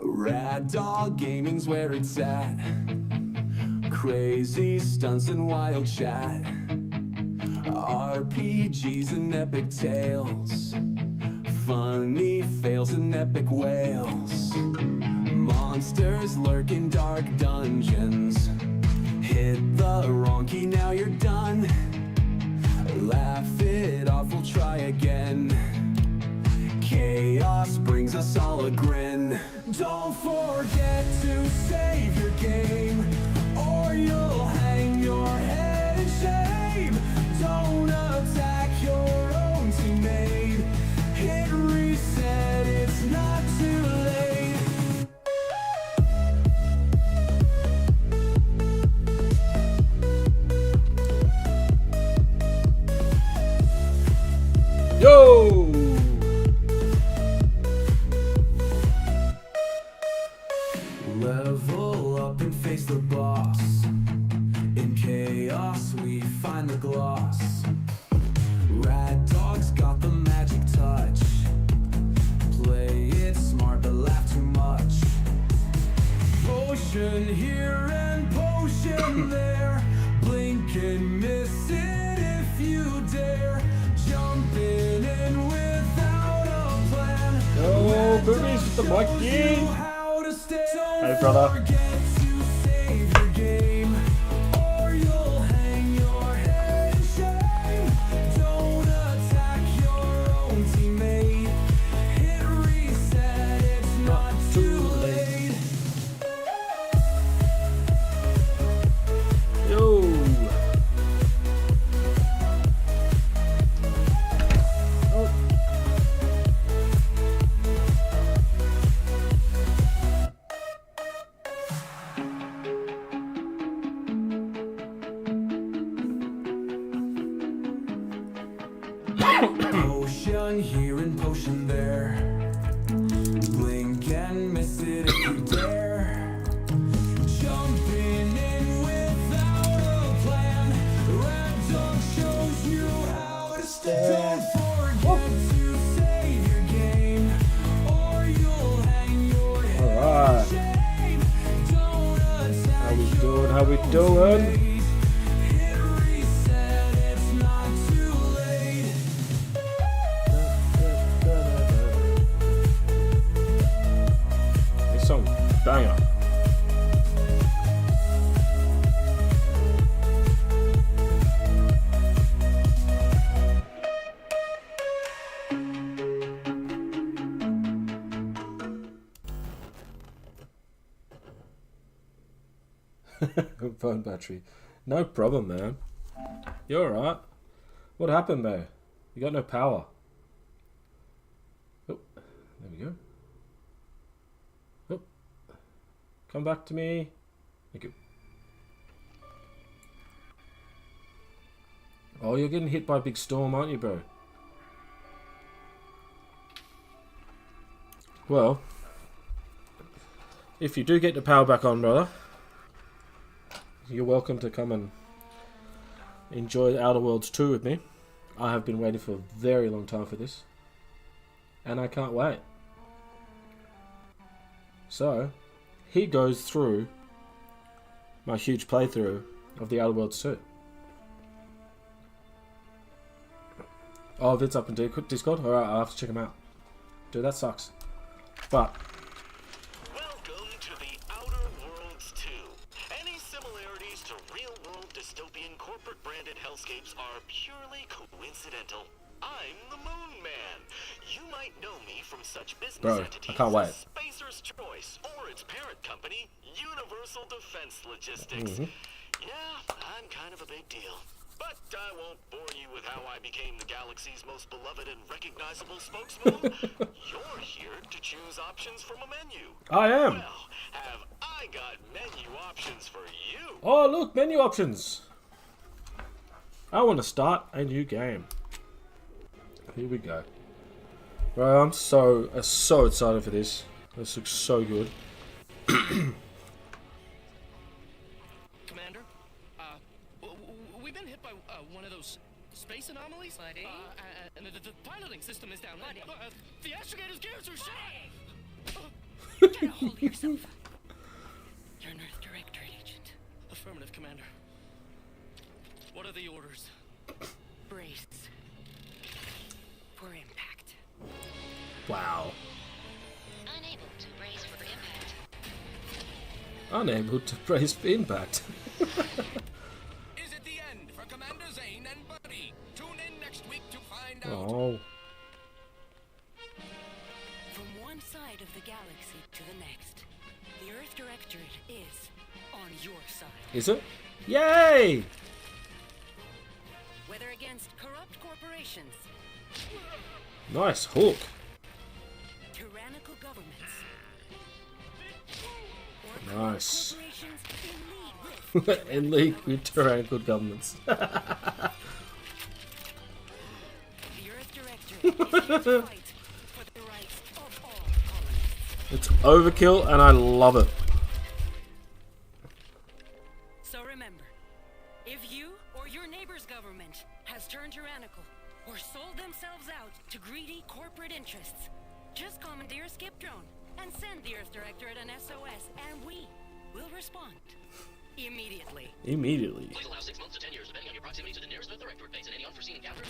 Rad Dog Gaming's where it's at. Crazy stunts and wild chat. RPGs and epic tales. Funny fails and epic wails. Monsters lurk in dark dungeons. Hit the wrong key, now you're done. Laugh it off, we'll try again. Chaos brings us all a grin. Don't forget to save your game, or you'll hang your head in shame. Don't attack your own teammate. Hit reset, it's not too late. Yo! Level up and face the boss. In chaos we find the gloss. Rad Dog's got the magic touch. Play it smart but laugh too much. Potion here and potion there. Blink and miss it if you dare. Jumping in without a plan. Yo, boobies with the monkey! Hey, brother. Potion here and potion there. Blink and miss it if you dare. Jumping in without a plan. Rad Dog shows you how to stay. Don't forget to save your game, or you'll hang your head in shame. Don't attack your How we doing? Banger. Phone battery. No problem, man. You're alright. What happened, man? You got no power. Oh, there we go. Oh. Come back to me. Thank you. Oh, you're getting hit by a big storm, aren't you, bro? Well, if you do get the power back on, brother, you're welcome to come and enjoy Outer Worlds 2 with me. I have been waiting for a very long time for this, and I can't wait. So, he goes through my huge playthrough of the Outer Worlds 2. Oh, Vid's up in Discord? Alright, I'll have to check him out. Dude, that sucks. But Welcome to the Outer Worlds 2. Any similarities to real-world dystopian corporate-branded hellscapes are purely coincidental. I'm the Moon Man. You might know me from such business Bro, entities I can't wait. as Spacer's Choice or its parent company, Universal Defense Logistics. Yeah, I'm kind of a big deal. But I won't bore you with how I became the galaxy's most beloved and recognizable spokesman. You're here to choose options from a menu. I am. Well, have I got menu options for you? Oh, look, menu options. I want to start a new game. Here we go. Bro, I'm so excited for this. This looks so good. Commander, we've been hit by one of those space anomalies. And the piloting system is down. The astrogator's gears are shot. Get a hold of yourself. You're an Earth Directorate agent. Affirmative, Commander. What are the orders? Brace for impact. Wow. Unable to brace for impact. Unable to brace for impact. Is it the end for Commander Zane and Buddy? Tune in next week to find out. Oh. From one side of the galaxy to the next, the Earth Directorate is on your side. Is it? Yay! Whether against corrupt corporations, Nice hook. tyrannical governments, or Nice. corporations in league with In league with tyrannical governments. the Earth Directorate is here to fight for the rights of all colonists. It's overkill and I love it. So remember, if you or your neighbor's government has turned tyrannical or sold themselves out to greedy corporate interests, just commandeer a skip drone and send the Earth Directorate an SOS, and we will respond immediately. Immediately. Please allow 6 months to 10 years, depending on your proximity to the nearest Earth Directorate base and any unforeseen encounters.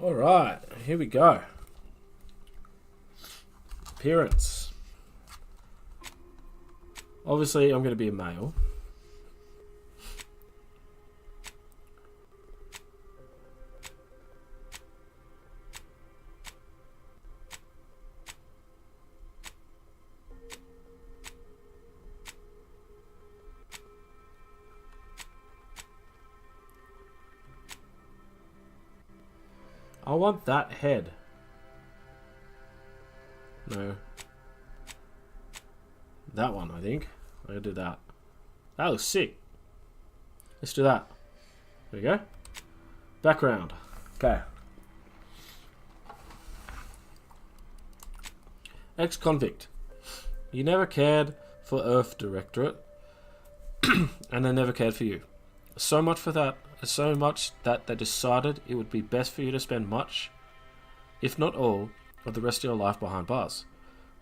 Alright, here we go. Appearance. Obviously, I'm going to be a male. I want that head. No. That one, I think. I'm gonna do that. That looks sick. Let's do that. There we go. Background. Okay. Ex-convict. You never cared for Earth Directorate, and they never cared for you. So much that they decided it would be best for you to spend much, if not all, of the rest of your life behind bars.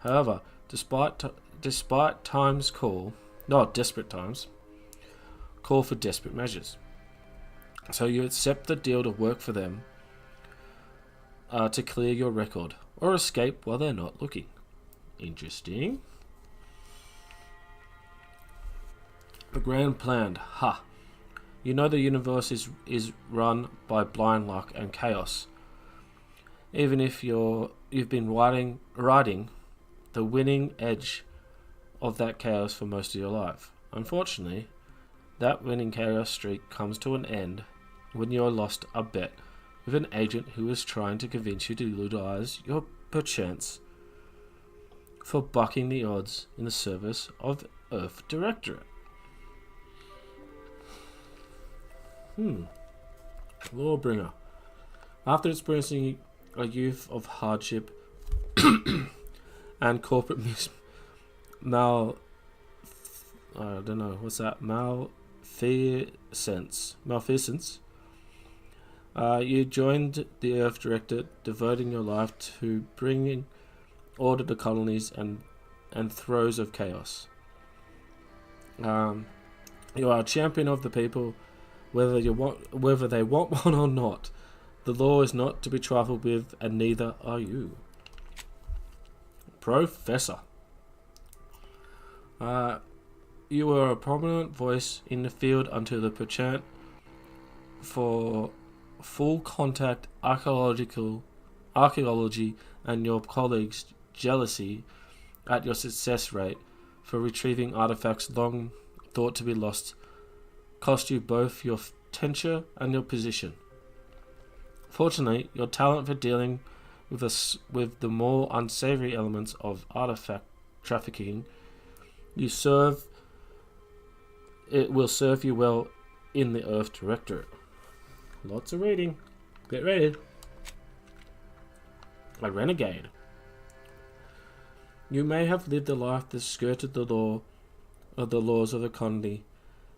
However, despite times call, not desperate times, call for desperate measures. So you accept the deal to work for them to clear your record, or escape while they're not looking. Interesting. The grand plan. Ha! You know the universe is run by blind luck and chaos. Even if you've been riding the winning edge of that chaos for most of your life. Unfortunately, that winning chaos streak comes to an end when you're lost a bet with an agent who is trying to convince you to utilize your perchance for bucking the odds in the service of Earth Directorate. Lawbringer. After experiencing a youth of hardship and corporate malfeasance, you joined the Earth Directorate, devoting your life to bringing order to colonies and throes of chaos. You are a champion of the people, whether they want one or not. The law is not to be trifled with, and neither are you. Professor. You are a prominent voice in the field until the perchance for full contact archaeology and your colleagues' jealousy at your success rate for retrieving artifacts long thought to be lost cost you both your tenure and your position. Fortunately, your talent for dealing with the more unsavory elements of artifact trafficking will serve you well in the Earth Directorate. Lots of reading. Get ready. A renegade. You may have lived a life that skirted the laws of the colony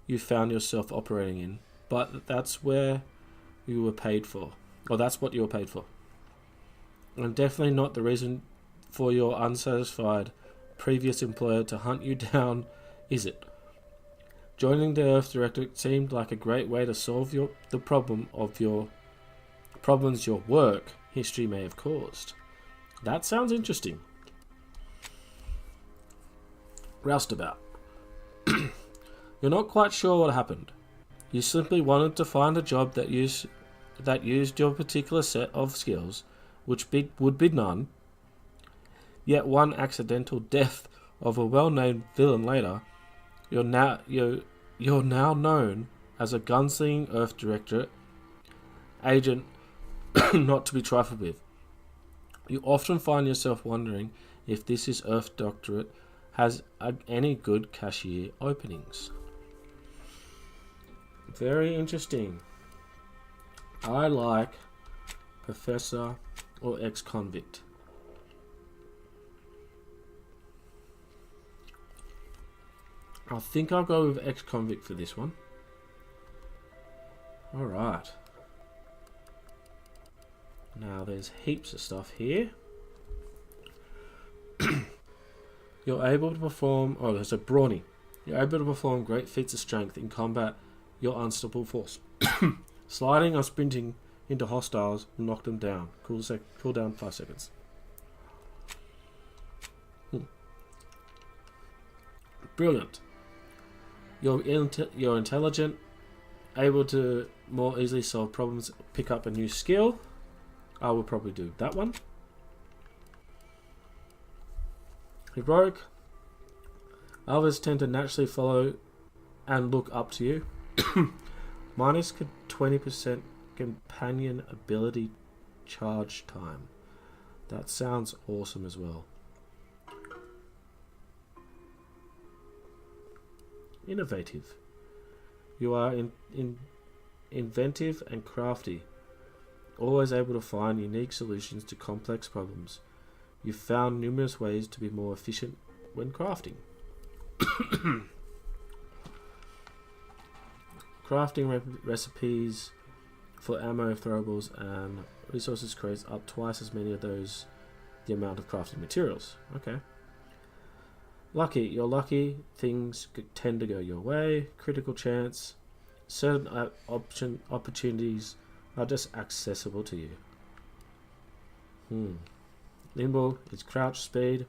you found yourself operating in, but that's where you were paid for. Or that's what you were paid for. And definitely not the reason for your unsatisfied previous employer to hunt you down, is it? Joining the Earth Directorate seemed like a great way to solve the problems your work history may have caused. That sounds interesting. Roustabout. You're not quite sure what happened. You simply wanted to find a job that used your particular set of skills, which would be none. Yet one accidental death of a well-named villain later, you're now known as a gunslinging Earth Directorate agent not to be trifled with. You often find yourself wondering if this Earth Directorate has any good cashier openings. Very interesting. I like professor or ex-convict. I think I'll go with ex-convict for this one. Alright. Now there's heaps of stuff here. You're able to perform... Oh, there's a brawny. You're able to perform great feats of strength in combat your unstoppable force. Sliding or sprinting into hostiles will knock them down. Cool down 5 seconds. Brilliant. You're intelligent, able to more easily solve problems, pick up a new skill. I will probably do that one. Heroic. Others tend to naturally follow and look up to you. Minus 20% companion ability charge time. That sounds awesome as well. Innovative. You are inventive and crafty, always able to find unique solutions to complex problems. You've found numerous ways to be more efficient when crafting. Crafting recipes for ammo, throwables, and resources creates up twice as many of those the amount of crafting materials. Okay. Lucky. You're lucky. Things tend to go your way. Critical chance. Certain opportunities are just accessible to you. Nimble is crouch speed.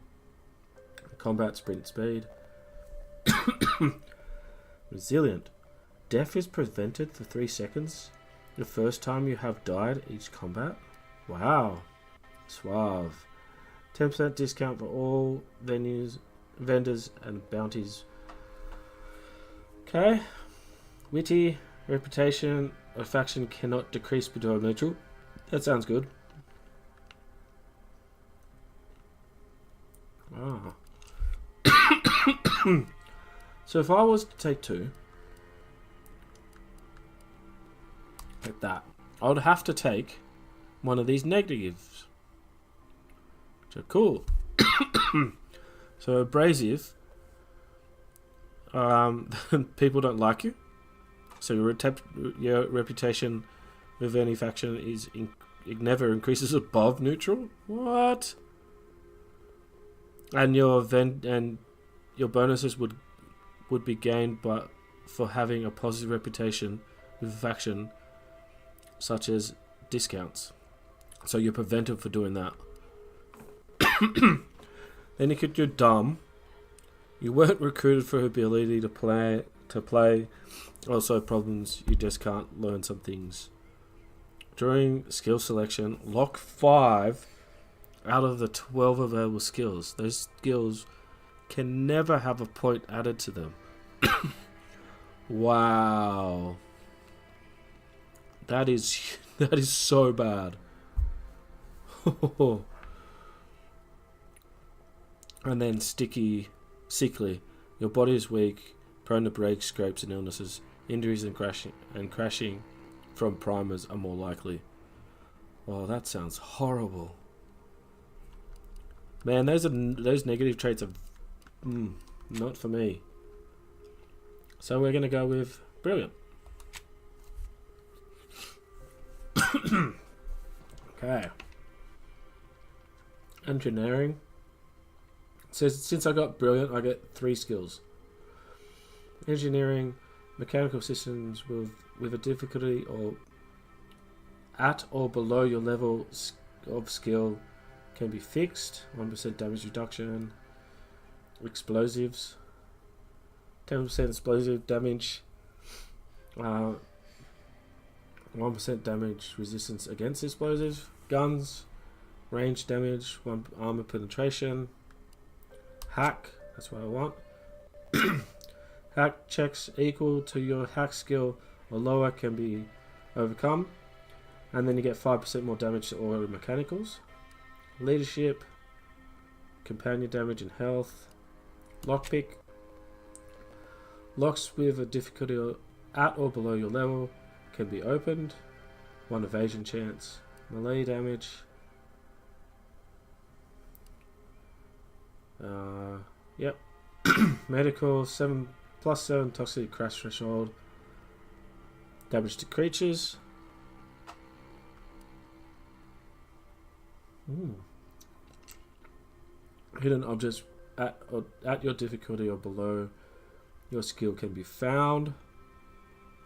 Combat sprint speed. Resilient. Death is prevented for 3 seconds the first time you have died each combat. Wow. Suave. 10% discount for all vendors and bounties. Okay. Witty. Reputation. A faction cannot decrease below neutral. That sounds good. Ah. So if I was to take 2, like that, I would have to take one of these negatives, which are cool. So abrasive, people don't like you, so your reputation with any faction it never increases above neutral. What? And your bonuses would be gained, but for having a positive reputation with a faction, such as discounts. So you're prevented for doing that. Then you could do dumb. You weren't recruited for ability to play. Also problems, you just can't learn some things. During skill selection, lock 5 out of the 12 available skills. Those skills can never have a point added to them. Wow. That is so bad. And then sickly. Your body is weak, prone to breaks, scrapes, and illnesses. Injuries and crashing from primers are more likely. Oh, that sounds horrible. Man, those negative traits are not for me. So we're gonna go with brilliant. Okay. Engineering. It says since I got brilliant, I get 3 skills. Engineering, mechanical systems with a difficulty or at or below your level of skill can be fixed. 1% damage reduction. Explosives. 10% explosive damage. 1% damage resistance against explosives. Guns. Range damage. 1 armor penetration. Hack. That's what I want. Hack checks equal to your hack skill or lower can be overcome. And then you get 5% more damage to all mechanicals. Leadership. Companion damage and health. Lockpick. Locks with a difficulty at or below your level can be opened. 1 evasion chance. Melee damage. Yep. Medical 7 plus 7 toxic crash threshold. Damage to creatures. Hidden objects at your difficulty or below your skill can be found.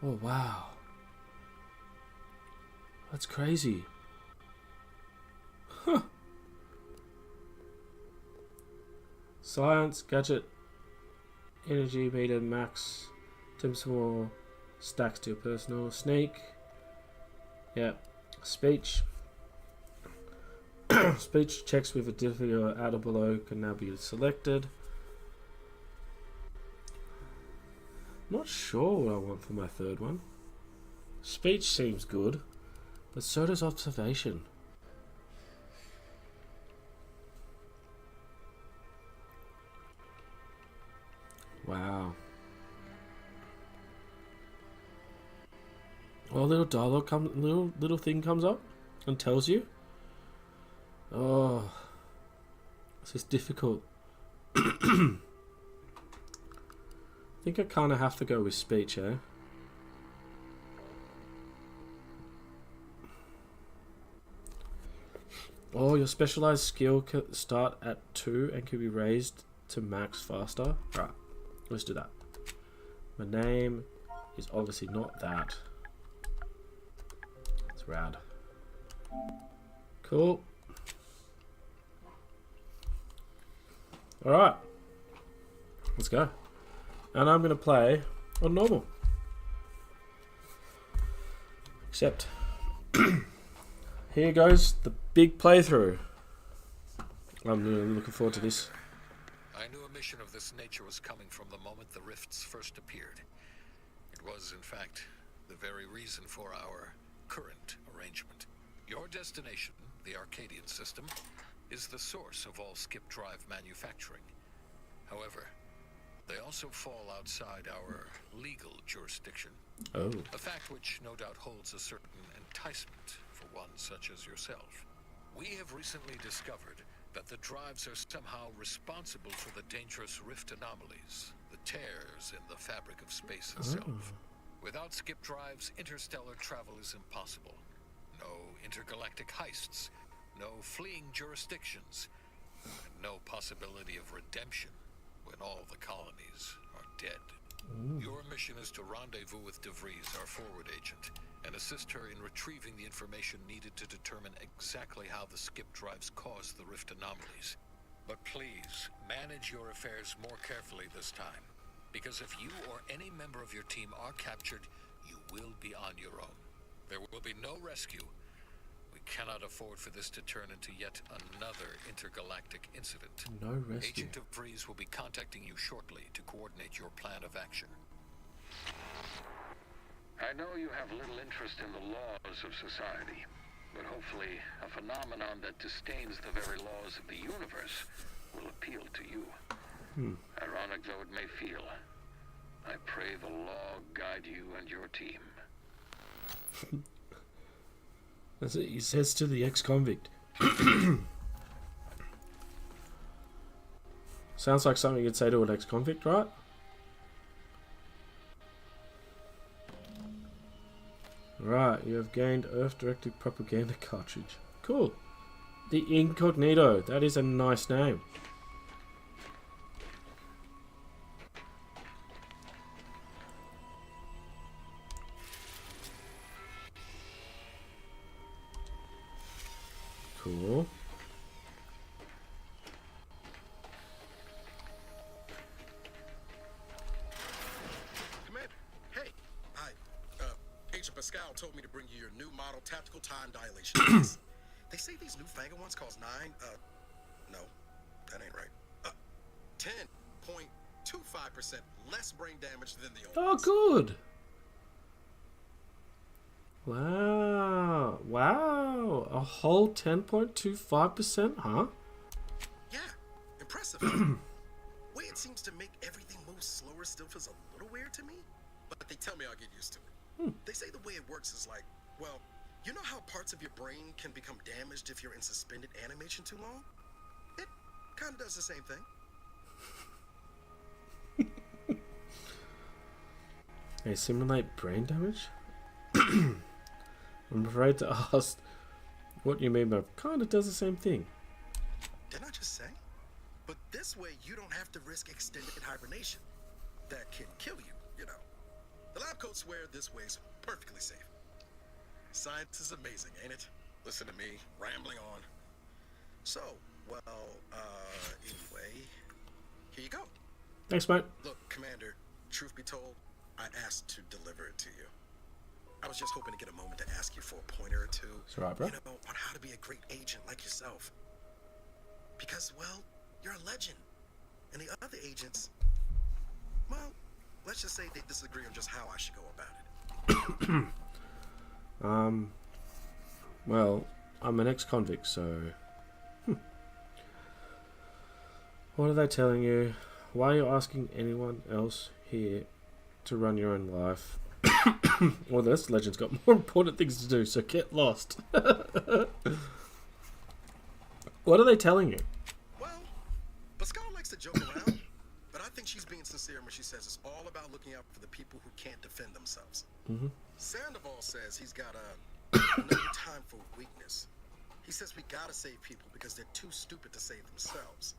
Oh wow, that's crazy. Huh. Science gadget energy meter max 10 more stacks to your personal. Sneak. Yeah. Speech. Speech checks with a difficulty or at or below can now be selected. Not sure what I want for my third one. Speech seems good, but so does observation. Wow. Well, little dialogue little thing comes up and tells you. Oh, this is difficult. I think I kind of have to go with speech, eh? Oh, your specialized skill can start at 2 and can be raised to max faster. Right, let's do that. My name is obviously not that. It's rad. Cool. Alright. Let's go. And I'm going to play on normal. Except, here goes the big playthrough. I'm really looking forward to this. I knew a mission of this nature was coming from the moment the rifts first appeared. It was, in fact, the very reason for our current arrangement. Your destination, the Arcadian system, is the source of all skip drive manufacturing. However, they also fall outside our legal jurisdiction. Oh. A fact which no doubt holds a certain enticement for one such as yourself. We have recently discovered that the drives are somehow responsible for the dangerous rift anomalies, the tears in the fabric of space itself. Without skip drives, interstellar travel is impossible. No intergalactic heists, no fleeing jurisdictions, and no possibility of redemption when all the colonies are dead. Your mission is to rendezvous with DeVries, our forward agent, and assist her in retrieving the information needed to determine exactly how the skip drives cause the rift anomalies. But please, manage your affairs more carefully this time, because if you or any member of your team are captured, you will be on your own. There will be no rescue. We cannot afford for this to turn into yet another intergalactic incident. No rescue. Agent DeVries will be contacting you shortly to coordinate your plan of action. I know you have little interest in the laws of society, but hopefully a phenomenon that disdains the very laws of the universe will appeal to you. Ironic though it may feel, I pray the law guide you and your team. That's it, he says to the ex-convict. Sounds like something you'd say to an ex-convict, right? Right, you have gained Earth-directed propaganda cartridge. Cool. The Incognito. That is a nice name. Cool. Commander, hey. Hi. Agent Pascal told me to bring you your new model tactical time dilation device. They say these newfangled ones cost no, that ain't right. 10.25% less brain damage than the old Oh, ones. good. Wow. Wow. A whole 10.25%, huh? Yeah, impressive. Way it seems to make everything move slower still feels a little weird to me, but they tell me I'll get used to it. They say the way it works is like, well, you know how parts of your brain can become damaged if you're in suspended animation too long? It kind of does the same thing. They simulate brain damage? I'm afraid to ask what you mean by kind of does the same thing. Didn't I just say? But this way you don't have to risk extended hibernation. That can kill you, you know. The lab coats swear this way's perfectly safe. Science is amazing, ain't it? Listen to me, rambling on. So, well, anyway, here you go. Thanks, mate. Look, Commander, truth be told, I asked to deliver it to you. I was just hoping to get a moment to ask you for a pointer or two. It's alright, bro. You know, on how to be a great agent like yourself. Because, well, you're a legend. And the other agents, well, let's just say they disagree on just how I should go about it. Well, I'm an ex-convict, so... What are they telling you? Why are you asking anyone else here to run your own life? Well, this legend's got more important things to do, so get lost. What are they telling you? Well, Pascal likes to joke around, but I think she's being sincere when she says it's all about looking out for the people who can't defend themselves. Sandoval says he's got no time for weakness. He says we gotta save people because they're too stupid to save themselves.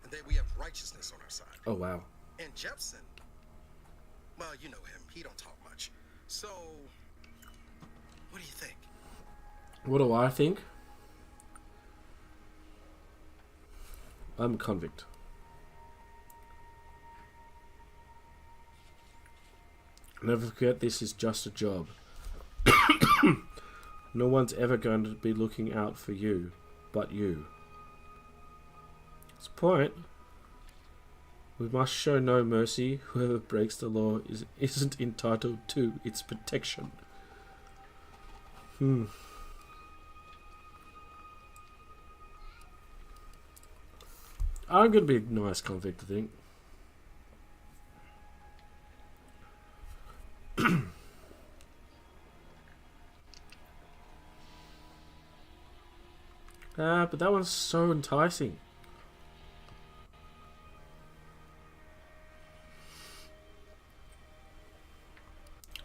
And then we have righteousness on our side. Oh, wow. And Jepson, well, you know him. He don't talk much. So, what do you think? What do I think? I'm a convict. Never forget, this is just a job. No one's ever going to be looking out for you, but you. That's the point. We must show no mercy. Whoever breaks the law isn't entitled to its protection. I'm going to be a nice convict, I think. But that one's so enticing.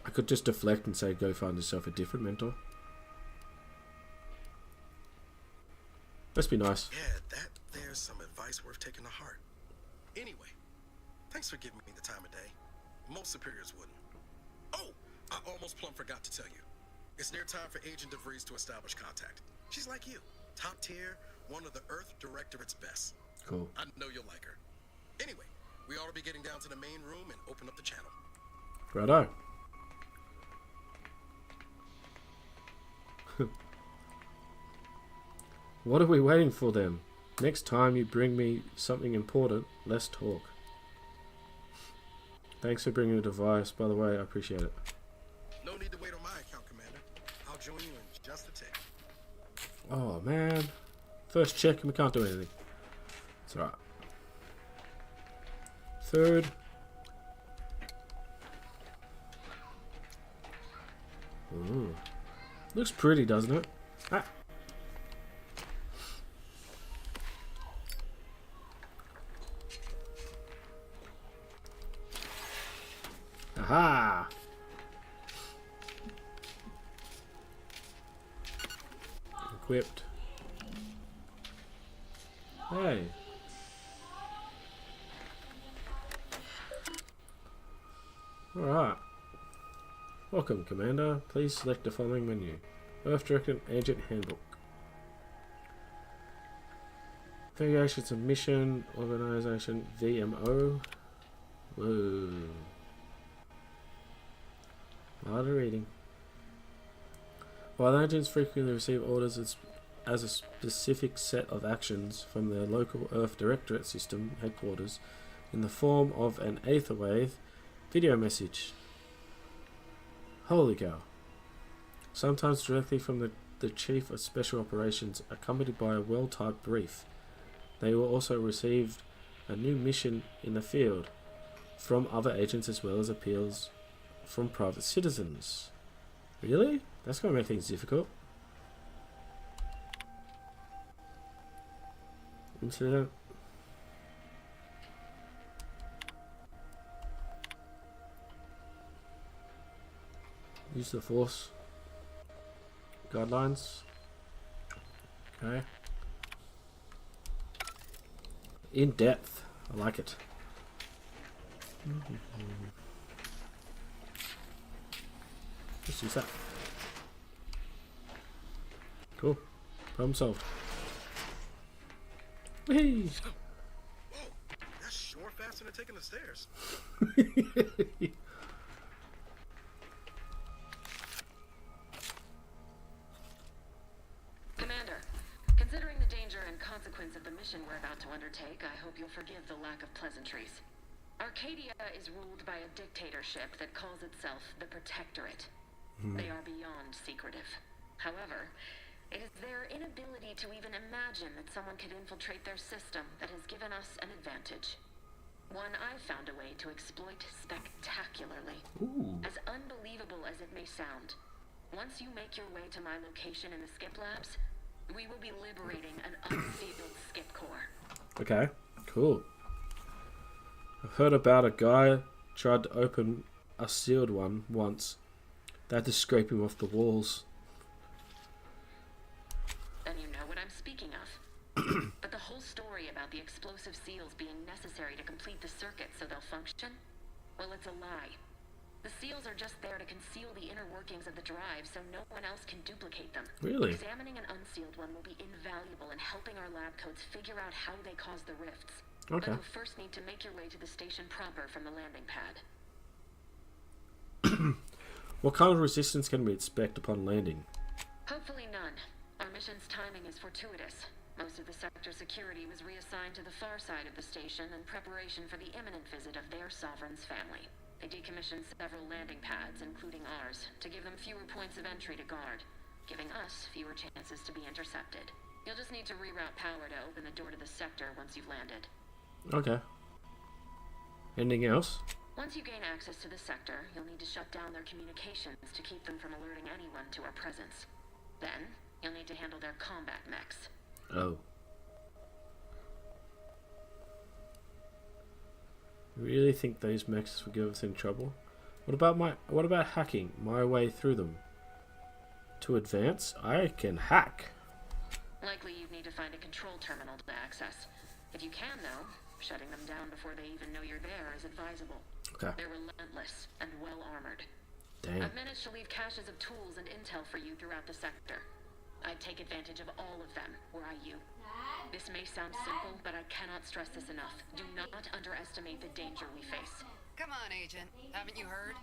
I could just deflect and say, go find yourself a different mentor. Let's be nice. Yeah, there's some advice worth taking to heart. Anyway, thanks for giving me the time of day. Most superiors wouldn't. Oh, I almost plumb forgot to tell you. It's near time for Agent DeVries to establish contact. She's like you, top tier, one of the Earth Directorate's best. Cool. I know you'll like her. Anyway, we ought to be getting down to the main room and open up the channel. Righto. What are we waiting for then? Next time you bring me something important, let's talk. Thanks for bringing the device, by the way, I appreciate it. No need to wait on my account, Commander. I'll join you in just a tick. Oh man. First check and we can't do anything. It's alright. Third. Ooh. Looks pretty, doesn't it? Ah. Aha! equipped. Hey. Alright. Welcome, Commander. Please select the following menu. Earth Directed Agent Handbook. Variations of Mission, Organization, VMO. Whoa. A lot of reading. While agents frequently receive orders as a specific set of actions from their local Earth Directorate System headquarters in the form of an Aetherwave video message. Holy cow. Sometimes directly from the Chief of Special Operations, accompanied by a well-typed brief. They will also receive a new mission in the field from other agents as well as appeals from private citizens. Really? That's going to make things difficult. Incident. Use the Force. Guidelines. Okay. In depth. I like it. Let's use that. Cool. Problem solved. Whee! Whoa, that's sure faster than taking the stairs. Commander, considering the danger and consequence of the mission we're about to undertake, I hope you'll forgive the lack of pleasantries. Arcadia is ruled by a dictatorship that calls itself the Protectorate. They are beyond secretive. However, it is their inability to even imagine that someone could infiltrate their system that has given us an advantage. One I've found a way to exploit spectacularly. Ooh. As unbelievable as it may sound, once you make your way to my location in the Skip Labs, we will be liberating an unsealed Skip core. Okay, cool. I've heard about a guy tried to open a sealed one once. They had to scrape him off the walls. Then you know what I'm speaking of. But the whole story about the explosive seals being necessary to complete the circuit so they'll function, well, it's a lie. The seals are just there to conceal the inner workings of the drive so no one else can duplicate them. Really? Examining an unsealed one will be invaluable in helping our lab coats figure out how they cause the rifts. Okay. But you'll first need to make your way to the station proper from the landing pad. What kind of resistance can we expect upon landing? Hopefully none. Our mission's timing is fortuitous. Most of the sector security was reassigned to the far side of the station in preparation for the imminent visit of their sovereign's family. They decommissioned several landing pads, including ours, to give them fewer points of entry to guard, giving us fewer chances to be intercepted. You'll just need to reroute power to open the door to the sector once you've landed. Okay. Anything else? Once you gain access to the sector, you'll need to shut down their communications to keep them from alerting anyone to our presence. Then, you'll need to handle their combat mechs. Oh. Really think those mechs will get us in trouble? What about hacking my way through them? To advance, I can hack. Likely you'd need to find a control terminal to access. If you can, though, shutting them down before they even know you're there is advisable. Okay. They're relentless and well armored. Damn. I've managed to leave caches of tools and intel for you throughout the sector. I'd take advantage of all of them, were I you. This may sound simple, but I cannot stress this enough. Do not underestimate the danger we face. Come on, Agent. Haven't you heard?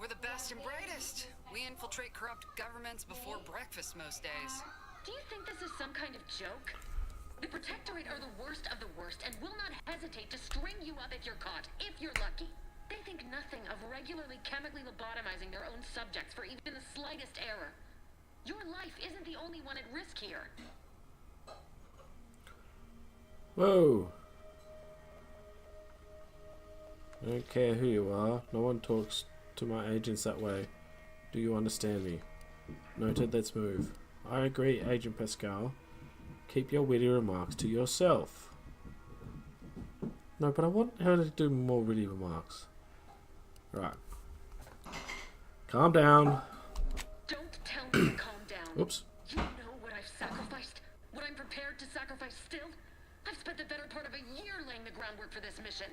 We're the best and brightest. We infiltrate corrupt governments before breakfast most days. Do you think this is some kind of joke? The Protectorate are the worst of the worst and will not hesitate to string you up if you're caught, if you're lucky. They think nothing of regularly chemically lobotomizing their own subjects for even the slightest error. Your life isn't the only one at risk here. Whoa. I don't care who you are. No one talks to my agents that way. Do you understand me? Noted, let's move. I agree, Agent Pascal. Keep your witty remarks to yourself. No, but I want her to do more witty remarks. Right. Calm down. Don't tell me to calm down. Oops. You know what I've sacrificed the better part of a year laying the groundwork for this mission.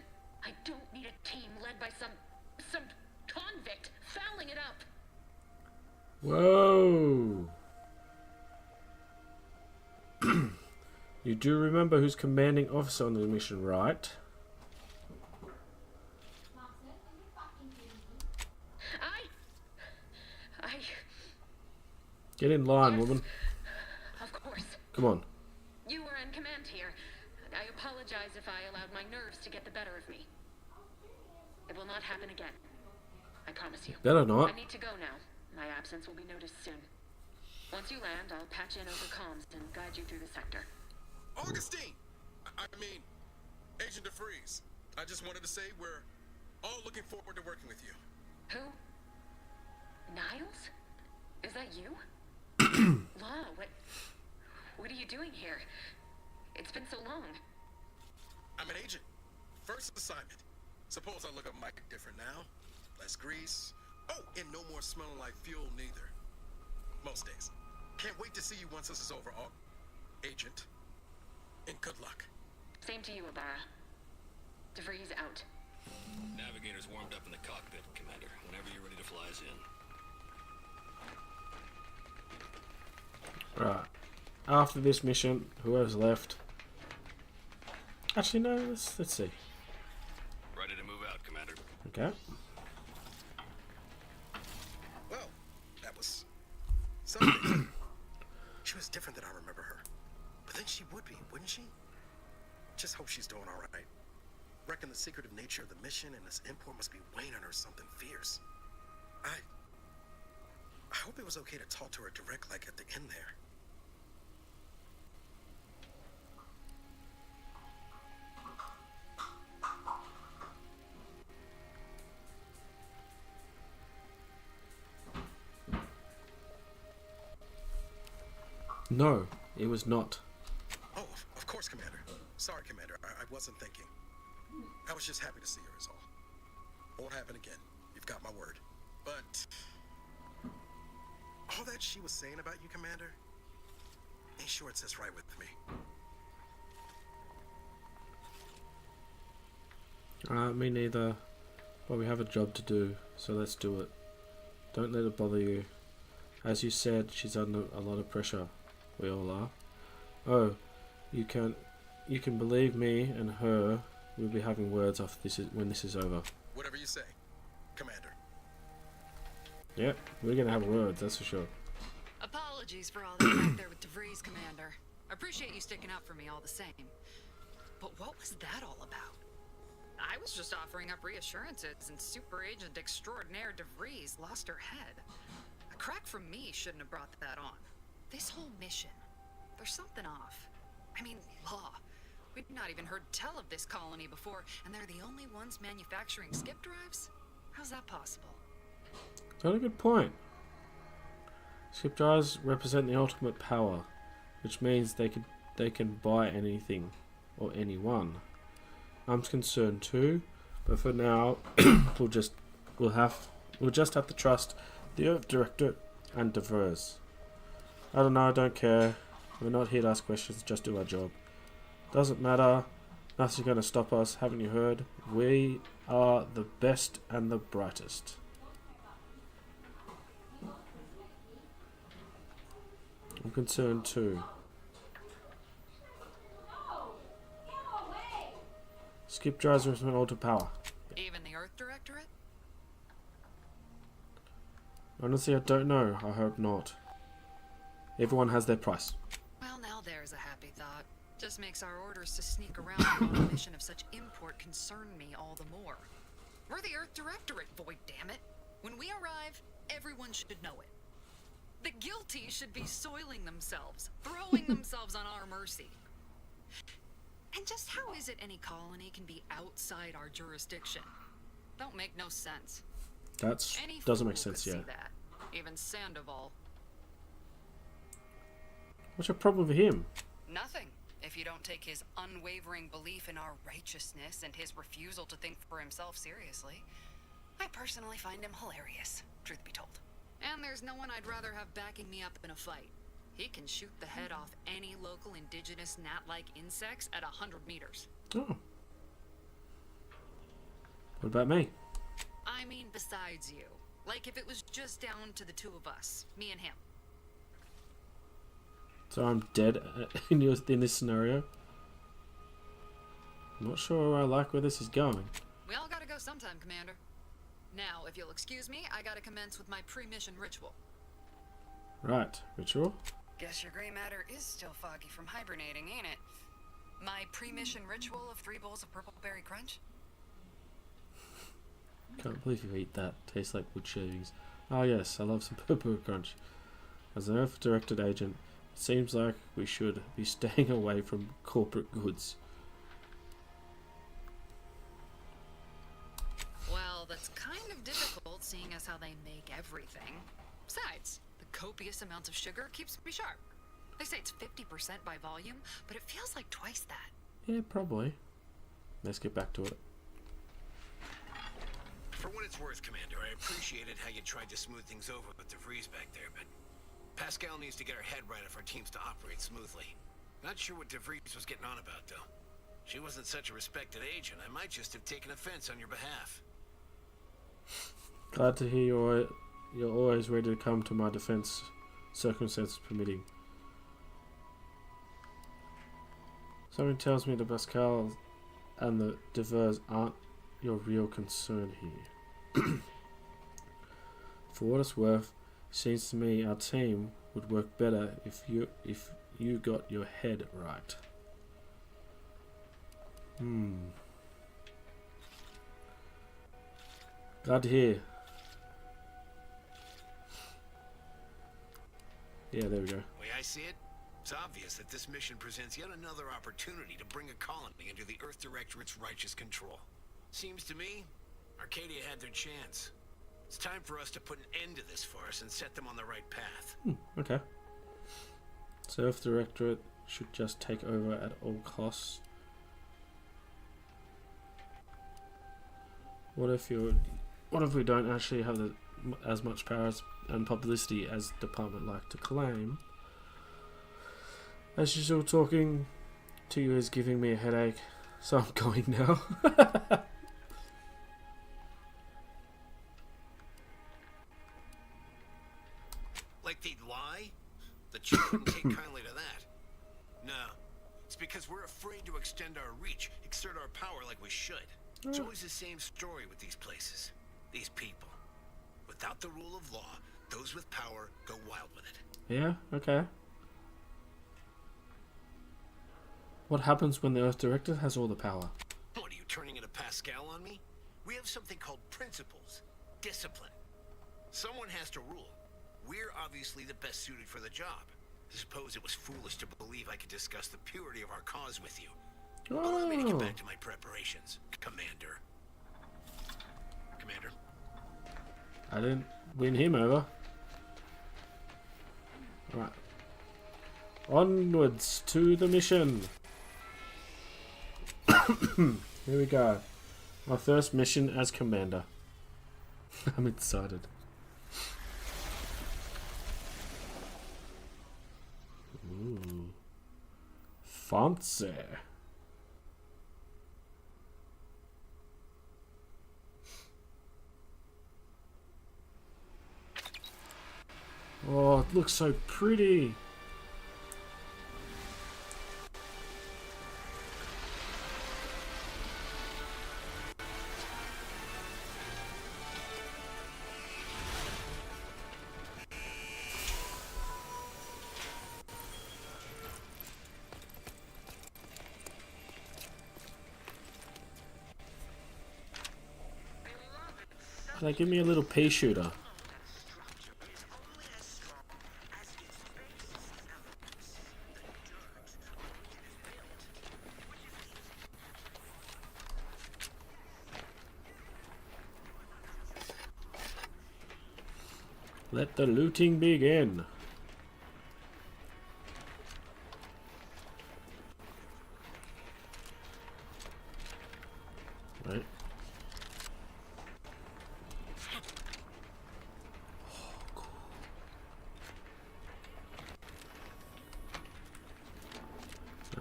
I don't need a team led by some convict fouling it up. Whoa. You do remember who's commanding officer on the mission, right? I... Get in line, Yes, woman. of course. Come on. You were in command here. I apologize if I allowed my nerves to get the better of me. It will not happen again. I promise you. Better not. I need to go now. My absence will be noticed soon. Once you land, I'll patch in over comms and guide you through the sector. Augustine! I mean, Agent DeFreeze. I just wanted to say we're all looking forward to working with you. Who? Niles? Is that you? Law, what are you doing here? It's been so long. I'm an agent. First assignment. Suppose I look a mic different now. Less grease. Oh, and no more smelling like fuel neither. Most days. Can't wait to see you once this is over, Agent. And good luck. Same to you, Ibarra. DeVries out. Navigator's warmed up in the cockpit, Commander. Whenever you're ready to fly us in. Right. After this mission, whoever's left. Actually, no. Let's see. Ready to move out, Commander. Okay. Well, that was something. She was different than I remember her. But then she would be, wouldn't she? Just hope she's doing all right. Reckon the secretive nature of the mission and this import must be weighing on her something fierce. I hope it was okay to talk to her direct, like at the end there. No, it was not. Oh, of course, Commander. Sorry, Commander. I wasn't thinking. I was just happy to see her is all. Won't happen again. You've got my word. But all that she was saying about you, Commander, ain't sure it sits right with me. Me neither. But we have a job to do, so let's do it. Don't let it bother you. As you said, she's under a lot of pressure. We all are. Oh, you can believe me and her. We'll be having words after when this is over. Whatever you say, Commander. Yep, we're gonna have words, that's for sure. Apologies for all that back there with DeVries, Commander. I appreciate you sticking up for me all the same. But what was that all about? I was just offering up reassurances, and Super Agent Extraordinaire DeVries lost her head. A crack from me shouldn't have brought that on. This whole mission, there's something off. I mean, Law. We'd not even heard tell of this colony before, and they're the only ones manufacturing skip drives? How's that possible? Got a good point. Skip drives represent the ultimate power, which means they can buy anything or anyone. I'm concerned too, but for now, we'll just have to trust the Earth Directorate and DeVries. I don't know. I don't care. We're not here to ask questions. Just do our job. Doesn't matter. Nothing's going to stop us. Haven't you heard? We are the best and the brightest. I'm concerned too. Skip drives with an ultra power. Even the Earth Directorate? Honestly, I don't know. I hope not. Everyone has their price. Well, now there's a happy thought. Just makes our orders to sneak around on a mission of such import concern me all the more. We're the Earth Directorate, void damn it. When we arrive, everyone should know it. The guilty should be soiling themselves, throwing themselves on our mercy. And just how is it any colony can be outside our jurisdiction? Don't make no sense. That Any doesn't make fool sense could see yet. that. Even Sandoval. What's your problem with him? Nothing. If you don't take his unwavering belief in our righteousness and his refusal to think for himself seriously. I personally find him hilarious, truth be told. And there's no one I'd rather have backing me up in a fight. He can shoot the head off any local indigenous gnat-like insects at 100 meters. Oh. What about me? I mean, besides you. Like if it was just down to the two of us, me and him. So I'm dead in this scenario? I'm not sure I like where this is going. We all gotta go sometime, Commander. Now, if you'll excuse me, I gotta commence with my pre-mission ritual. Right, ritual? Guess your gray matter is still foggy from hibernating, ain't it? My pre-mission ritual of 3 bowls of purple berry crunch? Can't believe you eat that. Tastes like wood shavings. Oh yes, I love some purple crunch. As an Earth-directed agent, it seems like we should be staying away from corporate goods. Well, that's kind of difficult, seeing as how they make everything. Besides, the copious amounts of sugar keeps me sharp. They say it's 50% by volume, but it feels like twice that. Yeah, probably. Let's get back to it. For what it's worth, Commander, I appreciated how you tried to smooth things over with DeVries back there, but Pascal needs to get her head right if our team's to operate smoothly. Not sure what DeVries was getting on about, though. She wasn't such a respected agent. I might just have taken offense on your behalf. Glad to hear you're always ready to come to my defense, circumstances permitting. Something tells me the Pascal and the DeVries aren't your real concern here. For what it's worth, seems to me our team would work better if you got your head right. Glad to hear. Yeah, there we go. The way I see it, it's obvious that this mission presents yet another opportunity to bring a colony under the Earth Directorate's righteous control. Seems to me, Arcadia had their chance. It's time for us to put an end to this farce and set them on the right path. Okay. So Earth Directorate should just take over at all costs. What if we don't actually have as much power and publicity as the department like to claim? As usual, talking to you is giving me a headache, so I'm going now. Like they'd lie? The chief wouldn't take kindly to that. No, it's because we're afraid to extend our reach, exert our power like we should. It's always the same story with these places, these people. Without the rule of law, those with power go wild with it. Yeah, okay. What happens when the Earth Director has all the power? What, are you turning into Pascal on me? We have something called principles, discipline. Someone has to rule. We're obviously the best suited for the job. I suppose it was foolish to believe I could discuss the purity of our cause with you. But let me get back to my preparations, Commander. Commander. I didn't win him over. Right. Onwards to the mission. Here we go. My first mission as Commander. I'm excited. Ooh. Fancy. Oh, it looks so pretty. They give me a little pea shooter. Let the looting begin. Right.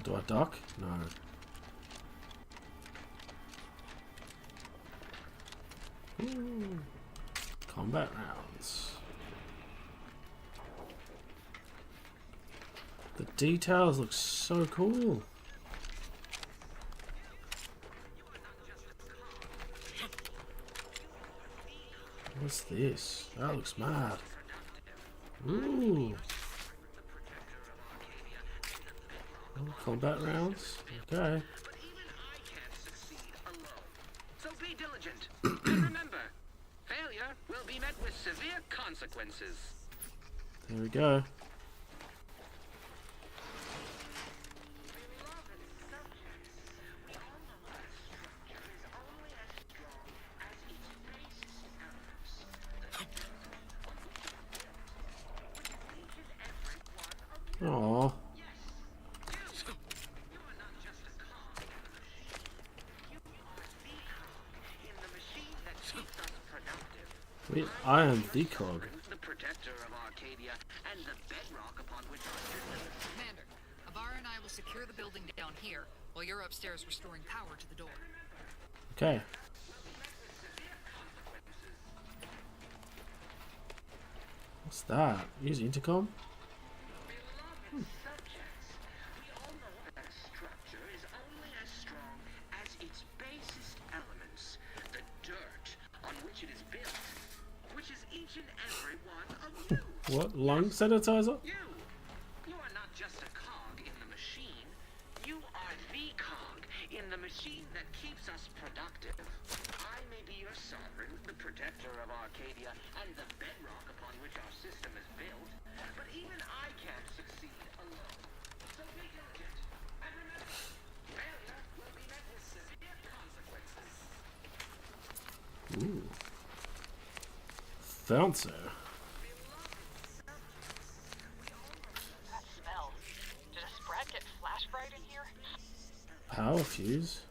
Do I duck? No. Ooh. Combat rounds. The details look so cool. What's this? That looks mad. Ooh. Oh, combat rounds? Okay. So be diligent. And remember, failure will be met with severe consequences. There we go. Aww. Wait, I am the cog. The protector of Arcadia and the bedrock upon which our system is. Commander, Avara and I will secure the building down here while you're upstairs restoring power to the door. Okay. What's that? Use intercom? Structure is only as strong as its basest elements, the dirt on which it is built, which is each and every one of you. What? Lung sanitizer? You are not just a cog in the machine. You are the cog in the machine that keeps us productive. I may be your sovereign, the protector of Arcadia, and the bedrock upon which our system is built, but even I can't succeed alone. So be diligent, and remember, failure will be met with severe consequences. Ooh. Fancy. That smell. Did a Sprat get flash fried in here? Power fuse.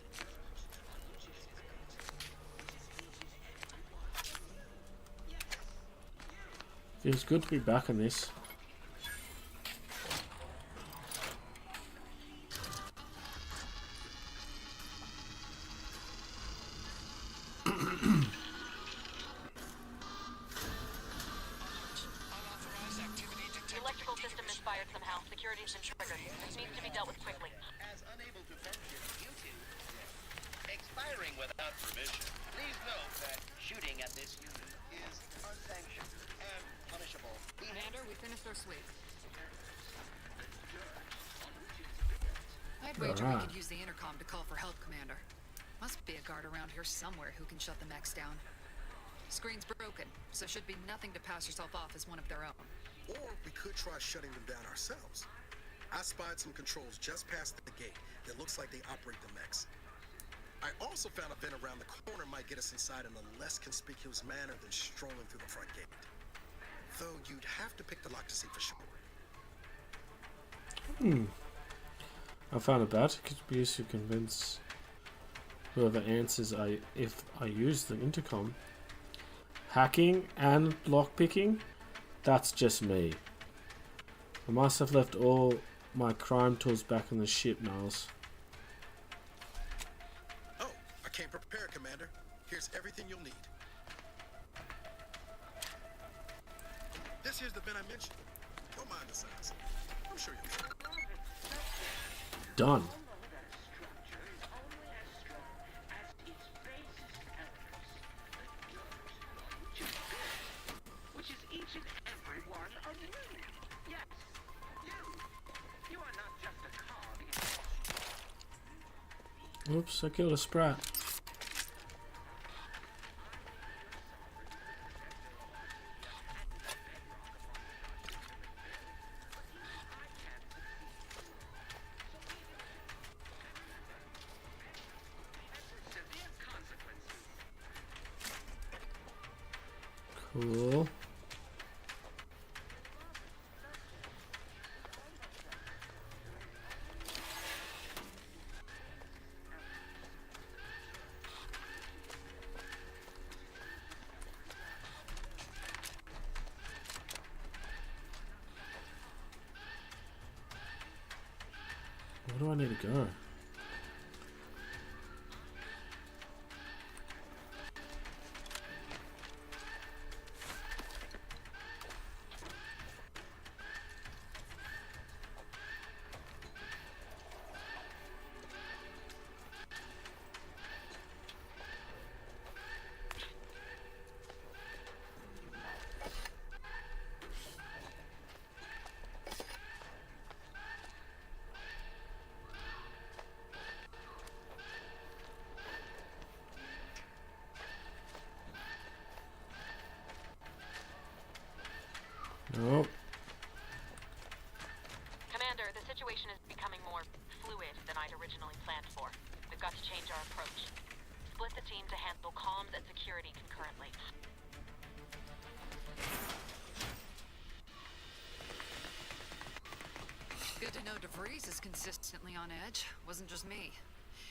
Feels good to be back in this. The electrical system misfired somehow. Security's been triggered. This needs to be dealt with quickly. As unable to function due to expiring without permission, please note that shooting at this unit is unsanctioned and punishable. Commander, we finished our sweep. I'd wager we could use the intercom to call for help, Commander. Must be a guard around here somewhere who can shut the mechs down. Screen's broken, so should be nothing to pass yourself off as one of their own. Or we could try shutting them down ourselves. I spied some controls just past the gate that looks like they operate the mechs. I also found a vent around the corner might get us inside in a less conspicuous manner than strolling through the front gate. Though you'd have to pick the lock to see for sure. I found a bat. Could be used to convince whoever answers if I use the intercom. Hacking and lockpicking? That's just me. I must have left all my crime tools back in the ship, Niles. Oh, I came prepared, Commander. Here's everything you'll need. This here's the vent I mentioned. Don't mind the size. I'm sure you'll try. Done. Which is each and every one of you. Yes, you. You are not just a cog in Oops, I killed a Sprat. Cool. Where do I need to go? Nope. Commander, the situation is becoming more fluid than I'd originally planned for. We've got to change our approach. Split the team to handle comms and security concurrently. Good to know DeVries is consistently on edge. Wasn't just me.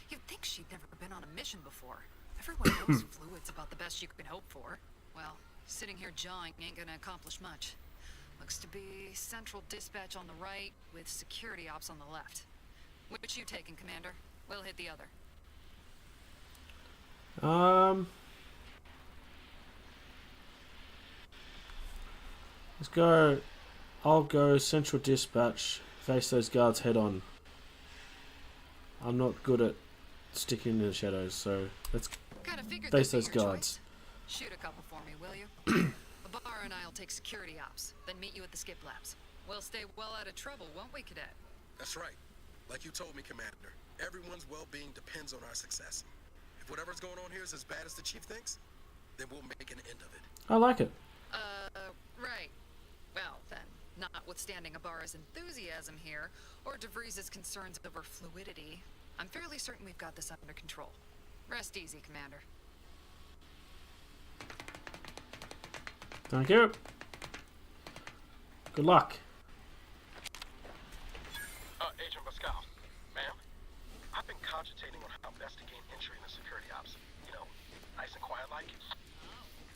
You'd think she'd never been on a mission before. Everyone knows fluid's about the best you can hope for. Well, sitting here jawing ain't gonna accomplish much. Looks to be central dispatch on the right with security ops on the left. Which you taking, Commander? We'll hit the other. Let's go. I'll go central dispatch. Face those guards head on. I'm not good at sticking in the shadows, so let's face those guards. Shoot a couple for me, will you? Ibarra and I'll take security ops, then meet you at the skip labs. We'll stay well out of trouble, won't we, Cadet? That's right. Like you told me, Commander, everyone's well-being depends on our success. If whatever's going on here is as bad as the Chief thinks, then we'll make an end of it. I like it. Right. Well, then, notwithstanding Ibarra's enthusiasm here, or DeVries' concerns over fluidity, I'm fairly certain we've got this under control. Rest easy, Commander. Thank you. Good luck. Agent Pascal, ma'am, I've been cogitating on how best to gain entry in the security ops. You know, nice and quiet like.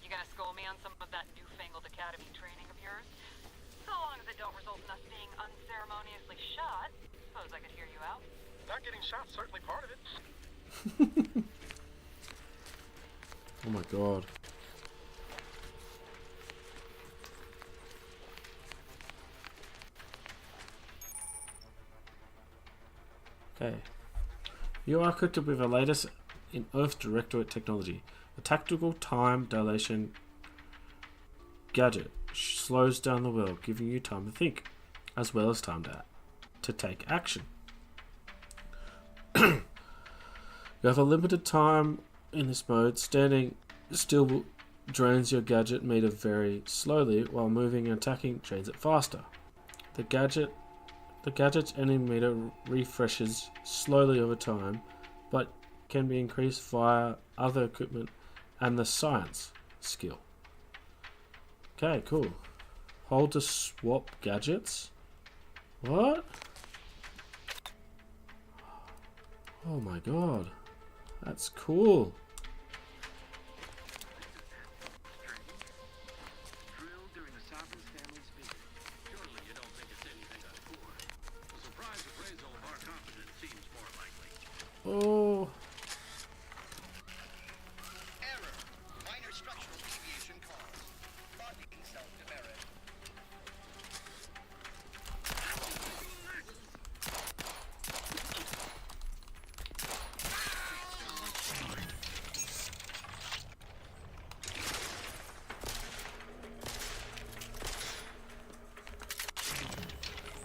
You gonna school me on some of that newfangled academy training of yours? So long as it don't result in us being unceremoniously shot, suppose I could hear you out. Not getting shot, certainly part of it. Oh my god. Okay. You are equipped with the latest in Earth Directorate technology. The tactical time dilation gadget slows down the world, giving you time to think, as well as time to take action. You have a limited time in this mode. Standing still drains your gadget meter very slowly, while moving and attacking drains it faster. The gadget's enemy meter refreshes slowly over time, but can be increased via other equipment and the science skill. Okay, cool. Hold to swap gadgets. What? Oh my god. That's cool. Oh. Error. Minor structural deviation caused. Locking self-demerit.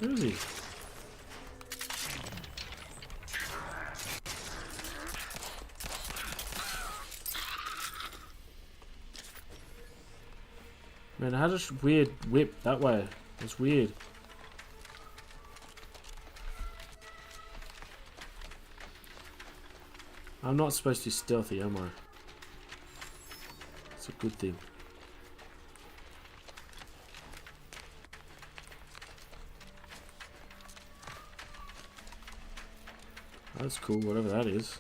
Who is he? Man, how does weird whip that way? It's weird. I'm not supposed to be stealthy, am I? It's a good thing. That's cool, whatever that is.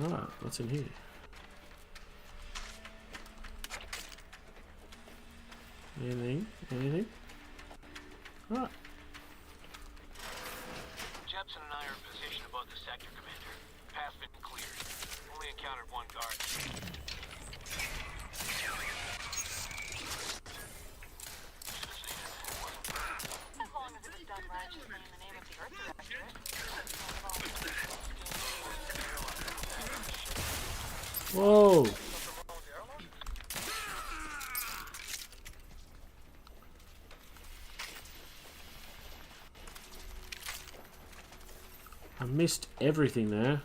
Alright, what's in here? Anything? Anything? Alright. Jepson and I are in position above the sector, Commander. Path's been cleared. Only encountered one guard. As long as it was done righteously in the name of the Earth Directorate. Whoa! I missed everything there.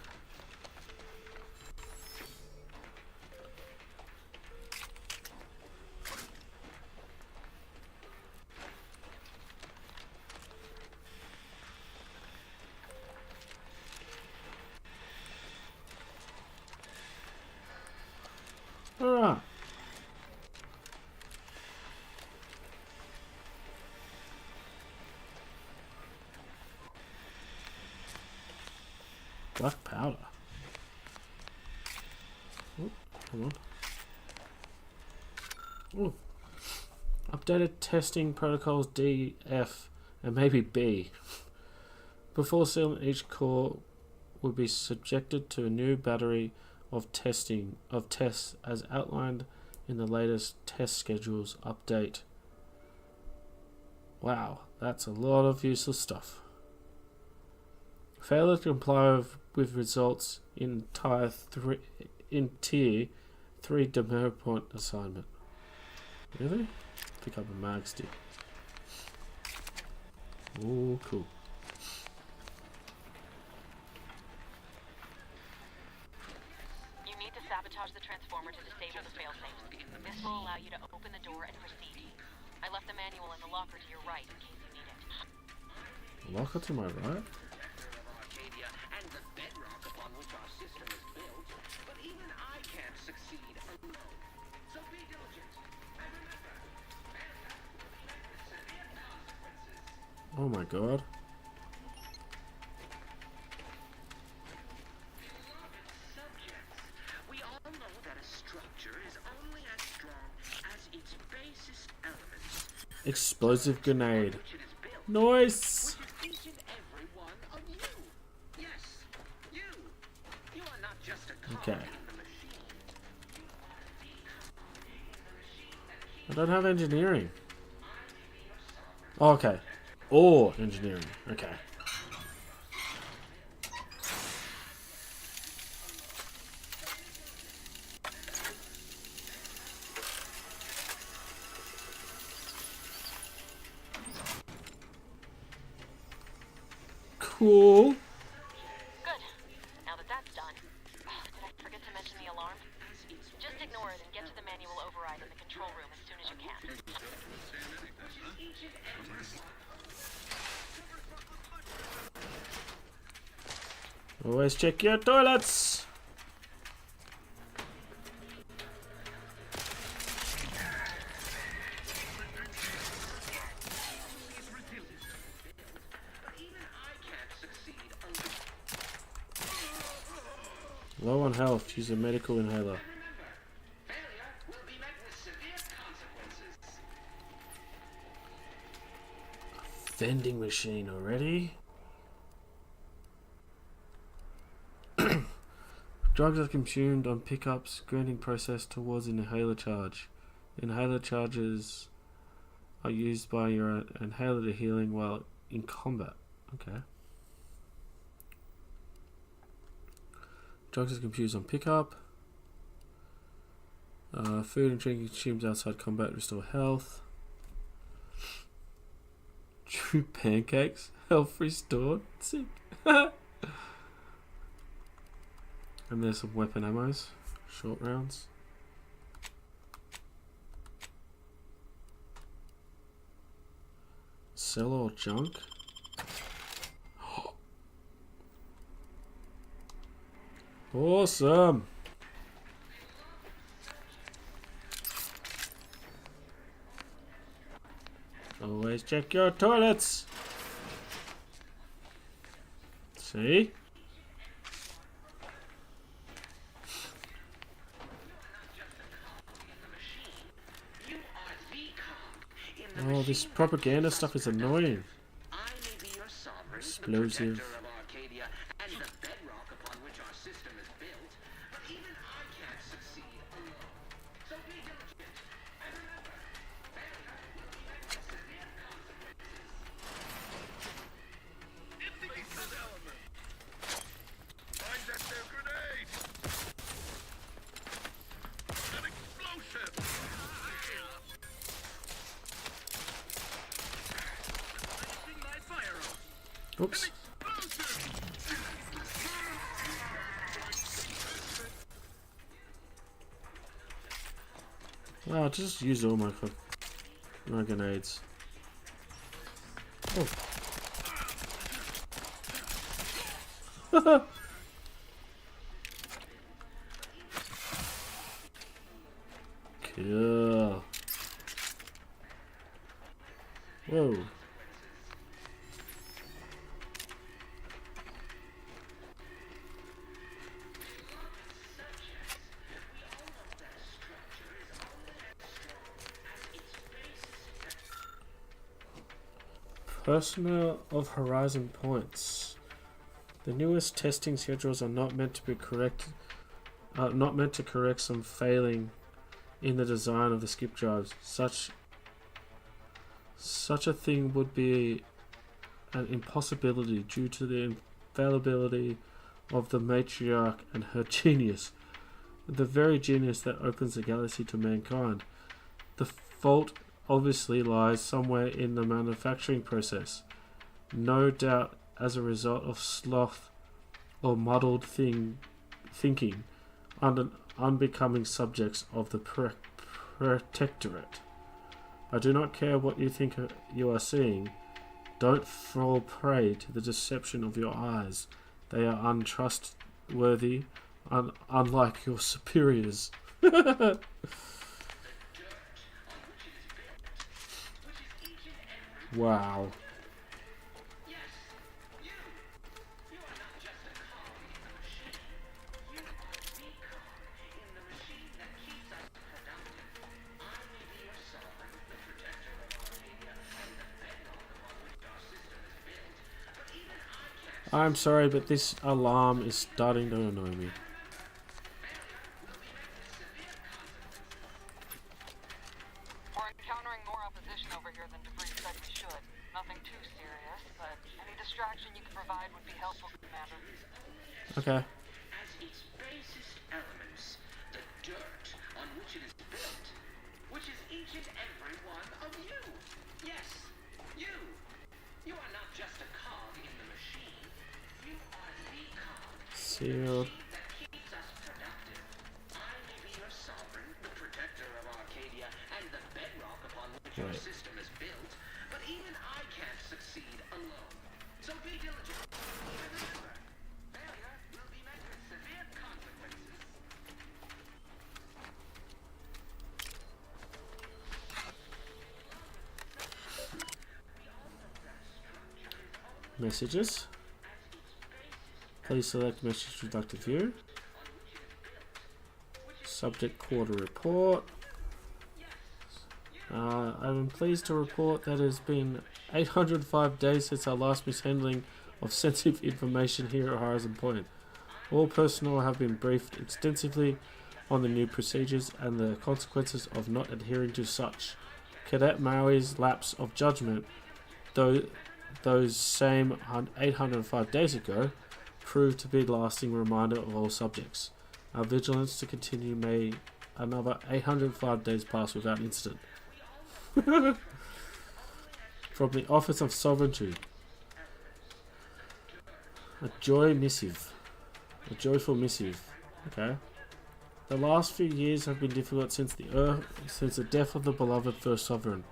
Alright. Black powder. Oh, come on. Ooh. Updated testing protocols D, F, and maybe B. Before sealing, each core will be subjected to a new battery of tests as outlined in the latest test schedules update. Wow, that's a lot of useless stuff. Failure to comply with results in tier 3 demerit point assignment. Really? Pick up a mag stick. Oh, cool. You need to sabotage the transformer to disable the failsafe. This will allow you to open the door and proceed. I left the manual in the locker to your right in case you need it. Locker to my right? And the bedrock upon which our system is built, but even I can't succeed alone. So be diligent, and remember, severe consequences. Oh my god. Beloved subjects, we all know that a structure is only as strong as its basest elements. Explosive grenade. Which it is built, Nice! which is each and every one of you. Yes, you. You are not just a cog Okay. in the machine. I don't have engineering. Oh, okay. Or engineering. Okay. Cool. Good. Now that that's done. Did I forget to mention the alarm? Just ignore it and get to the manual override in the control room as soon as you can. Always check your toilets. Low on health, use a medical inhaler. Vending machine already? Drugs are consumed on pickups, granting process towards an inhaler charge. Inhaler charges are used by your inhaler to healing while in combat. Okay. Drugs are confused on pickup. Food and drink consumed outside combat restore health. True pancakes, health restored. Sick. And there's some weapon ammos, short rounds. Sell all junk. Awesome. Always check your toilets. See? Oh, this propaganda stuff is annoying. I may be your sovereign, Explosive. the protector of Arcadia, and the bedrock upon which our system is built, but even I can't succeed alone. So be diligent, and remember, failure will be met with severe consequences. Infected element. Find that there grenade. An explosive. Placing my firearm. Oops. Oh, just use all my grenades. Oh. Cool. Whoa. Personnel of Horizon Points. The newest testing schedules are not meant to be not meant to correct some failing in the design of the skip drives. Such a thing would be an impossibility due to the infallibility of the matriarch and her genius, the very genius that opens the galaxy to mankind. The fault obviously lies somewhere in the manufacturing process, no doubt as a result of sloth or muddled thinking under unbecoming subjects of the protectorate. I do not care what you think you are seeing. Don't fall prey to the deception of your eyes. They are untrustworthy, unlike your superiors. Wow. I'm sorry, but this alarm is starting to annoy me. We're encountering more opposition over here than Debris said we should. Nothing too serious, but any distraction you can provide would be helpful, Commander. Okay. As its basest elements, the dirt on which it is built, which is each and every one of you. Yes, you. You are not just a cog in the machine. You are the cog. Sealed. That keeps us productive. I may be your sovereign, the protector of Arcadia, and the bedrock upon which our system is built, but even I can't succeed alone. So be diligent. And remember, failure will be met with severe consequences. Messages. Please select message to Dr. View. Subject quarter report. I'm pleased to report that it has been 805 days since our last mishandling of sensitive information here at Horizon Point. All personnel have been briefed extensively on the new procedures and the consequences of not adhering to such. Cadet Maui's lapse of judgment, those same 805 days ago, proved to be a lasting reminder of all subjects. Our vigilance to continue may another 805 days pass without incident. From the Office of Sovereignty. A joyful missive. Okay. The last few years have been difficult since the death of the beloved first sovereign,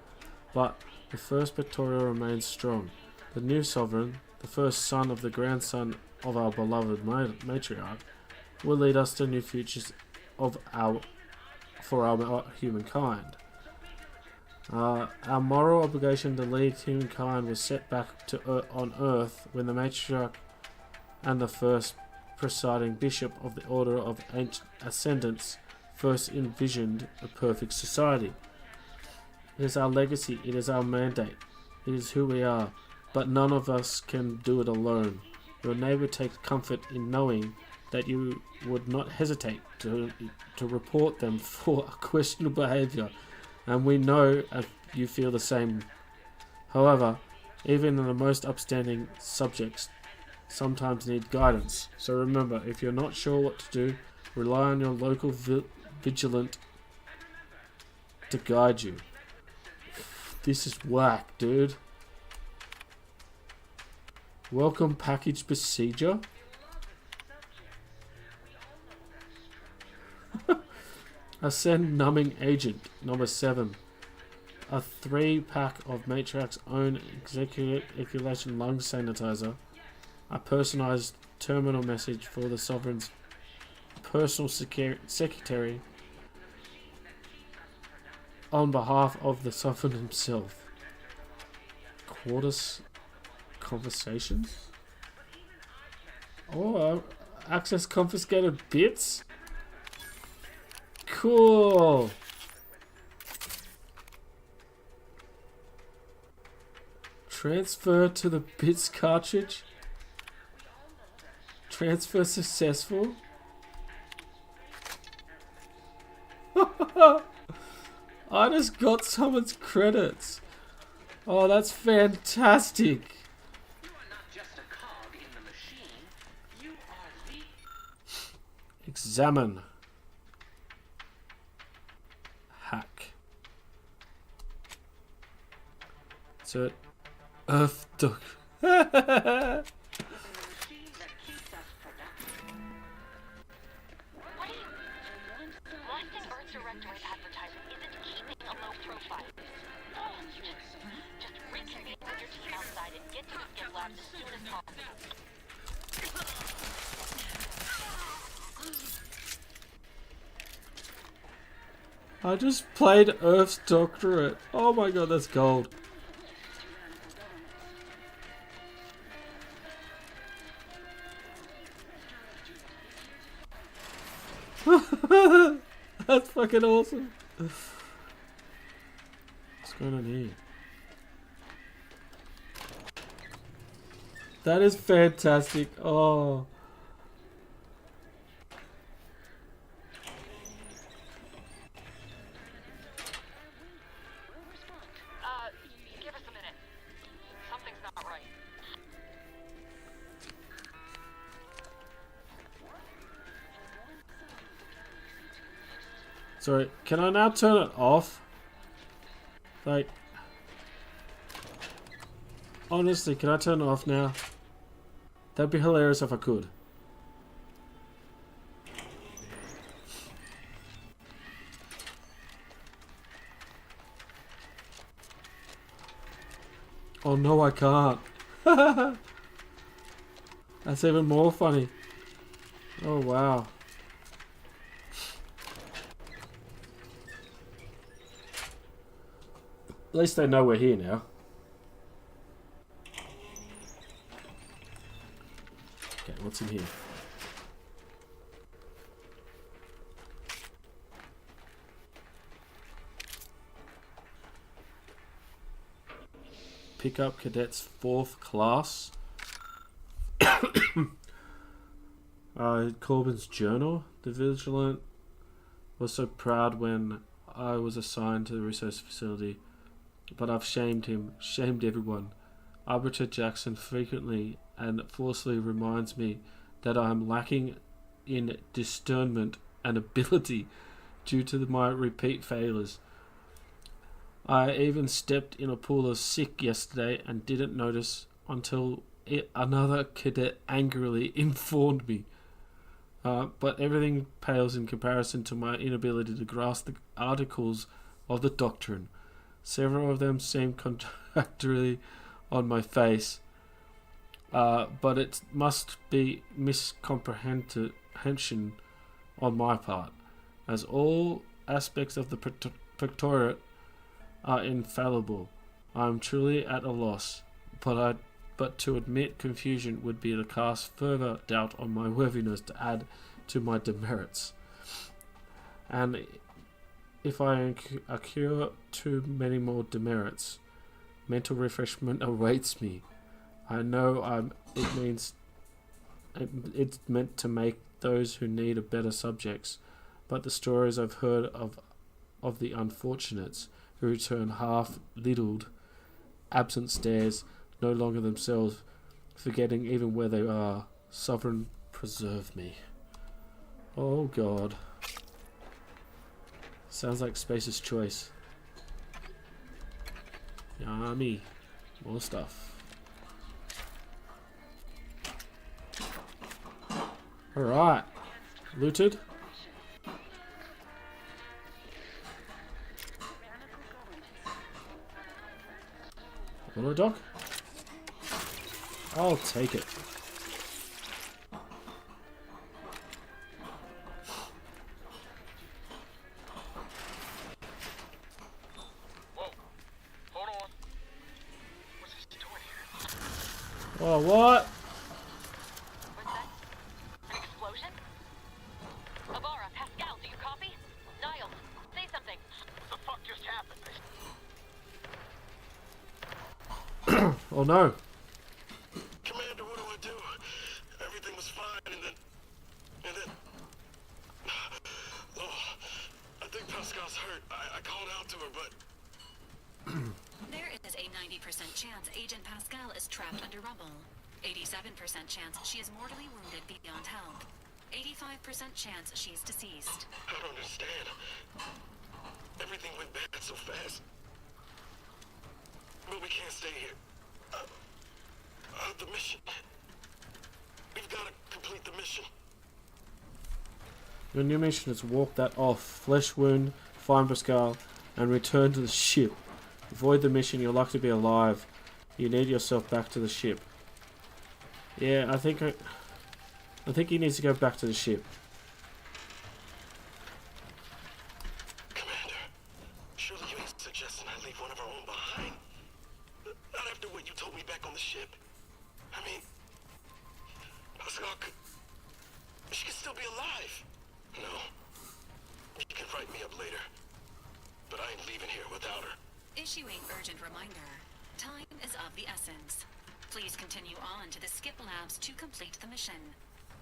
but the first Pictorial remains strong. The new sovereign, the first son of the grandson of our beloved matriarch, will lead us to new futures for our humankind. Our moral obligation to lead humankind was set back on Earth when the matriarch and the first presiding bishop of the Order of Ancient Ascendants first envisioned a perfect society. It is our legacy. It is our mandate. It is who we are. But none of us can do it alone. Your neighbor takes comfort in knowing that you would not hesitate to report them for questionable behavior, and we know you feel the same. However, even the most upstanding subjects sometimes need guidance. So remember, if you're not sure what to do, rely on your local vigilant to guide you. This is whack, dude. Welcome package procedure. Ascend numbing agent number 7. A 3-pack of Matriarch's own ejaculation lung sanitizer. A personalized terminal message for the Sovereign's personal secretary on behalf of the Sovereign himself. Quartus conversations? Oh, access confiscated bits? Cool. Transfer to the bits cartridge. Transfer successful. I just got someone's credits. Oh, that's fantastic. Examine. Hack. So, Earth Duck. I just played Earth's Doctorate. Oh my god, that's gold. That's fucking awesome. What's going on here? That is fantastic. Oh. Give us a minute. Something's not right. Sorry, can I now turn it off? Like, honestly, can I turn it off now? That'd be hilarious if I could. Oh no, I can't. That's even more funny. Oh wow. At least they know we're here now. Okay, what's in here? Pickup Cadet's 4th class. Corbin's journal. The Vigilant was so proud when I was assigned to the research facility, but I've shamed him, shamed everyone. Arbiter Jackson frequently and forcefully reminds me that I am lacking in discernment and ability due to my repeat failures. I even stepped in a pool of sick yesterday and didn't notice until another cadet angrily informed me. But everything pales in comparison to my inability to grasp the articles of the doctrine. Several of them seem contradictory on my face, but it must be miscomprehension on my part, as all aspects of the Protectorate are infallible. I am truly at a loss, but to admit confusion would be to cast further doubt on my worthiness to add to my demerits. And if I accrue too many more demerits, mental refreshment awaits me. I know it's meant to make those who need a better subjects, but the stories I've heard of the unfortunates who return half-liddled, absent stares, no longer themselves, forgetting even where they are. Sovereign, preserve me. Oh God. Sounds like Space's Choice. Yummy. More stuff. Alright. Looted. Auto dock? I'll take it. Whoa. Hold on. What's this doing here? Oh, what? What's that? An explosion? Avara, Pascal, do you copy? Niles, say something. What the fuck just happened? Oh no. Commander, what do I do? Everything was fine, and then... Oh, I think Pascal's hurt. I called out to her, but... There is a 90% chance Agent Pascal is trapped under rubble. 87% chance she is mortally wounded beyond help. 85% chance she's deceased. I don't understand. Everything went bad so fast. But we can't stay here. The mission. We've got to complete the mission. Your new mission is walk that off, flesh wound, find Pascal, and return to the ship. Avoid the mission, you're lucky to be alive. You need yourself back to the ship. Yeah, I think he needs to go back to the ship. Commander, surely you ain't suggesting I leave one of our own behind? Not after what you told me back on the ship. I mean, Pascal she could still be alive. No, you can write me up later. But I ain't leaving here without her. Issuing urgent reminder. Time is of the essence. Please continue on to the Skip Labs to complete the mission.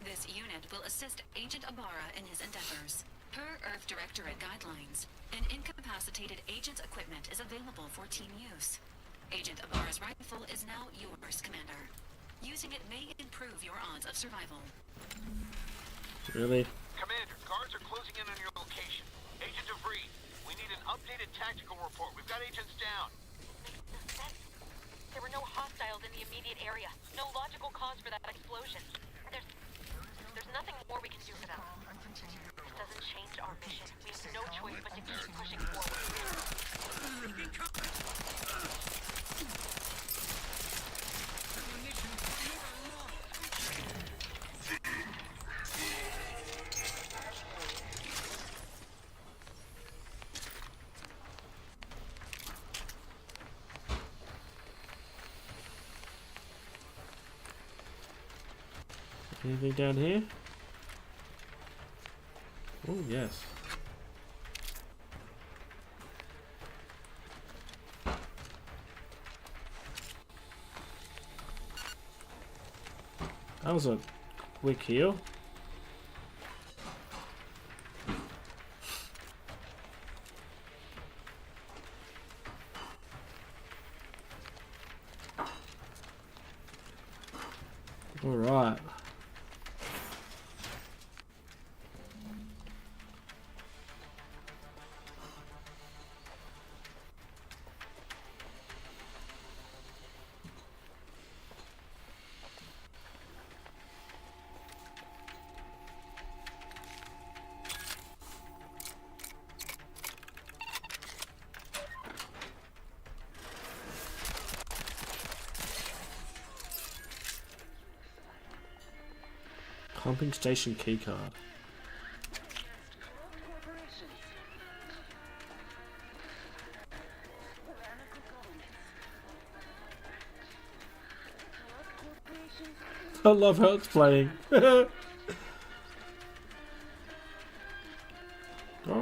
This unit will assist Agent Ibarra in his endeavors. Per Earth Directorate guidelines, an incapacitated agent's equipment is available for team use. Agent Ibarra's rifle is now yours, Commander. Using it may improve your odds of survival. Really? Commander, guards are closing in on your location. Agent DeVries, we need an updated tactical report. We've got agents down. There were no hostiles in the immediate area. No logical cause for that explosion. There's nothing more we can do for them. It doesn't change our mission. We have no choice but to keep pushing forward. Anything down here? Oh, yes. That was a quick heal. All right. Pumping station keycard. I love how it's playing. Oh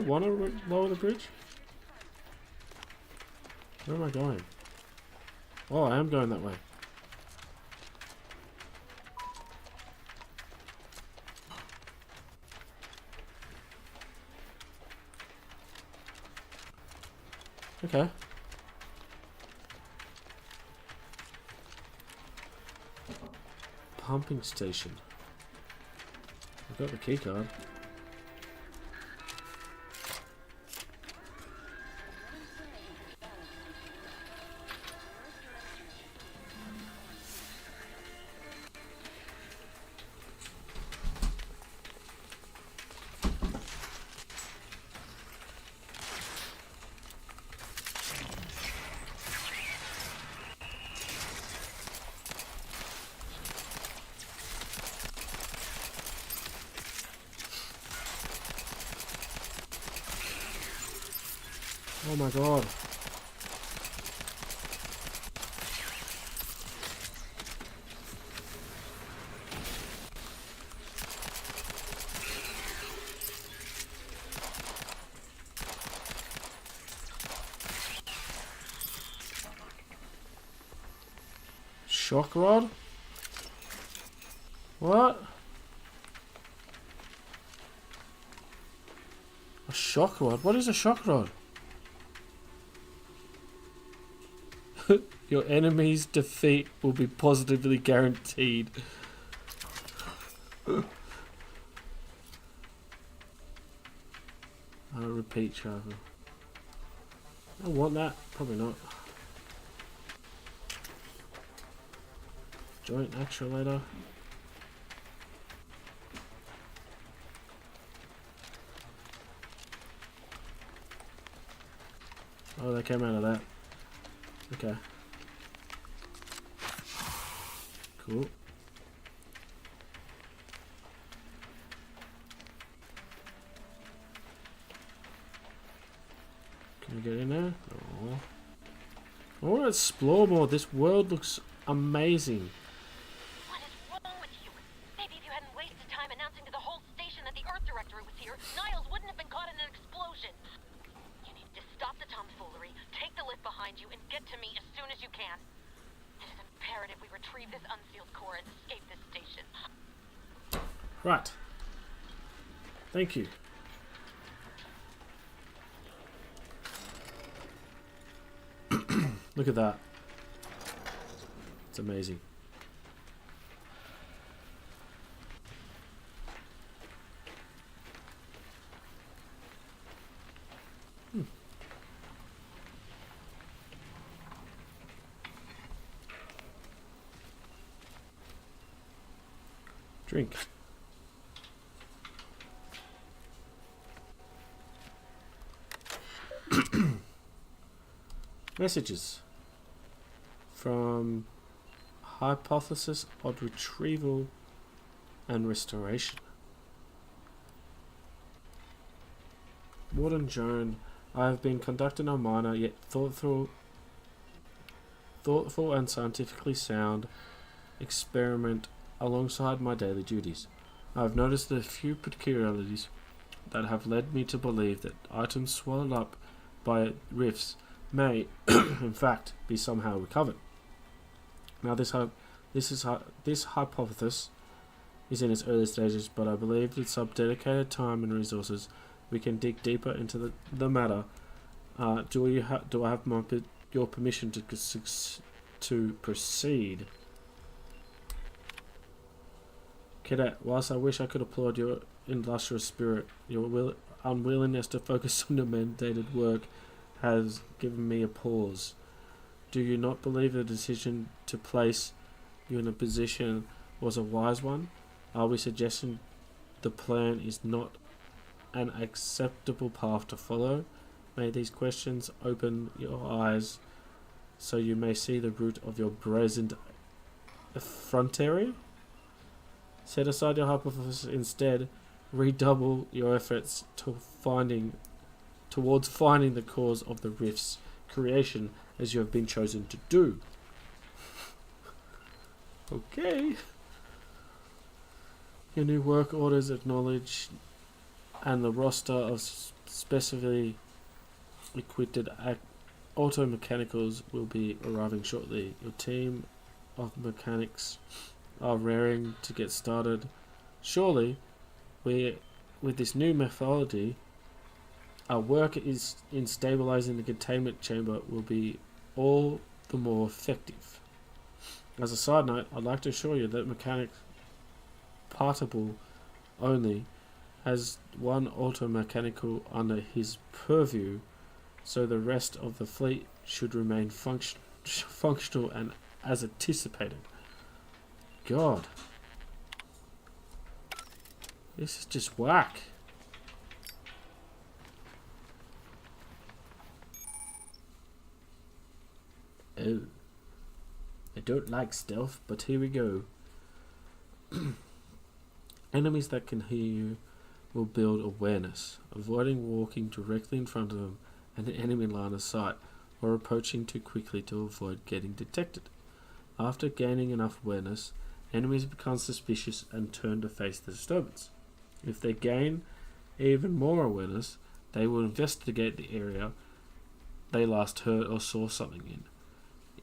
don't want to lower the bridge. Where am I going? Oh, I am going that way. Okay. Pumping station. I've got the key card. Oh my god. Shock rod? What? A shock rod? What is a shock rod? Your enemy's defeat will be positively guaranteed. I'll repeat travel. I want that. Probably not. Joint actuator. Oh, they came out of that. Okay. Cool. Can we get in there? Oh. I want to explore more. This world looks amazing. What is wrong with you? Maybe if you hadn't wasted time announcing to the whole station that the Earth Directorate was here, Niles wouldn't have been caught in an explosion. You need to stop the tomfoolery, take the lift behind you, and get to me as soon as you can. It is imperative we retrieve this unsealed core and escape this station. Right. Thank you. Look at that. It's amazing. Drink. Messages from Hypothesis of Retrieval and Restoration. Warden Joan, I have been conducting a minor yet thoughtful and scientifically sound experiment alongside my daily duties. I have noticed a few peculiarities that have led me to believe that items swallowed up by rifts may, in fact, be somehow recovered. Now, this hypothesis is in its early stages, but I believe with some dedicated time and resources, we can dig deeper into the matter. Do I have your permission to proceed? Cadet, whilst I wish I could applaud your illustrious spirit, your unwillingness to focus on your mandated work has given me a pause. Do you not believe the decision to place you in a position was a wise one? Are we suggesting the plan is not an acceptable path to follow? May these questions open your eyes so you may see the root of your brazen effrontery? Set aside your hypothesis instead. Redouble your efforts towards finding the cause of the rift's creation, as you have been chosen to do. Okay. Your new work orders acknowledge, and the roster of specially equipped auto mechanicals will be arriving shortly. Your team of mechanics are raring to get started. Surely, with this new methodology, our work is in stabilizing the containment chamber will be all the more effective. As a side note, I'd like to assure you that Mechanic Partible only has one auto-mechanical under his purview, so the rest of the fleet should remain functional and as anticipated. God. This is just whack. Oh. I don't like stealth, but here we go. Enemies that can hear you will build awareness, avoiding walking directly in front of them and an enemy line of sight, or approaching too quickly to avoid getting detected. After gaining enough awareness, enemies become suspicious and turn to face the disturbance. If they gain even more awareness, they will investigate the area they last heard or saw something in.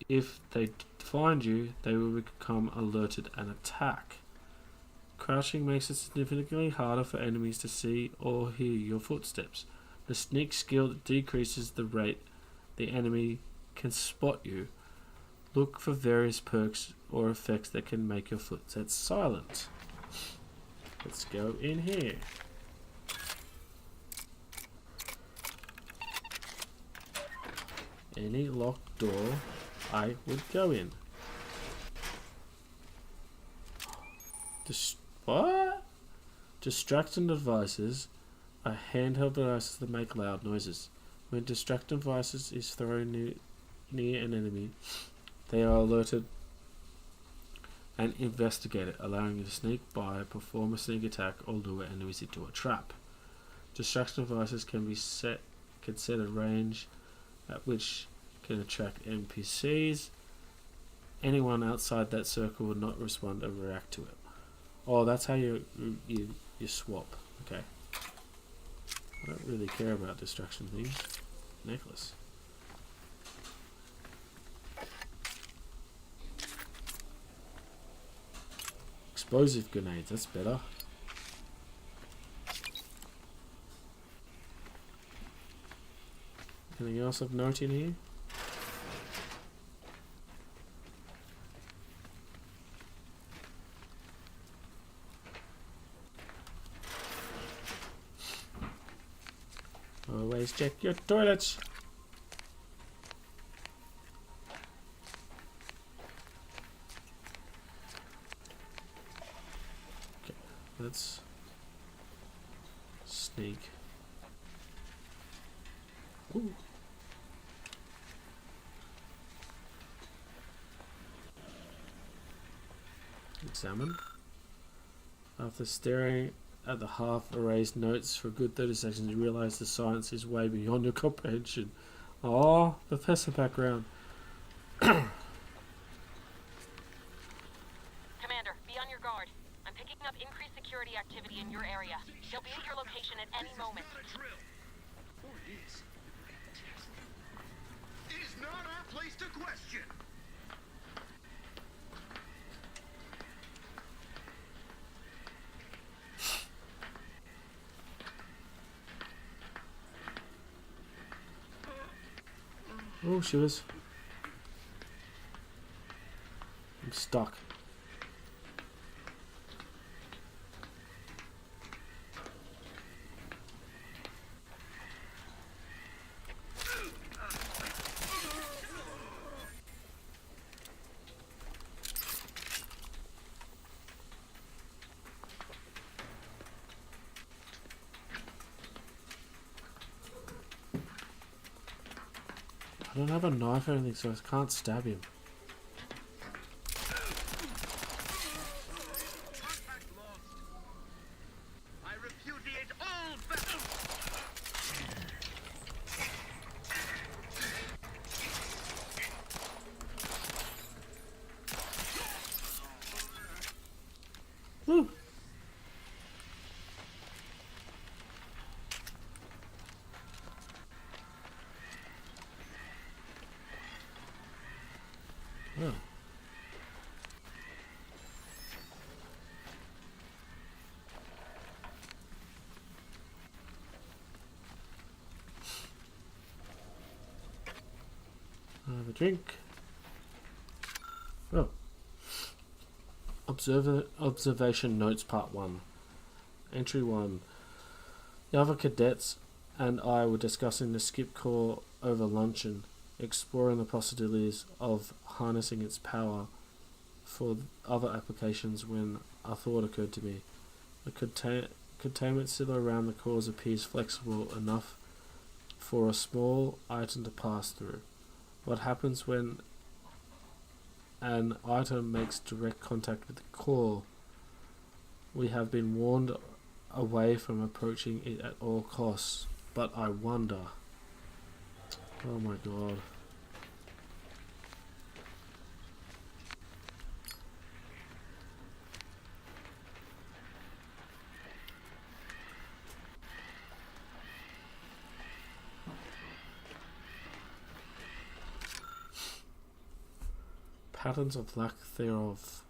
If they find you, they will become alerted and attack. Crouching makes it significantly harder for enemies to see or hear your footsteps. The sneak skill decreases the rate the enemy can spot you. Look for various perks or effects that can make your footsteps silent. Let's go in here. Any locked door I would go in. What? Distraction devices are handheld devices that make loud noises. When distraction devices is thrown near an enemy, they are alerted and investigated, allowing you to sneak by, perform a sneak attack, or lure enemies into a trap. Distraction devices can set a range at which can attract NPCs. Anyone outside that circle will not respond or react to it. Oh, that's how you swap. Okay. I don't really care about distraction things. Necklace. Explosive grenades, that's better. Anything else of note in here? Always check your toilets. Okay, let's sneak. Ooh. Examine. After staring at the half-erased notes for a good 30 seconds, you realise the science is way beyond your comprehension. Oh, professor background. Commander, be on your guard. I'm picking up increased security activity in your area. They'll be at your location at any moment. It is not our place to question. Oh, she was. I'm stuck. I don't have a knife or anything, so I can't stab him. I repudiate all battle. Woo. Oh. Have a drink. Oh. Observation notes part 1. Entry 1. The other cadets and I were discussing the skip core over luncheon, exploring the possibilities of harnessing its power for other applications when a thought occurred to me. The containment cylinder around the cores appears flexible enough for a small item to pass through. What happens when an item makes direct contact with the core? We have been warned away from approaching it at all costs, but I wonder. Oh my god. Patterns of lack thereof.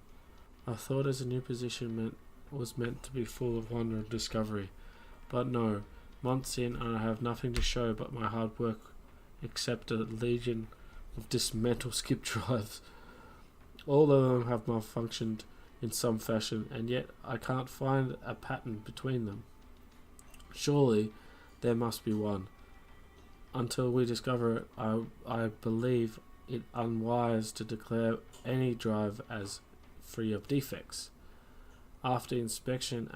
I thought as a new position was meant to be full of wonder and discovery, but no. Months in, and I have nothing to show but my hard work, except a legion of dismantled skip drives. All of them have malfunctioned in some fashion, and yet I can't find a pattern between them. Surely there must be one. Until we discover it, I believe it unwise to declare any drive as free of defects. After inspection,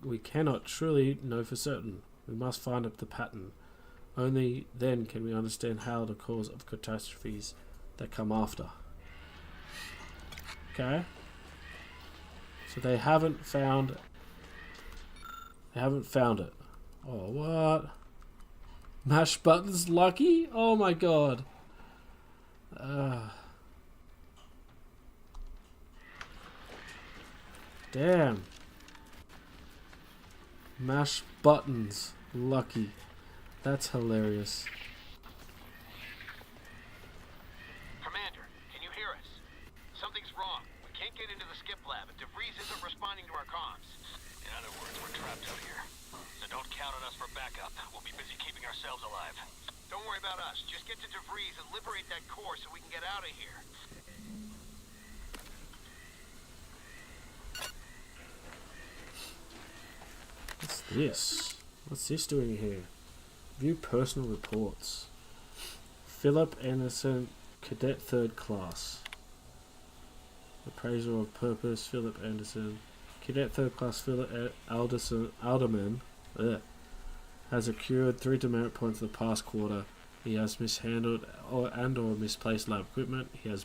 we cannot truly know for certain. We must find out the pattern. Only then can we understand how the cause of catastrophes that come after. Okay. So they haven't found it. Oh, what? Mash buttons lucky? Oh my god. Damn. Mash buttons lucky. That's hilarious. Commander, can you hear us? Something's wrong. We can't get into the skip lab, and DeVries isn't responding to our comms. In other words, we're trapped out here. So don't count on us for backup. We'll be busy keeping ourselves alive. Don't worry about us. Just get to DeVries and liberate that core so we can get out of here. What's this? What's this doing here? View personal reports. Philip Anderson, Cadet 3rd Class. Appraiser of Purpose, Philip Anderson. Cadet 3rd Class Philip Alderman has accrued 3 demerit points for the past quarter. He has mishandled or misplaced lab equipment. He has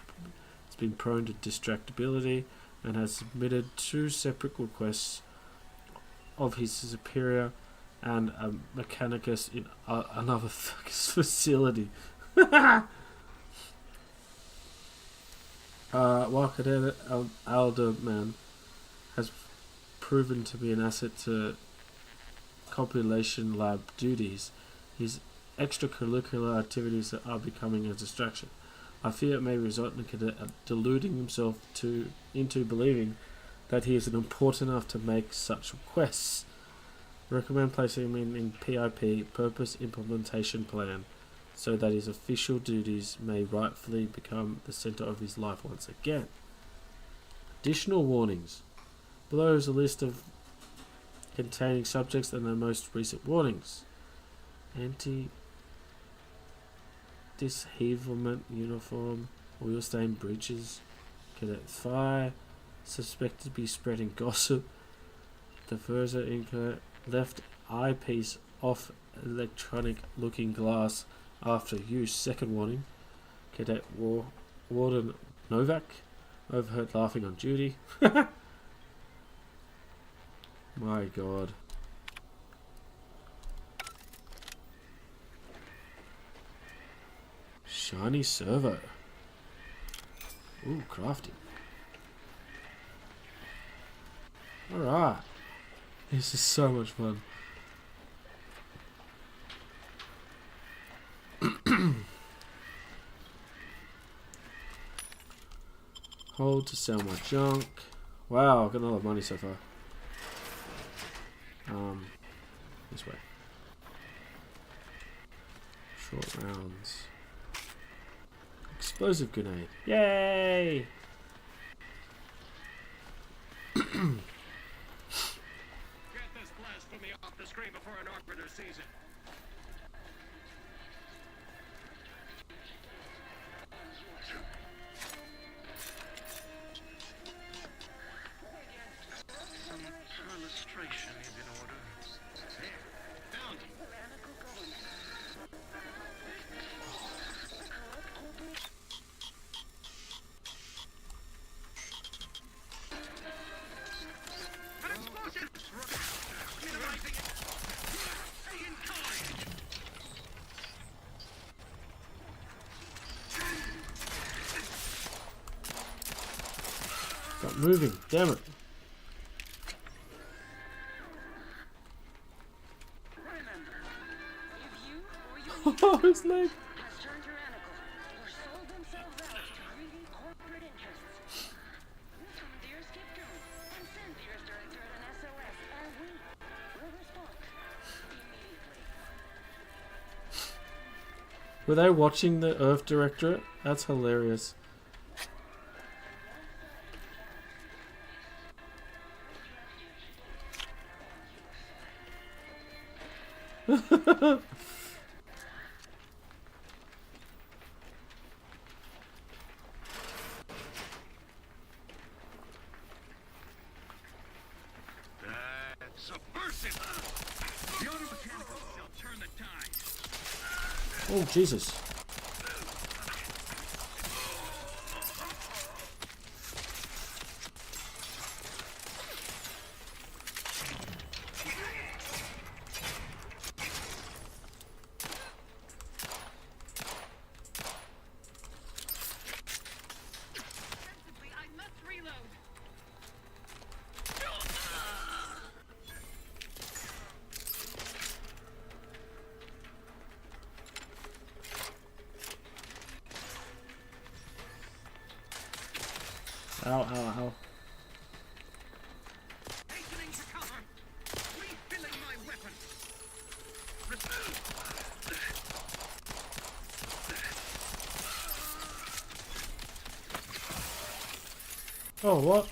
been prone to distractibility and has submitted 2 separate requests of his superior and a mechanicus in another facility. While Cadet Alderman has proven to be an asset to compilation lab duties, his extracurricular activities are becoming a distraction. I fear it may result in the cadet deluding himself into believing that he is important enough to make such requests. Recommend placing him in PIP, Purpose Implementation Plan, so that his official duties may rightfully become the center of his life once again. Additional warnings. Below is a list of containing subjects and their most recent warnings. Anti-dishevelment uniform, oil stained breeches, Cadet Fire, suspected to be spreading gossip, diffuser inker, left eyepiece off electronic looking glass after use, second warning, Cadet Warden Novak, overheard laughing on duty. My god. Shiny servo. Ooh, crafty. Alright. This is so much fun. Hold to sell my junk. Wow, I've got a lot of money so far. This way. Short rounds. Explosive grenade. Yay! Get this blasphemy off the screen before an arbiter sees it. Some illustration is in order. There, found it. Stop moving, damn it. Oh, his leg. Has turned tyrannical or sold themselves out to greedy corporate interests. Commandeer skip drone and send Pierce Directorate an SOS, and we will respond immediately. Were they watching the Earth Directorate? That's hilarious. That's subversive. The auto-mechanical shall turn the tide. Oh, Jesus. I must reload. Ow, ow, ow. Hastening to cover. Refilling my weapon. Oh, what?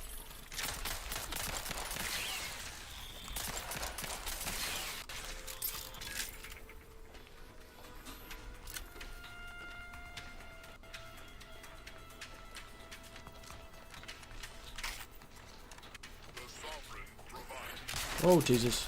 Oh, Jesus.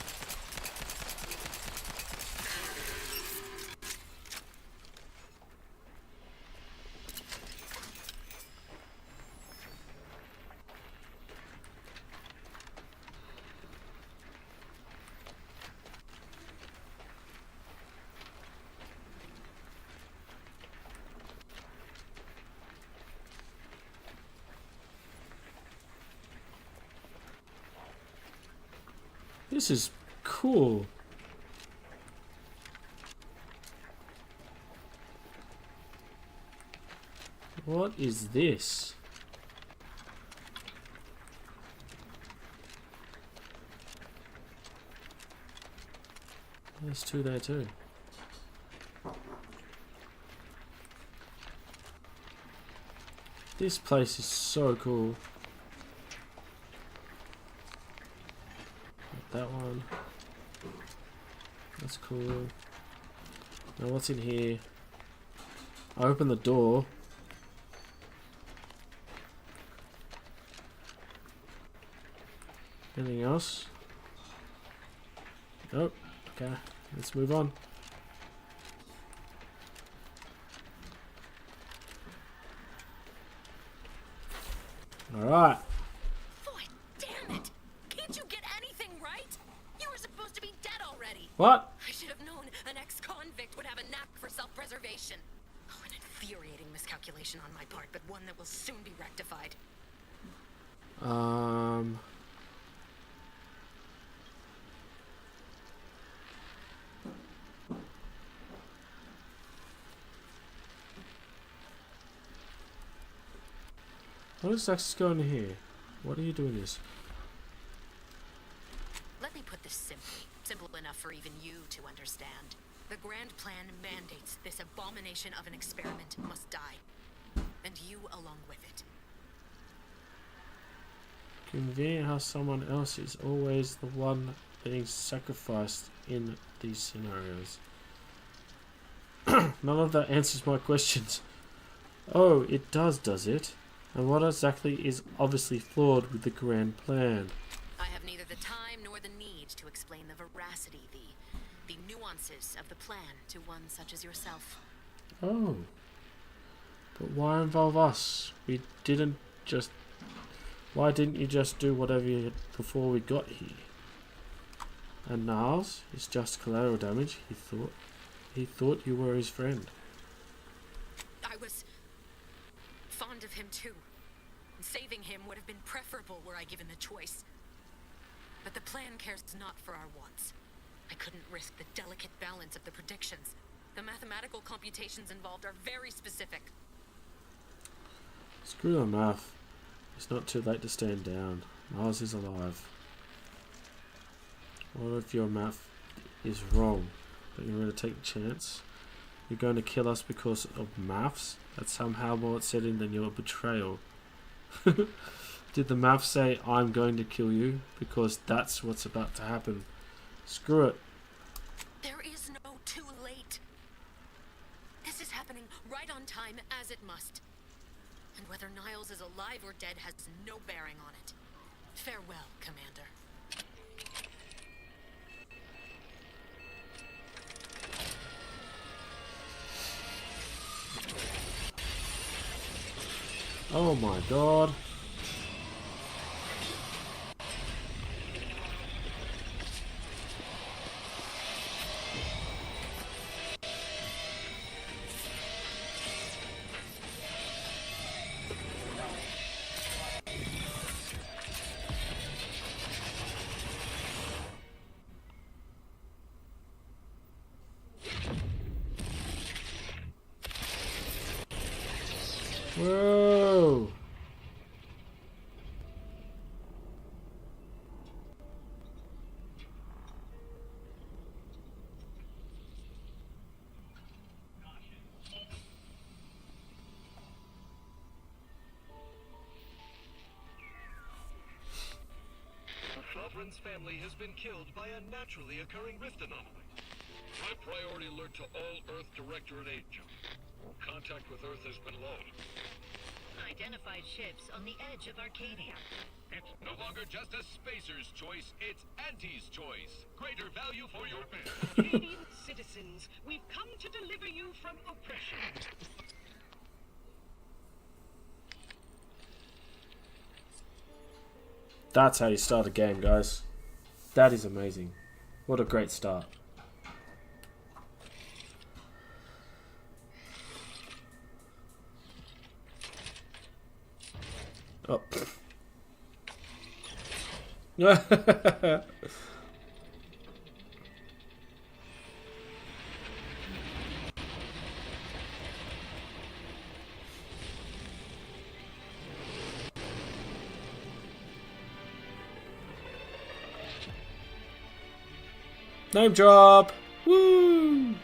This is cool. What is this? There's two there too. This place is so cool. That one. That's cool. Now what's in here? I open the door. Anything else? Nope. Okay, let's move on. Alright. Boy, damn it! Can't you get anything right? You were supposed to be dead already. What? I should have known an ex-convict would have a knack for self-preservation. Oh, an infuriating miscalculation on my part, but one that will soon be rectified. What is actually going on here? What are you doing this? Let me put this simply. Simple enough for even you to understand. The Grand Plan mandates this abomination of an experiment must die. And you along with it. Convenient how someone else is always the one being sacrificed in these scenarios. None of that answers my questions. Oh, it does it? And what exactly is obviously flawed with the Grand Plan? I have neither the time nor the need to explain the veracity, the nuances of the plan to one such as yourself. Oh. But why involve us? Why didn't you just do whatever you did before we got here? And Niles is just collateral damage, he thought. He thought you were his friend. I was fond of him too. Saving him would have been preferable were I given the choice. But the plan cares not for our wants. I couldn't risk the delicate balance of the predictions. The mathematical computations involved are very specific. Screw the math. It's not too late to stand down. Niles is alive. What if your math is wrong? But you're going to take a chance? You're going to kill us because of maths? That's somehow more upsetting than your betrayal. Did the math say I'm going to kill you? Because that's what's about to happen. Screw it. There is no too late. This is happening right on time as it must. And whether Niles is alive or dead has no bearing on it. Farewell, Commander. Oh my god. Whoa. Sovereign's family has been killed by a naturally occurring rift anomaly. High priority alert to all Earth Directorate agents. Contact with Earth has been low. Identified ships on the edge of Arcadia. It's no longer just a spacer's choice, it's Auntie's choice. Greater value for your men. Canadian citizens, we've come to deliver you from oppression. That's how you start a game, guys. That is amazing. What a great start. Oh. Name drop! Woo!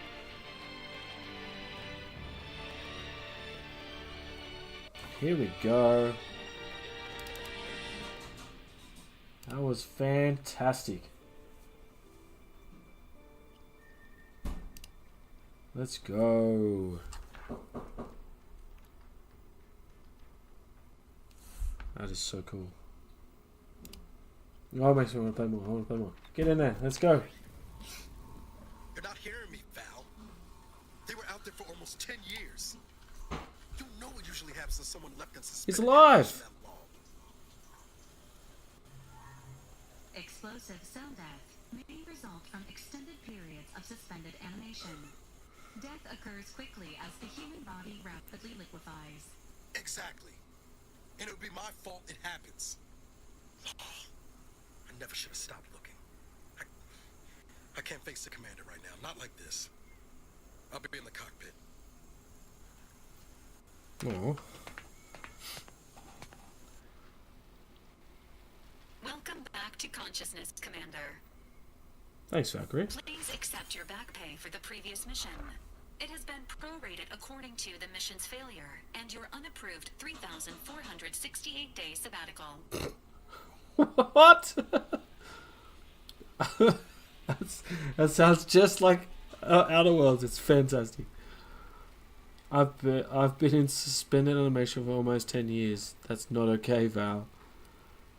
Here we go. That was fantastic. Let's go. That is so cool. Oh, it makes me want to play more. I want to play more. Get in there. Let's go. You're not hearing me, Val. They were out there for almost 10 years. You know what usually happens to someone left in suspended He's alive. Explosive cell death may result from extended periods of suspended animation. Death occurs quickly as the human body rapidly liquefies. Exactly. And it would be my fault it happens. I never should have stopped looking. I can't face the commander right now. Not like this. I'll be in the cockpit. Oh. consciousness, Commander. Thanks, Valkyrie. Please accept your back pay for the previous mission. It has been prorated according to the mission's failure and your unapproved 3,468-day sabbatical. What? That sounds just like Outer Worlds. It's fantastic. I've been in suspended animation for almost 10 years. That's not okay, Val.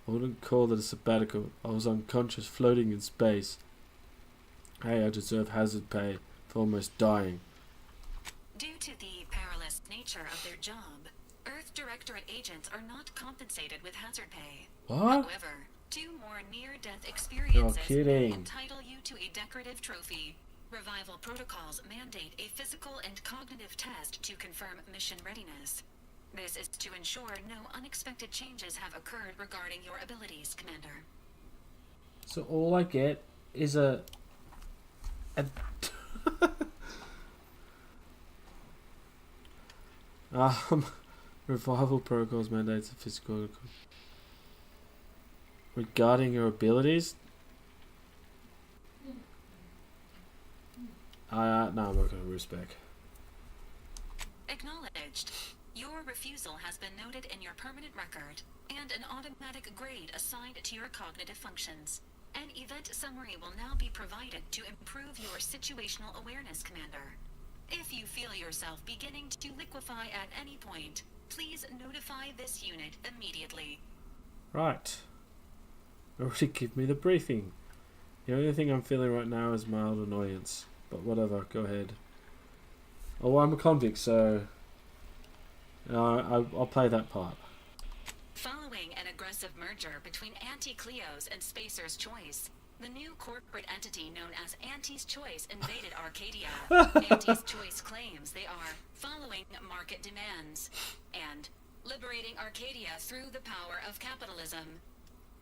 I wouldn't call it a sabbatical. I was unconscious, floating in space. Hey, I deserve hazard pay for almost dying. Due to the perilous nature of their job, Earth Directorate agents are not compensated with hazard pay. What? However, 2 more near-death experiences kidding. entitle you to a decorative trophy. Revival protocols mandate a physical and cognitive test to confirm mission readiness. This is to ensure no unexpected changes have occurred regarding your abilities, Commander. So all I get is a revival protocols mandates a physical regarding your abilities. No, I'm not going to respect. Acknowledged. Your refusal has been noted in your permanent record, and an automatic grade assigned to your cognitive functions. An event summary will now be provided to improve your situational awareness, Commander. If you feel yourself beginning to liquefy at any point, please notify this unit immediately. Right. Already give me the briefing. The only thing I'm feeling right now is mild annoyance. But whatever, go ahead. Oh, I'm a convict, so I'll play that part. Following an aggressive merger between Anti-Cleos and Spacer's Choice, the new corporate entity known as Anti's Choice invaded Arcadia. Anti's Choice claims they are following market demands and liberating Arcadia through the power of capitalism.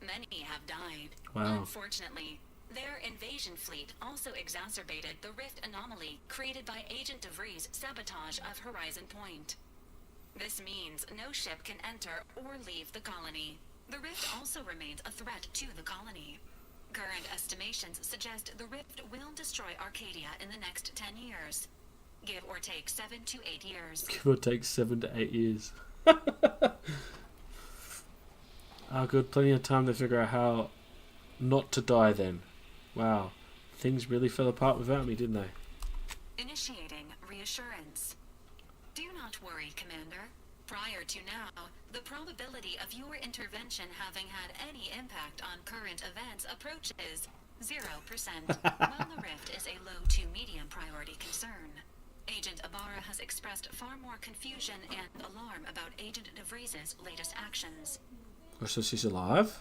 Many have died. Wow. Unfortunately, their invasion fleet also exacerbated the rift anomaly created by Agent DeVries' sabotage of Horizon Point. This means no ship can enter or leave the colony. The rift also remains a threat to the colony. Current estimations suggest the rift will destroy Arcadia in the next 10 years. Give or take 7 to 8 years. Give or take 7 to 8 years. Good, plenty of time to figure out how not to die then. Wow, things really fell apart without me, didn't they? Initiating reassurance. Do not worry, Commander. Prior to now, the probability of your intervention having had any impact on current events approaches 0%, while the rift is a low to medium priority concern. Agent Ibarra has expressed far more confusion and alarm about Agent DeVries' latest actions. Oh, so she's alive?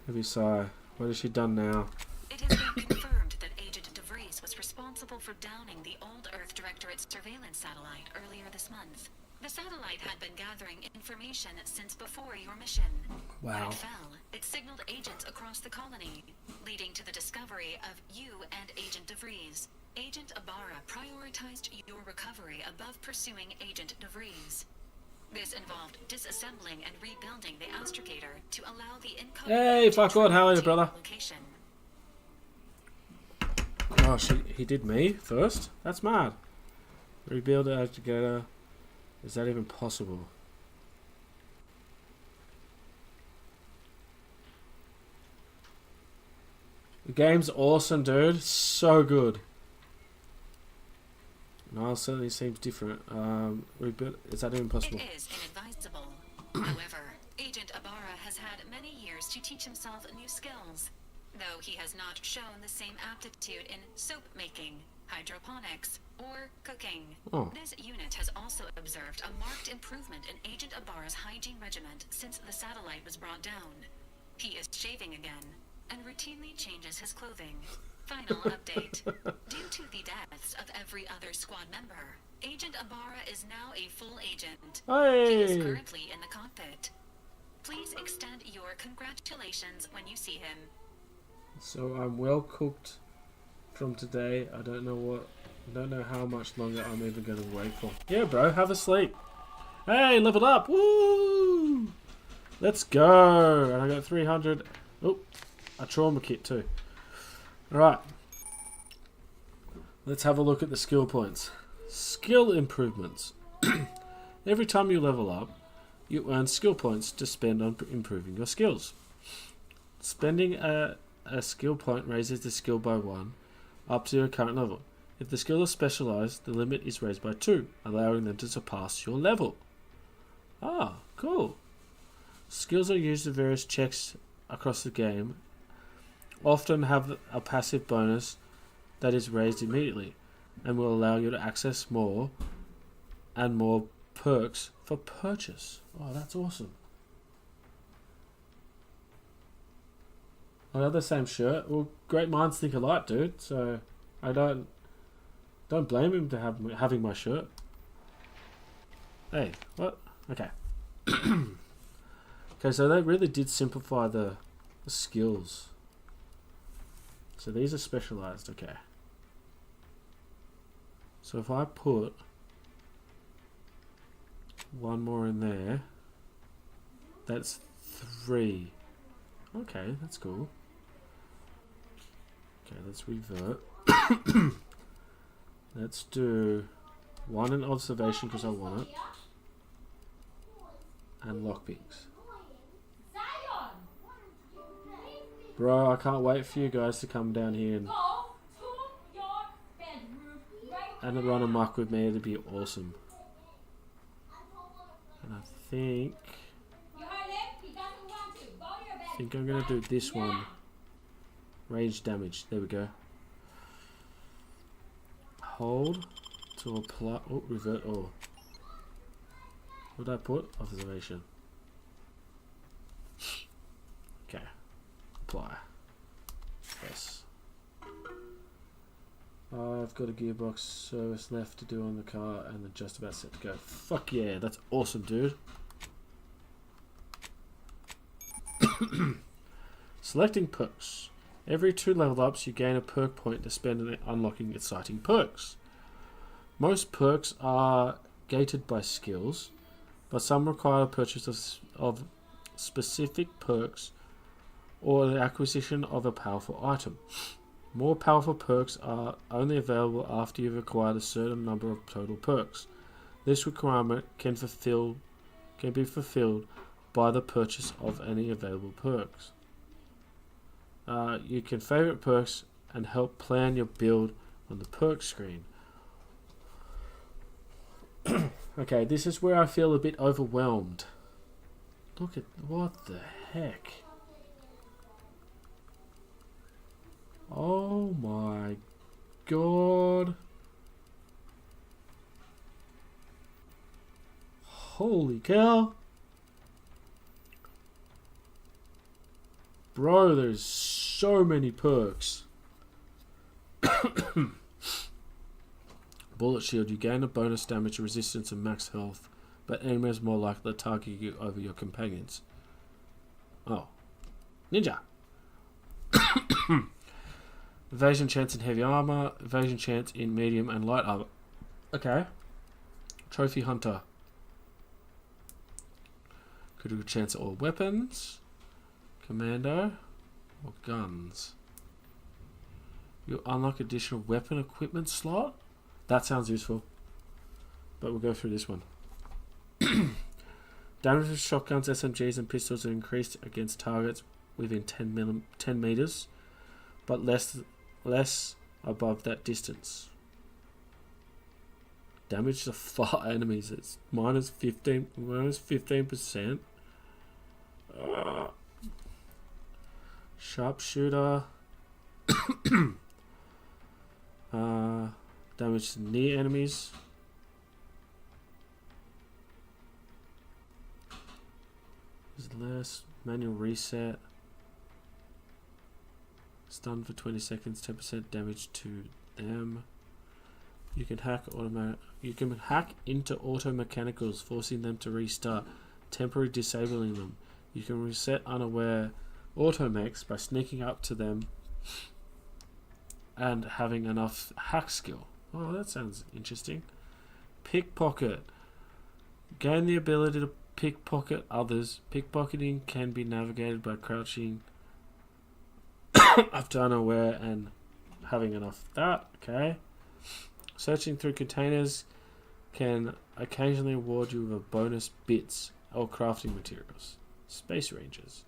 Heavy sigh. What has she done now? It has been confirmed that Agent DeVries was responsible for downing the old Earth Directorate surveillance satellite earlier this month. The satellite had been gathering information since before your mission. Wow. When it fell, it signaled agents across the colony, leading to the discovery of you and Agent DeVries. Agent Ibarra prioritized your recovery above pursuing Agent DeVries. This involved disassembling and rebuilding the astrogator to allow the incoming... Hey, fuck what, how are you, brother? Location. Oh, he did me first? That's mad. Rebuild the astrogator. Is that even possible? The game's awesome, dude. So good. Niall certainly seems different. Rebuild. Is that even possible? It is inadvisable. However, Agent Ibarra has had many years to teach himself new skills, though he has not shown the same aptitude in soap making, hydroponics, or cooking. Oh. This unit has also observed a marked improvement in Agent Ibarra's hygiene regiment since the satellite was brought down. He is shaving again, and routinely changes his clothing. Final update. Due to the deaths of every other squad member, Agent Ibarra is now a full agent. Hey. He is currently in the cockpit. Please extend your congratulations when you see him. So I'm well cooked from today. I don't know how much longer I'm even going to wait for. Yeah, bro, have a sleep. Hey, leveled up! Woo! Let's go! And I got 300. Oh, a trauma kit too. Alright. Let's have a look at the skill points. Skill improvements. Every time you level up, you earn skill points to spend on improving your skills. Spending a skill point raises the skill by 1 up to your current level. If the skill is specialized, the limit is raised by 2, allowing them to surpass your level. Ah, cool. Skills are used in various checks across the game, often have a passive bonus that is raised immediately, and will allow you to access more and more perks for purchase. Oh, that's awesome. I got the same shirt. Well, great minds think alike, dude. So I don't blame him to having my shirt. Hey, what? Okay. Okay, so they really did simplify the skills. So these are specialized. Okay. So if I put one more in there, that's 3. Okay, that's cool. Okay, let's revert. Let's do 1 in observation because I want it. And lockpicks. Bro, I can't wait for you guys to come down here and run amok with me. It'd be awesome. And I think I'm gonna do this one. Range damage. There we go. Hold to apply. Oh, revert all. What did I put? Observation. Okay. Apply. Yes. I've got a gearbox service left to do on the car and they're just about set to go. Fuck yeah, that's awesome, dude. Selecting perks. Every 2 level ups you gain a perk point to spend on unlocking exciting perks. Most perks are gated by skills, but some require purchase of specific perks or the acquisition of a powerful item. More powerful perks are only available after you've acquired a certain number of total perks. This requirement can be fulfilled by the purchase of any available perks. You can favorite perks and help plan your build on the perk screen. Okay, this is where I feel a bit overwhelmed. Look at what the heck. Oh my god. Holy cow. Bro, there's so many perks. Bullet shield. You gain a bonus damage resistance and max health, but enemies more likely to target you over your companions. Oh. Ninja. Evasion chance in heavy armor. Evasion chance in medium and light armor. Okay. Trophy hunter. Critical chance at all weapons. Commando. Or guns. You unlock additional weapon equipment slot. That sounds useful. But we'll go through this one. Damage of shotguns, SMGs and pistols are increased against targets within 10 meters, but less above that distance. Damage to far enemies, it's minus 15%. Sharpshooter. Damage to near enemies. There's less. Manual reset. Stun for 20 seconds, 10% damage to them. You can hack into auto mechanicals, forcing them to restart, temporarily disabling them. You can reset unaware auto mechs by sneaking up to them and having enough hack skill. Oh, that sounds interesting. Pickpocket. Gain the ability to pickpocket others. Pickpocketing can be navigated by crouching after unaware and having enough of that. Okay. Searching through containers can occasionally award you with bonus bits or crafting materials. Space Rangers.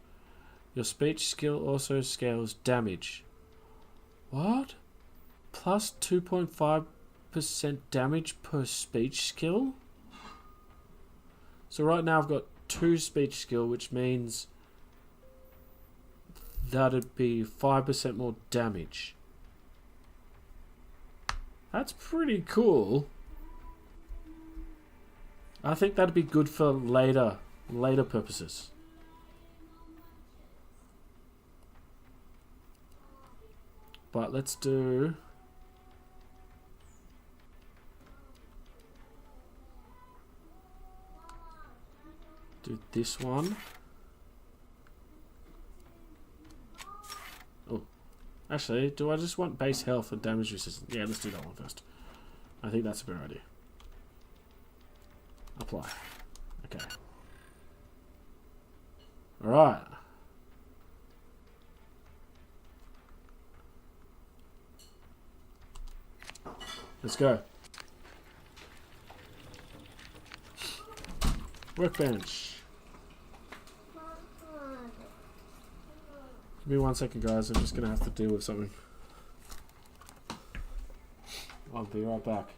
Your speech skill also scales damage. What? Plus 2.5% damage per speech skill? So right now I've got 2 speech skill, which means that'd be 5% more damage. That's pretty cool. I think that'd be good for later purposes. But let's do this one. Oh, actually, do I just want base health and damage resistance? Yeah, let's do that one first. I think that's a better idea. Apply. Okay. Alright. Let's go. Workbench. Give me 1 second, guys. I'm just going to have to deal with something. I'll be right back.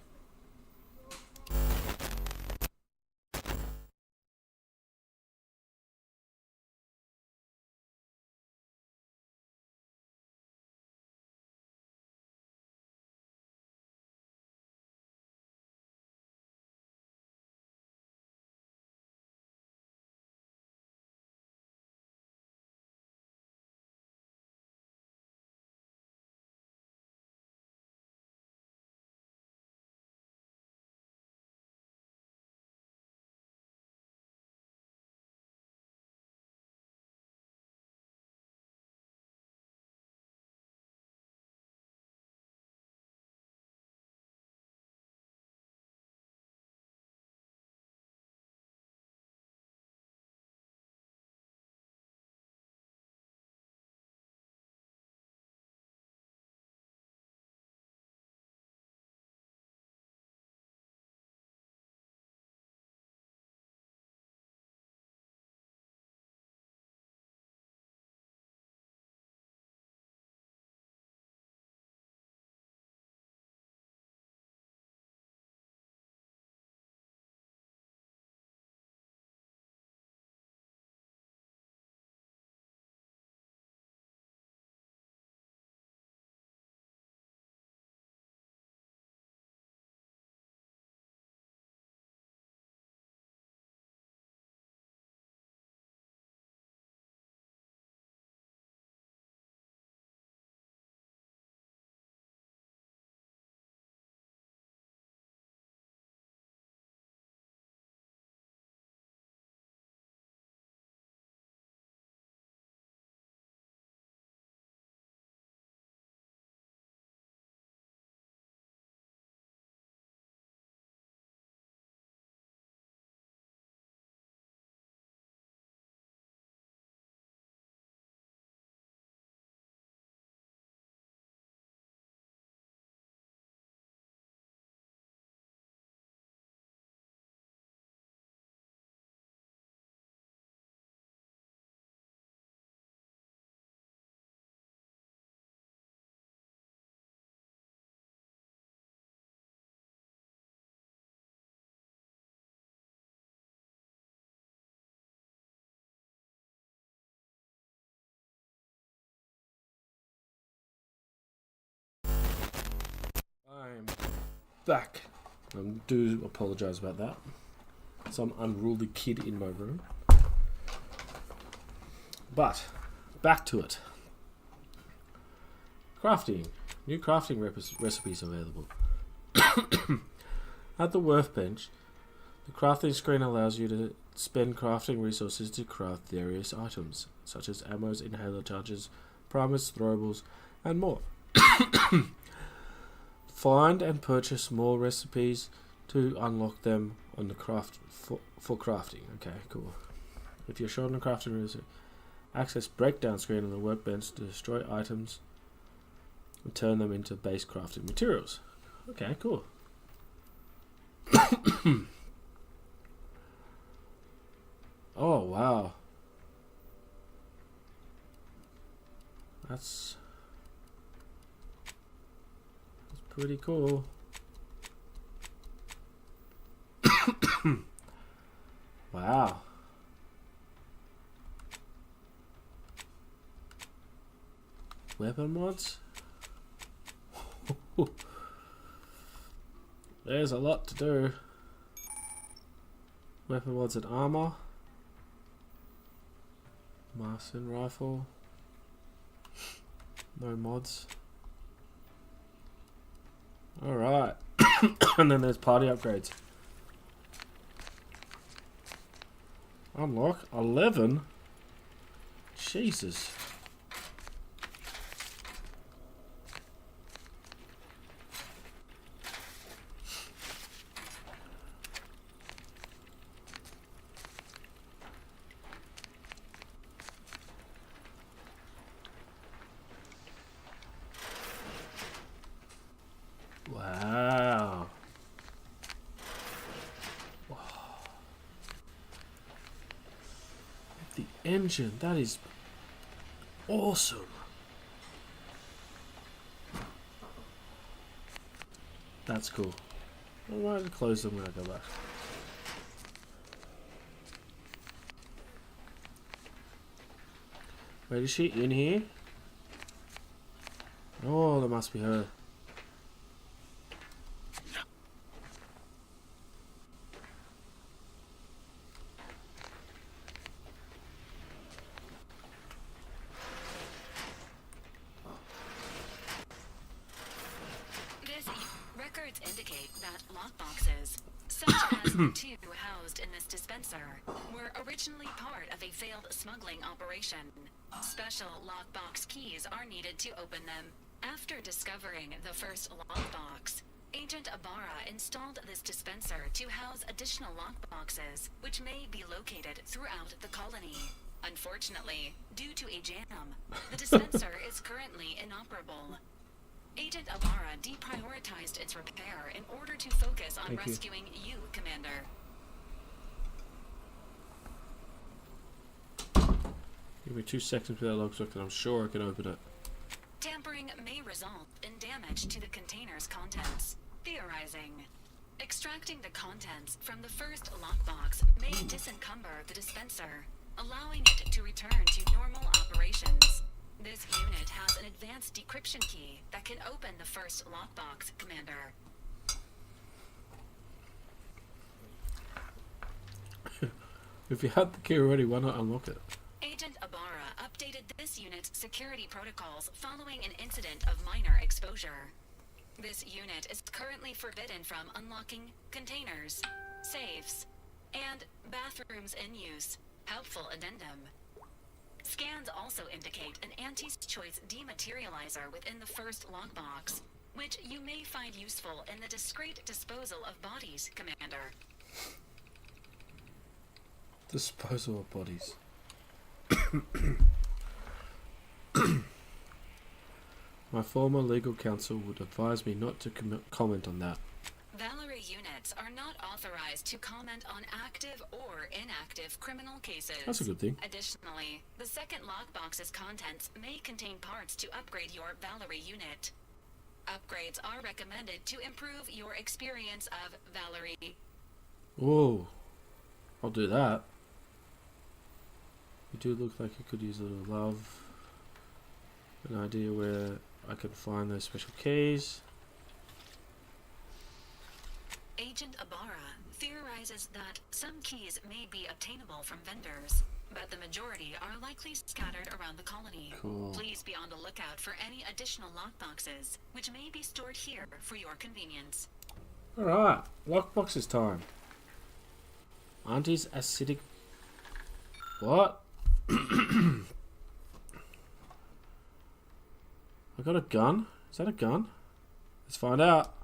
I'm back. I do apologise about that. Some unruly kid in my room. But, back to it. Crafting. New crafting recipes available. At the workbench, the crafting screen allows you to spend crafting resources to craft various items, such as ammos, inhaler charges, primers, throwables, and more. Find and purchase more recipes to unlock them on the craft for crafting. Okay, cool. If you're short on the crafting rules, access breakdown screen on the workbench to destroy items and turn them into base crafting materials. Okay, cool. Oh wow, that's pretty cool. Wow. Weapon mods? There's a lot to do. Weapon mods and armor. Marksman rifle. No mods. Alright. And then there's party upgrades. Unlock 11? Jesus. Wow. The engine, that is awesome. That's cool. I might close them when I go back. Wait, is she in here? Oh, that must be her. Records indicate that lockboxes, such as the two housed in this dispenser, were originally part of a failed smuggling operation. Special lockbox keys are needed to open them. After discovering the first lockbox, Agent Ibarra installed this dispenser to house additional lockboxes, which may be located throughout the colony. Unfortunately, due to a jam, the dispenser is currently inoperable. Agent Ibarra deprioritized its repair in order to focus on rescuing you, Commander. Give me 2 seconds for that lockbox and I'm sure I can open it. Tampering may result in damage to the container's contents. Theorizing. Extracting the contents from the first lockbox may disencumber the dispenser, allowing it to return to normal operations. This unit has an advanced decryption key that can open the first lockbox, Commander. If you had the key already, why not unlock it? Agent Ibarra updated this unit's security protocols following an incident of minor exposure. This unit is currently forbidden from unlocking containers, safes, and bathrooms in use. Helpful addendum. Scans also indicate an anti-choice dematerializer within the first lockbox, which you may find useful in the discreet disposal of bodies, Commander. Disposal of bodies. My former legal counsel would advise me not to comment on that. Valerie units are not authorized to comment on active or inactive criminal cases. That's a good thing. Additionally, the second lockbox's contents may contain parts to upgrade your Valerie unit. Upgrades are recommended to improve your experience of Valerie. Whoa. I'll do that. You do look like you could use a little love. An idea where I can find those special keys. Agent Ibarra theorizes that some keys may be obtainable from vendors, but the majority are likely scattered around the colony. Cool. Please be on the lookout for any additional lockboxes, which may be stored here for your convenience. Alright, lockboxes time. Auntie's acidic... What? I got a gun? Is that a gun? Let's find out.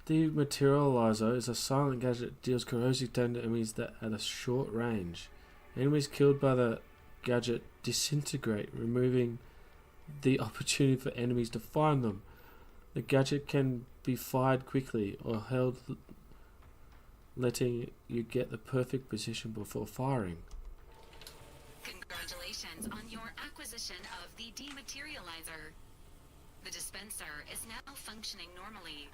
Dematerializer is a silent gadget that deals corrosive damage to enemies that at a short range. Enemies killed by the gadget disintegrate, removing the opportunity for enemies to find them. The gadget can be fired quickly or held, letting you get the perfect position before firing. Congratulations on your acquisition of the Dematerializer. The dispenser is now functioning normally.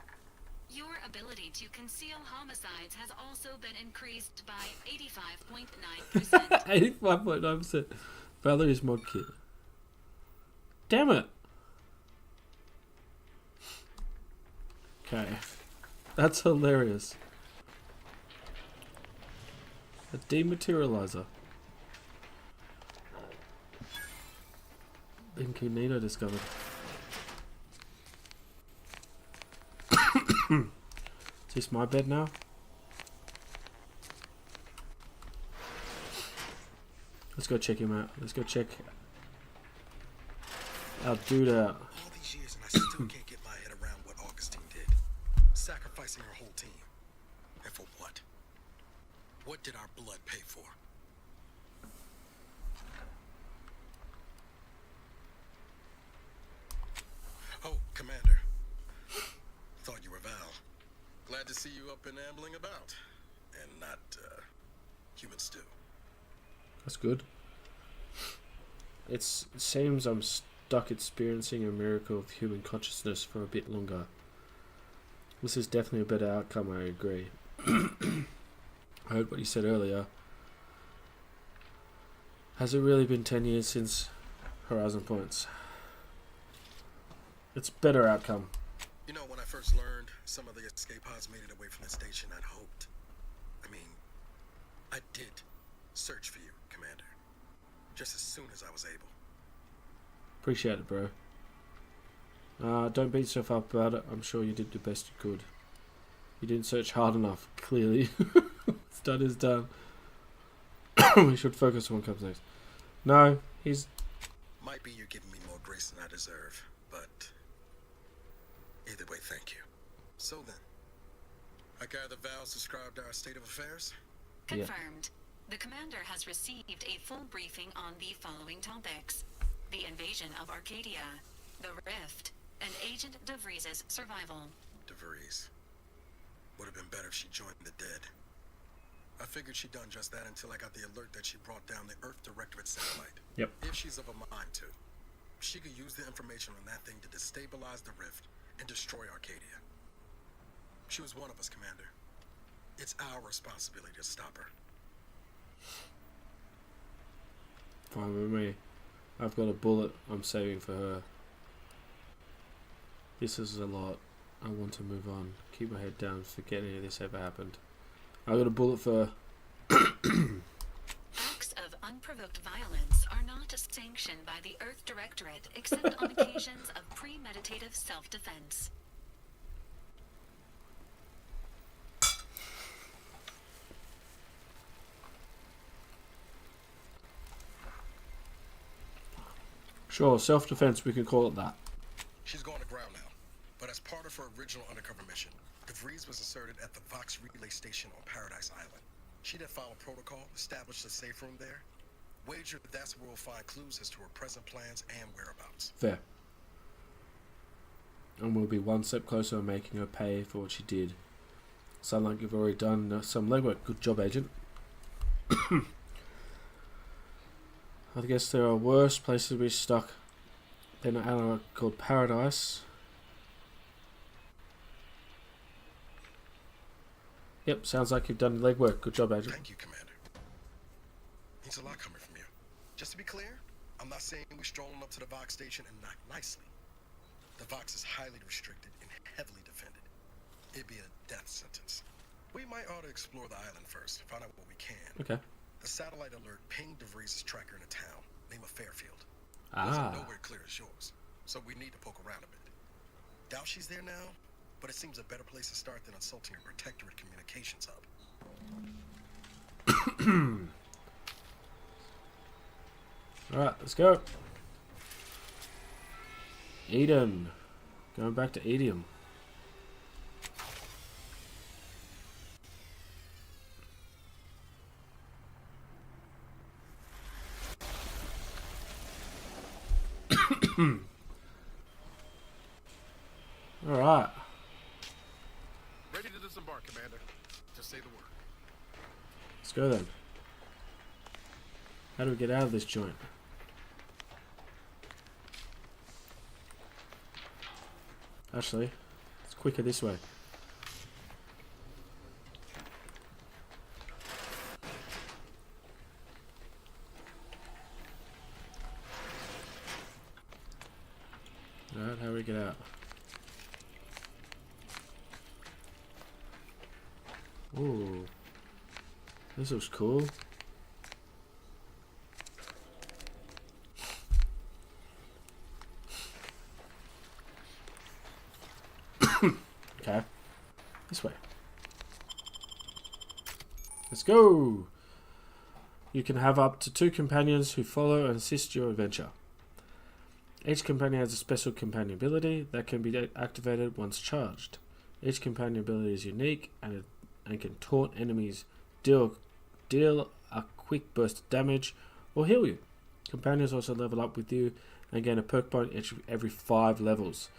Your ability to conceal homicides has also been increased by 85.9%. 85.9%. Valerie's mod kit. Damn it. Okay. That's hilarious. A dematerializer. Incognito discovered. Is this my bed now? Let's go check him out. Let's go check our dude out. All these years and I still can't get my head around what Augustine did. Sacrificing her whole team. And for what? What did our blood pay for? Oh, Commander. Thought you were Val. Glad to see you up and ambling about. And not, human stew. That's good. It seems I'm stuck experiencing a miracle of human consciousness for a bit longer. This is definitely a better outcome, I agree. I heard what you said earlier. Has it really been 10 years since Horizon Points? It's a better outcome. You know, when I first learned some of the escape pods made it away from the station, I'd hoped. I did search for you, Commander. Just as soon as I was able. Appreciate it, bro. Don't beat yourself up about it. I'm sure you did the best you could. You didn't search hard enough, clearly. What's done is done. We should focus on what comes next. No, he's... Might be you're giving me more grace than I deserve, but... either way, thank you. So then, I gather Val's described our state of affairs? Confirmed. The commander has received a full briefing on the following topics: the invasion of Arcadia, the Rift, and Agent DeVries' survival. DeVries. Would have been better if she joined the dead. I figured she'd done just that until I got the alert that she brought down the Earth Directorate satellite. Yep. If she's of a mind to, she could use the information on that thing to destabilize the Rift and destroy Arcadia. She was one of us, Commander. It's our responsibility to stop her. Fine with me. I've got a bullet I'm saving for her. This is a lot. I want to move on. Keep my head down. Forget any of this ever happened. I got a bullet for her. Acts of unprovoked violence are not sanctioned by the Earth Directorate except on occasions of premeditative self-defense. Sure, self-defense, we can call it that. She's going to ground now, but as part of her original undercover mission, DeVries was asserted at the Vox Relay Station on Paradise Island. She did follow protocol, established a safe room there. Wager that's where we'll find clues as to her present plans and whereabouts. Fair. And we'll be one step closer to making her pay for what she did. Sound like you've already done some legwork. Good job, Agent. I guess there are worse places to be stuck than an island called Paradise. Yep, sounds like you've done legwork. Good job, Agent. Thank you, Commander. Means a lot coming from you. Just to be clear, I'm not saying we're strolling up to the Vox station and knock nicely. The Vox is highly restricted and heavily defended. It'd be a death sentence. We might ought to explore the island first, find out what we can. Okay. The satellite alert pinged DeVries' tracker in a town named Fairfield. Ah. Wasn't nowhere clear as yours, so we need to poke around a bit. Doubt she's there now, but it seems a better place to start than insulting a protectorate communications hub. Alright, let's go. Eden. Going back to Edium. Alright. Ready to disembark, Commander. Just say the word. Let's go then. How do we get out of this joint? Actually, it's quicker this way. Alright, how do we get out? Ooh. This looks cool. Okay. This way. Let's go! You can have up to 2 companions who follow and assist your adventure. Each companion has a special companion ability that can be activated once charged. Each companion ability is unique and can taunt enemies, deal a quick burst of damage, or heal you. Companions also level up with you and gain a perk point every 5 levels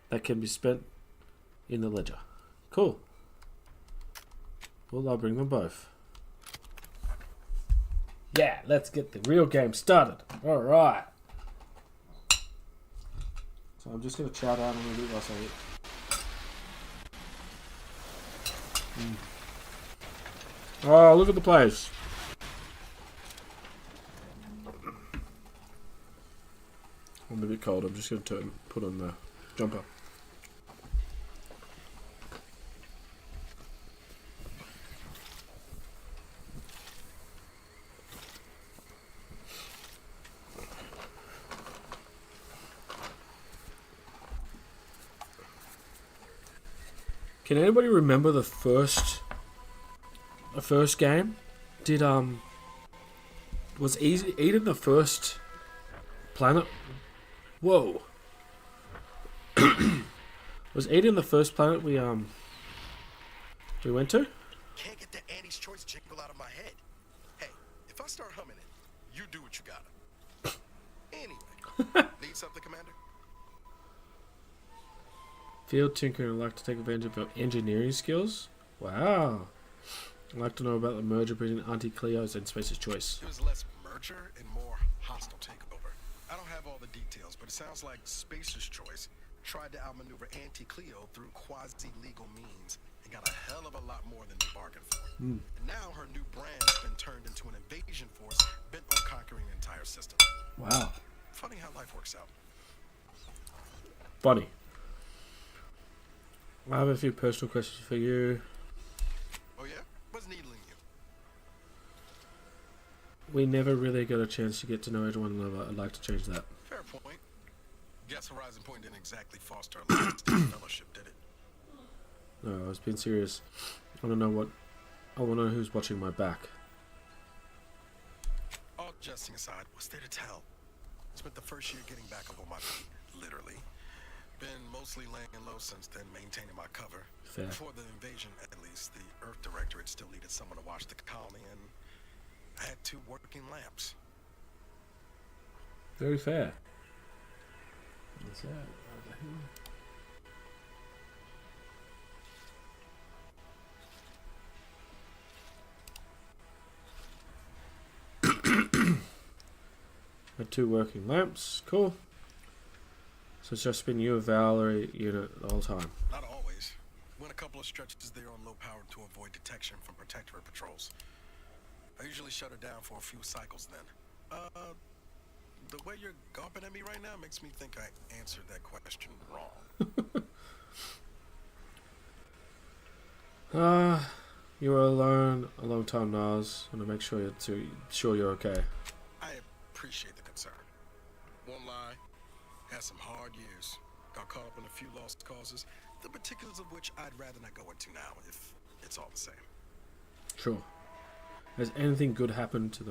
that can be spent in the ledger. Cool. Well, I'll bring them both. Yeah, let's get the real game started. Alright. So I'm just going to chow down a little bit whilst I eat. Oh, look at the place. I'm a bit cold. I'm just going to put on the jumper. Can anybody remember the first game? Did was Eden the first planet? Whoa. Was Eden the first planet we went to? Can't get the Annie's Choice jingle out of my head. Hey, if I start humming it, you do what you gotta. Anyway, need something, Commander? Field Tinker would like to take advantage of your engineering skills. Wow. I'd like to know about the merger between Auntie Cleo's and Space's Choice. It was less merger and more hostile takeover. I don't have all the details, but it sounds like Spacer's Choice tried to outmaneuver Auntie Cleo through quasi-legal means and got a hell of a lot more than they bargained for. And now her new brand's been turned into an invasion force bent on conquering the entire system. Wow. Funny how life works out. Funny. I have a few personal questions for you. Oh yeah? What's needling you? We never really got a chance to get to know everyone lover. I'd like to change that. Fair point. Guess Horizon Point didn't exactly foster a lasting fellowship, did it? No, I was being serious. I want to know who's watching my back. All jesting aside, what's there to tell? Spent the first year getting back up on my feet, literally. Been mostly laying low since then, maintaining my cover. Fair. Before the invasion, at least, the Earth Directorate still needed someone to watch the colony, and I had 2 working lamps. Very fair. What's that? Over here. Had 2 working lamps. Cool. So it's just been you and Valerie unit the whole time. Not always. Went a couple of stretches there on low power to avoid detection from Protectorate patrols. I usually shut her down for a few cycles then. The way you're gawping at me right now makes me think I answered that question wrong. You were alone a long time, Nas. I want to make sure you're okay. I appreciate the concern. Won't lie. Had some hard years. Got caught up in a few lost causes, the particulars of which I'd rather not go into now, if it's all the same. Sure. Has anything good happened to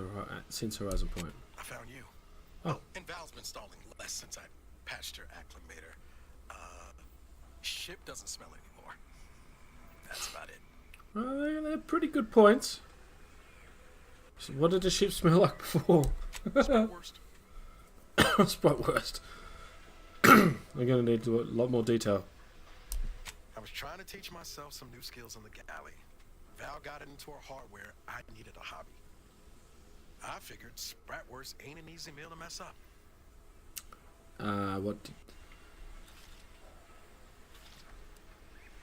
since Horizon Point? I found you. Oh. And Val's been stalling less since I patched her acclimator. ship doesn't smell anymore. That's about it. Well, they're pretty good points. So what did the ship smell like before? Worst. Sprite worst. I'm gonna need a lot more detail. I was trying to teach myself some new skills in the galley. Val got it into her hardware. I needed a hobby. I figured Spratwurst ain't an easy meal to mess up.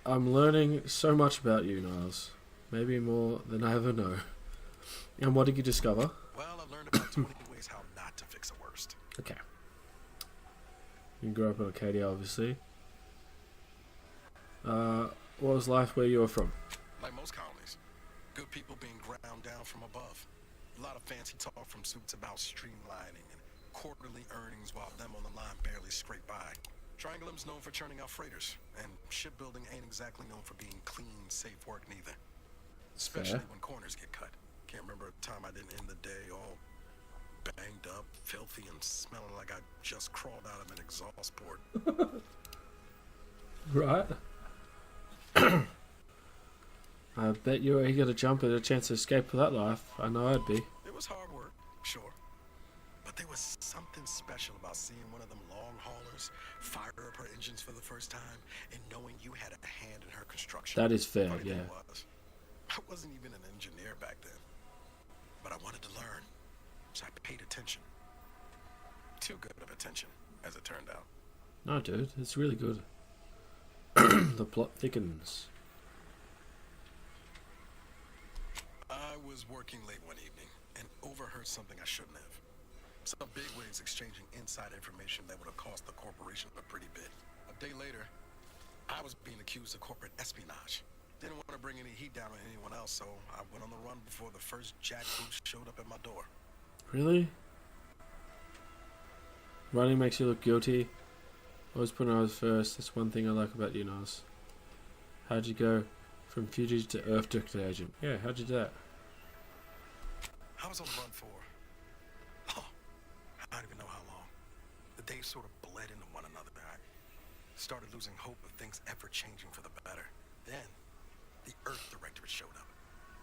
I'm learning so much about you, Niles. Maybe more than I ever know. And what did you discover? Well, I learned about 20 ways how not to fix a worst. Okay. You grew up in Arcadia, obviously. What was life where you were from? Like most colonies. Good people being ground down from above. A lot of fancy talk from suits about streamlining and quarterly earnings while them on the line barely scrape by. Triangulum's known for churning out freighters, and shipbuilding ain't exactly known for being clean, safe work neither. Especially when corners get cut. Can't remember a time I didn't end the day all banged up, filthy, and smelling like I just crawled out of an exhaust port. Right. I bet you were eager to jump at a chance to escape for that life. I know I'd be. It was hard work, sure. But there was something special about seeing one of them long haulers fire up her engines for the first time and knowing you had a hand in her construction. That is fair, Funny thing yeah. I wasn't even an engineer back then. But I wanted to learn, so I paid attention. Too good of attention, as it turned out. No, dude, it's really good. The plot thickens. I was working late one evening and overheard something I shouldn't have. Some bigwigs exchanging inside information that would have cost the corporation a pretty bit. A day later, I was being accused of corporate espionage. Didn't want to bring any heat down on anyone else, so I went on the run before the first jackboots showed up at my door. Really? Running makes you look guilty. Always put on first. That's one thing I like about you, Nas. How'd you go from fugitive to Earth Director Agent? Yeah, how'd you do that? I was on the run for, I don't even know how long. The days sort of bled into one another. I started losing hope of things ever changing for the better. Then, the Earth Directorate showed up.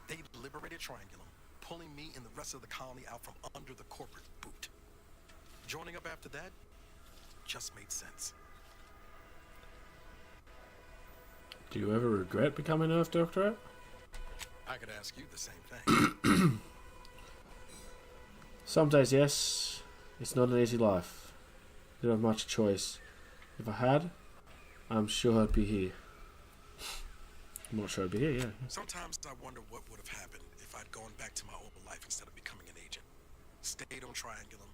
They liberated Triangulum, pulling me and the rest of the colony out from under the corporate boot. Joining up after that just made sense. Do you ever regret becoming Earth Directorate? I could ask you the same thing. Some days, yes. It's not an easy life. You don't have much choice. If I had, I'm sure I'd be here. I'm not sure I'd be here, yeah. Sometimes I wonder what would have happened if I'd gone back to my old life instead of becoming an agent. Stayed on Triangulum,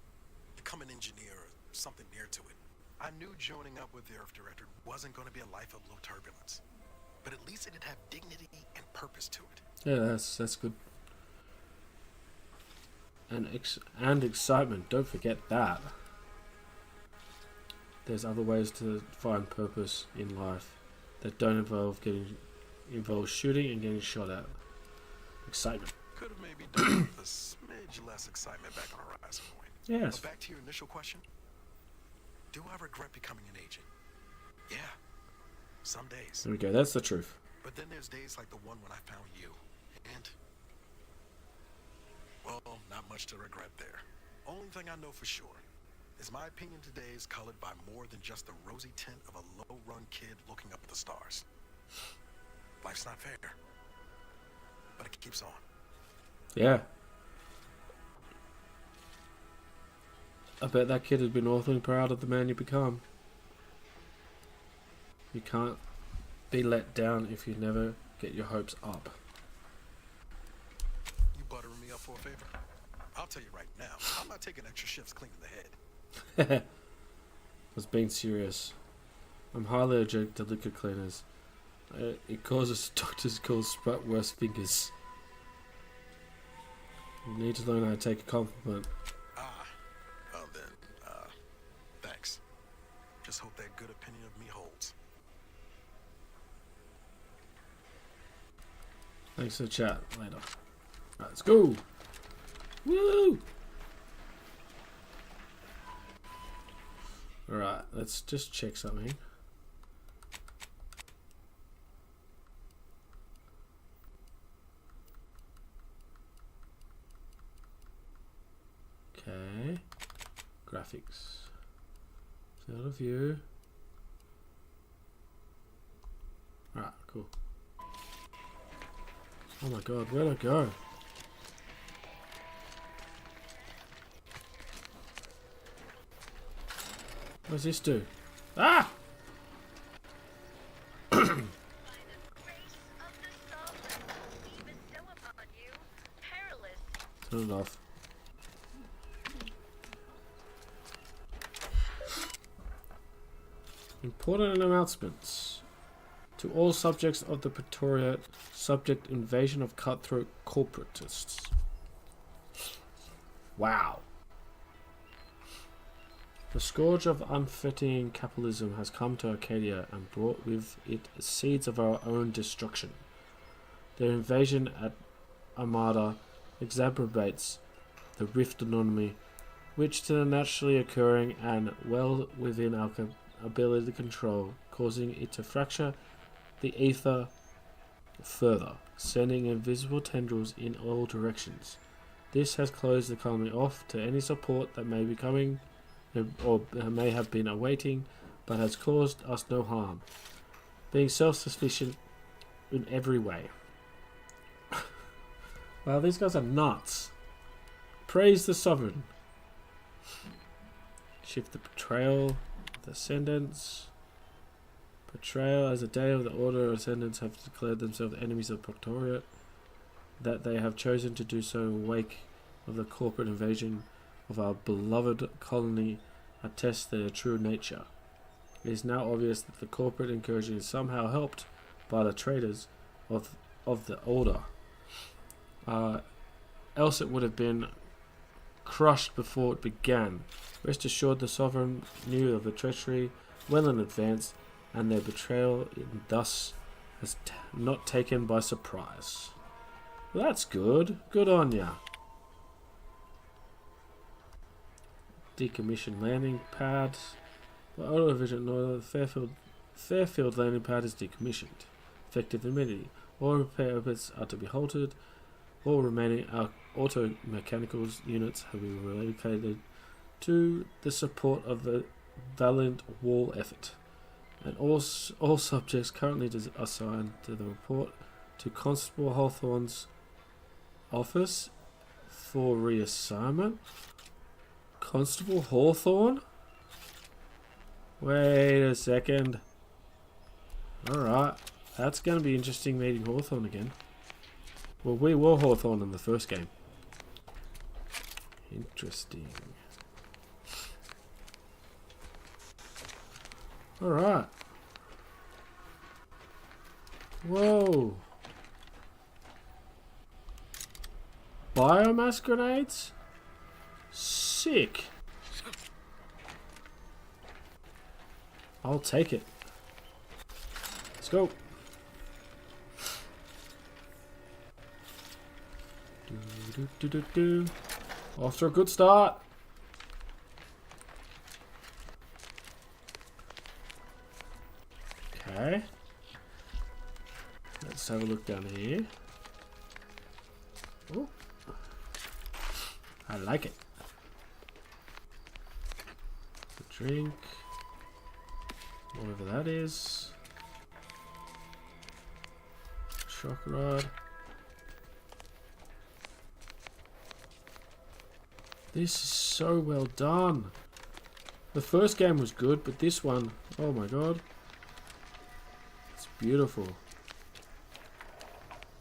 become an engineer or something near to it. I knew joining up with the Earth Director wasn't going to be a life of low turbulence. But at least it'd have dignity and purpose to it. Yeah, that's good. And excitement. Don't forget that. There's other ways to find purpose in life that don't involve shooting and getting shot at. Excitement. Could have maybe done with a smidge less excitement back on Horizon Point. Yes. But back to your initial question. Do I regret becoming an agent? Yeah. Some days. There we go. That's the truth. But then there's days like the one when I found you. And, well, not much to regret there. Only thing I know for sure is my opinion today is colored by more than just the rosy tint of a low-run kid looking up at the stars. Life's not fair. But it keeps on. Yeah. I bet that kid had been awfully proud of the man you become. You can't be let down if you never get your hopes up. You buttering me up for a favor? I'll tell you right now, I'm not taking extra shifts cleaning the head. I was being serious. I'm highly allergic to liquid cleaners. It causes doctors call Spratwurst fingers. You need to learn how to take a compliment. Well then, thanks. Just hope that good opinion of me holds. Thanks for the chat. Later. Right, let's go. Woo! Alright, let's just check something. Graphics. Field of view. Alright, cool. Oh my god, where'd I go? What does this do? Ah! Turn it off. Important announcements. To all subjects of the Praetoriat, subject invasion of cutthroat corporatists. Wow. The scourge of unfitting capitalism has come to Arcadia and brought with it seeds of our own destruction. Their invasion at Armada exacerbates the rift anomaly, which to the naturally occurring and well within our ability to control, causing it to fracture the ether further, sending invisible tendrils in all directions. This has closed the colony off to any support that may be coming or may have been awaiting, but has caused us no harm, being self-sufficient in every way. Wow, these guys are nuts. Praise the Sovereign. Shift the Betrayal, the Ascendants. Betrayal, as a day of the Order, Ascendants have declared themselves enemies of Praetoriat, that they have chosen to do so in wake of the corporate invasion of our beloved colony attests their true nature. It is now obvious that the corporate incursion is somehow helped by the traitors of the Order. Else it would have been crushed before it began. Rest assured the Sovereign knew of the treachery well in advance, and their betrayal thus was not taken by surprise. Well, that's good. Good on ya. Decommissioned landing pad. By Auto Vision Order, the Fairfield landing pad is decommissioned. Effective immediately. All repair bits are to be halted. All remaining auto mechanical units have been relocated to the support of the Valiant Wall effort. And all subjects currently assigned to the report to Constable Hawthorne's office for reassignment. Constable Hawthorne? Wait a second. Alright, that's going to be interesting meeting Hawthorne again. Well, we were Hawthorne in the first game. Interesting. Alright. Whoa. Biomass grenades? Sick. I'll take it. Let's go. Off to a good start. Okay. Let's have a look down here. Oh, I like it. The drink. Whatever that is. Shock rod. This is so well done. The first game was good, but this one, oh my god. It's beautiful.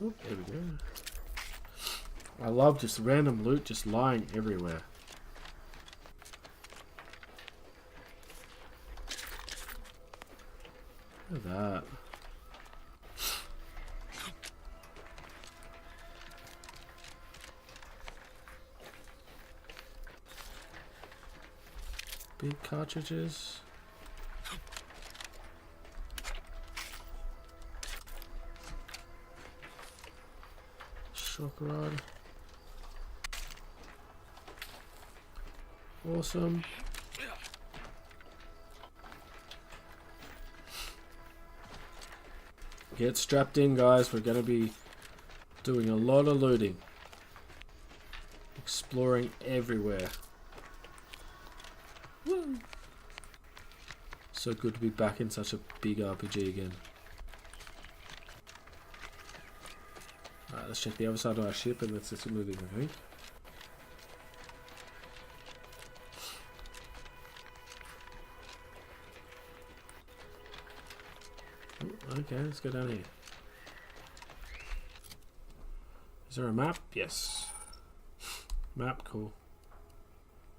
Oh, there we go. I love just random loot just lying everywhere. Look at that. Big cartridges. Shock rod. Awesome. Get strapped in, guys. We're going to be doing a lot of looting. Exploring everywhere. Woo. So good to be back in such a big RPG again. Alright, let's check the other side of our ship and let's get moving, I think. Okay, let's go down here. Is there a map? Yes. Map, cool.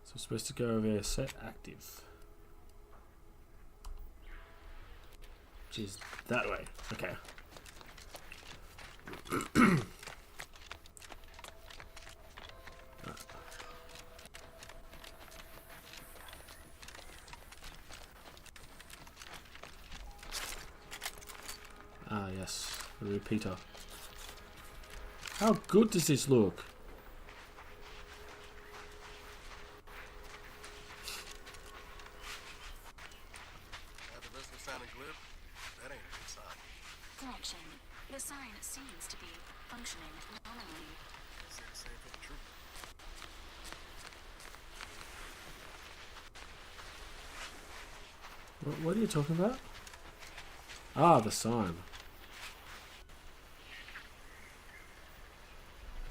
So we're supposed to go over here, set active. Which is that way. Okay. Ah, yes. The repeater. How good does this look? At the risk of sounding glib, that ain't a good sign. Correction. The sign seems to be functioning normally. Easier to say for the truth. What are you talking about? Ah, the sign.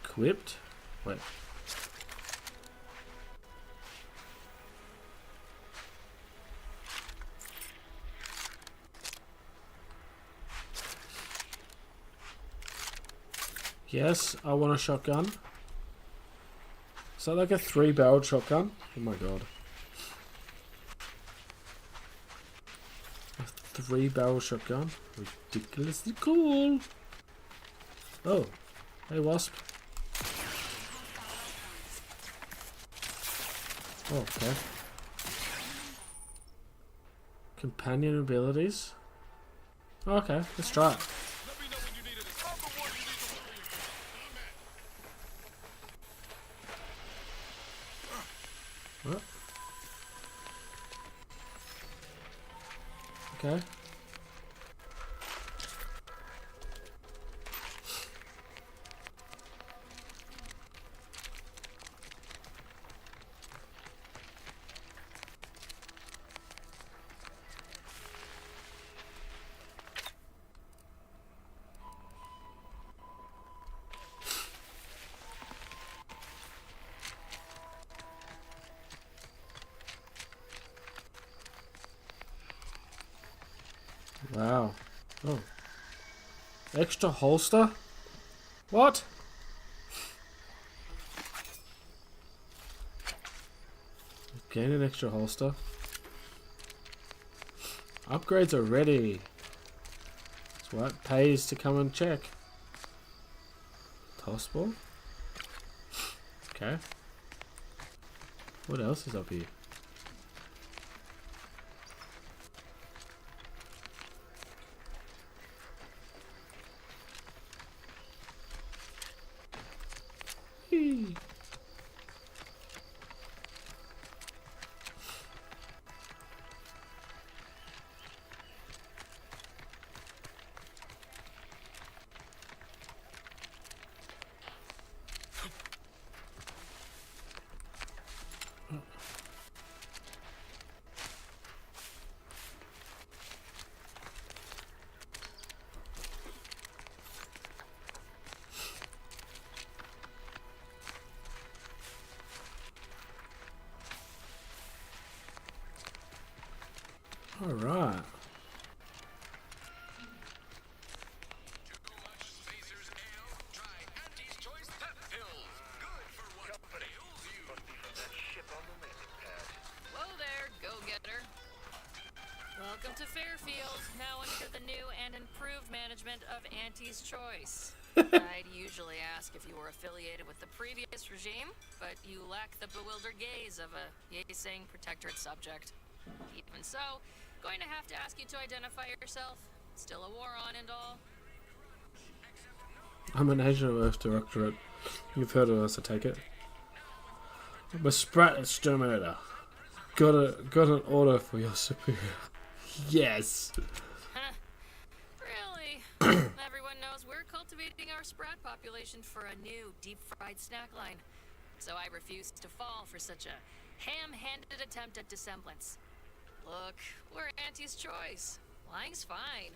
Equipped? Wait. Yes, I want a shotgun. Is that like a 3-barreled shotgun? Oh my god. A 3-barrel shotgun? Ridiculously cool. Oh. Hey, Wasp. Oh, okay. Companion abilities? Okay, let's try it. What? Okay. Wow. Oh. Extra holster? What? Gain an extra holster. Upgrades are ready. That's what it pays to come and check. Tossball? Okay. What else is up here? All right. Whoa there, go-getter. Welcome to Fairfield, now under the new and improved management of Auntie's Choice. I'd usually ask if you were affiliated with the previous regime, but you lack the bewildered gaze of a yay-saying protectorate subject. Even so, going to have to ask you to identify yourself. Still a war on and all. I'm an agent of Earth Directorate. You've heard of us, I take it. I'm a Sprat exterminator. Got an order for your superior. Yes. Really? Everyone knows we're cultivating our Sprat population for a new deep-fried snack line. So I refuse to fall for such a ham-handed attempt at dissemblance. Look, we're Auntie's choice. Lying's fine.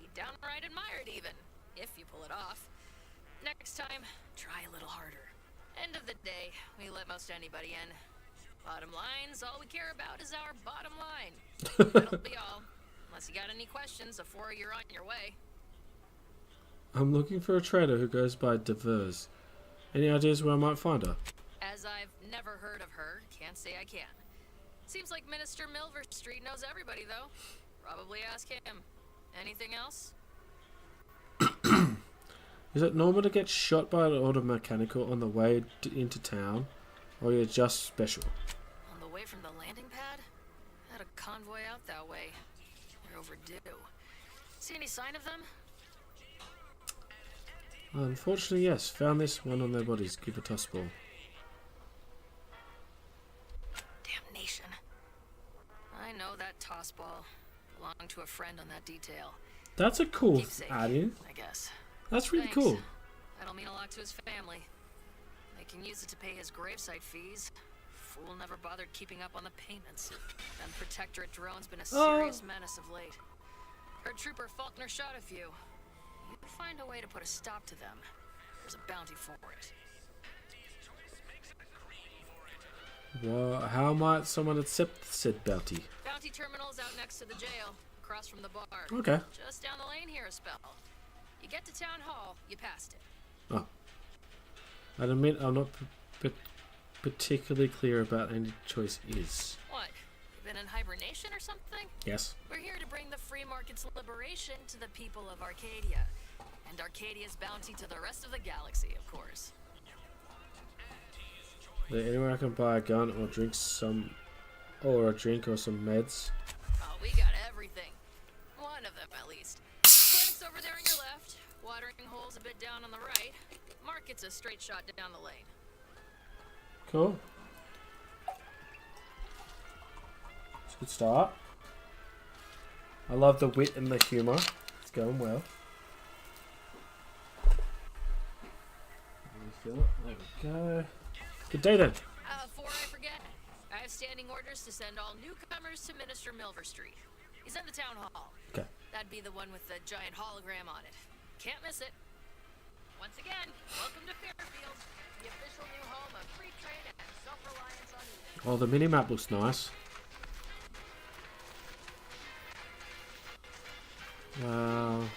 We downright admire it even, if you pull it off. Next time, try a little harder. End of the day, we let most anybody in. Bottom line's all we care about is our bottom line. That'll be all. Unless you got any questions before you're on your way. I'm looking for a trader who goes by Devers. Any ideas where I might find her? As I've never heard of her, can't say I can. Seems like Minister Milver Street knows everybody, though. Probably ask him. Anything else? Is it normal to get shot by an auto mechanical on the way into town? Or you're just special? On the way from the landing pad? Had a convoy out that way. They're overdue. See any sign of them? Unfortunately, yes. Found this one on their bodies. Give a toss ball. Damnation. I know that toss ball. Belonged to a friend on that detail. That's a cool Keepsake, add-in. I guess. That's really Thanks. cool. That'll mean a lot to his family. They can use it to pay his gravesite fees. Fool never bothered keeping up on the payments. Them Protectorate drones been a serious menace of late. Heard Trooper Faulkner shot a few. You find a way to put a stop to them. There's a bounty for it. Well, how might someone accept said bounty? Bounty terminal's out next to the jail, across from the bar. Okay. Just down the lane here a spell. You get to Town Hall, you passed it. Oh. I admit I'm not particularly clear about any choice is. What? You been in hibernation or something? Yes. We're here to bring the free market's liberation to the people of Arcadia. And Arcadia's bounty to the rest of the galaxy, of course. Is there anywhere I can buy a gun or drink some... or a drink or some meds? Oh, we got everything. One of them, at least. Clinic's over there on your left. Watering hole's a bit down on the right. Market's a straight shot down the lane. Cool. It's a good start. I love the wit and the humour. It's going well. There we go. Good day then. Before I forget, I have standing orders to send all newcomers to Minister Milver Street. He's in the town hall. Okay. That'd be the one with the giant hologram on it. Can't miss it. Once again, welcome to Fairfield, the official new home of free trade and self-reliance on Eden. Oh, the mini-map looks nice. Holler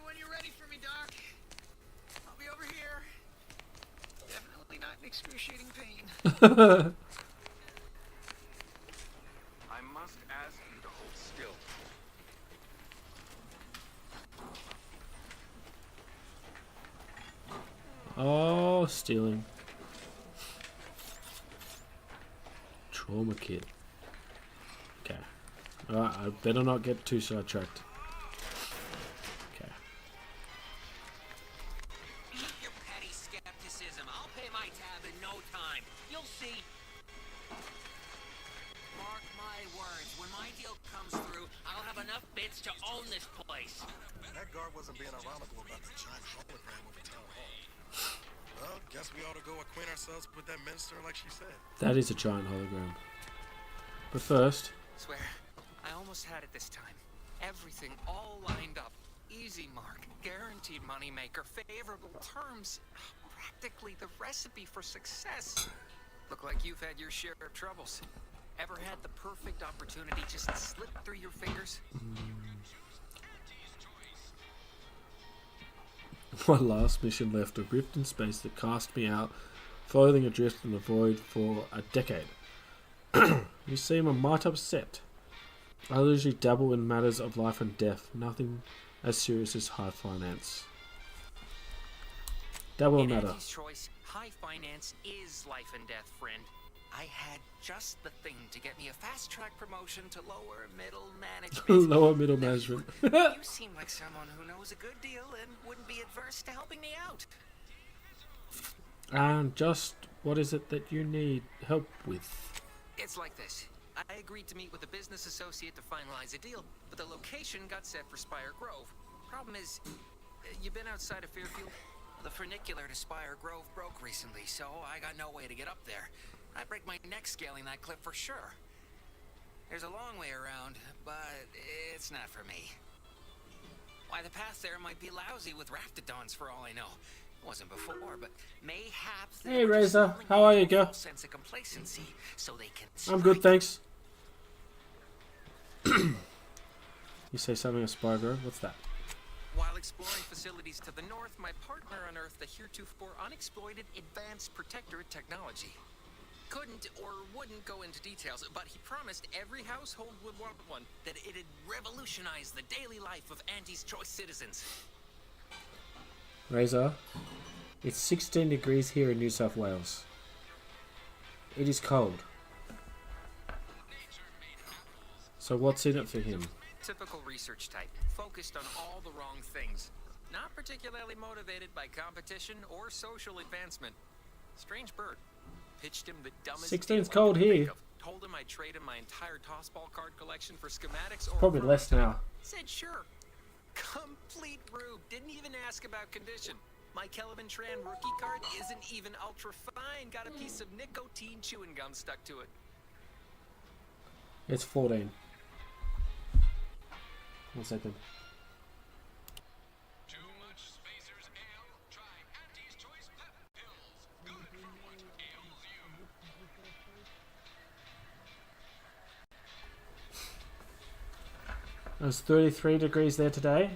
when you're ready for me, Doc. I'll be over here. Definitely not in excruciating pain. I must ask you to hold still. Oh, stealing. Trauma kit. Okay. Alright, I better not get too sidetracked. Okay. Your petty skepticism. I'll pay my tab in no time. You'll see. Mark my words. When my deal comes through, I'll have enough bits to own this place. That guard wasn't being ironical about the giant hologram over town hall. Well, guess we ought to go acquaint ourselves with that minister like she said. That is a giant hologram. But first... Swear, I almost had it this time. Everything all lined up. Easy mark, guaranteed moneymaker, favorable terms. Practically the recipe for success. Look like you've had your share of troubles. Ever had the perfect opportunity just slip through your fingers? My last mission left a rift in space that cast me out, floating adrift in the void for a decade. You seem a mite upset. I usually dabble in matters of life and death, nothing as serious as high finance. Dabble In matter. Auntie's choice, high finance is life and death, friend. I had just the thing to get me a fast-track promotion to lower middle management. Lower middle management. You seem like someone who knows a good deal and wouldn't be adverse to helping me out. And just what is it that you need help with? It's like this. I agreed to meet with a business associate to finalize a deal, but the location got set for Spire Grove. Problem is, you been outside of Fairfield? The funicular to Spire Grove broke recently, so I got no way to get up there. I'd break my neck scaling that cliff for sure. There's a long way around, but it's not for me. Why, the path there might be lousy with Raptidons for all I know. It wasn't before, but mayhaps... Hey, Razor. How are you, girl? ...sense of complacency, so they can... I'm good, thanks. You say something of Spire Grove? What's that? While exploring facilities to the north, my partner unearthed the heretofore unexploited advanced protectorate technology. Couldn't or wouldn't go into details, but he promised every household would want one, that it'd revolutionize the daily life of Auntie's Choice citizens. Razor, it's 16 degrees here in New South Wales. It is cold. So what's in it for him? Typical research type, focused on all the wrong things. Not particularly motivated by competition or social advancement. Strange bird. Pitched him the dumbest 16's deal I cold could here. think of. Told him I'd trade him my entire tossball card collection for schematics or Probably less now. Said sure. Complete rube. Didn't even ask about condition. My Kelvin Tran rookie card isn't even ultra fine. Got a piece of nicotine chewing gum stuck to it. It's 14. 1 second. It was 33 degrees there today.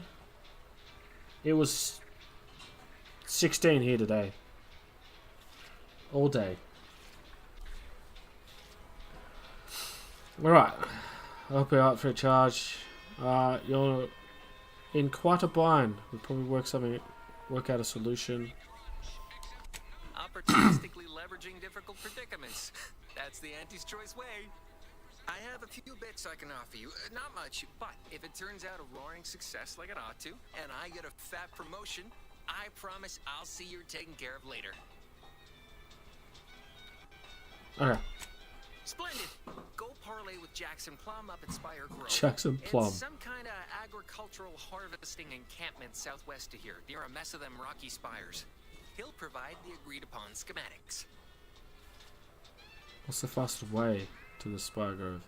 It was 16 here today. All day. Alright. I hope you're out for a charge. You're in quite a bind. We'll probably work out a solution. Opportunistically leveraging difficult predicaments. That's the Auntie's Choice way. I have a few bits I can offer you. Not much, but if it turns out a roaring success like it ought to, and I get a fat promotion, I promise I'll see you're taken care of later. Okay. Splendid. Go parlay with Jackson Plum up at Spire Grove. Jackson Plum. It's some kind of agricultural harvesting encampment southwest of here, near a mess of them rocky spires. He'll provide the agreed upon schematics. What's the fastest way to the Spire Grove?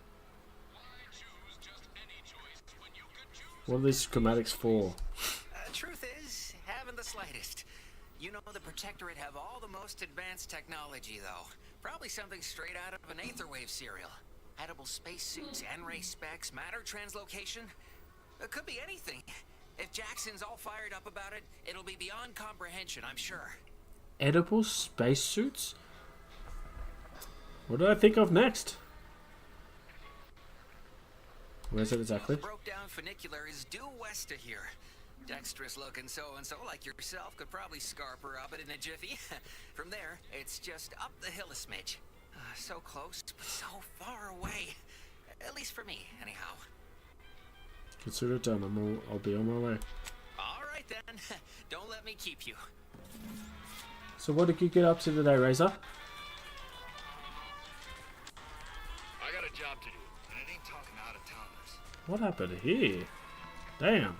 What are these schematics for? Truth is, haven't the slightest. You know the Protectorate have all the most advanced technology, though. Probably something straight out of an Aetherwave serial. Edible spacesuits, N-ray specs, matter translocation. It could be anything. If Jackson's all fired up about it, it'll be beyond comprehension, I'm sure. Edible spacesuits? What do I think of next? Where is it exactly? Broke down funicular is due west of here. Dexterous looking so-and-so like yourself could probably scarp her up it in a jiffy. From there, it's just up the hill a smidge. So close, but so far away. At least for me, anyhow. Consider it done. I'll be on my way. All right then. Don't let me keep you. So what did you get up to today, Razor? I got a job to do, and it ain't talking out of towners. What happened here? Damn.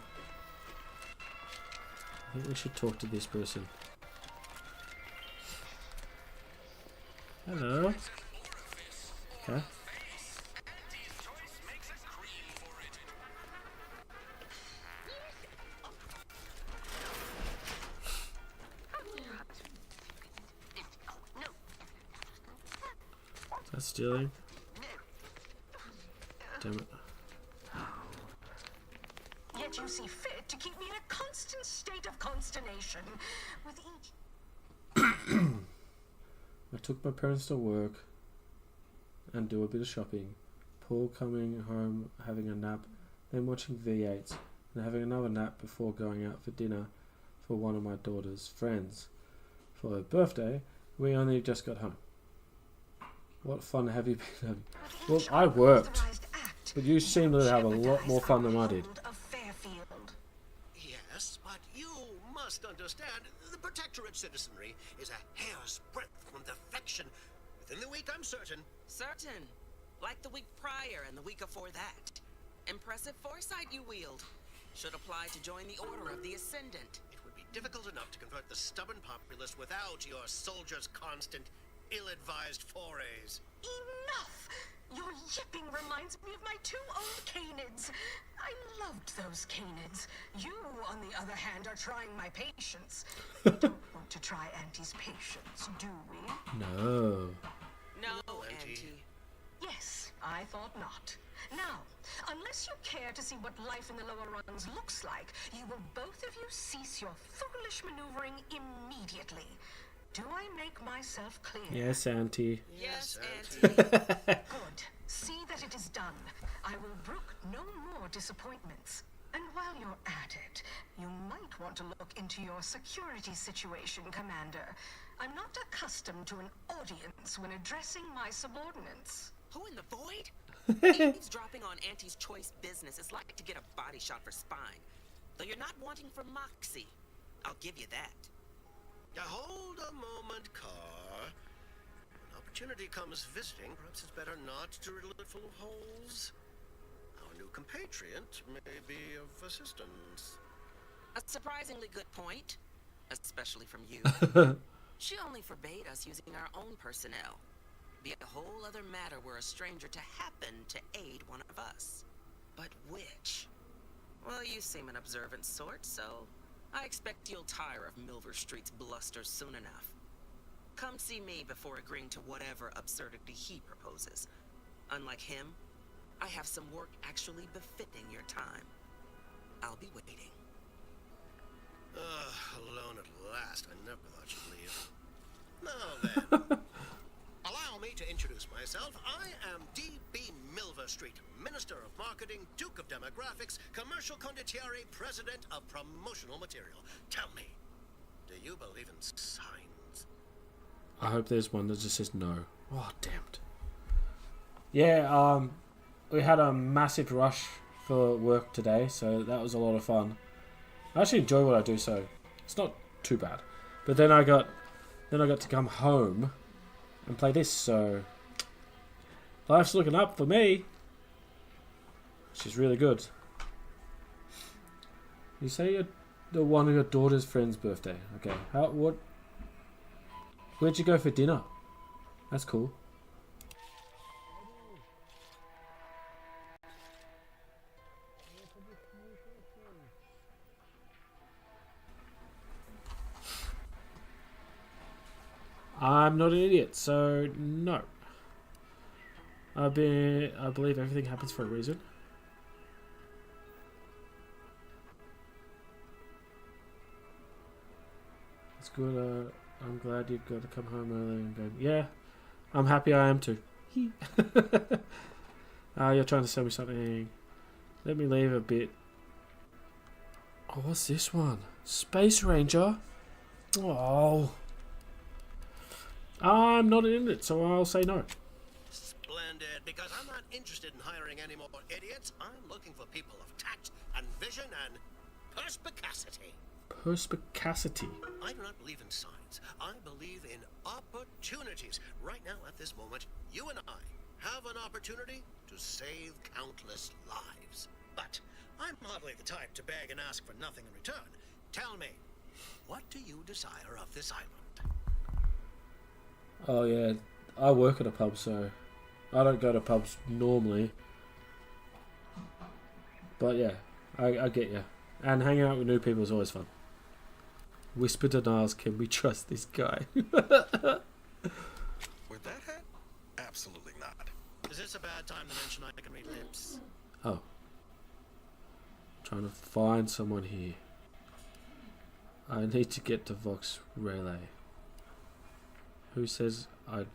I think we should talk to this person. Hello. Okay. Is that stealing? Damn it. Yet you see fit to keep me in a constant state of consternation with each... I took my parents to work and do a bit of shopping. Paul coming home, having a nap, then watching V8s, and having another nap before going out for dinner for one of my daughter's friends. For her birthday, we only just got home. What fun have you been having? Well, I worked, but you seem to have a lot more fun than I did. Yes, but you must understand, the Protectorate citizenry is a hair's breadth from defection. Within the week, I'm certain. Certain. Like the week prior and the week before that. Impressive foresight you wield. Should apply to join the Order of the Ascendant. It would be difficult enough to convert the stubborn populace without your soldiers' constant, ill-advised forays. Enough! Your yipping reminds me of my 2 old canids. I loved those canids. You, on the other hand, are trying my patience. We don't want to try Auntie's patience, do we? No. No, Auntie. Yes, I thought not. Now, unless you care to see what life in the lower rungs looks like, you will both of you cease your foolish maneuvering immediately. Do I make myself clear? Yes, Auntie. Yes, Auntie. Good. See that it is done. I will brook no more disappointments. And while you're at it, you might want to look into your security situation, Commander. I'm not accustomed to an audience when addressing my subordinates. Who in the void? Eavesdropping on Auntie's choice business is like to get a body shot for spine. Though you're not wanting for moxie. I'll give you that. Now hold a moment, Carr. When opportunity comes visiting, perhaps it's better not to riddle it full of holes. Our new compatriot may be of assistance. A surprisingly good point. Especially from you. She only forbade us using our own personnel. Be a whole other matter were a stranger to happen to aid one of us. But which? Well, you seem an observant sort, so I expect you'll tire of Milver Street's bluster soon enough. Come see me before agreeing to whatever absurdity he proposes. Unlike him, I have some work actually befitting your time. I'll be waiting. Alone at last. I never thought you'd leave. Now then, allow me to introduce myself. I am D.B. Milver Street, Minister of Marketing, Duke of Demographics, Commercial Condottieri, President of Promotional Material. Tell me, do you believe in signs? I hope there's one that just says no. Oh, damned. Yeah, we had a massive rush for work today, so that was a lot of fun. I actually enjoy what I do, so it's not too bad. But then I got to come home and play this, so life's looking up for me, which is really good. You say you're the one of your daughter's friend's birthday. Okay, where'd you go for dinner? That's cool. I'm not an idiot, so no. I believe everything happens for a reason. It's good. I'm glad you've got to come home early and go. Yeah, I'm happy I am too. You're trying to sell me something. Let me leave a bit. Oh, what's this one? Space Ranger? Oh. I'm not in it, so I'll say no. Splendid, because I'm not interested in hiring any more idiots. I'm looking for people of tact and vision and perspicacity. Perspicacity? I do not believe in signs. I believe in opportunities. Right now, at this moment, you and I have an opportunity to save countless lives. But I'm hardly the type to beg and ask for nothing in return. Tell me, what do you desire of this island? Oh yeah, I work at a pub, so I don't go to pubs normally. But yeah, I get you. And hanging out with new people is always fun. Whisper to Niles, can we trust this guy? With that hat? Absolutely not. Is this a bad time to mention I can read lips? Oh. Trying to find someone here. I need to get to Vox Relay. Who says I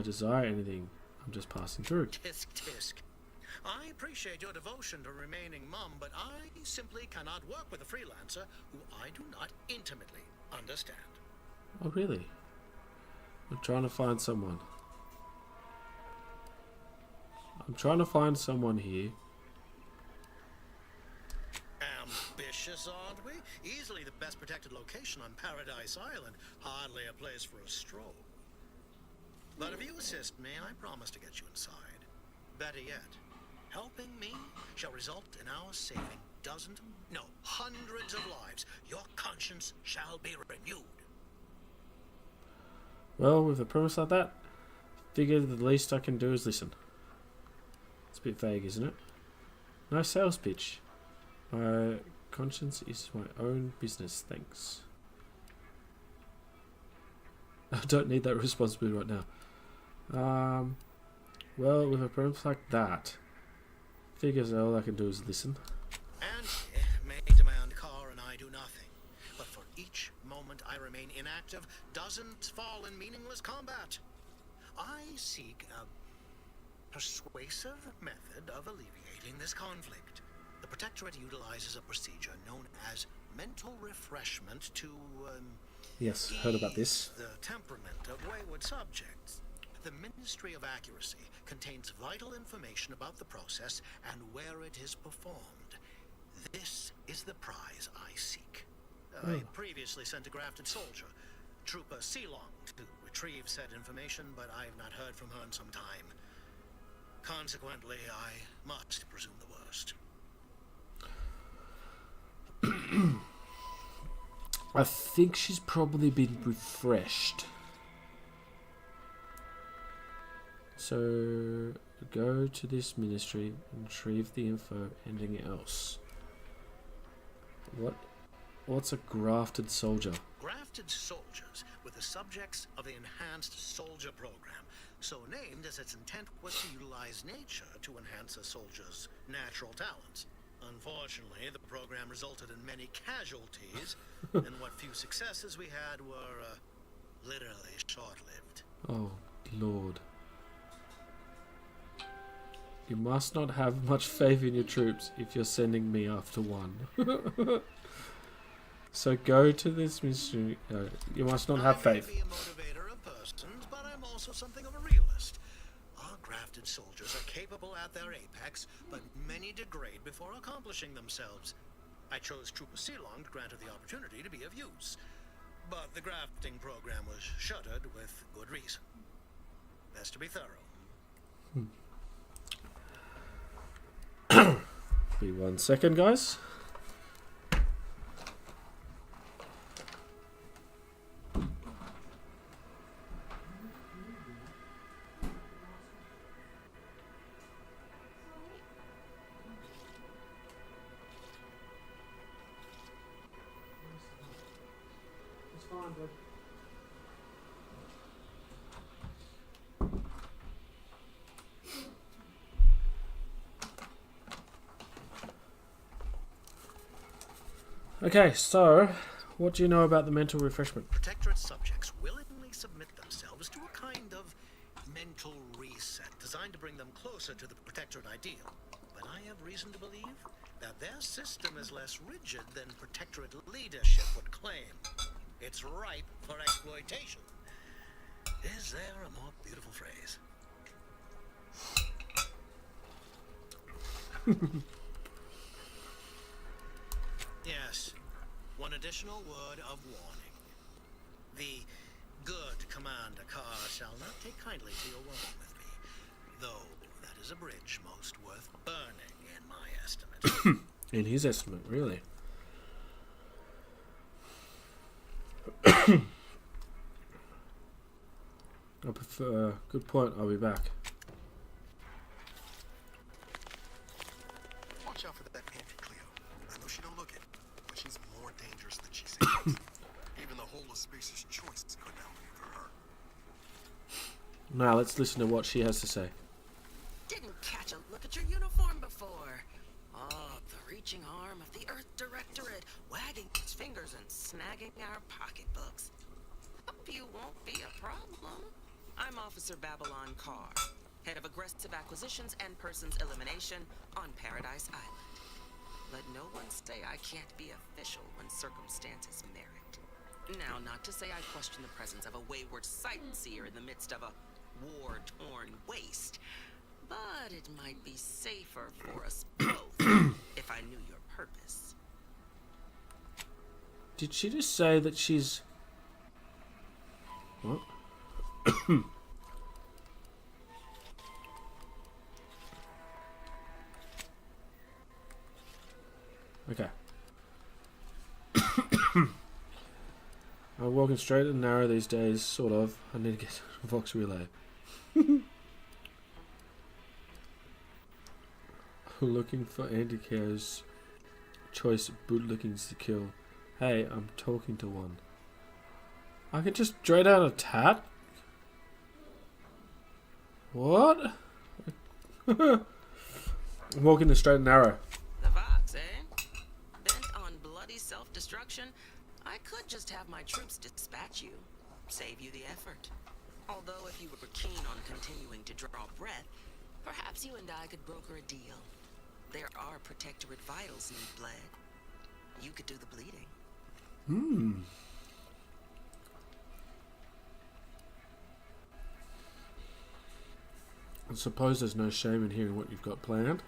desire anything? I'm just passing through. Tisk tisk. I appreciate your devotion to remaining mum, but I simply cannot work with a freelancer who I do not intimately understand. Oh really? I'm trying to find someone. I'm trying to find someone here. Ambitious, aren't we? Easily the best protected location on Paradise Island. Hardly a place for a stroll. But if you assist me, I promise to get you inside. Better yet, helping me shall result in our saving dozens, no, hundreds of lives, your conscience shall be renewed. Well, with a promise like that, figure the least I can do is listen. It's a bit vague, isn't it? Nice sales pitch. My conscience is my own business, thanks. I don't need that responsibility right now. Well, with a promise like that, figures all I can do is listen. And may demand Carr and I do nothing. But for each moment I remain inactive doesn't fall in meaningless combat. I seek a persuasive method of alleviating this conflict. The Protectorate utilizes a procedure known as mental refreshment to Yes, heard about this. the temperament of wayward subjects. The Ministry of Accuracy contains vital information about the process and where it is performed. This is the prize I seek. I previously sent a grafted soldier, Trooper Sealong, to retrieve said information, but I have not heard from her in some time. Consequently, I must presume the worst. I think she's probably been refreshed. So, go to this ministry and retrieve the info. Anything else? What's a grafted soldier? Grafted soldiers were the subjects of the Enhanced Soldier Program, so named as its intent was to utilize nature to enhance a soldier's natural talents. Unfortunately, the program resulted in many casualties, and what few successes we had were literally short-lived. Oh, Lord. You must not have much faith in your troops if you're sending me after one. So go to this mission. You must not have faith. I may be a motivator of persons, but I'm also something of a realist. Our grafted soldiers are capable at their apex, but many degrade before accomplishing themselves. I chose Trooper Sealong to grant her the opportunity to be of use, but the grafting program was shuttered with good reason. Best to be thorough. Be 1 second, guys. Okay, so what do you know about the mental refreshment? Protectorate subjects willingly submit themselves to a kind of mental reset designed to bring them closer to the Protectorate ideal. But I have reason to believe that their system is less rigid than Protectorate leadership would claim. It's ripe for exploitation. Is there a more beautiful phrase? Yes, one additional word of warning. The good Commander Carr shall not take kindly to your working with me, though that is a bridge most worth burning in my estimate. In his estimate, really. I prefer. Good point. I'll be back. Watch out for that pantry, Cleo. I know she don't look it, but she's more dangerous than she seems. Even the whole of Spacer's choice couldn't help me for her. Now let's listen to what she has to say. Didn't catch a look at your uniform before. Oh, the reaching arm of the Earth Directorate, wagging its fingers and snagging our pocketbooks. Hope you won't be a problem. I'm Officer Babylon Carr, head of aggressive acquisitions and persons elimination on Paradise Island. Let no one say I can't be official when circumstances merit. Now, not to say I question the presence of a wayward sightseer in the midst of a war-torn waste, but it might be safer for us both if I knew your purpose. Did she just say that she's... What? Okay. I'm walking straight and narrow these days, sort of. I need to get a Vox Relay. Looking for Anticare's choice bootlickings to kill. Hey, I'm talking to one. I can just dread out a tat? What? I'm walking the straight and narrow. The Vox, eh? Bent on bloody self-destruction? I could just have my troops dispatch you. Save you the effort. Although if you were keen on continuing to draw breath, perhaps you and I could broker a deal. There are Protectorate vitals need bled. You could do the bleeding. I suppose there's no shame in hearing what you've got planned.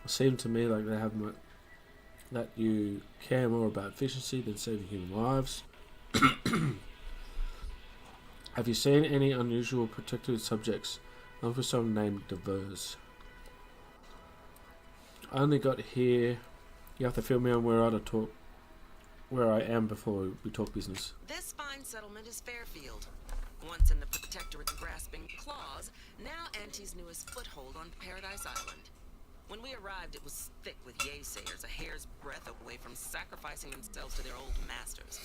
It seemed to me like they have that you care more about efficiency than saving human lives. Have you seen any unusual protected subjects? None for some named Devers. I only got here. You have to fill me on where I am before we talk business. This fine settlement is Fairfield. Once in the Protectorate's grasping claws, now Auntie's newest foothold on Paradise Island. When we arrived, it was thick with yaysayers, a hair's breadth away from sacrificing themselves to their old masters.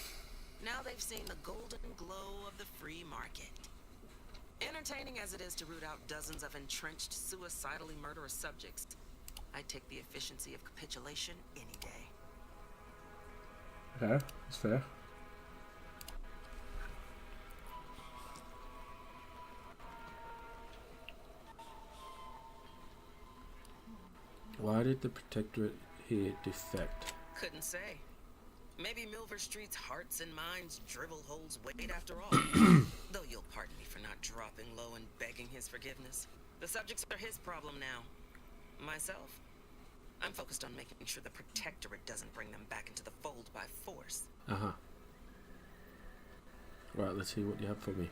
Now they've seen the golden glow of the free market. Entertaining as it is to root out dozens of entrenched, suicidally murderous subjects, I'd take the efficiency of capitulation any day. Okay, that's fair. Why did the Protectorate here defect? Couldn't say. Maybe Milver Street's hearts and minds dribble holes weight after all. Though you'll pardon me for not dropping low and begging his forgiveness. The subjects are his problem now. Myself? I'm focused on making sure the Protectorate doesn't bring them back into the fold by force. Uh-huh. Right, let's see what you have for me.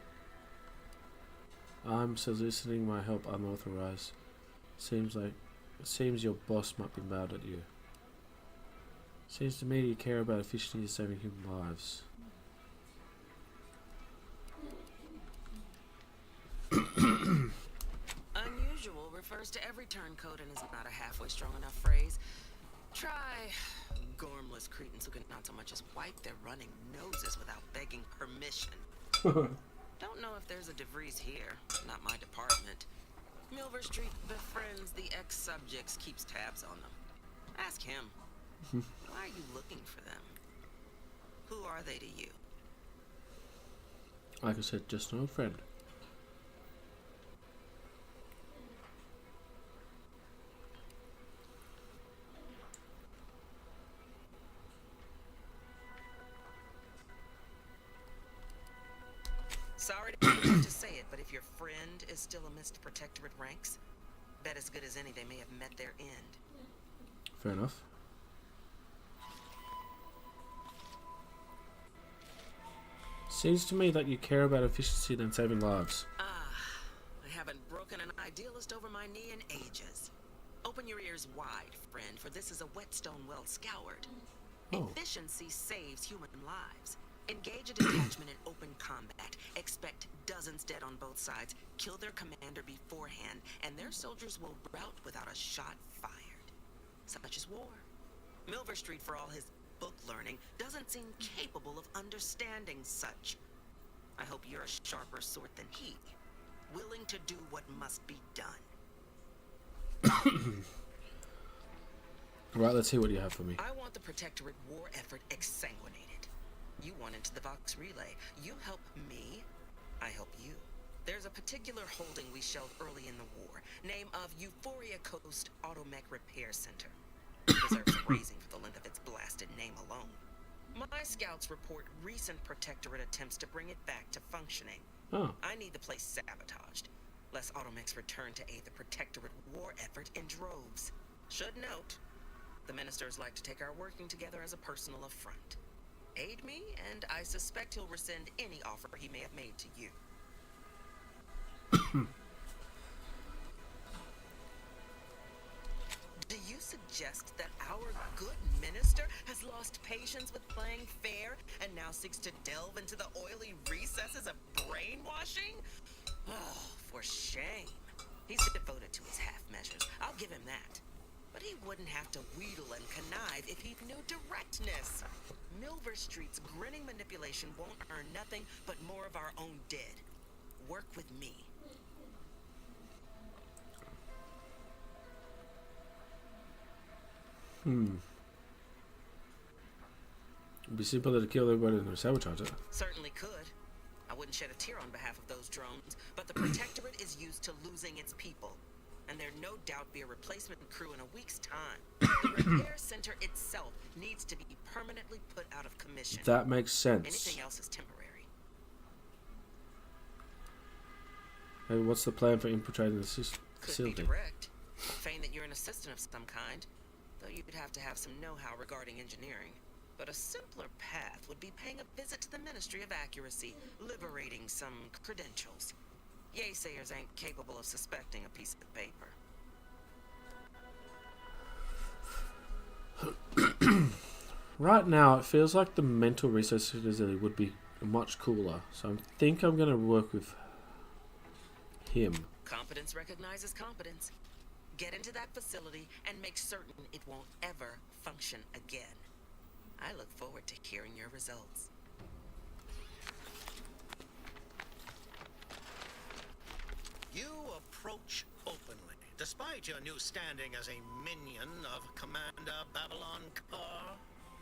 I'm soliciting my help unauthorized. Seems your boss might be mad at you. Seems to me you care about efficiency and saving human lives. Unusual refers to every turncoat and is not a halfway strong enough phrase. Try gormless cretins who can not so much as wipe their running noses without begging permission. Don't know if there's a DeVries here. Not my department. Milver Street befriends the ex-subjects, keeps tabs on them. Ask him. Why are you looking for them? Who are they to you? Like I said, just an old friend. Sorry to have to say it, but if your friend is still amidst Protectorate ranks, bet as good as any they may have met their end. Fair enough. Seems to me that you care about efficiency than saving lives. I haven't broken an idealist over my knee in ages. Open your ears wide, friend, for this is a whetstone well scoured. Efficiency saves human lives. Engage a detachment in open combat. Expect dozens dead on both sides. Kill their commander beforehand, and their soldiers will rout without a shot fired. Such is war. Milver Street, for all his book learning, doesn't seem capable of understanding such. I hope you're a sharper sort than he, willing to do what must be done. Right, let's see what you have for me. I want the Protectorate war effort exsanguinated. You want into the Vox Relay. You help me, I help you. There's a particular holding we shelled early in the war. Name of Euphoria Coast Automech Repair Center. Deserves raising for the length of its blasted name alone. My scouts report recent Protectorate attempts to bring it back to functioning. I need the place sabotaged, lest Automechs return to aid the Protectorate war effort in droves. Should note, the ministers like to take our working together as a personal affront. Aid me, and I suspect he'll rescind any offer he may have made to you. Do you suggest that our good minister has lost patience with playing fair and now seeks to delve into the oily recesses of brainwashing? Oh, for shame. He's devoted to his half measures. I'll give him that. But he wouldn't have to wheedle and connive if he knew directness. Milver Street's grinning manipulation won't earn nothing but more of our own dead. Work with me. It'd be simpler to kill everybody than to sabotage it. Certainly could. I wouldn't shed a tear on behalf of those drones, but the Protectorate is used to losing its people. And there'd no doubt be a replacement crew in a week's time. The repair center itself needs to be permanently put out of commission. That makes sense. Anything else is temporary. Maybe what's the plan for infiltrating the facility? Could be direct. Feign that you're an assistant of some kind, though you'd have to have some know-how regarding engineering. But a simpler path would be paying a visit to the Ministry of Accuracy, liberating some credentials. Yaysayers ain't capable of suspecting a piece of paper. Right now, it feels like the mental research facility would be much cooler. So I think I'm going to work with him. Competence recognizes competence. Get into that facility and make certain it won't ever function again. I look forward to hearing your results. You approach openly, despite your new standing as a minion of Commander Babylon Carr.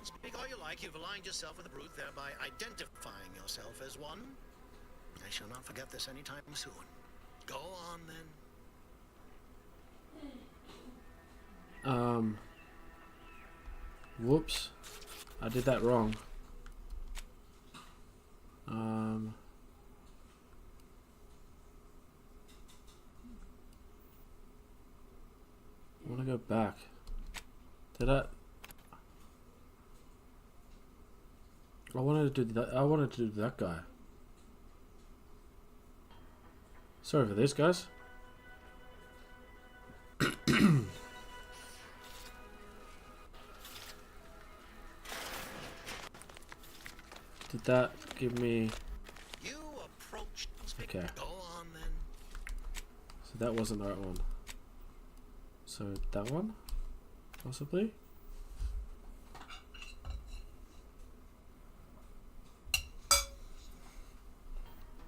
Speak all you like, you've aligned yourself with the Brute, thereby identifying yourself as one. I shall not forget this anytime soon. Go on, then. Whoops. I did that wrong. I want to go back. Did I wanted to do that. I wanted to do that guy. Sorry for this, guys. Did that give me... You approach... Okay. Go on, then. So that wasn't the right one. So that one? Possibly?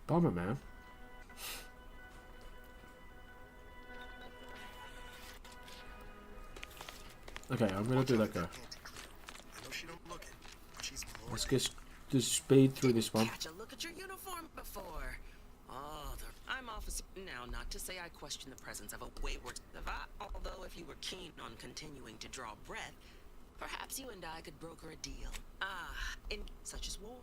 Bummer, man. Okay, I'm gonna do that guy. Let's just speed through this one. Catch a look at your uniform before. Oh, I'm officer now. Not to say I question the presence of a wayward although if you were keen on continuing to draw breath, perhaps you and I could broker a deal. In such as war.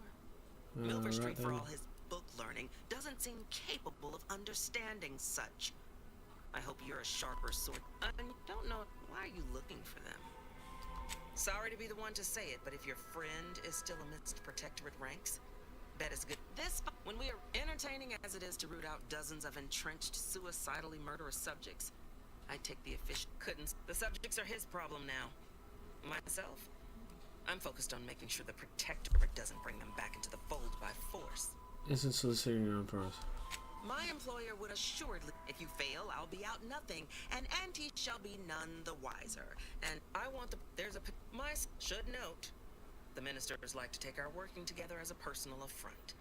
Milver Street, for all his book learning, doesn't seem capable of understanding such. I hope you're a sharper sword. I don't know. Why are you looking for them? Sorry to be the one to say it, but if your friend is still amidst Protectorate ranks, bet is good. This, when we are entertaining as it is to root out dozens of entrenched, suicidally murderous subjects, I take the official couldn't. The subjects are his problem now. Myself, I'm focused on making sure the Protectorate doesn't bring them back into the fold by force. Isn't soliciting around for us. My employer would assuredly, if you fail, I'll be out nothing, and Auntie shall be none the wiser. And I want my should note, the ministers like to take our working together as a personal affront.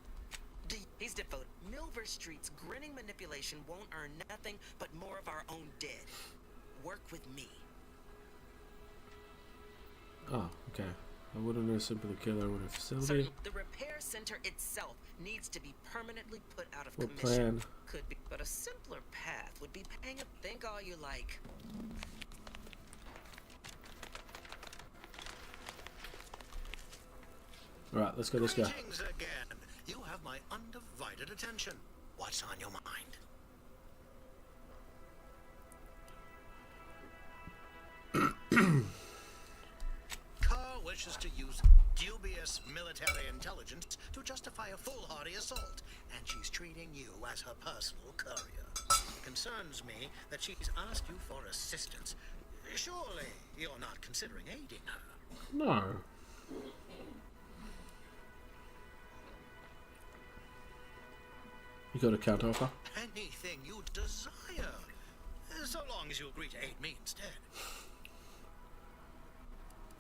He's devoted. Milver Street's grinning manipulation won't earn nothing but more of our own dead. Work with me. Oh, okay. I wouldn't know simply kill her with a facility. The repair center itself needs to be permanently put out of What commission. plan? Could be, but a simpler path would be paying a think all you like. Alright, let's go this guy. Greetings again. You have my undivided attention. What's on your mind? Carr wishes to use dubious military intelligence to justify a foolhardy assault, and she's treating you as her personal courier. It concerns me that she's asked you for assistance. Surely you're not considering aiding her. No. You got a counter offer? Anything you desire, so long as you agree to aid me instead.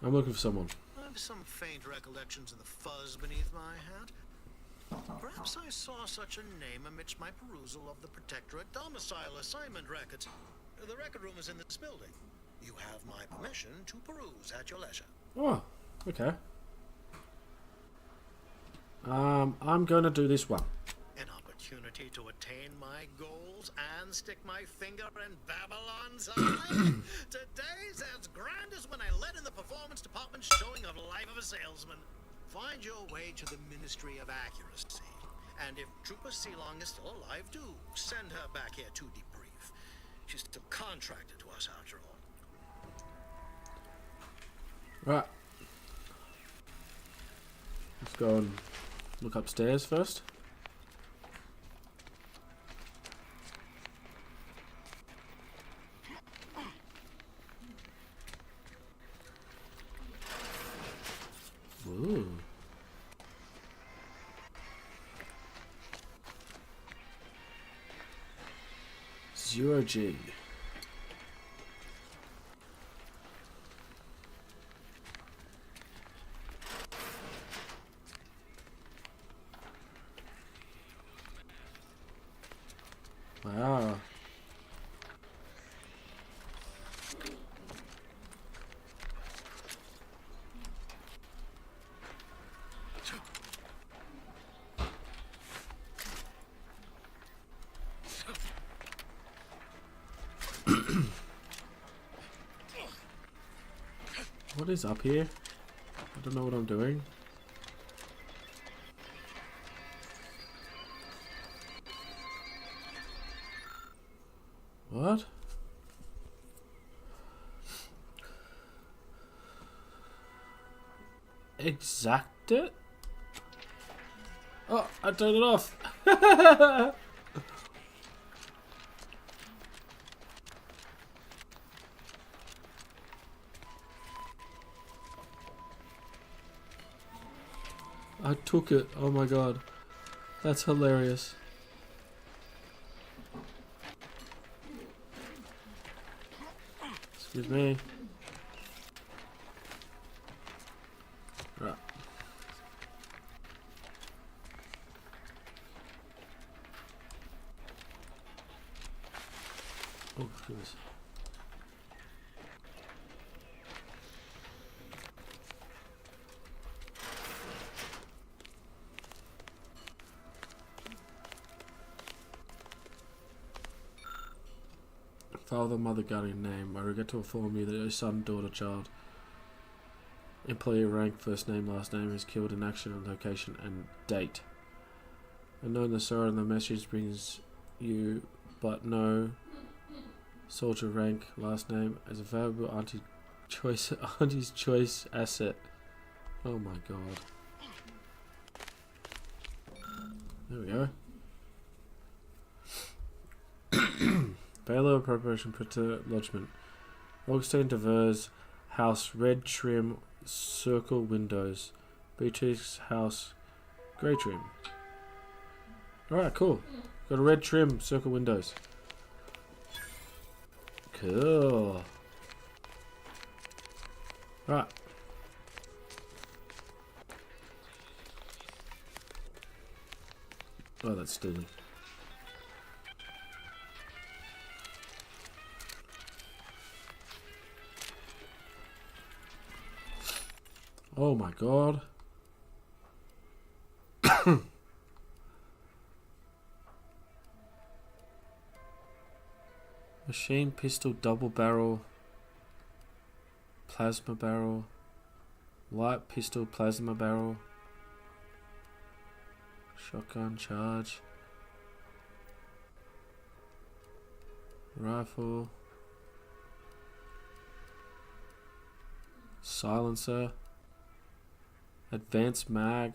I'm looking for someone. I have some faint recollections of the fuzz beneath my hat. Perhaps I saw such a name amidst my perusal of the Protectorate domicile assignment records. The record room is in this building. You have my permission to peruse at your leisure. Oh, okay. I'm gonna do this one. An opportunity to attain my goals and stick my finger in Babylon's eye. Today's as grand as when I led in the performance department's showing of Life of a Salesman. Find your way to the Ministry of Accuracy. And if Trooper Sealong is still alive, do send her back here to debrief. She's still contracted to us after all. Right. Let's go and look upstairs first. Ooh. Zero G. Wow. What is up here? I don't know what I'm doing. What? Exact it? Oh, I turned it off. I took it. Oh my god. That's hilarious. Excuse me. Right. Oh, goodness. Father, mother, guardian name. I regret to inform you that your son, daughter, child, employee rank, first name, last name is killed in action on location and date. Unknown the sorrow and the message brings you, but no soldier rank, last name as a valuable auntie's choice asset. Oh my god. There we go. Baylor Appropriation Printer Lodgement. Augustine Devers House, red trim, circle windows. Beatrice House, grey trim. Alright, cool. Got a red trim, circle windows. Cool. Right. Oh, that's stealing. Oh my god. Machine pistol, double barrel, plasma barrel, light pistol, plasma barrel, shotgun charge, rifle, silencer, advanced mag,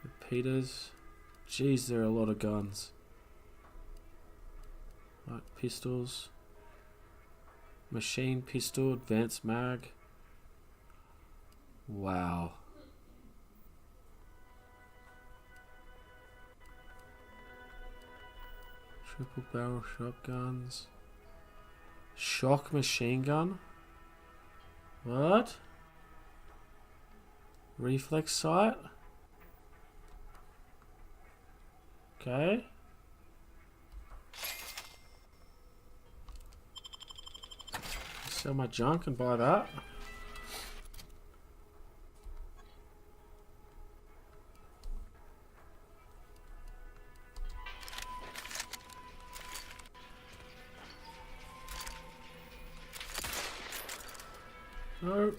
repeaters. Jeez, there are a lot of guns. Right, pistols. Machine pistol, advanced mag. Wow. Triple barrel shotguns. Shock machine gun? What? Reflex sight? Okay. Sell my junk and buy that. No.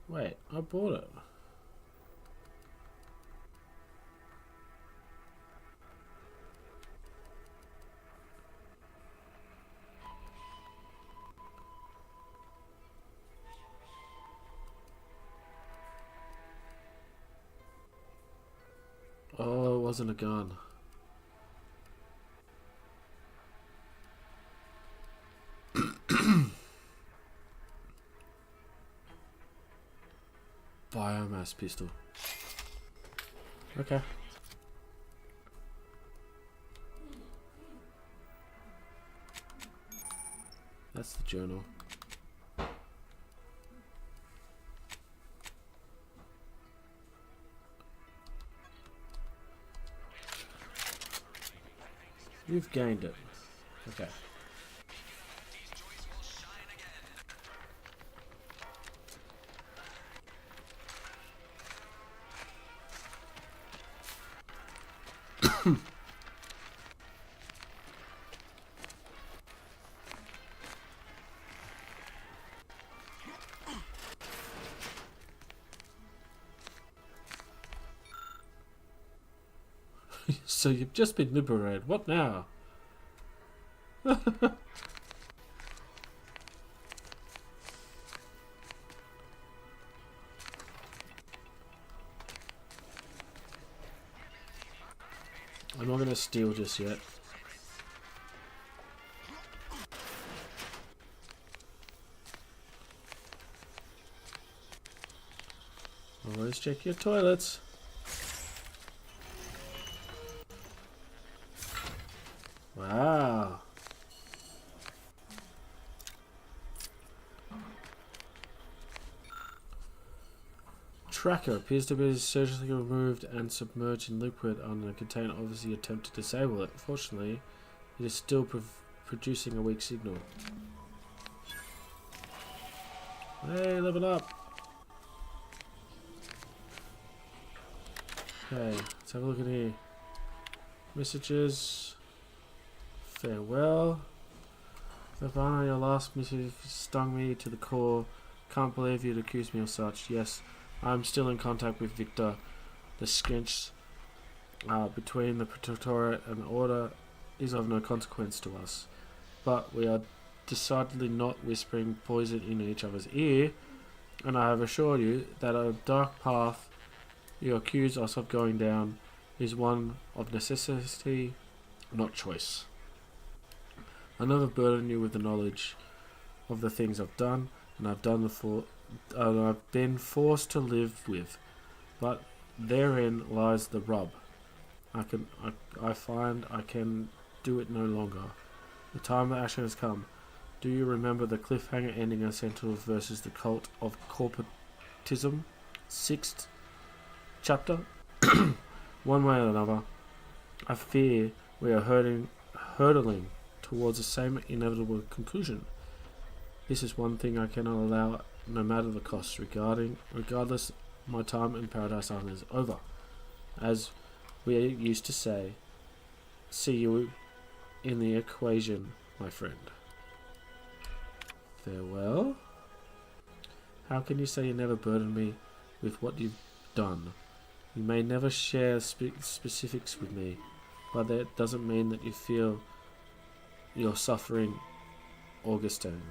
Wait, I bought it. Oh, it wasn't a gun. Biomass pistol. Okay. That's the journal. You've gained it. Okay. So you've just been liberated. What now? I'm not going to steal just yet. Always check your toilets. Wow. Tracker appears to be surgically removed and submerged in liquid on a container, obviously attempt to disable it. Fortunately, it is still producing a weak signal. Hey, level up! Okay, let's have a look in here. Messages. Farewell. Ivana, your last missive stung me to the core. Can't believe you'd accuse me of such. Yes, I'm still in contact with Victor. The skirmish between the Protectorate and the Order is of no consequence to us. But we are decidedly not whispering poison in each other's ear, and I have assured you that a dark path you accuse us of going down is one of necessity, not choice. I never burden you with the knowledge of the things I've done, and I've been forced to live with, but therein lies the rub. I find I can do it no longer. The time of action has come. Do you remember the cliffhanger ending of Sentinels versus the Cult of Corporatism? 6th chapter? One way or another, I fear we are hurtling towards the same inevitable conclusion. This is one thing I cannot allow, no matter the cost. Regardless, my time in Paradise Island is over. As we used to say, see you in the equation, my friend. Farewell. How can you say you never burden me with what you've done? You may never share specifics with me, but that doesn't mean that you feel you're suffering, Augustine.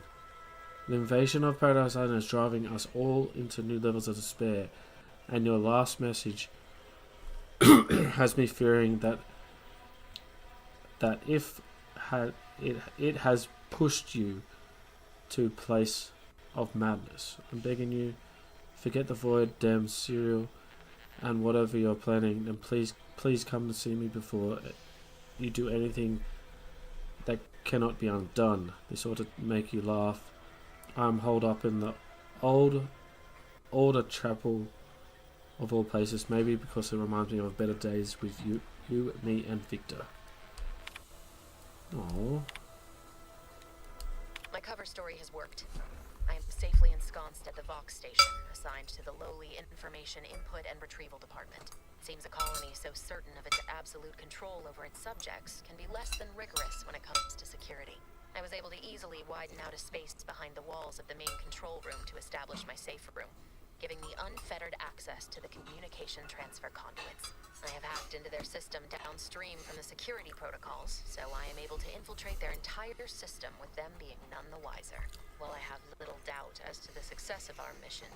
The invasion of Paradise Island is driving us all into new levels of despair, and your last message has me fearing that if it has pushed you to a place of madness. I'm begging you, forget the void, damn cereal, and whatever you're planning, and please come to see me before you do anything that cannot be undone. This ought to make you laugh. I'm holed up in the older chapel of all places, maybe because it reminds me of better days with you, me, and Victor. Oh. My cover story has worked. I am safely ensconced at the Vox station, assigned to the lowly Information Input and Retrieval Department. It seems a colony so certain of its absolute control over its subjects can be less than rigorous when it comes to security. I was able to easily widen out a space behind the walls of the main control room to establish my safe room, giving me unfettered access to the communication transfer conduits. I have hacked into their system downstream from the security protocols, so I am able to infiltrate their entire system with them being none the wiser. While I have little doubt as to the success of our mission,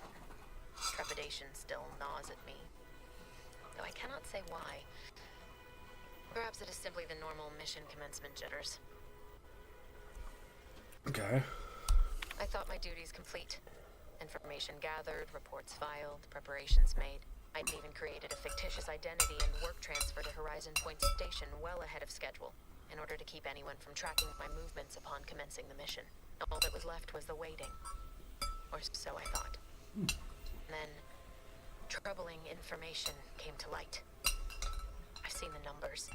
trepidation still gnaws at me, though I cannot say why. Perhaps it is simply the normal mission commencement jitters. Okay. I thought my duties complete. Information gathered, reports filed, preparations made. I'd even created a fictitious identity and work transfer to Horizon Point Station well ahead of schedule, in order to keep anyone from tracking my movements upon commencing the mission. All that was left was the waiting. Or so I thought. Then, troubling information came to light. I've seen the numbers.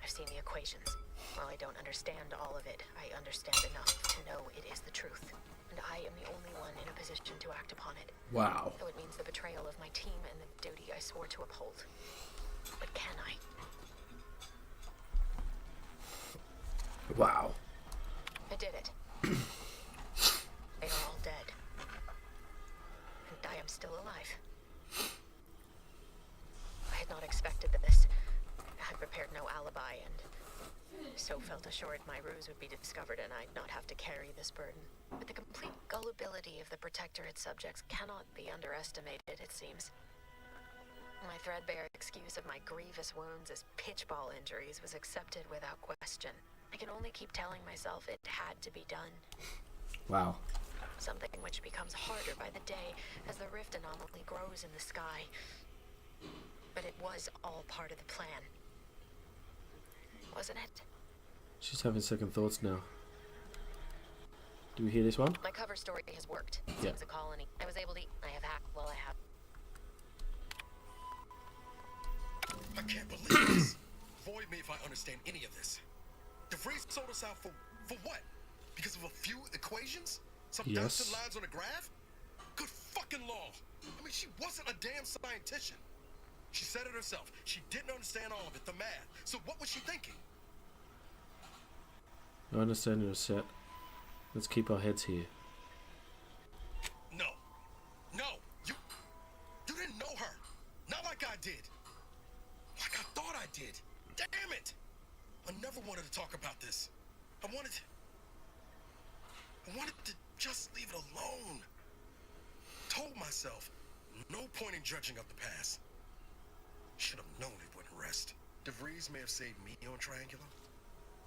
I've seen the equations. While I don't understand all of it, I understand enough to know it is the truth. And I am the only one in a position to act upon it. Wow. Though it means the betrayal of my team and the duty I swore to uphold. But can I? Wow. I did it. They are all dead. And I am still alive. I had not expected this. I prepared no alibi and so felt assured my ruse would be discovered and I'd not have to carry this burden. But the complete gullibility of the Protectorate subjects cannot be underestimated, it seems. My threadbare excuse of my grievous wounds as pitchball injuries was accepted without question. I can only keep telling myself it had to be done. Wow. Something which becomes harder by the day as the rift anomaly grows in the sky. But it was all part of the plan. Wasn't it? She's having second thoughts now. Do we hear this one? My cover story has worked. It Yeah. seems a colony. I was able to... I have hacked... Well, I have... I can't believe this. Void me if I understand any of this. DeVries sold us out for what? Because of a few equations? Some dots and lines on a graph? Good fucking law. I mean, she wasn't a damn scientist. She said it herself. She didn't understand all of it, the math. So what was she thinking? I understand you're set. Let's keep our heads here. No. No. You didn't know her. Not like I did. Like I thought I did. Damn it. I never wanted to talk about this. I wanted to just leave it alone. Told myself, no point in judging up the past. Should have known it wouldn't rest. DeVries may have saved me on Triangula,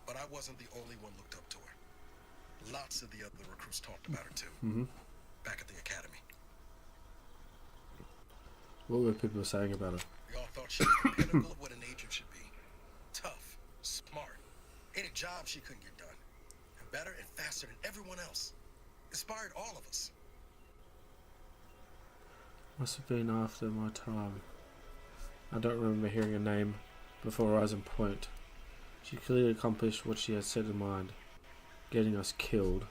but I wasn't the only one looked up to her. Lots of the other recruits talked about her too. Mm-hmm. Back at the academy. What were people saying about her? We all thought she was the pinnacle of what an agent should be. Tough, smart, any job she couldn't get done. And better and faster than everyone else. Inspired all of us. Must have been after my time. I don't remember hearing her name before Horizon Point. She clearly accomplished what she had set in mind, getting us killed.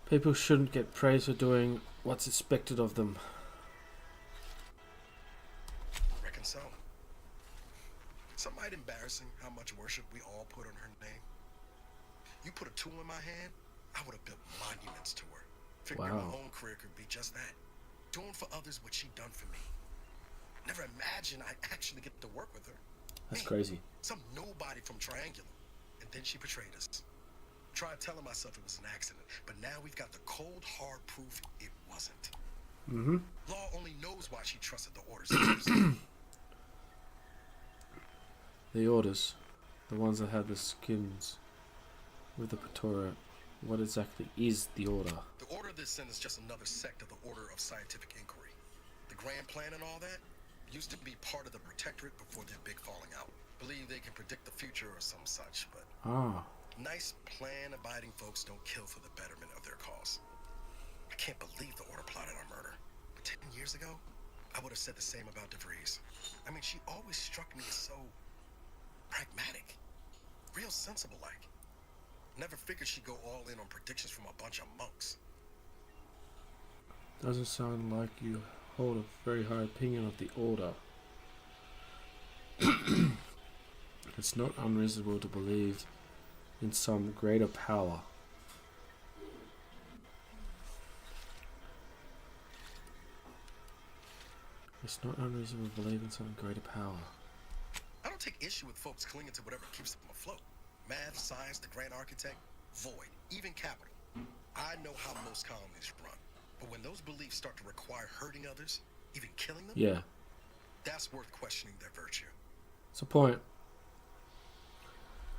People shouldn't get praise for doing what's expected of them. Reckon so. Somewhat embarrassing how much worship we all put on her name. You put a tool in my hand, I would have built monuments to her. Figured Wow. my own career could be just that. Doing for others what she done for me. Never imagined I'd actually get to work with her. That's Me, crazy. Some nobody from Triangula. And then she betrayed us. Tried telling myself it was an accident, but now we've got the cold, hard proof it wasn't. Mm-hmm. Law only knows why she trusted the orders. Others. The orders. The ones that had the skins with the Praetorian. What exactly is the Order? The Order of the Sin is just another sect of the Order of Scientific Inquiry. The Grand Plan and all that used to be part of the Protectorate before their big falling out. Believe they can predict the future or some such, but nice plan-abiding folks don't kill for the betterment of their cause. I can't believe the Order plotted our murder. But 10 years ago, I would have said the same about DeVries. I mean, she always struck me as so pragmatic, real sensible-like. Never figured she'd go all in on predictions from a bunch of monks. Doesn't sound like you hold a very high opinion of the Order. It's not unreasonable to believe in some greater power. It's not unreasonable to believe in some greater power. I don't take issue with folks clinging to whatever keeps them afloat. Math, science, the grand architect, void, even capital. I know how most colonies run. But when those beliefs start to require hurting others, even killing them, that's worth questioning their virtue. It's a point.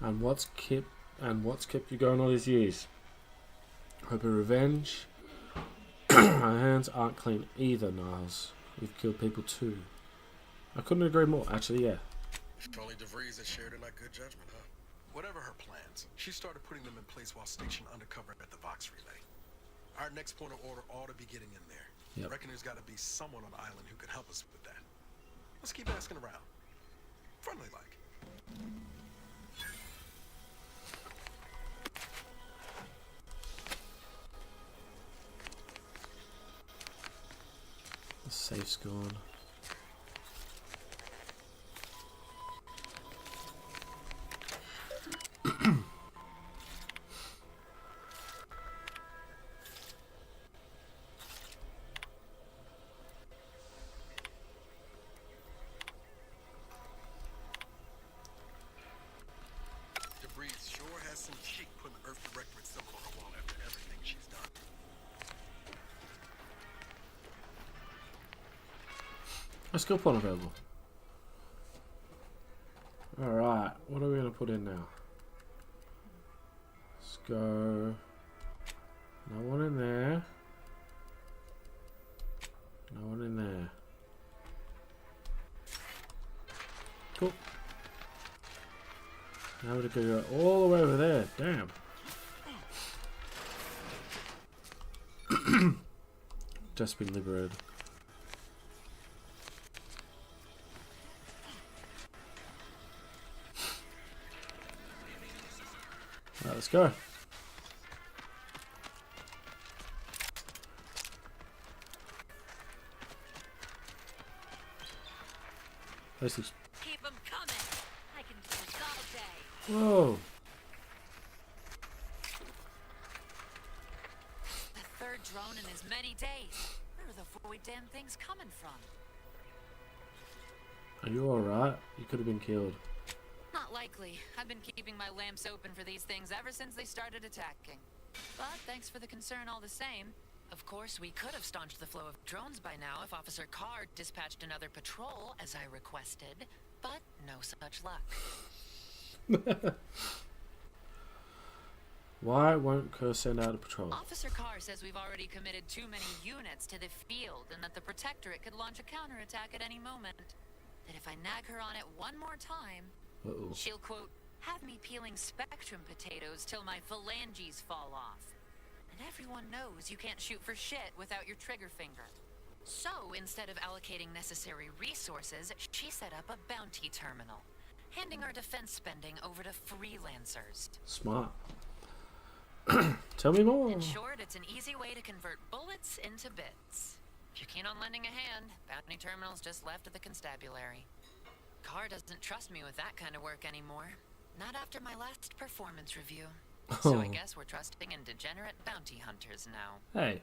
And what's kept you going all these years? Hope of revenge? Our hands aren't clean either, Niles. We've killed people too. I couldn't agree more. Actually, yeah. If only DeVries had shared in our good judgment, huh? Whatever her plans, she started putting them in place while stationed undercover at the Vox Relay. Our next point of order ought to be getting in there. Yep. I reckon there's got to be someone on the island who can help us with that. Let's keep asking around. Friendly like. The safe's gone. DeVries sure has some cheek putting the Earth Directorate symbol on her wall after everything she's done. A skill point available. Alright, what are we going to put in now? Let's go. No one in there. No one in there. Cool. Now we're going to go all the way over there. Damn. Just been liberated. Alright, let's go. This is... Keep them coming. I can do this all day. Whoa. The third drone in as many days. Where are the void damn things coming from? Are you alright? You could have been killed. Not likely. I've been keeping my lamps open for these things ever since they started attacking. But thanks for the concern all the same. Of course, we could have staunched the flow of drones by now if Officer Carr dispatched another patrol, as I requested, but no such luck. Why won't Kerr send out a patrol? Officer Carr says we've already committed too many units to the field and that the Protectorate could launch a counterattack at any moment. That if I nag her on it one more time, she'll, quote, have me peeling Spectrum potatoes till my phalanges fall off. And everyone knows you can't shoot for shit without your trigger finger. So, instead of allocating necessary resources, she set up a bounty terminal, handing our defense spending over to freelancers. Smart. Tell me more. In short, it's an easy way to convert bullets into bits. If you're keen on lending a hand, bounty terminal's just left of the constabulary. Carr doesn't trust me with that kind of work anymore. Not after my last performance review. So I guess we're trusting in degenerate bounty hunters now. Hey.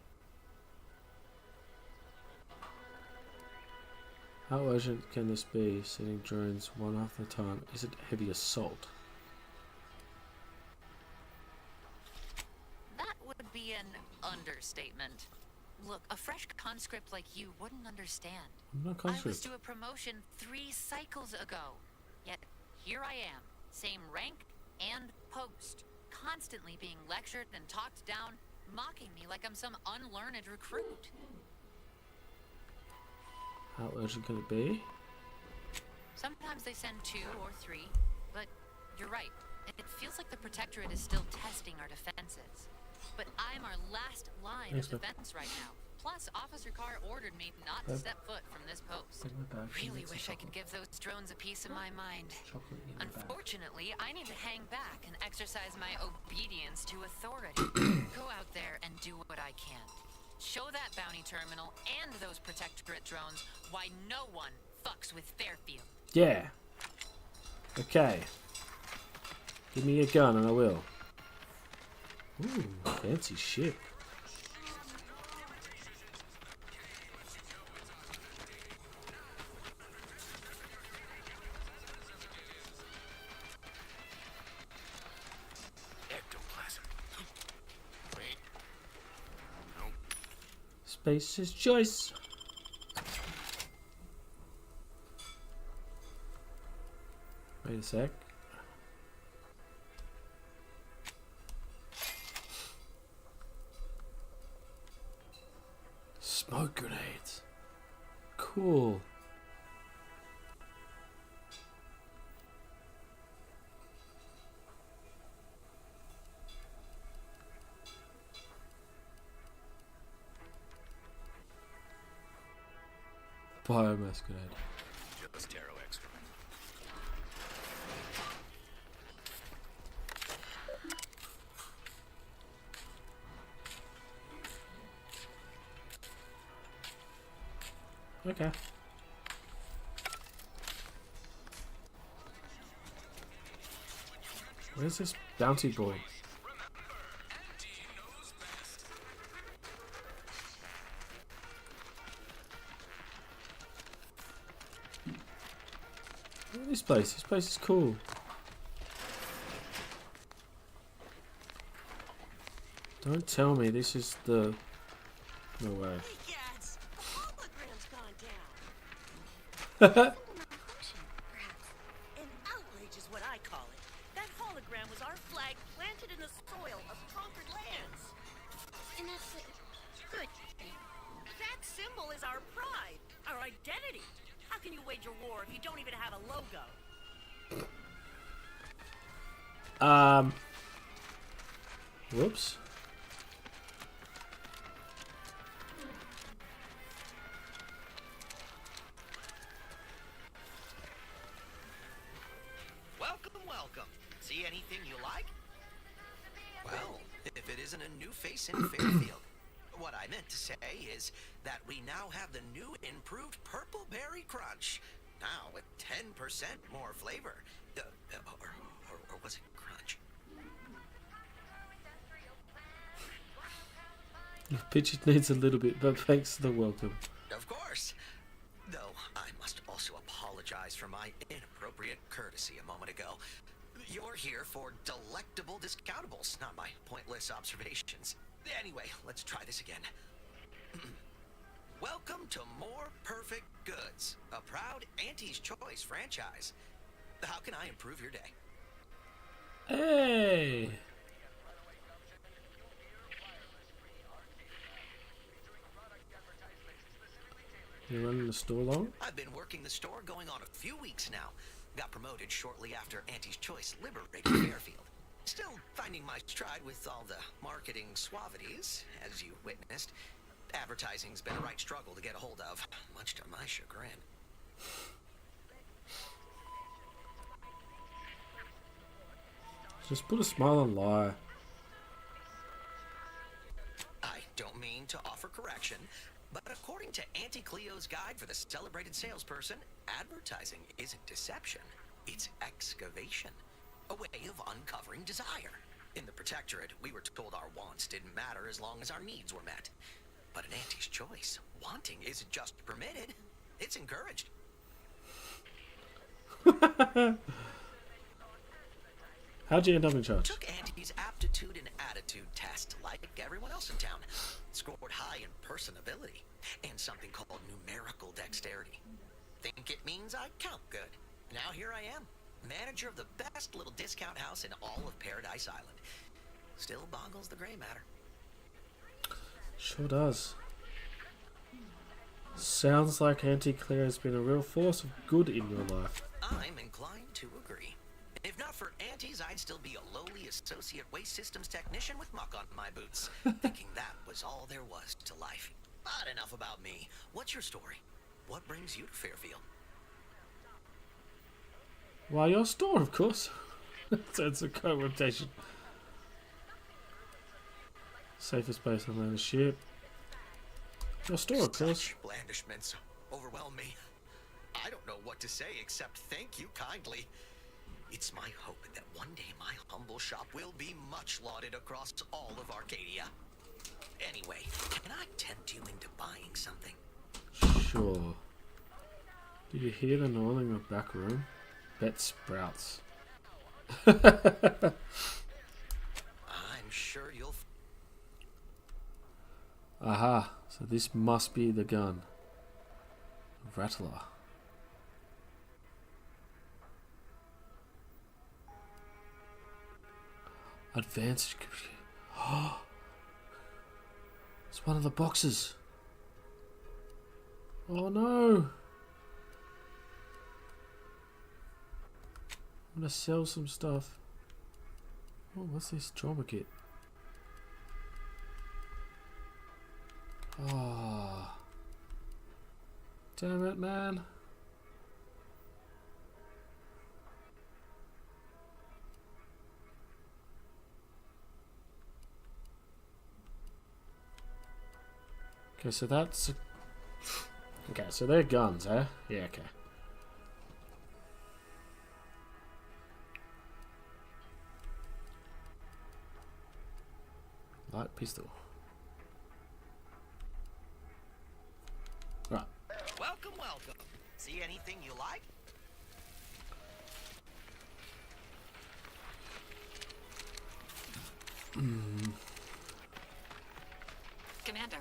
How urgent can this be? Sending drones one after a time. Is it heavy assault? That would be an understatement. Look, a fresh conscript like you wouldn't understand. I'm not I was conscript. due a promotion 3 cycles ago. Yet here I am, same rank and post, constantly being lectured and talked down, mocking me like I'm some unlearned recruit. How urgent can it be? Sometimes they send 2 or 3, but you're right. It feels like the Protectorate is still testing our defenses. But I'm our last line of defense right now. Plus, Officer Carr ordered me not to step foot from this post. Really wish I could give those drones a piece of my mind. Unfortunately, I need to hang back and exercise my obedience to authority. Go out there and do what I can. Show that bounty terminal and those Protectorate drones why no one fucks with Fairfield. Yeah. Okay. Give me a gun and I will. Ooh, fancy ship. Ectoplasm. Wait. No. Space's choice. Wait a sec. Smoke grenades. Cool. Biomass grenade. Just Taro extra. Okay. Where's this bounty boy? Look at this place. This place is cool. Don't tell me this is the... No way. An outrage is what I call it. That hologram was our flag planted in the soil of conquered lands. And that's it. Good. That symbol is our pride, our identity. How can you wage a war if you don't even have a logo? Whoops. Welcome. See anything you like? Well, if it isn't a new face in Fairfield. What I meant to say is that we now have the new improved Purple Berry Crunch. Now with 10% more flavor. Or was it crunch? Your picture needs a little bit, but thanks for the welcome. Of course. Though I must also apologize for my inappropriate courtesy a moment ago. You're here for delectable discountables, not my pointless observations. Anyway, let's try this again. Welcome to More Perfect Goods, a proud Auntie's Choice franchise. How can I improve your day? Hey! You running the store long? I've been working the store going on a few weeks now. Got promoted shortly after Auntie's Choice liberated Fairfield. Still finding my stride with all the marketing suavities, as you witnessed. Advertising's been a right struggle to get a hold of, much to my chagrin. Just put a smile on lie. I don't mean to offer correction, but according to Auntie Cleo's guide for the celebrated salesperson, advertising isn't deception, it's excavation. A way of uncovering desire. In the Protectorate, we were told our wants didn't matter as long as our needs were met. But in Auntie's Choice, wanting isn't just permitted, it's encouraged. How'd you end up in charge? Took Auntie's aptitude and attitude test like everyone else in town. Scored high in personability and something called numerical dexterity. Think it means I count good. Now here I am. manager of the best little discount house in all of Paradise Island. Still boggles the gray matter. Sure does. Sounds like Auntie Claire has been a real force of good in your life. I'm inclined to agree. If not for aunties, I'd still be a lowly associate waste systems technician with muck on my boots, thinking that was all there was to life. But enough about me. What's your story? What brings you to Fairfield? Why, your store, of course. Sense of co-rotation. Safest place on the ship. Your store, of course. Such blandishments overwhelm me. I don't know what to say except thank you kindly. It's my hope that one day my humble shop will be much lauded across all of Arcadia. Anyway, can I tempt you into buying something? Sure. Do you hear the gnawing of the back room? Bet sprouts. I'm sure you'll... Aha, so this must be the gun. Rattler. Advanced... Oh! It's one of the boxes. Oh no! I'm gonna sell some stuff. Oh, what's this trauma kit? Oh. Damn it, man. Okay, so that's... Okay, so they're guns, eh? Yeah, okay. Light pistol. Right. Welcome, welcome. See anything you like? Commander,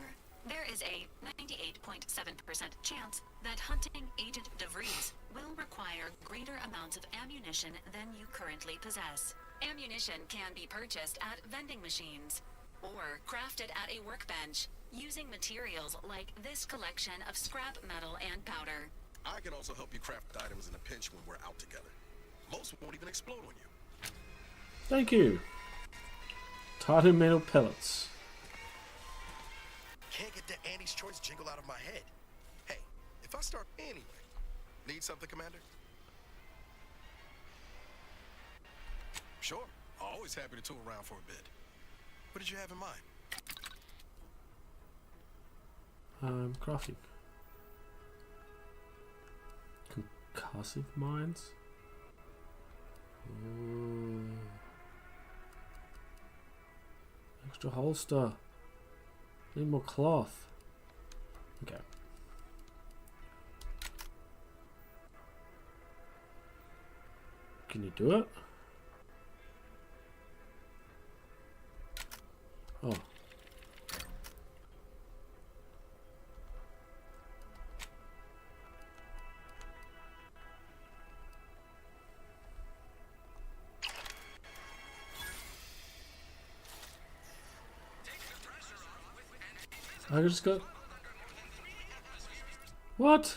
there is a 98.7% chance that hunting Agent DeVries will require greater amounts of ammunition than you currently possess. Ammunition can be purchased at vending machines or crafted at a workbench using materials like this collection of scrap metal and powder. I can also help you craft items in a pinch when we're out together. Most won't even explode on you. Thank you. Titan metal pellets. Can't get the Annie's Choice jingle out of my head. Hey, if I start anyway, need something, Commander? Sure, always happy to tool around for a bit. What did you have in mind? Crafting. Concussive mines. Ooh. Extra holster. Need more cloth. Okay. Can you do it? Oh. I just got... What?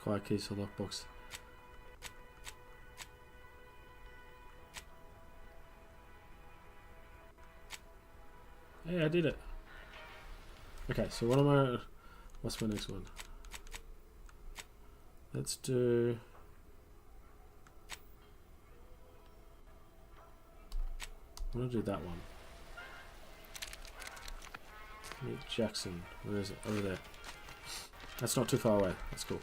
Quiet keys for lockbox. Hey, I did it. Okay, so what am I... What's my next one? Let's do... I'm gonna do that one. Meet Jackson. Where is it? Over there. That's not too far away. That's cool.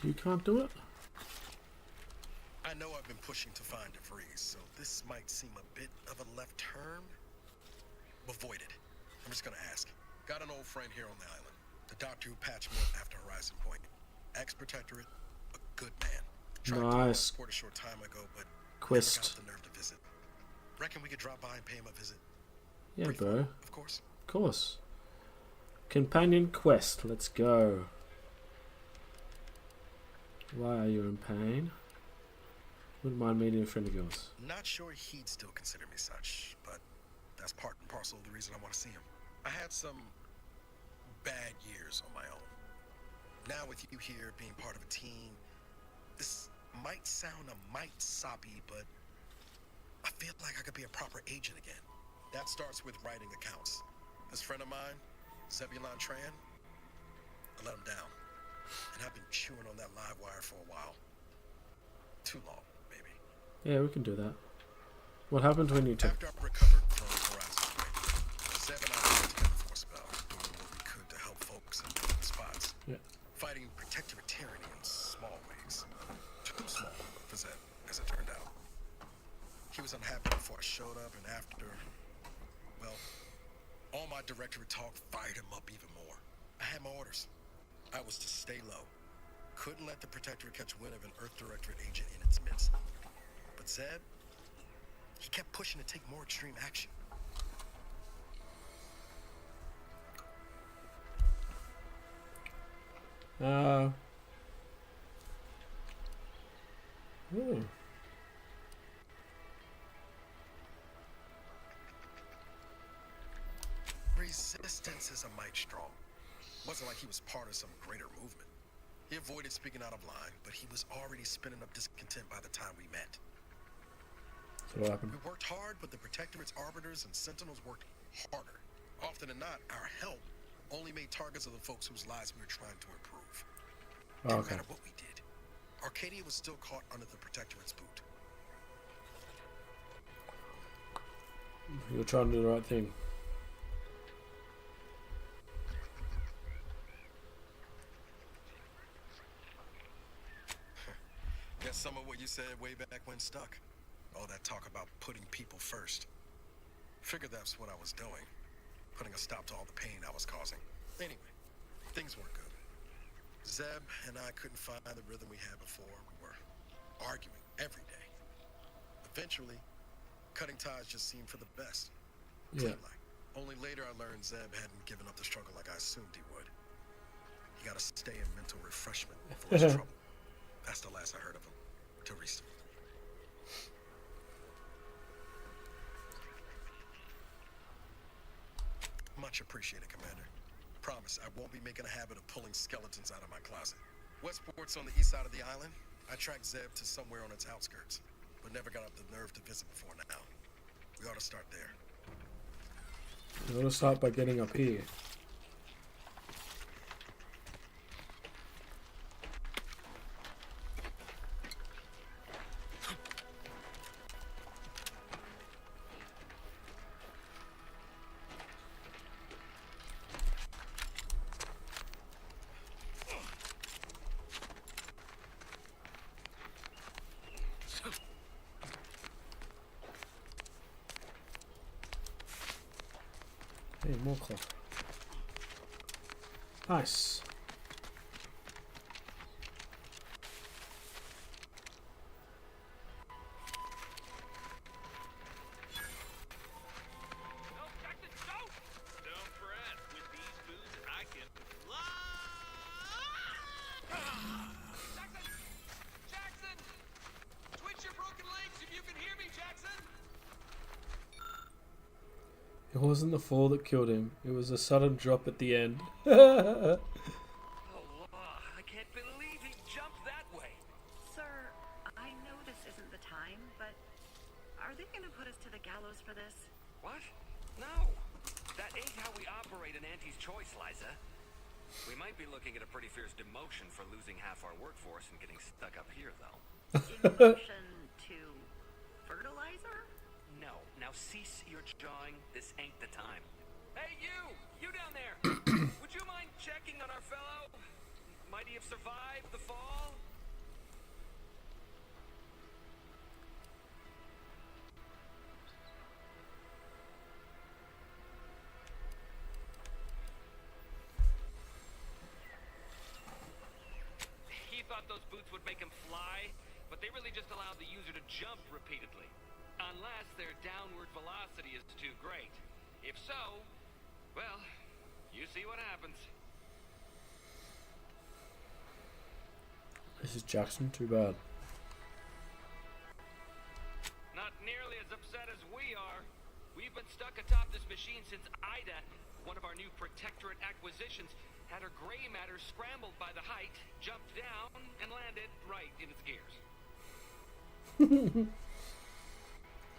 You can't do it? I know I've been pushing to find DeVries, so this might seem a bit of a left turn. Avoid it. I'm just gonna ask. Got an old friend here on the island. The doctor who patched me up after Horizon Point. Ex-protectorate, a good man. Tried to Nice. support a short time ago, but Quest. never got the nerve to visit. Reckon we could drop by and pay him a visit? Yeah, bro. Of course. Of course. Companion quest. Let's go. Why are you in pain? Wouldn't mind meeting a friend of yours. Not sure he'd still consider me such, but that's part and parcel of the reason I want to see him. I had some bad years on my own. Now with you here being part of a team, this might sound a mite soppy, but I feel like I could be a proper agent again. That starts with writing accounts. This friend of mine, Zebulon Tran, I let him down. And I've been chewing on that live wire for a while. Too long, maybe. Yeah, we can do that. What happened when you took... After I recovered from Horizon Point, Zeb and I worked together for a spell, doing what we could to help folks in different spots. Yeah. Fighting protectorate tyranny in small ways. Too small for Zeb, as it turned out. He was unhappy before I showed up, and after, well, all my directorate talk fired him up even more. I had my orders. I was to stay low. Couldn't let the Protectorate catch wind of an Earth Directorate agent in its midst. But Zeb, he kept pushing to take more extreme action. Resistance is a mite strong. Wasn't like he was part of some greater movement. He avoided speaking out of line, but he was already spinning up discontent by the time we met. So what happened? We worked hard, but the Protectorate's arbiters and sentinels worked harder. Often than not, our help only made targets of the folks whose lives we were trying to improve. Oh, No okay. matter what we did, Arcadia was still caught under the Protectorate's boot. You're trying to do the right thing. Guess some of what you said way back when stuck. All that talk about putting people first. Figured that's what I was doing. Putting a stop to all the pain I was causing. Anyway, things weren't good. Zeb and I couldn't find the rhythm we had before. We were arguing every day. Eventually, cutting ties just seemed for the best. Yeah. Like, only later I learned Zeb hadn't given up the struggle like I assumed he would. He got to stay in mental refreshment before his trouble. That's the last I heard of him. Till recently. Much appreciated, Commander. Promise, I won't be making a habit of pulling skeletons out of my closet. Westport's on the east side of the island. I tracked Zeb to somewhere on its outskirts, but never got up the nerve to visit before now. We ought to start there. You want to start by getting up here. Hey, more cloth. Nice. Don't fret. With these boots, I can fly. Jackson! Twitch your broken legs if you can hear me, Jackson! It wasn't the fall that killed him. It was a sudden drop at the end. I can't believe he jumped that way. Sir, I know this isn't the time, but are they going to put us to the gallows for this? What? No. That ain't how we operate in Auntie's Choice, Liza. We might be looking at a pretty fierce demotion for losing half our workforce and getting stuck up here, though. Demotion to fertilizer? No. Now cease your jawing. This ain't the time. Hey, you! You down there! Would you mind checking on our fellow? Might he have survived the fall? He thought those boots would make him fly, but they really just allowed the user to jump repeatedly. Unless their downward velocity is too great. If so, well, you see what happens. This is Jackson, too bad. Not nearly as upset as we are. We've been stuck atop this machine since Ida, one of our new Protectorate acquisitions, had her gray matter scrambled by the height, jumped down, and landed right in its gears.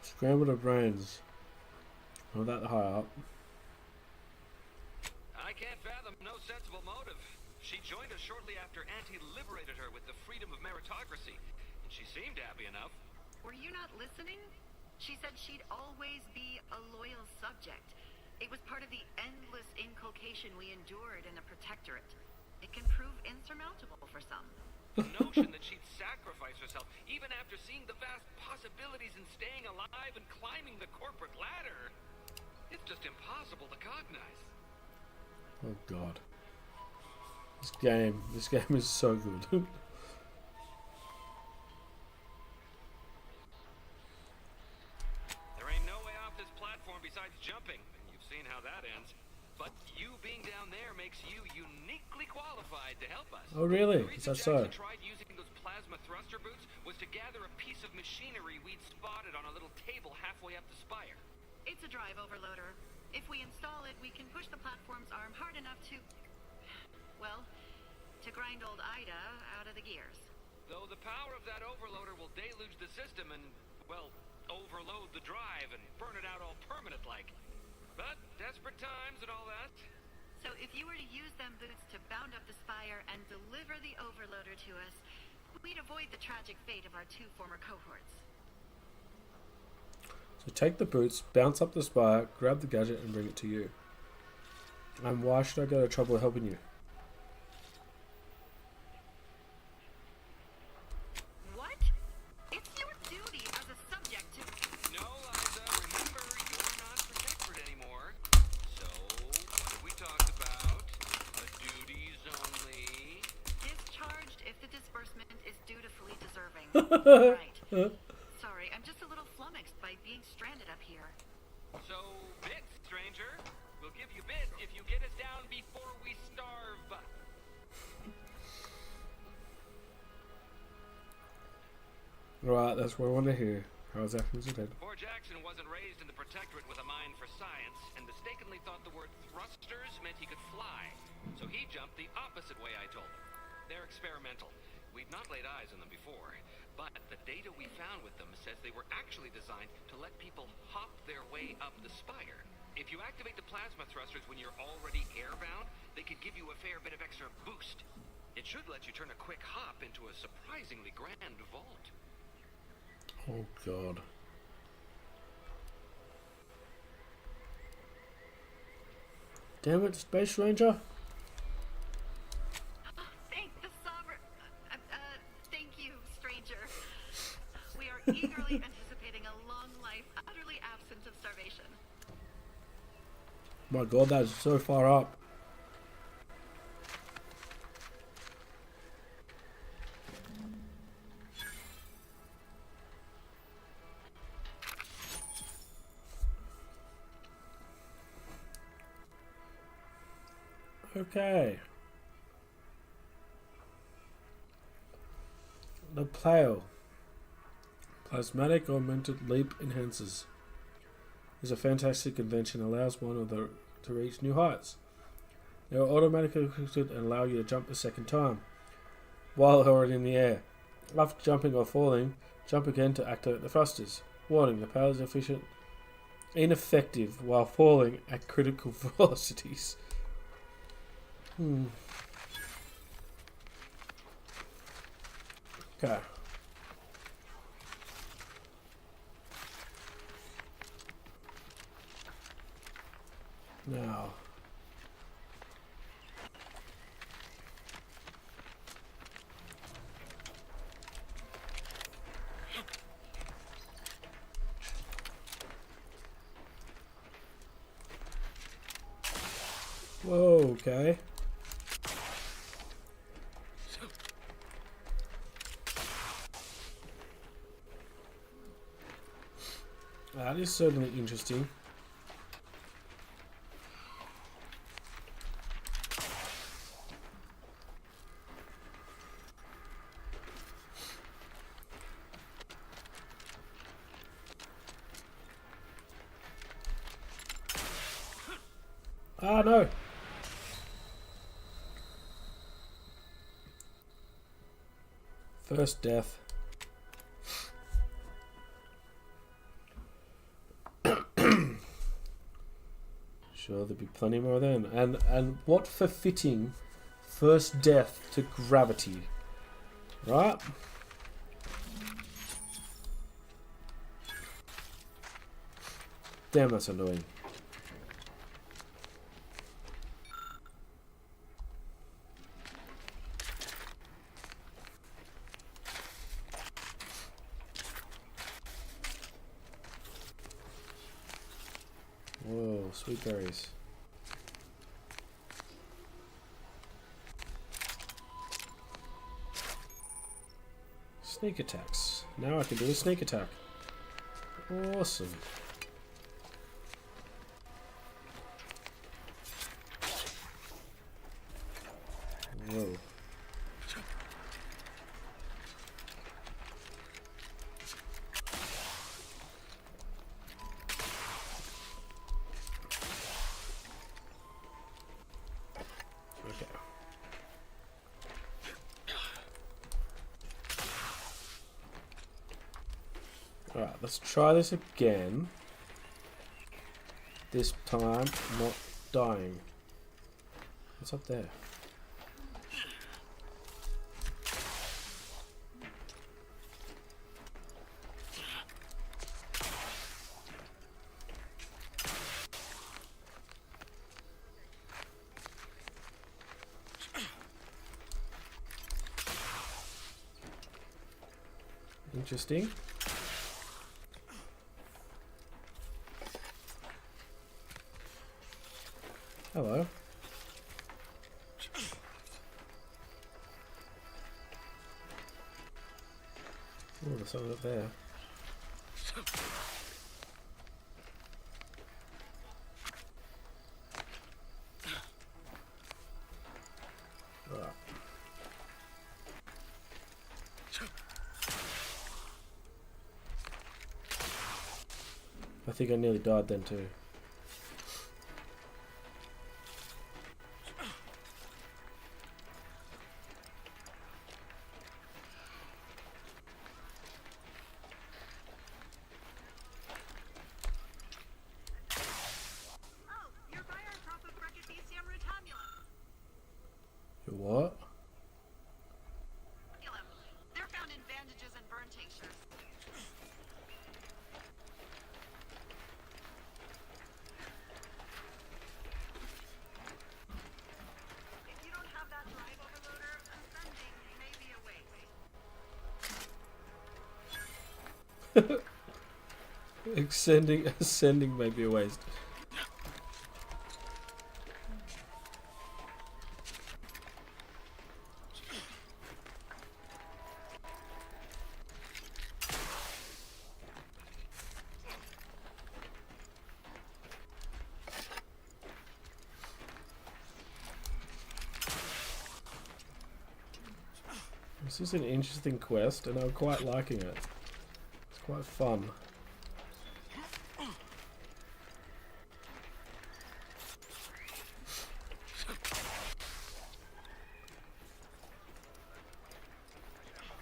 Scrambled her brains. Not that high up. I can't fathom no sensible motive. She joined us shortly after Auntie liberated her with the freedom of meritocracy, and she seemed happy enough. Were you not listening? She said she'd always be a loyal subject. It was part of the endless inculcation we endured in the Protectorate. It can prove insurmountable for some. The notion that she'd sacrifice herself, even after seeing the vast possibilities in staying alive and climbing the corporate ladder, it's just impossible to cognize. Oh god. This game is so good. There ain't no way off this platform besides jumping, and you've seen how that ends. But you being down there makes you uniquely qualified to help us. Oh really? The Is reason that so? Jackson tried using those plasma thruster boots was to gather a piece of machinery we'd spotted on a little table halfway up the spire. It's a drive overloader. If we install it, we can push the platform's arm hard enough to... well, to grind old Ida out of the gears. Though the power of that overloader will deluge the system and, well, overload the drive and burn it out all permanent-like. But desperate times and all that. So if you were to use them boots to bound up the spire and deliver the overloader to us, we'd avoid the tragic fate of our two former cohorts. So take the boots, bounce up the spire, grab the gadget and bring it to you. And why should I go to trouble helping you? What? It's your duty as a subject to... No, Liza, remember, you're not Protectorate anymore. So, what have we talked about? A duties only. Discharged if the disbursement is dutifully deserving. Right. Sorry, I'm just a little flummoxed by being stranded up here. So, bits, stranger. We'll give you bits if you get us down before we starve. Right, that's what I want to hear. How's that presented? Poor Jackson wasn't raised in the Protectorate with a mind for science, and mistakenly thought the word thrusters meant he could fly. So he jumped the opposite way I told him. They're experimental. We'd not laid eyes on them before, but the data we found with them says they were actually designed to let people hop their way up the spire. If you activate the plasma thrusters when you're already airbound, they could give you a fair bit of extra boost. It should let you turn a quick hop into a surprisingly grand vault. Oh god. Damn it, Space Ranger. Thank the Sovereign... thank you, stranger. We are eagerly anticipating a long life utterly absent of starvation. My god, that's so far up. Okay. The Plao. Plasmatic Augmented Leap Enhancers. Is a fantastic invention that allows one of the to reach new heights. They are automatically equipped and allow you to jump a second time while already in the air. After jumping or falling, jump again to activate the thrusters. Warning, the power is ineffective while falling at critical velocities. Okay. Now. Whoa, okay. That is certainly interesting. Ah, no. First death. Sure, there'll be plenty more then. And what for fitting first death to gravity. Right? Damn, that's annoying. Whoa, sweet berries. Sneak attacks. Now I can do a sneak attack. Awesome. Whoa. Okay. Alright, let's try this again. This time, not dying. What's up there? Interesting. Hello. Oh, there's something up there. Right. I think I nearly died then too. Your what? They're found in bandages and burn tinctures. If you don't have that drive overloader, ascending may be a waste. Ascending may be a waste. This is an interesting quest, and I'm quite liking it. It's quite fun.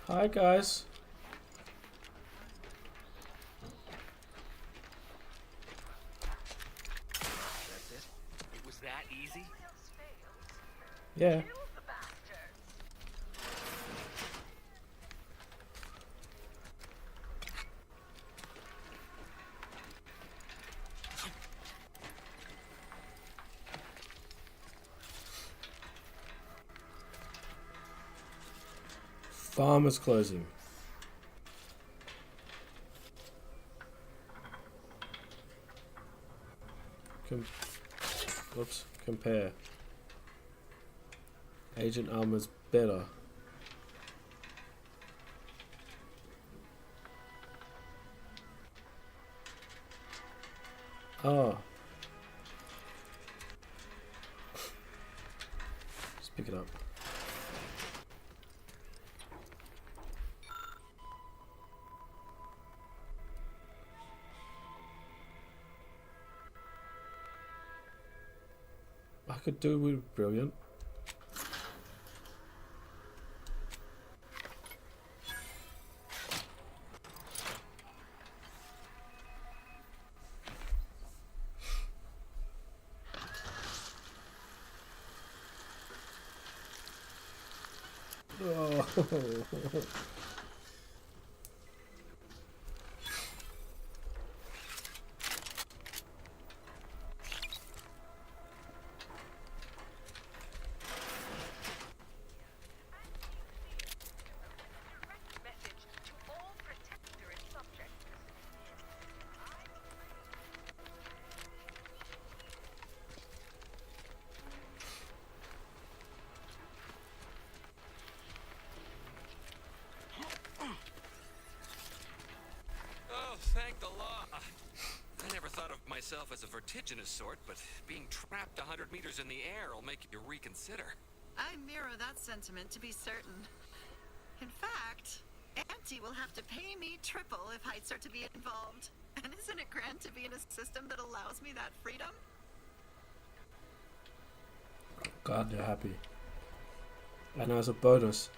Hi, guys. That's it? It was that easy? Yeah. Farm is closing. Whoops. Compare. Agent Armor's better. Oh. Just pick it up. I could do with brilliant. Oh. Oh, thank the law. I never thought of myself as a vertiginous sort, but being trapped 100 meters in the air will make you reconsider. I mirror that sentiment, to be certain. In fact, Auntie will have to pay me triple if heights are to be involved. And isn't it grand to be in a system that allows me that freedom? God, you're happy. And as a bonus,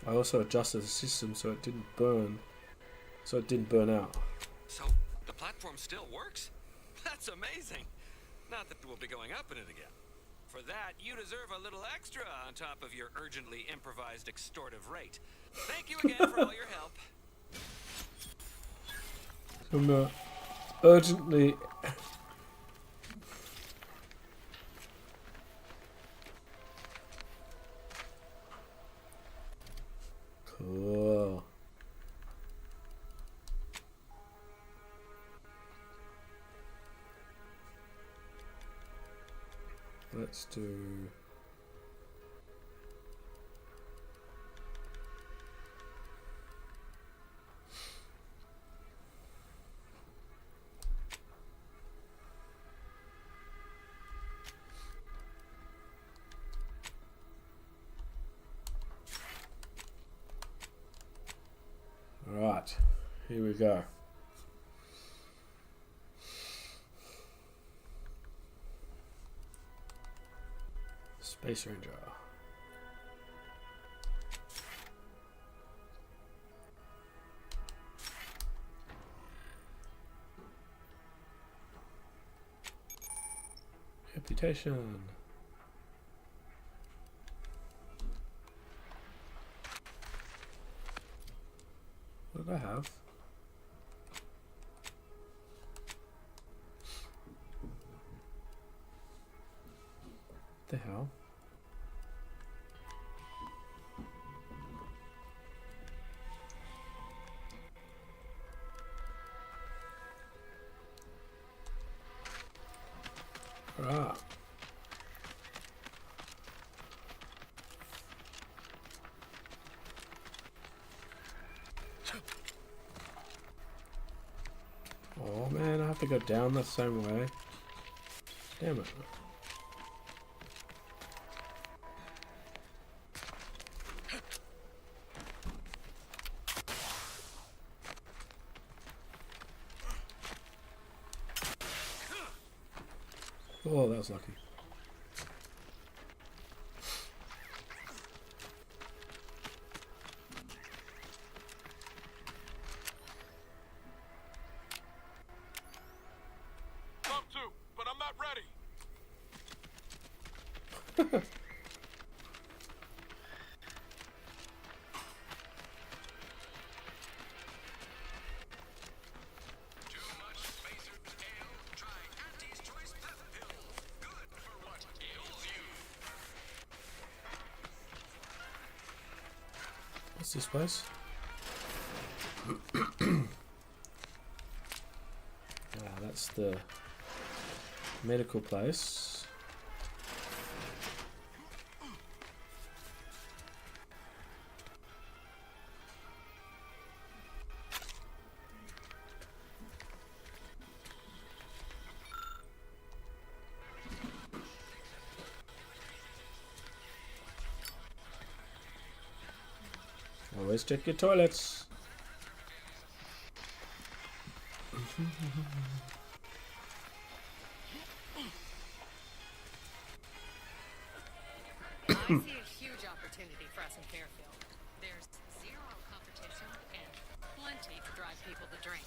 I also adjusted the system so it didn't burn. So it didn't burn out. So, the platform still works? That's amazing. Not that we'll be going up in it again. For that, you deserve a little extra on top of your urgently improvised extortive rate. Thank you again for all your help. I'm urgently... Cool. Let's do... Right, here we go. Space Ranger. Reputation. What did I have? The hell? Ah. Oh man, I have to go down the same way. Damn it. Oh, that was lucky. Love to, but I'm not ready. What's this place? That's the medical place. Always check your toilets. I see a huge opportunity for us in Fairfield. There's zero competition and plenty to drive people to drink.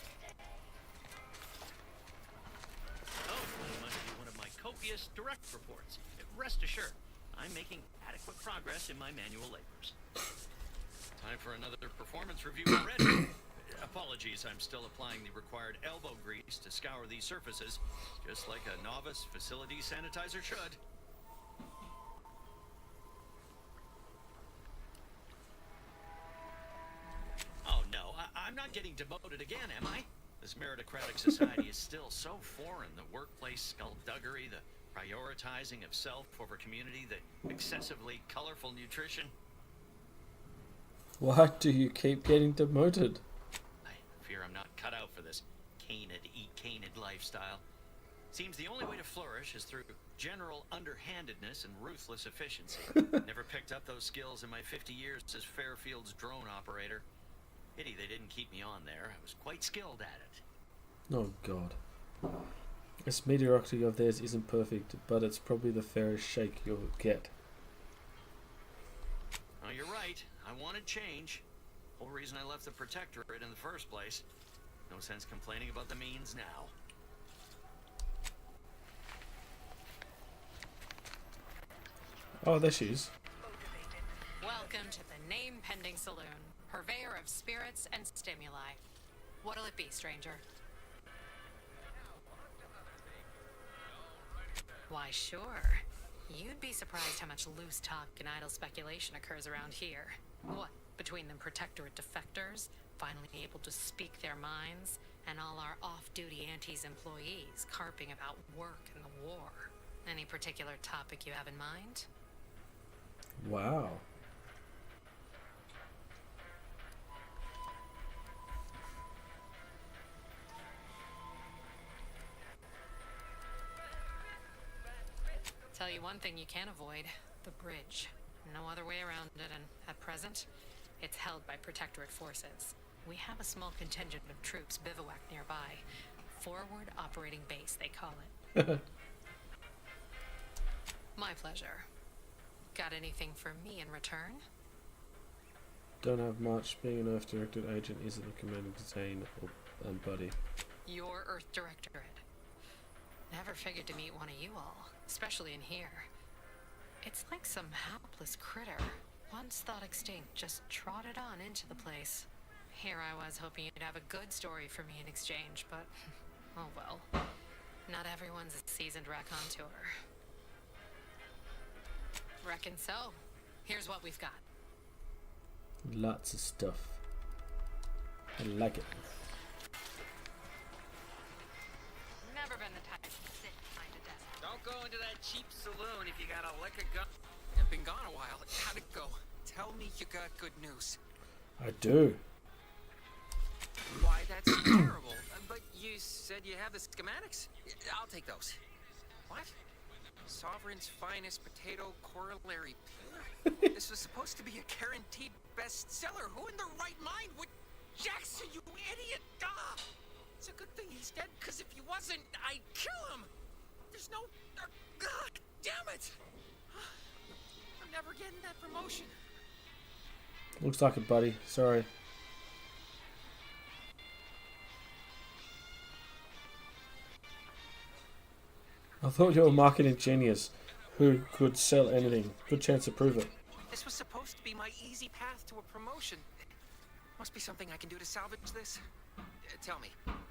Oh, this must be one of my copious direct reports. Rest assured, I'm making adequate progress in my manual labors. Time for another performance review already. Apologies, I'm still applying the required elbow grease to scour these surfaces, just like a novice facility sanitizer should. Oh no, I'm not getting demoted again, am I? This meritocratic society is still so foreign. The workplace skullduggery, the prioritizing of self over community, the excessively colorful nutrition. Why do you keep getting demoted? I fear I'm not cut out for this canid, eat canid lifestyle. Seems the only way to flourish is through general underhandedness and ruthless efficiency. Never picked up those skills in my 50 years as Fairfield's drone operator. Pity they didn't keep me on there. I was quite skilled at it. Oh god. This mediocrity of theirs isn't perfect, but it's probably the fairest shake you'll get. Oh, you're right. I wanted change. Whole reason I left the Protectorate in the first place. No sense complaining about the means now. Oh, there she is. Welcome to the name-pending saloon, purveyor of spirits and stimuli. What'll it be, stranger? Why, sure. You'd be surprised how much loose talk and idle speculation occurs around here. What, between them Protectorate defectors, finally able to speak their minds, and all our off-duty Antes employees carping about work and the war. Any particular topic you have in mind? Wow. Tell you one thing you can't avoid, the bridge. No other way around it, and at present, it's held by Protectorate forces. We have a small contingent of troops bivouacked nearby. Forward Operating Base, they call it. My pleasure. Got anything for me in return? Don't have much. Being an Earth Directorate agent isn't a commanding Zane and Buddy. Your Earth Directorate. Never figured to meet one of you all, especially in here. It's like some hapless critter, once thought extinct, just trotted on into the place. Here I was hoping you'd have a good story for me in exchange, but oh well. Not everyone's a seasoned raconteur. Reckon so. Here's what we've got. Lots of stuff. I like it. Never been the type to sit behind a desk. Don't go into that cheap saloon if you got a lick of gun. I've been gone a while. How'd it go? Tell me you got good news. I do. Why, that's terrible. But you said you have the schematics. I'll take those. What? Sovereign's finest potato corollary pillar? This was supposed to be a guaranteed bestseller. Who in their right mind would... Jackson, you idiot! Ah! It's a good thing he's dead, because if he wasn't, I'd kill him! There's no... damn it! I'm never getting that promotion. Looks like it, buddy. Sorry. I thought you were a marketing genius who could sell anything. Good chance to prove it. This was supposed to be my easy path to a promotion. Must be something I can do to salvage this. Tell me,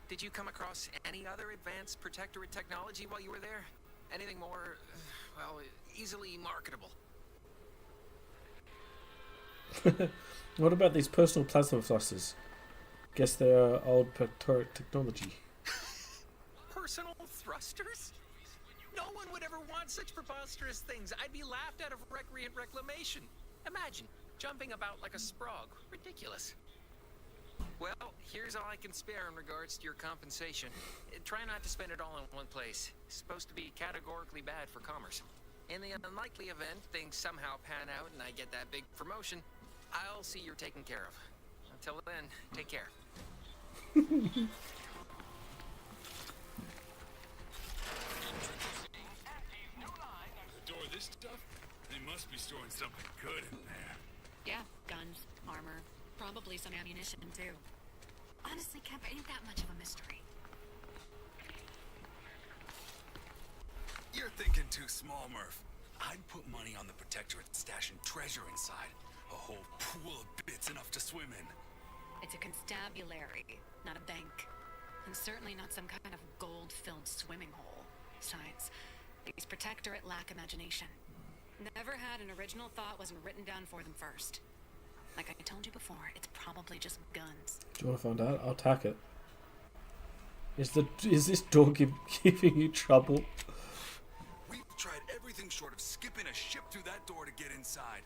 did you come across any other advanced Protectorate technology while you were there? Anything more, well, easily marketable? What about these personal plasma thrusters? Guess they are old Protectorate technology. Personal thrusters? No one would ever want such preposterous things. I'd be laughed out of recreant reclamation. Imagine, jumping about like a sprog. Ridiculous. Well, here's all I can spare in regards to your compensation. Try not to spend it all in one place. It's supposed to be categorically bad for commerce. In the unlikely event things somehow pan out and I get that big promotion, I'll see you're taken care of. Until then, take care. Store this stuff? They must be storing something good in there. Yeah, guns, armor, probably some ammunition too. Honestly, Kemp, ain't that much of a mystery. You're thinking too small, Murph. I'd put money on the Protectorate stashing treasure inside. A whole pool of bits enough to swim in. It's a constabulary, not a bank. And certainly not some kind of gold-filled swimming hole. Besides, these Protectorate lack imagination. Never had an original thought wasn't written down for them first. Like I told you before, it's probably just guns. Do you want to find out? I'll attack it. Is this door giving you trouble? We've tried everything short of skipping a ship through that door to get inside.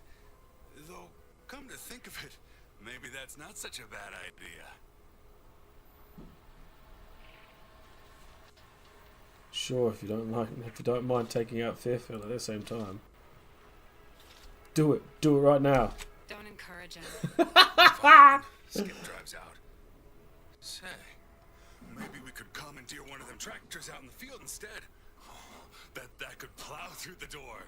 Though, come to think of it, maybe that's not such a bad idea. Sure, if you don't mind taking out Fairfield at the same time. Do it right now. Don't encourage him. Skip drives out. Say, maybe we could commandeer one of them tractors out in the field instead. Oh, bet that could plow through the door.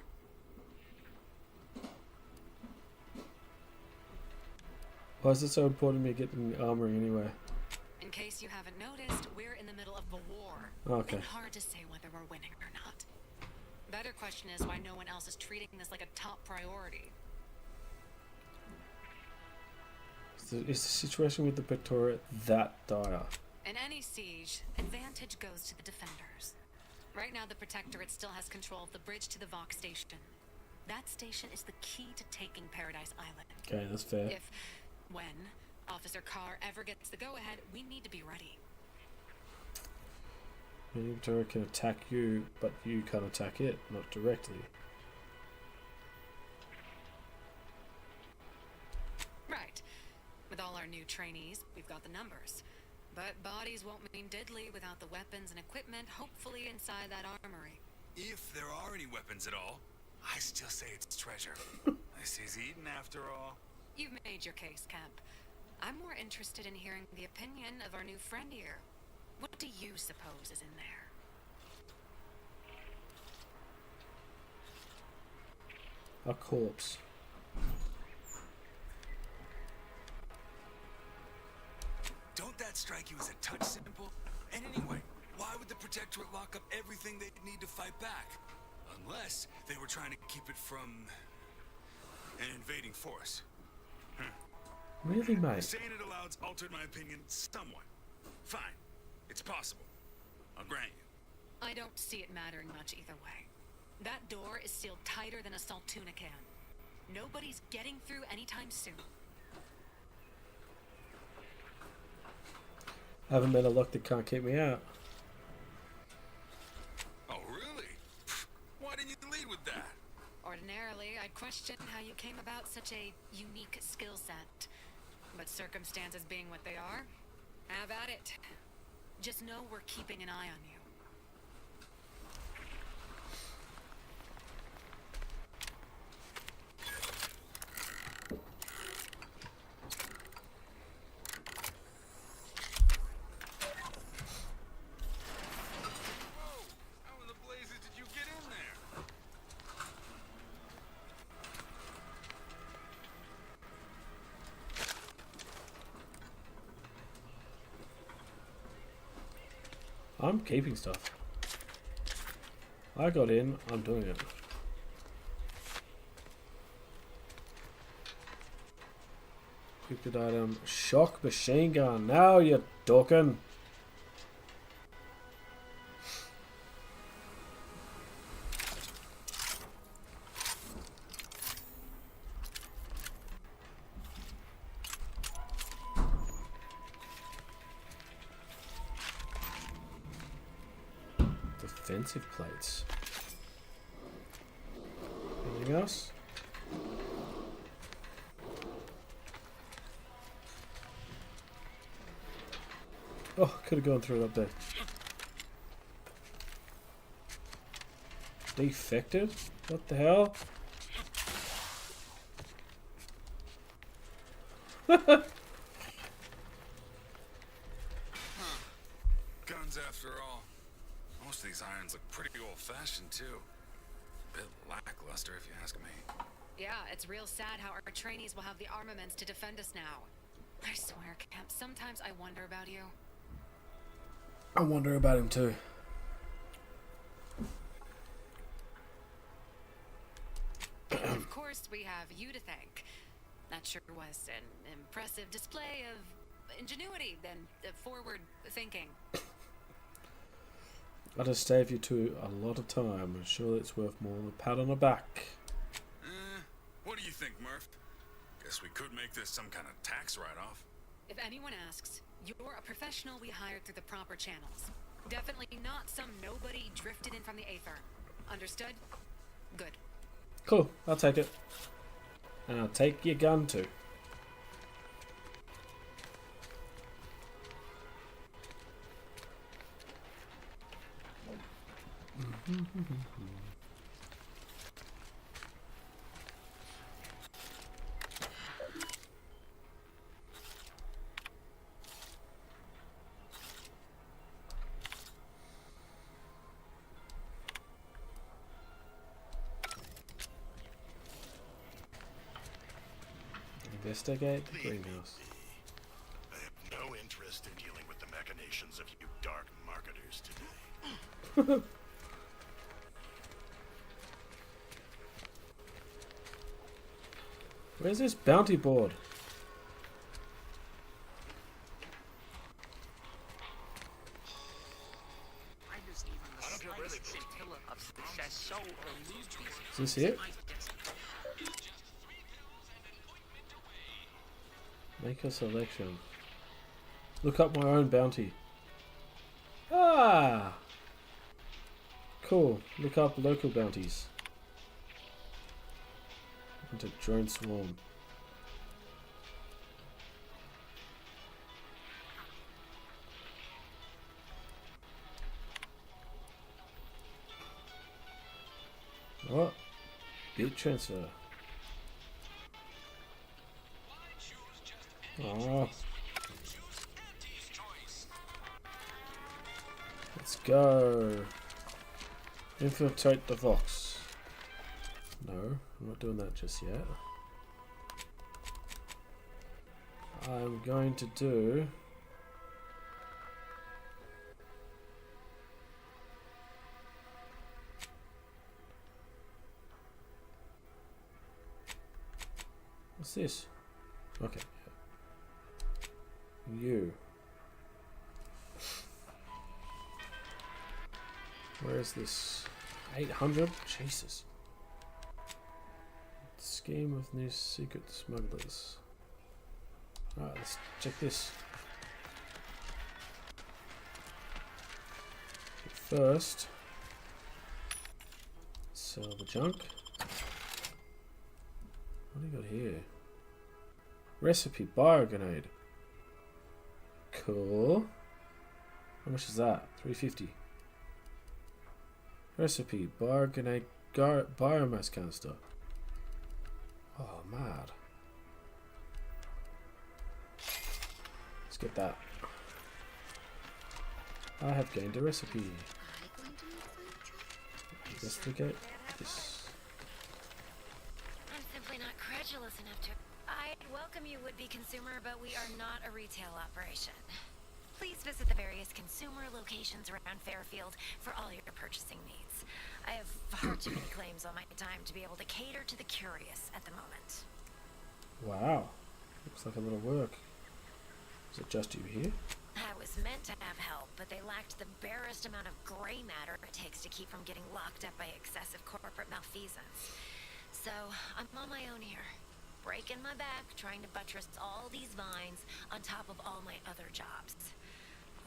Why is it so important me getting the armory anyway? In case you haven't noticed, we're in the middle of a war. Okay. And hard to say whether we're winning or not. Better question is why no one else is treating this like a top priority. Is the situation with the Protectorate that dire? In any siege, advantage goes to the defenders. Right now, the Protectorate still has control of the bridge to the Vox station. That station is the key to taking Paradise Island. Okay, that's fair. If, when, Officer Carr ever gets the go-ahead, we need to be ready. The Protectorate can attack you, but you can't attack it, not directly. Right. With all our new trainees, we've got the numbers. But bodies won't mean diddly without the weapons and equipment, hopefully inside that armory. If there are any weapons at all, I still say it's treasure. This is Eden after all. You've made your case, Kemp. I'm more interested in hearing the opinion of our new friend here. What do you suppose is in there? A corpse. Don't that strike you as a touch simple? And anyway, why would the Protectorate lock up everything they'd need to fight back? Unless they were trying to keep it from an invading force. Really, mate? Saying it aloud's altered my opinion somewhat. Fine. It's possible. I'll grant you. I don't see it mattering much either way. That door is sealed tighter than a salt tuna can. Nobody's getting through anytime soon. I haven't met a lock that can't keep me out. Oh, really? Why didn't you lead with that? Ordinarily, I'd question how you came about such a unique skill set. But circumstances being what they are, have at it. Just know we're keeping an eye on you. How in the blazes did you get in there? I'm keeping stuff. I got in, I'm doing it. Equipped item, shock machine gun. Now you're talking. Defensive plates. Anything else? Oh, could have gone through it up there. Defected? What the hell? Guns after all. Most of these irons look pretty old-fashioned, too. Bit lackluster, if you ask me. Yeah, it's real sad how our trainees will have the armaments to defend us now. I swear, Cap, sometimes I wonder about you. I wonder about him too. Of course, we have you to thank. That sure was an impressive display of ingenuity and forward thinking. I just saved you two a lot of time, and surely it's worth more than a pat on the back. What do you think, Murph? Guess we could make this some kind of tax write-off. If anyone asks, you're a professional we hired through the proper channels. Definitely not some nobody drifted in from the Aether. Understood? Good. Cool, I'll take it. And I'll take your gun too. Investigate the greenhouse. I have no interest in dealing with the machinations of you dark marketers today. Where's this bounty board? Is this it? Make a selection. Look up my own bounty. Ah! Cool. Look up local bounties. Into drone swarm. What? Big transfer. Oh. Let's go. Infiltrate the Vox. No, I'm not doing that just yet. I'm going to do... What's this? Okay. You. Where is this? 800? Jesus. Scheme of new secret smugglers. Alright, let's check this. First, sell the junk. What do you got here? Recipe bio grenade. Cool. How much is that? 350. Recipe bio grenade biomass canister. Oh, mad. Let's get that. I have gained a recipe. Investigate this. I'm simply not credulous enough to... I'd welcome you, would-be consumer, but we are not a retail operation. Please visit the various consumer locations around Fairfield for all your purchasing needs. I have far too many claims on my time to be able to cater to the curious at the moment. Wow. Looks like a lot of work. Is it just you here? I was meant to have help, but they lacked the barest amount of gray matter it takes to keep from getting locked up by excessive corporate malfeasance. So, I'm on my own here. Breaking my back, trying to buttress all these vines on top of all my other jobs.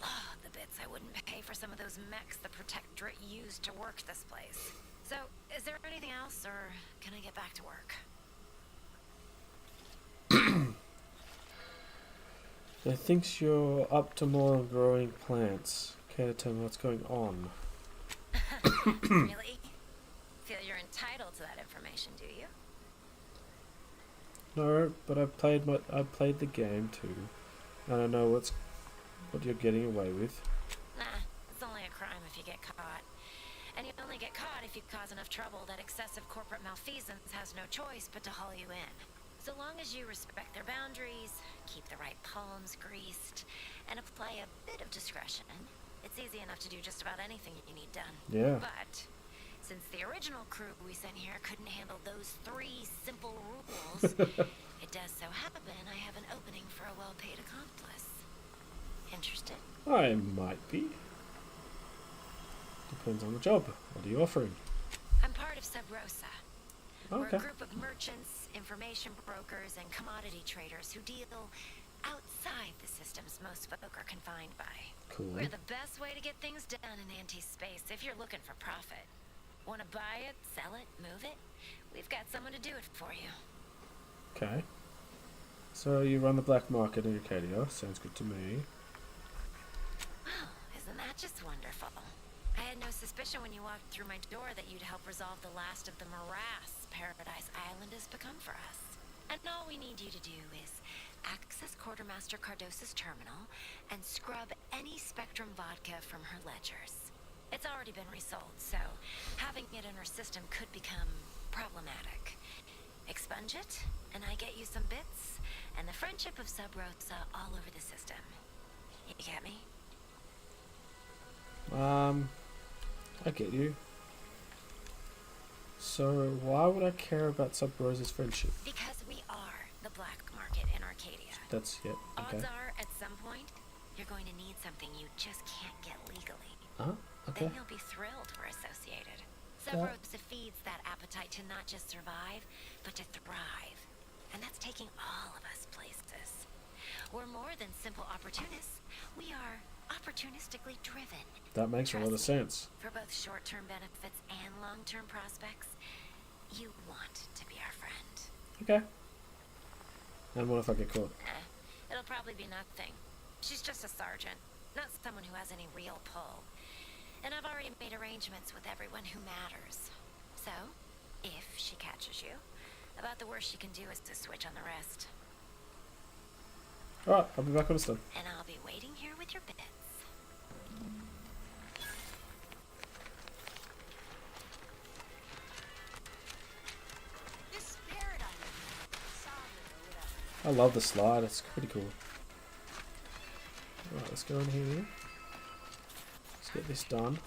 Oh, the bits I wouldn't pay for some of those mechs the Protectorate used to work this place. So, is there anything else, or can I get back to work? They thinks you're up to more than growing plants. Care to tell me what's going on? Really? Feel you're entitled to that information, do you? No, but I played the game too, and I know what you're getting away with. Nah, it's only a crime if you get caught. And you only get caught if you cause enough trouble that excessive corporate malfeasance has no choice but to haul you in. So long as you respect their boundaries, keep the right palms greased, and apply a bit of discretion, it's easy enough to do just about anything you need done. Yeah. But since the original crew we sent here couldn't handle those 3 simple rules, it does so happen I have an opening for a well-paid accomplice. Interested? I might be. Depends on the job. What are you offering? I'm part of Sub Rosa. We're Okay. a group of merchants, information brokers, and commodity traders who deal outside the systems most folk are confined by. Cool. We're the best way to get things done in anti-space if you're looking for profit. Want to buy it, sell it, move it? We've got someone to do it for you. Okay. So you run the black market in Arcadia. Sounds good to me. Wow, isn't that just wonderful? I had no suspicion when you walked through my door that you'd help resolve the last of the morass Paradise Island has become for us. And all we need you to do is access Quartermaster Cardossa's terminal and scrub any Spectrum vodka from her ledgers. It's already been resold, so having it in her system could become problematic. Expunge it, and I get you some bits, and the friendship of Sub Rosa all over the system. You get me? I get you. So why would I care about Sub Rosa's friendship? Because we are the black market in Arcadia. That's okay. Odds are, at some point, you're going to need something you just can't get legally. Okay. Then you'll be thrilled we're associated. Sub Rosa feeds that appetite to not just survive, but to thrive. And that's taking all of us places. We're more than simple opportunists. We are opportunistically driven. That makes a lot of sense. For both short-term benefits and long-term prospects, you want to be our friend. Okay. And what if I get caught? It'll probably be nothing. She's just a sergeant, not someone who has any real pull. And I've already made arrangements with everyone who matters. So, if she catches you, about the worst she can do is to switch on the rest. Alright, I'll be back on the stone. And I'll be waiting here with your bits. This paradigm, I love the slide, it's pretty cool. Alright, let's go in here. Let's get this done.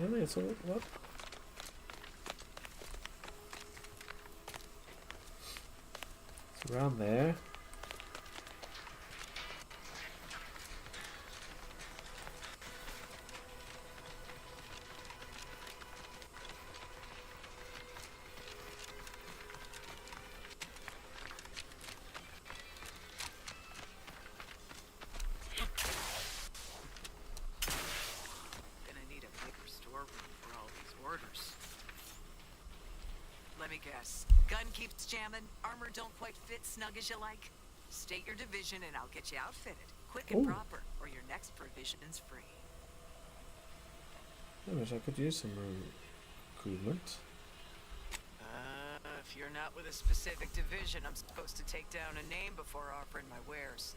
Really? It's all what? It's around there. Gonna need a bigger storeroom for all these orders. Let me guess. Gun keeps jamming, armor don't quite fit snug as you like. State your division and I'll get you outfitted. Quick and Ooh. proper, or your next provision's free. I wish I could use some recruitment. If you're not with a specific division, I'm supposed to take down a name before offering my wares.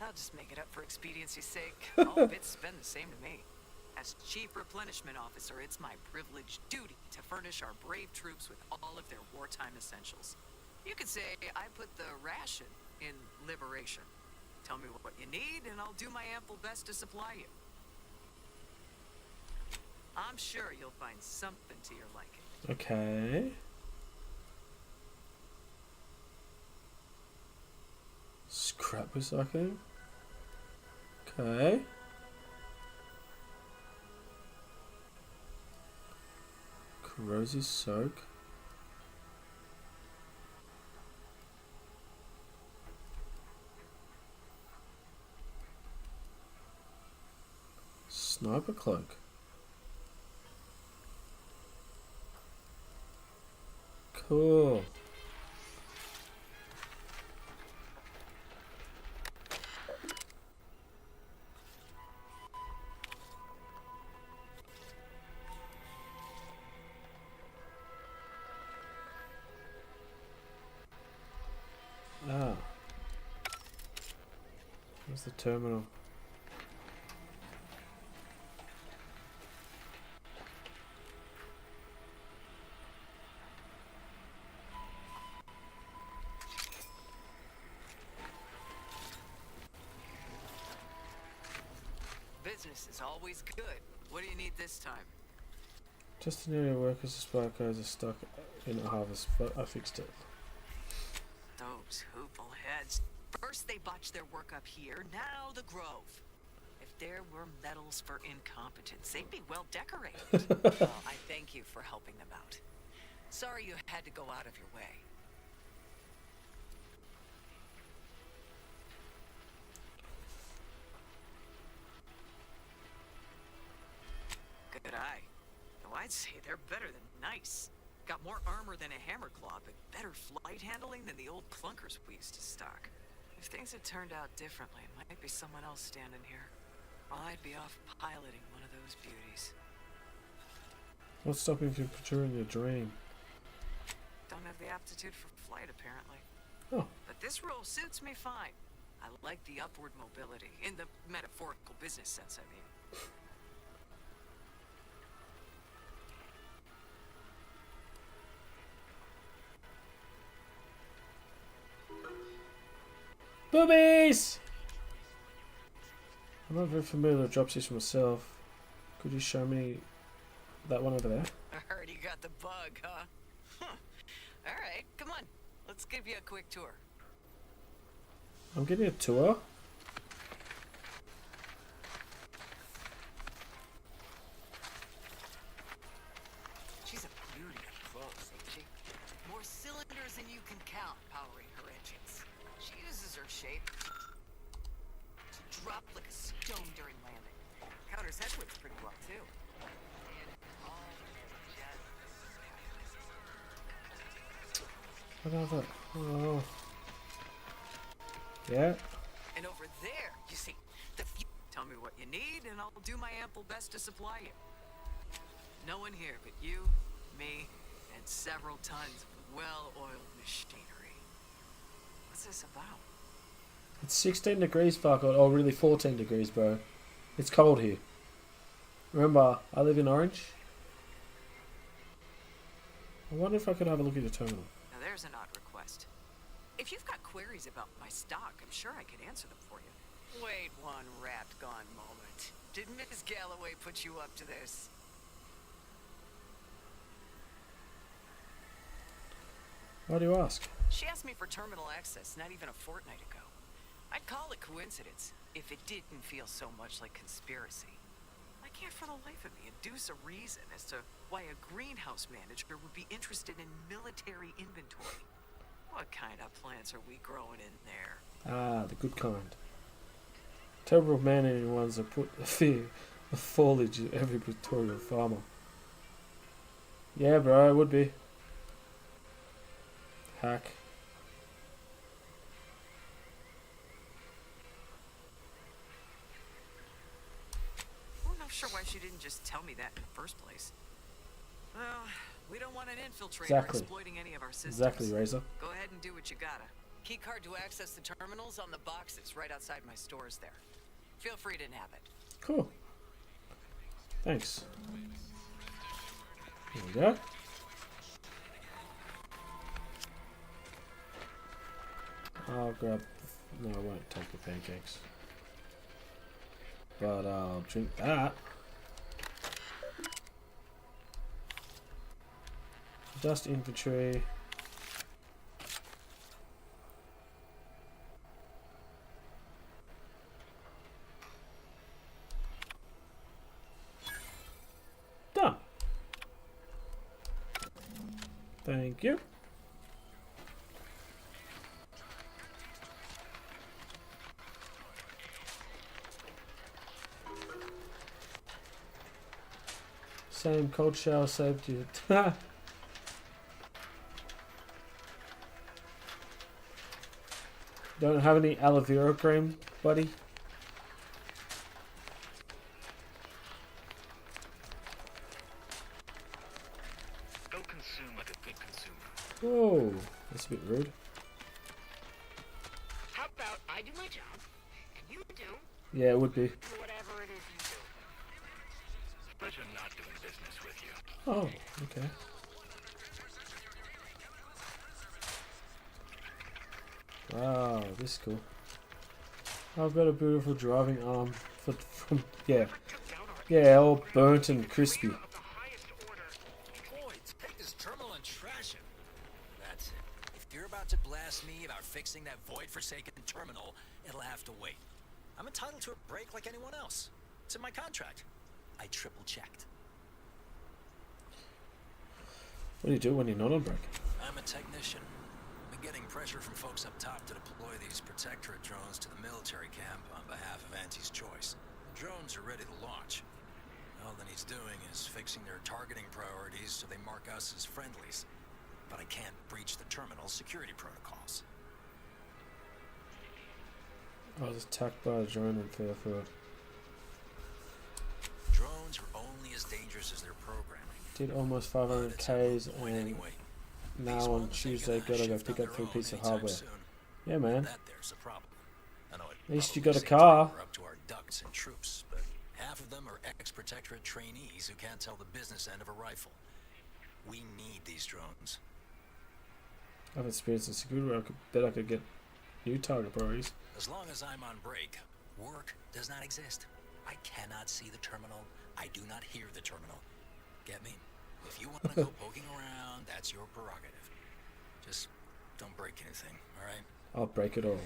I'll just make it up for expediency's sake. All bits spend the same to me. As Chief Replenishment Officer, it's my privileged duty to furnish our brave troops with all of their wartime essentials. You could say I put the ration in liberation. Tell me what you need, and I'll do my ample best to supply you. I'm sure you'll find something to your liking. Okay. Scrap recycling. Okay. Corrosive soak. Sniper cloak. Cool. Where's the terminal? Business is always good. What do you need this time? Just an area of workers' supply cars are stuck in a harvest, but I fixed it. Those hoople heads. First they botched their work up here, now the Grove. If there were medals for incompetence, they'd be well decorated. Well, I thank you for helping them out. Sorry you had to go out of your way. Good eye. Oh, I'd say they're better than nice. Got more armor than a hammer claw, but better flight handling than the old clunkers we used to stock. If things had turned out differently, it might be someone else standing here. While I'd be off piloting one of those beauties. What's stopping you from pursuing your dream? Don't have the aptitude for flight, apparently. Oh. But this role suits me fine. I like the upward mobility, in the metaphorical business sense, I mean. Boobies! I'm not very familiar with drop system myself. Could you show me that one over there? I heard you got the bug, huh? Alright, come on. Let's give you a quick tour. I'm getting a tour? She's a beauty up close, ain't she? More cylinders than you can count powering her engines. She uses her shape to drop like a stone during landing. Counters headwinds pretty well, too. What have that? Oh. Yeah. And over there, you see, the tell me what you need, and I'll do my ample best to supply you. No one here but you, me, and several tons of well-oiled machinery. What's this about? It's 16 degrees, Farquaad. Oh, really 14 degrees, bro. It's cold here. Remember, I live in Orange. I wonder if I could have a look at your terminal. Now there's an odd request. If you've got queries about my stock, I'm sure I could answer them for you. Wait one rat-gone moment. Did Miss Galloway put you up to this? Why do you ask? She asked me for terminal access not even a fortnight ago. I'd call it coincidence if it didn't feel so much like conspiracy. I can't for the life of me induce a reason as to why a greenhouse manager would be interested in military inventory. What kind of plants are we growing in there? Ah, the good kind. Terrible man-eating ones that put a fear of foliage in every Victorian farmer. Yeah, bro, it would be. Hack. I'm not sure why she didn't just tell me that in the first place. Well, we don't want an infiltrator exploiting any of our systems. Exactly, Razor. Go ahead and do what you gotta. Key card to access the terminals on the boxes right outside my stores there. Feel free to nab it. Cool. Thanks. Here we go. I'll grab... No, I won't take the pancakes. But I'll drink that. Dust infantry. Done. Thank you. Same cold shower saved you. Don't have any aloe vera cream, buddy? Go consume like a good consumer. Whoa, that's a bit rude. How about I do my job, and you do. Yeah, it would be. Whatever it is you do. Pleasure not doing business with you. Oh, okay. Wow, this is cool. I've got a beautiful driving arm from yeah, all burnt and crispy. Boy, take this terminal and trash it. That's it. If you're about to blast me about fixing that void-forsaken terminal, it'll have to wait. I'm entitled to a break like anyone else. It's in my contract. I triple-checked. What do you do when you're not on break? I'm a technician. Been getting pressure from folks up top to deploy these Protectorate drones to the military camp on behalf of Auntie's Choice. The drones are ready to launch. All that he's doing is fixing their targeting priorities so they mark us as friendlies. But I can't breach the terminal's security protocols. I was attacked by a drone in Fairfield. Drones are only as dangerous as their programming. Did almost 500 Ks and now on Tuesday gotta go pick up 3 pieces of hardware. Yeah, man. That there's a problem. I know it At least you got a probably car. seems like we're up to our ducks and troops, but half of them are ex-Protectorate trainees who can't tell the business end of a rifle. We need these drones. I've experienced in security where I bet I could get new target priorities. As long as I'm on break, work does not exist. I cannot see the terminal. I do not hear the terminal. Get me? If you want to go poking around, that's your prerogative. Just don't break anything, alright? I'll break it all.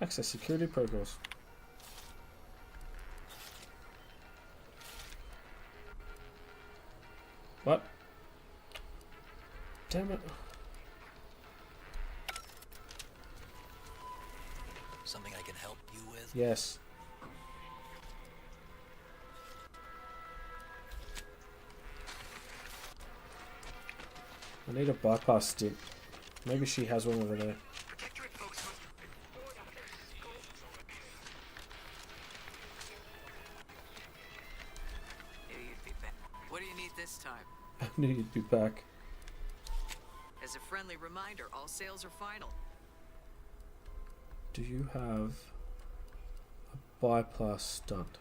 Access security protocols. What? Damn it. Something I can help you with? Yes. I need a bypass stick. Maybe she has one over there. What do you need this time? I knew you'd be back. As a friendly reminder, all sales are final. Do you have a bypass stunt?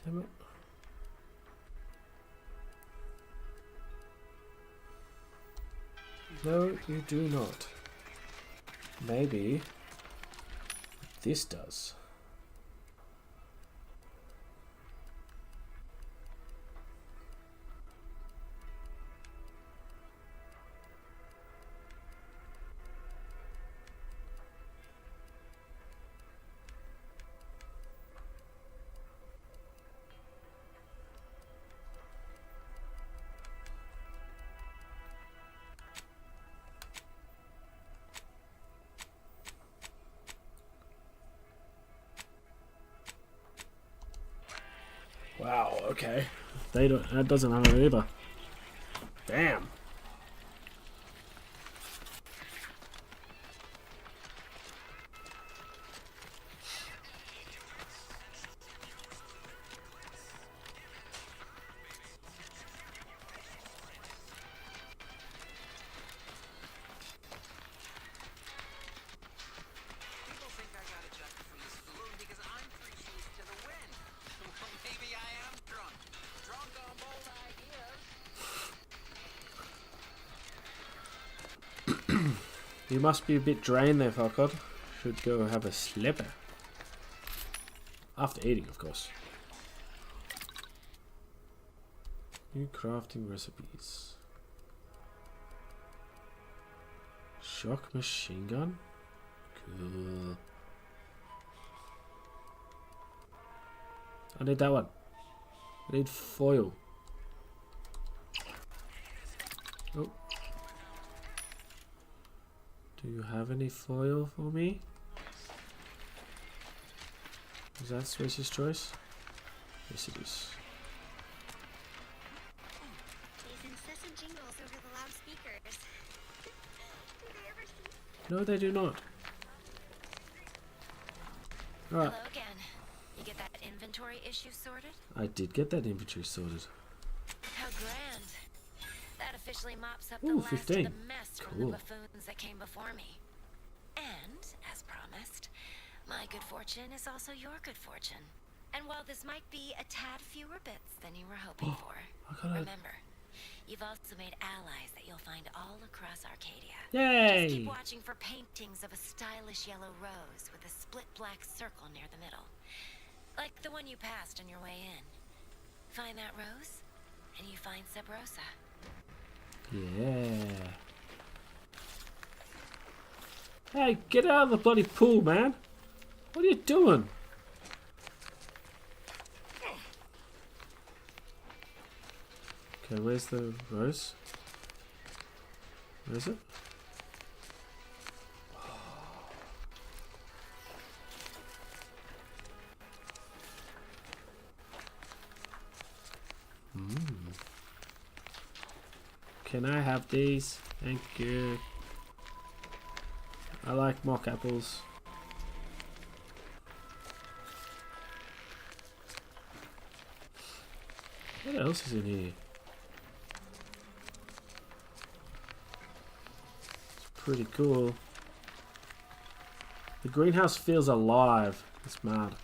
Damn it. No, you do not. Maybe this does. Wow, okay. They don't, that doesn't have it either. Damn. People think I got a jacket from this balloon because I'm preaching to the wind. Well, maybe I am drunk. Drunk on bold ideas. You must be a bit drained there, Falcon. Should go have a slipper. After eating, of course. New crafting recipes. Shock machine gun? Cool. I need that one. I need foil. Oh. Do you have any foil for me? Is that Space's choice? Yes, it is. These incessant jingles over the loudspeakers. Do they ever see? No, they do not. Alright. Hello again. You get that inventory issue sorted? I did get that inventory sorted. How grand. That officially mops up Ooh, the last 15. of the mess from Cool. the buffoons that came before me. And, as promised, my good fortune is also your good fortune. And while this might be a tad fewer bits than you were hoping for, remember, you've also made allies that you'll find all across Arcadia. Yay! Just keep watching for paintings of a stylish yellow rose with a split black circle near the middle. Like the one you passed on your way in. Find that rose, and you find Sub Rosa. Yeah. Hey, get out of the bloody pool, man. What are you doing? Okay, where's the rose? Where is it? Can I have these? Thank you. I like mock apples. What else is in here? It's pretty cool. The greenhouse feels alive. It's mad.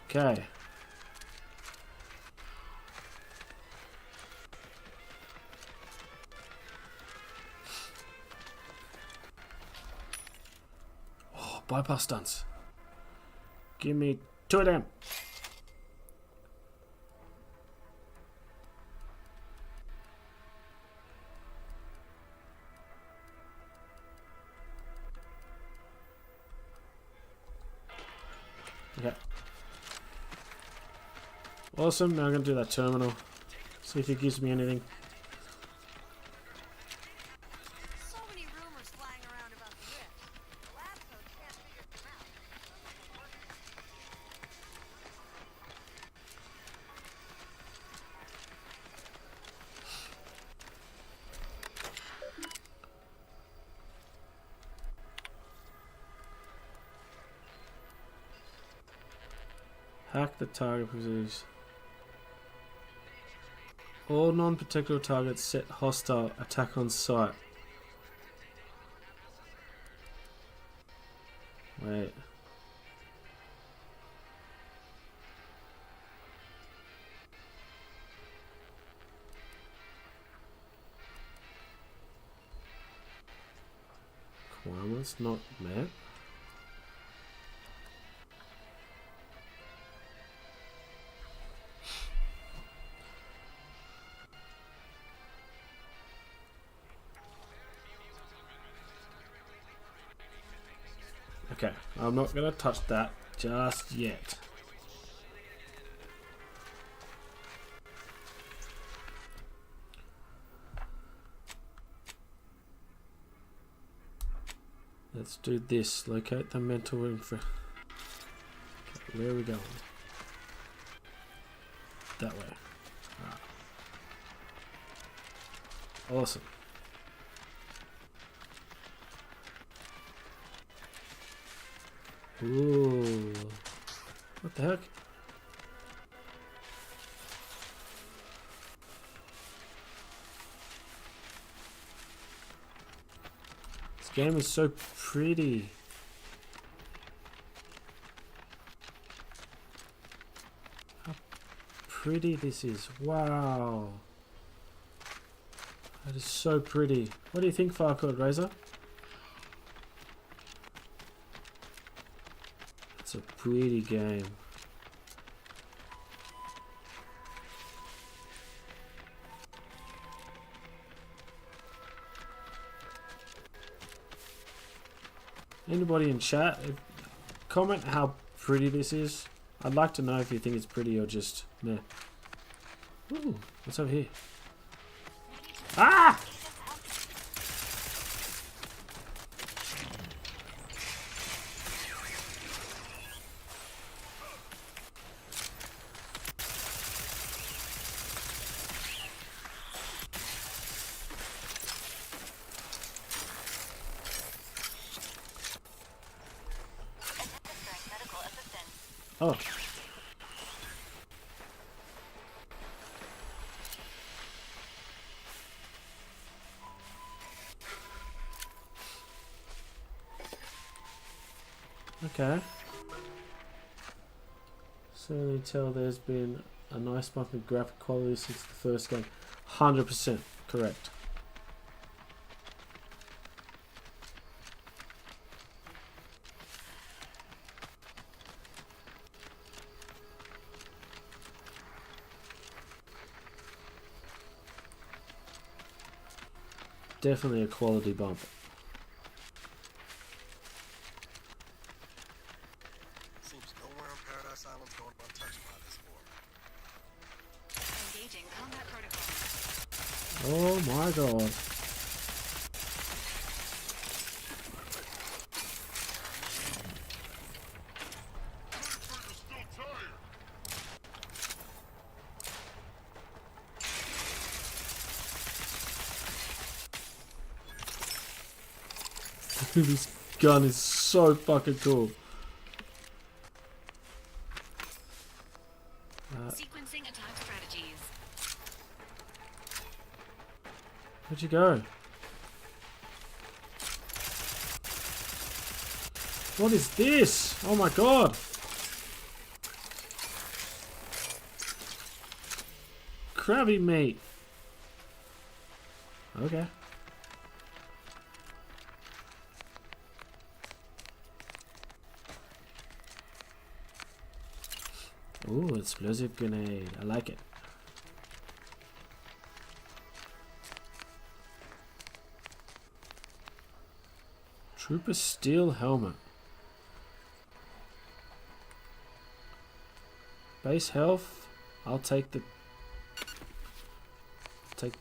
Okay. Oh, bypass stunts. Give me 2 of them. Okay. Awesome, now I'm going to do that terminal. See if it gives me anything. So many rumors flying around about the rift. The lab coats can't figure them out. Hack the target positions. All non-protectable targets set hostile attack on sight. Wait. Requirements not met. Okay, I'm not going to touch that just yet. Let's do this. Locate the mental infra. Okay, where are we going? That way. Right. Awesome. Ooh. What the heck? This game is so pretty. How pretty this is. Wow. That is so pretty. What do you think, Farcode Razor? It's a pretty game. Anybody in chat, comment how pretty this is. I'd like to know if you think it's pretty or just meh. Ooh, what's over here? Ah! Oh. Okay. Certainly tell there's been a nice bump in graphic quality since the first game. 100% correct. Definitely a quality bump. Seems nowhere on Paradise Island's going untouched by this war. Engaging combat protocol. Oh my god. This gun is so fucking cool. Sequencing attack strategies. Where'd you go? What is this? Oh my god. Crabby meat. Okay. Ooh, explosive grenade. I like it. Trooper steel helmet. Base health. I'll take the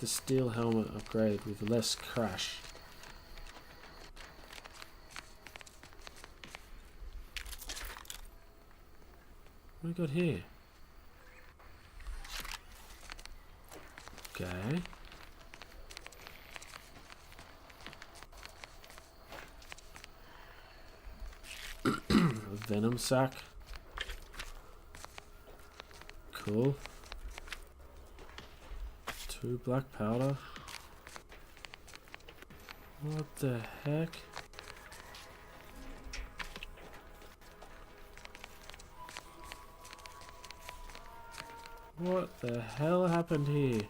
steel helmet upgrade with less crash. What do we got here? Okay. A venom sac. Cool. 2 black powder. What the heck? What the hell happened here?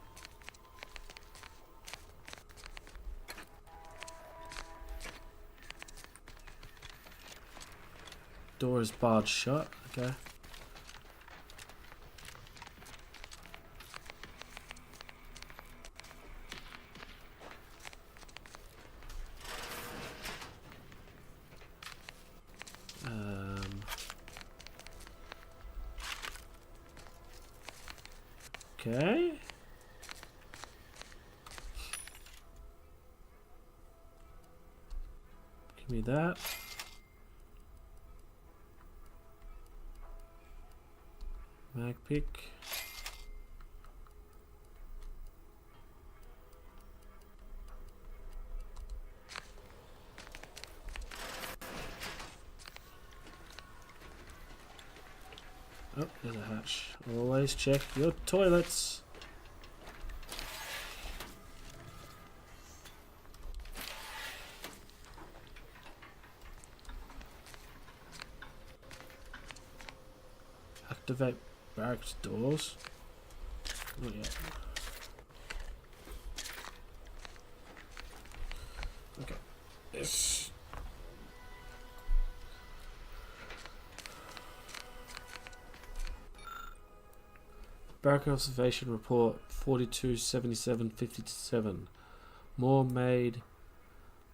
Door is barred shut. Okay. Okay. Give me that. Mag pick. Oh, there's a hatch. Always check your toilets. Activate barracks doors. Not yet. Okay. This. Barrack observation report 427757. Moore made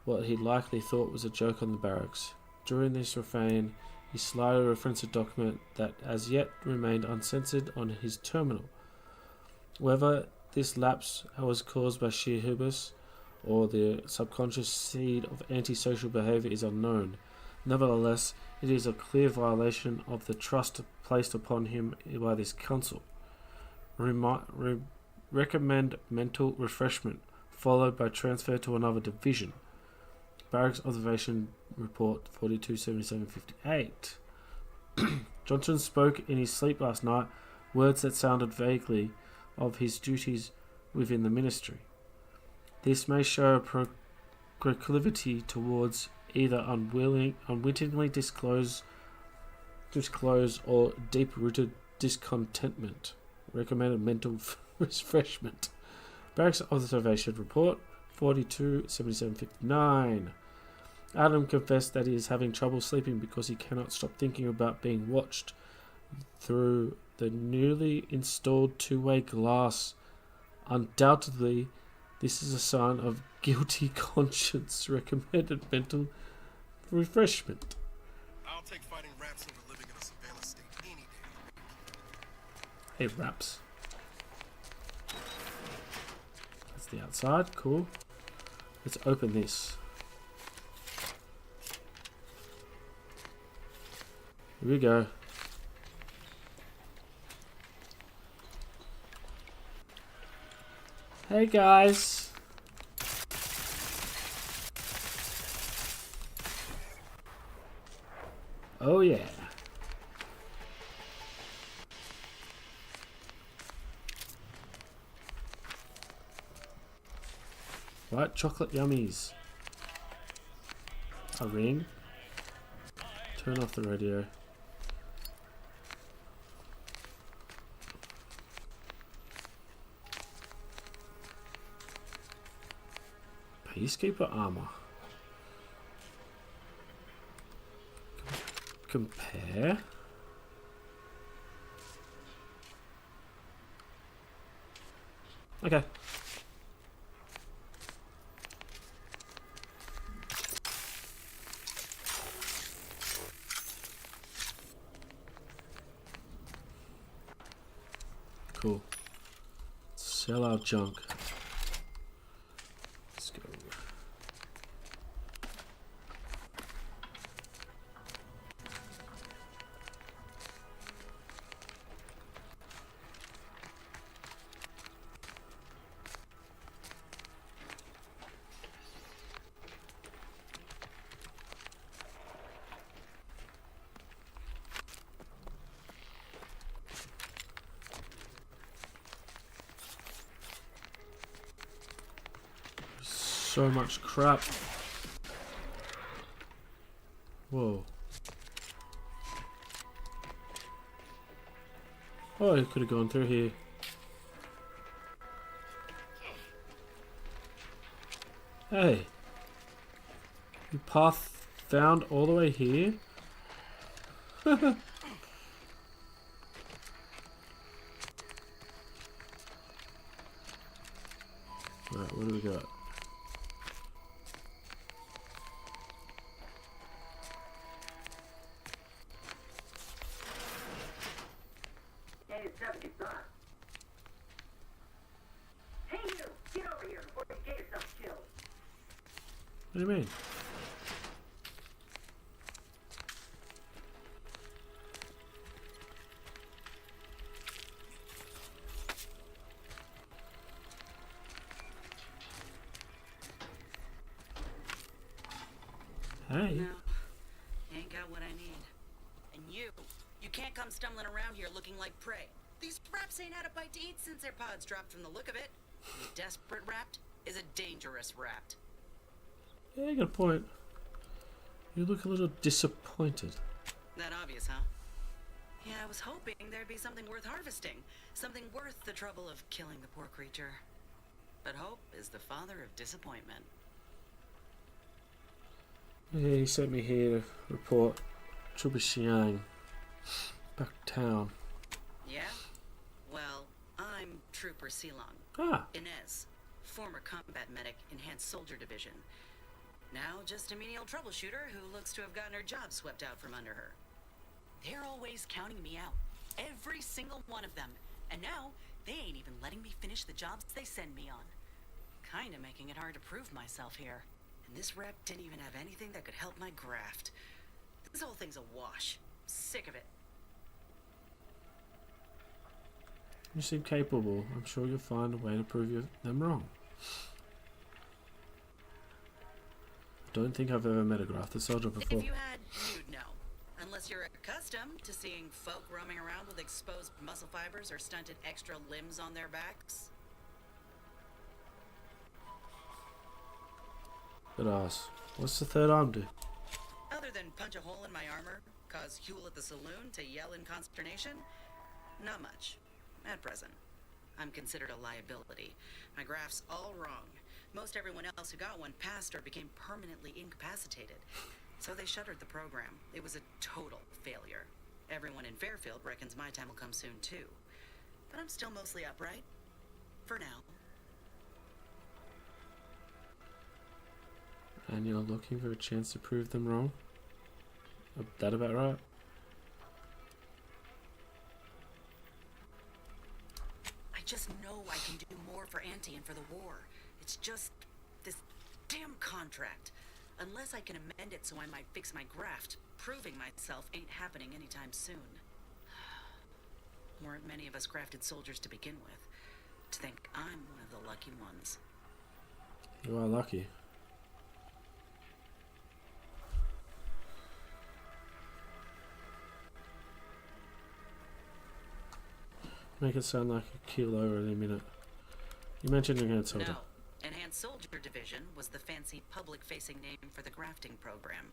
what he likely thought was a joke on the barracks. During this refrain, he slyly referenced a document that as yet remained uncensored on his terminal. Whether this lapse was caused by sheer hubris or the subconscious seed of antisocial behavior is unknown. Nevertheless, it is a clear violation of the trust placed upon him by this council. Recommend mental refreshment, followed by transfer to another division. Barracks observation report 427758. Johnson spoke in his sleep last night words that sounded vaguely of his duties within the ministry. This may show a proclivity towards either unwittingly disclose or deep-rooted discontentment. Recommended mental refreshment. Barracks Observation Report 42-77-59. Adam confessed that he is having trouble sleeping because he cannot stop thinking about being watched through the newly installed two-way glass. Undoubtedly, this is a sign of guilty conscience. Recommended mental refreshment. I'll take fighting raps over living in a surveillance state any day. Hey, raps. That's the outside. Cool. Let's open this. Here we go. Hey guys. Oh yeah. White chocolate yummies. A ring. Turn off the radio. Peacekeeper armor. Compare. Okay. Cool. Sell our junk. Let's go. So much crap. Whoa. Oh, it could have gone through here. Hey. You path found all the way here? Right, what do we got? Hey you, get over here before you get yourself killed. What do you mean? Hey. No, ain't got what I need. And you can't come stumbling around here looking like prey. These raps ain't had a bite to eat since their pods dropped from the look of it. A desperate rapt is a dangerous rapt. Yeah, you got a point. You look a little disappointed. That obvious, huh? Yeah, I was hoping there'd be something worth harvesting. Something worth the trouble of killing the poor creature. But hope is the father of disappointment. Yeah, he sent me here to report Trooper Xiang back to town. Yeah? Well, I'm Trooper Silong. Ah. Inez, former combat medic, Enhanced Soldier Division. Now just a menial troubleshooter who looks to have gotten her job swept out from under her. They're always counting me out. Every single one of them. And now, they ain't even letting me finish the jobs they send me on. Kinda making it hard to prove myself here. And this rep didn't even have anything that could help my graft. This whole thing's a wash. Sick of it. You seem capable. I'm sure you'll find a way to prove them wrong. I don't think I've ever met a grafted soldier before. If you had, you'd know. Unless Unless you're accustomed to seeing folk roaming around with exposed muscle fibers or stunted extra limbs on their backs. Good ass. What's the third arm do? Other than punch a hole in my armor, cause Huel at the saloon to yell in consternation, not much. At present. I'm considered a liability. My graph's all wrong. Most everyone else who got one passed or became permanently incapacitated. So they shuttered the program. It was a total failure. Everyone in Fairfield reckons my time will come soon too. But I'm still mostly upright. For now. And you're looking for a chance to prove them wrong? That about right? I just know I can do more for Auntie and for the war. It's just this damn contract. Unless I can amend it so I might fix my graft, proving myself ain't happening anytime soon. Weren't many of us grafted soldiers to begin with. To think I'm one of the lucky ones. You are lucky. Make it sound like a kilo in a minute. You mentioned Enhanced Soldier. No. Enhanced Soldier Division was the fancy public-facing name for the grafting program.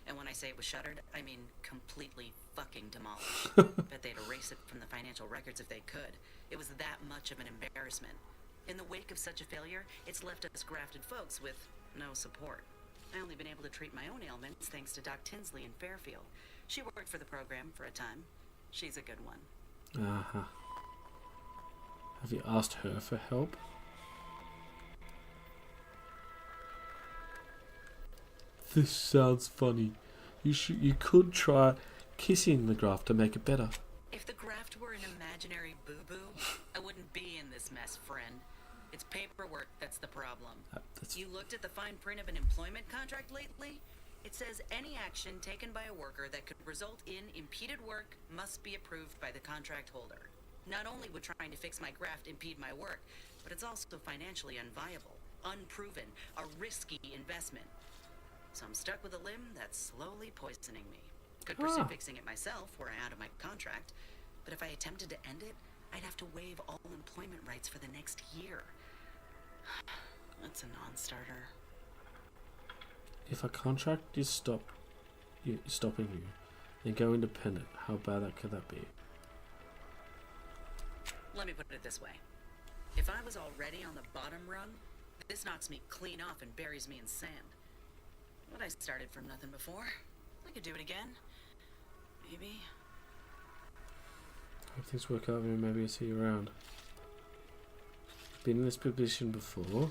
And when I say it was shuttered, I mean completely fucking demolished. Bet they'd erase it from the financial records if they could. It was that much of an embarrassment. In the wake of such a failure, it's left us grafted folks with no support. I only been able to treat my own ailments thanks to Doc Tinsley in Fairfield. She worked for the program for a time. She's a good one. Uh-huh. Have you asked her for help? This sounds funny. You could try kissing the graft to make it better. If the graft were an imaginary boo-boo, I wouldn't be in this mess, friend. It's paperwork that's the problem. You looked at the fine print of an employment contract lately? It says any action taken by a worker that could result in impeded work must be approved by the contract holder. Not only would trying to fix my graft impede my work, but it's also financially unviable, unproven, a risky investment. So I'm stuck with a limb that's slowly poisoning me. Could pursue fixing it myself were I out of my contract, but if I attempted to end it, I'd have to waive all employment rights for the next year. That's a non-starter. If a contract is stopping you, then go independent. How bad could that be? Let me put it this way. If I was already on the bottom rung, this knocks me clean off and buries me in sand. But I started from nothing before. I could do it again. Maybe. Hope things work out, maybe I'll see you around. Been in this position before.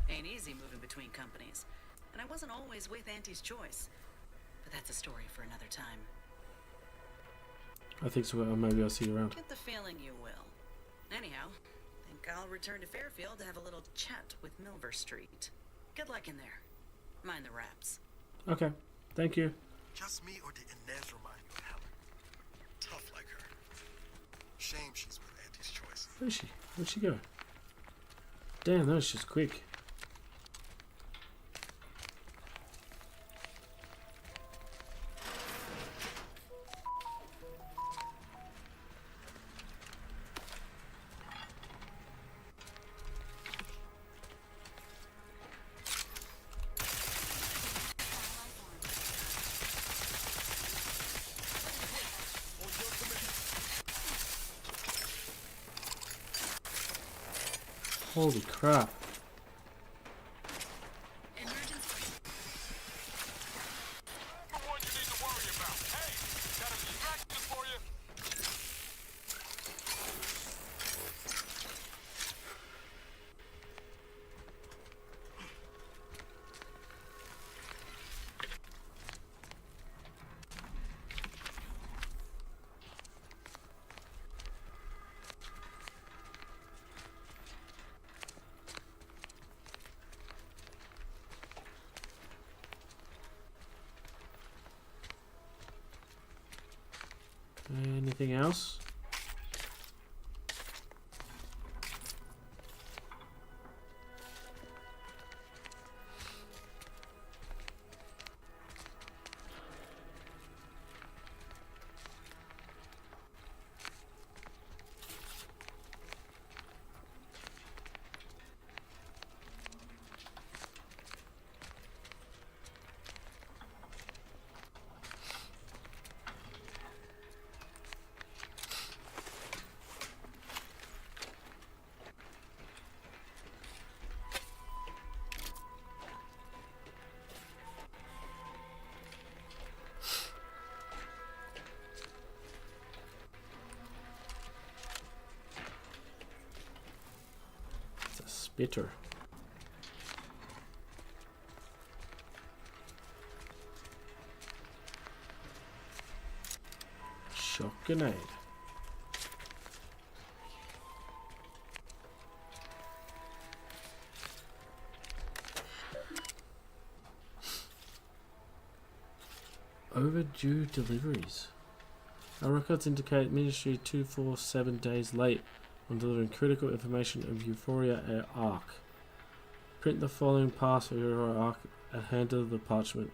Ain't easy moving between companies. And I wasn't always with Auntie's choice. But that's a story for another time. I think so, maybe I'll see you around. Get the feeling you will. Anyhow, think I'll return to Fairfield to have a little chat with Milver Street. Good luck in there. Mind the wraps. Okay, thank you. Just me, or did Inez remind you of Helen? Tough like her. Shame she's with Auntie's choice. Where's she? Where'd she go? Damn, that was just quick. Holy crap. Anything else? Bitter. Shock grenade. Overdue deliveries. Our records indicate Ministry 247 days late on delivering critical information of Euphoria Air Arc. Print the following pass for Euphoria Arc and handle the parchment.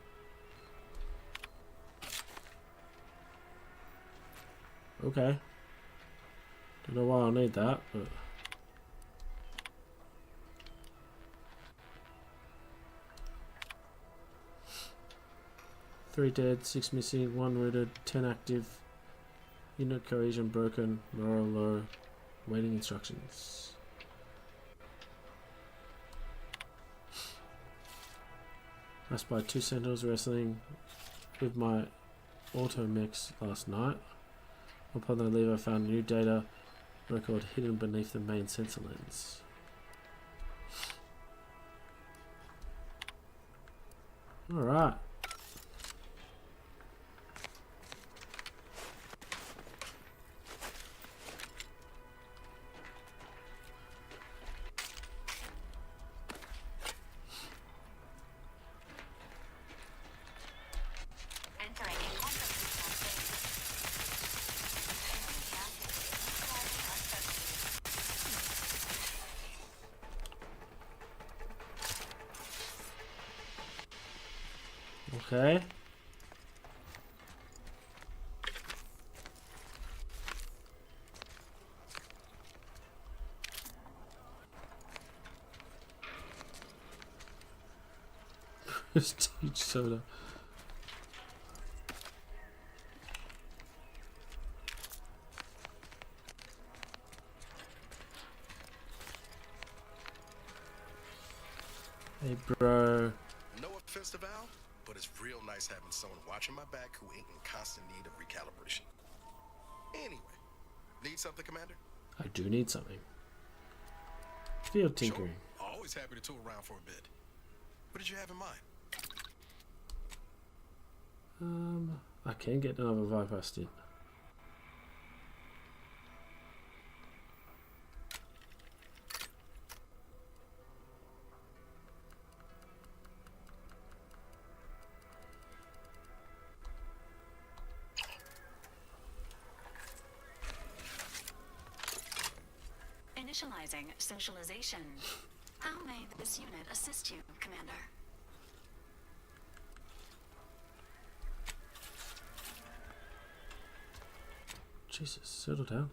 Okay. Don't know why I'll need that, but... Three dead, 6 missing, 1 wounded, 10 active. Unit cohesion broken, morale low. Waiting instructions. I spied 2 sentinels wrestling with my auto mix last night. Upon their leave, I found new data record hidden beneath the main sensor lens. Alright. Okay. Prestige soda. Hey, bro. No offense to Val, but it's real nice having someone watching my back who ain't in constant need of recalibration. Anyway, need something, Commander? I do need something. Field tinkering. Sure. Always happy to tool around for a bit. What did you have in mind? I can get another Viper stint. Initializing socialization. How may this unit assist you, Commander? Jesus, settle down.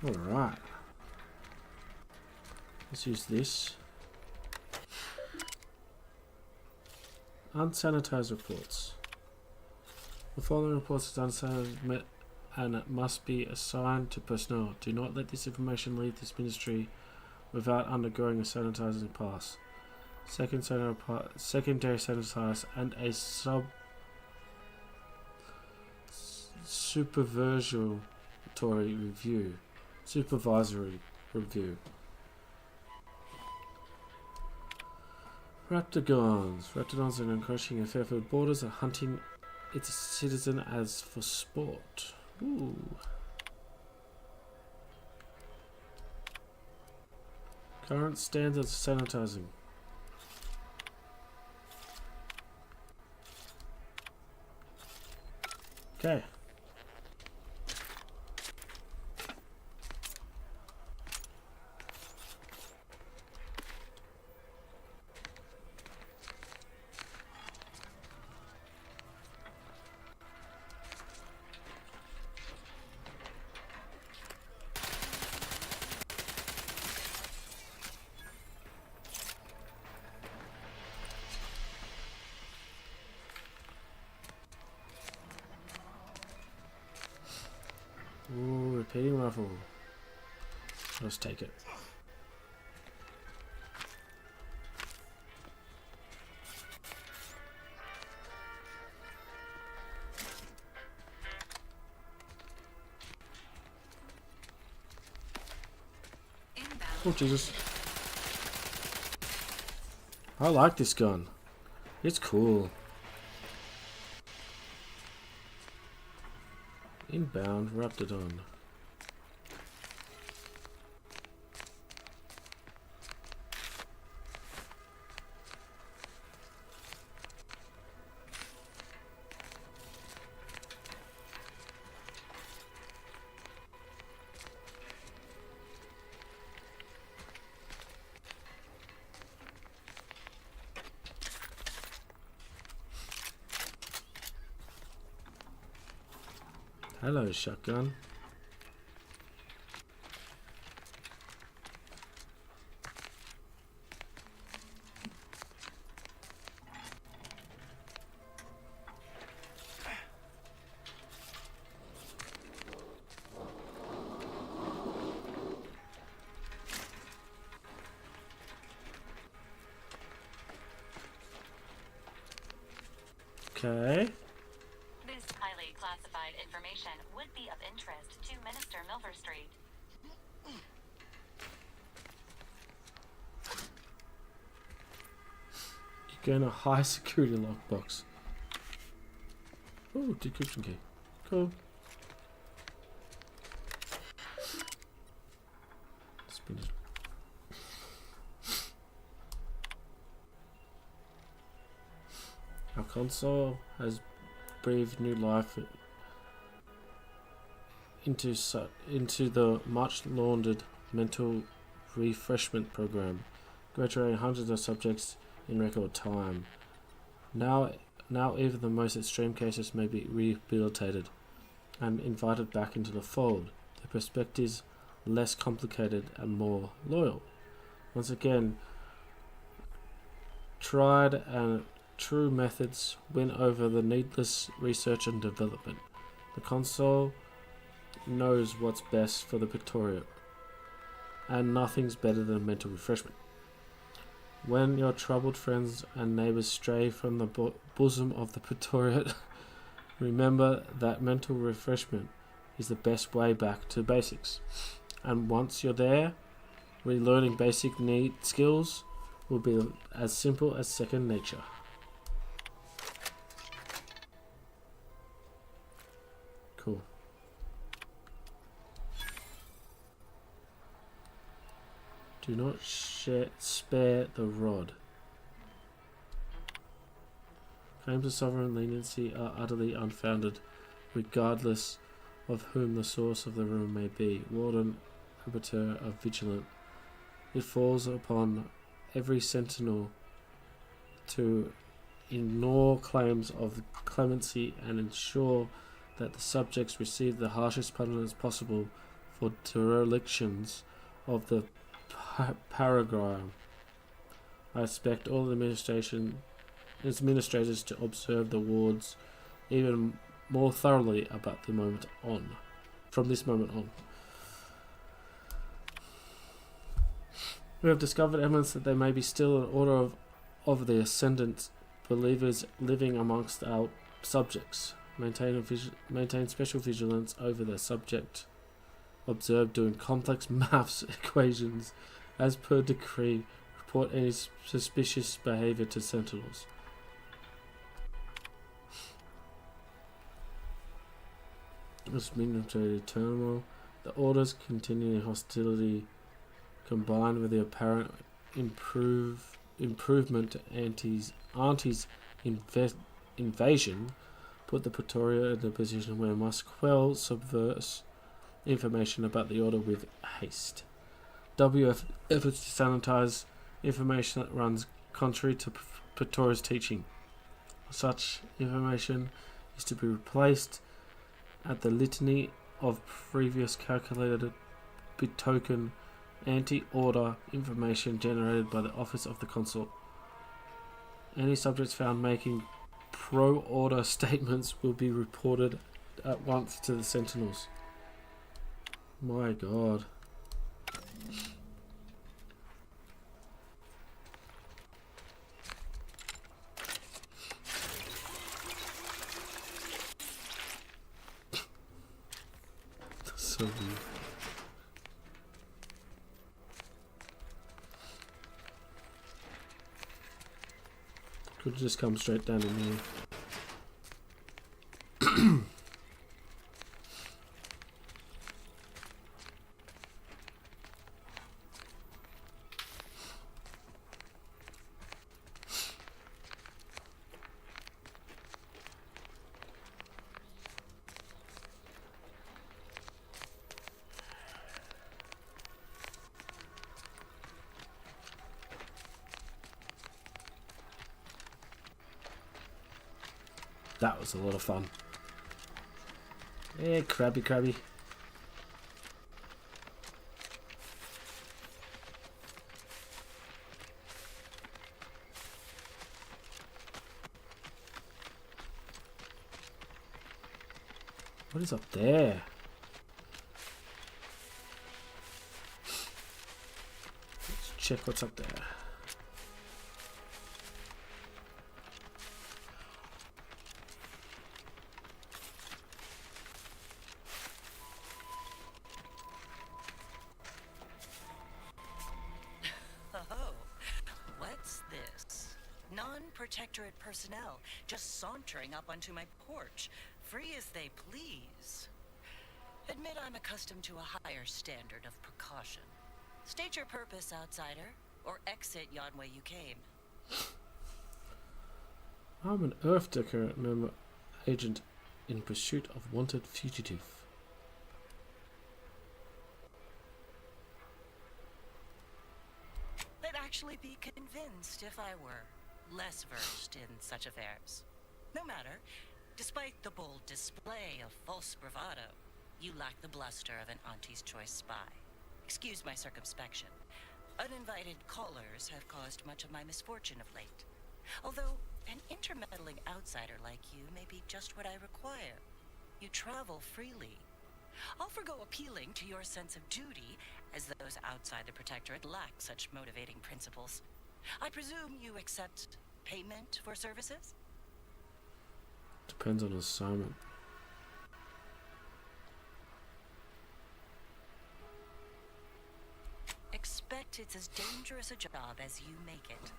All right. Let's use this. Unsanitized reports. The following reports is unsanitized and it must be assigned to personnel. Do not let this information leave this ministry without undergoing a sanitizing pass. Secondary sanitize and a supervisory review. Raptidons. Raptidons are encroaching in Fairfield borders and hunting its citizen as for sport. Ooh. Current standards of sanitizing. Okay. Ooh, repeating rifle. Let's take it. Oh, Jesus. I like this gun. It's cool. Inbound Raptidon. Hello, shotgun. Okay. This highly classified information would be of interest to Minister Milverstreet. You go in a high security lockbox. Oh, decryption key. Cool. Spin it. Our console has breathed new life into the much lauded mental refreshment program, graduating hundreds of subjects in record time. Now even the most extreme cases may be rehabilitated and invited back into the fold. The perspectives less complicated and more loyal. Once again, tried and true methods win over the needless research and development. The console knows what's best for the Pictorial, and nothing's better than mental refreshment. When your troubled friends and neighbours stray from the bosom of the Pictorial, remember that mental refreshment is the best way back to basics. And once you're there, relearning basic need skills will be as simple as second nature. Cool. Do not spare the rod. Claims of sovereign leniency are utterly unfounded, regardless of whom the source of the rumor may be. Warden, arbiter of vigilant. It falls upon every sentinel to ignore claims of clemency and ensure that the subjects receive the harshest punishments possible for derelictions of the paragraph. I expect all administrators to observe the wards even more thoroughly about the moment on. From this moment on. We have discovered evidence that there may be still an order of the ascendant believers living amongst our subjects. Maintain special vigilance over the subject observed doing complex maths equations. As per decree, report any suspicious behavior to sentinels. This military turmoil, the orders continuing hostility, combined with the apparent improvement to Auntie's invasion, put the Pretoria in a position where it must quell subverse information about the order with haste. WF efforts to sanitize information that runs contrary to Pretoria's teaching. Such information is to be replaced at the litany of previous calculated betoken anti-order information generated by the Office of the Consul. Any subjects found making pro-order statements will be reported at once to the Sentinels. My God. That's so weird. Could just come straight down in here. That was a lot of fun. Hey, crabby, crabby. What is up there? Let's check what's up there. Protectorate personnel just sauntering up onto my porch, free as they please. Admit I'm accustomed to a higher standard of precaution. State your purpose, outsider, or exit yon way you came. I'm an Earthdecker member agent in pursuit of wanted fugitive. I'd actually be convinced if I were less versed in such affairs. No matter, despite the bold display of false bravado, you lack the bluster of an Auntie's Choice spy. Excuse my circumspection. Uninvited callers have caused much of my misfortune of late. Although an intermeddling outsider like you may be just what I require. You travel freely. I'll forgo appealing to your sense of duty, as those outside the Protectorate lack such motivating principles. I presume you accept payment for services? Depends on assignment. Expect it's as dangerous a job as you make it.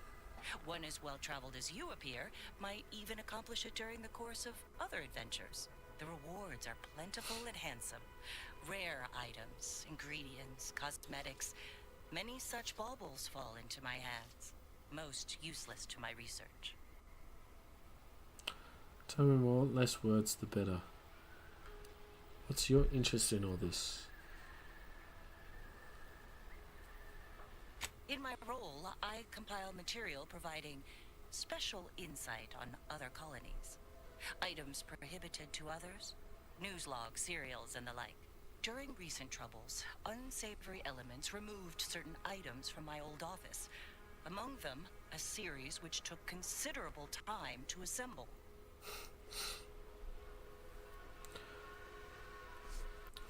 One as well-traveled as you appear might even accomplish it during the course of other adventures. The rewards are plentiful and handsome. Rare items, ingredients, cosmetics. Many such baubles fall into my hands. Most useless to my research. Tell me more, less words the better. What's your interest in all this? In my role, I compile material providing special insight on other colonies. Items prohibited to others, news logs, serials, and the like. During recent troubles, unsavory elements removed certain items from my old office. Among them, a series which took considerable time to assemble.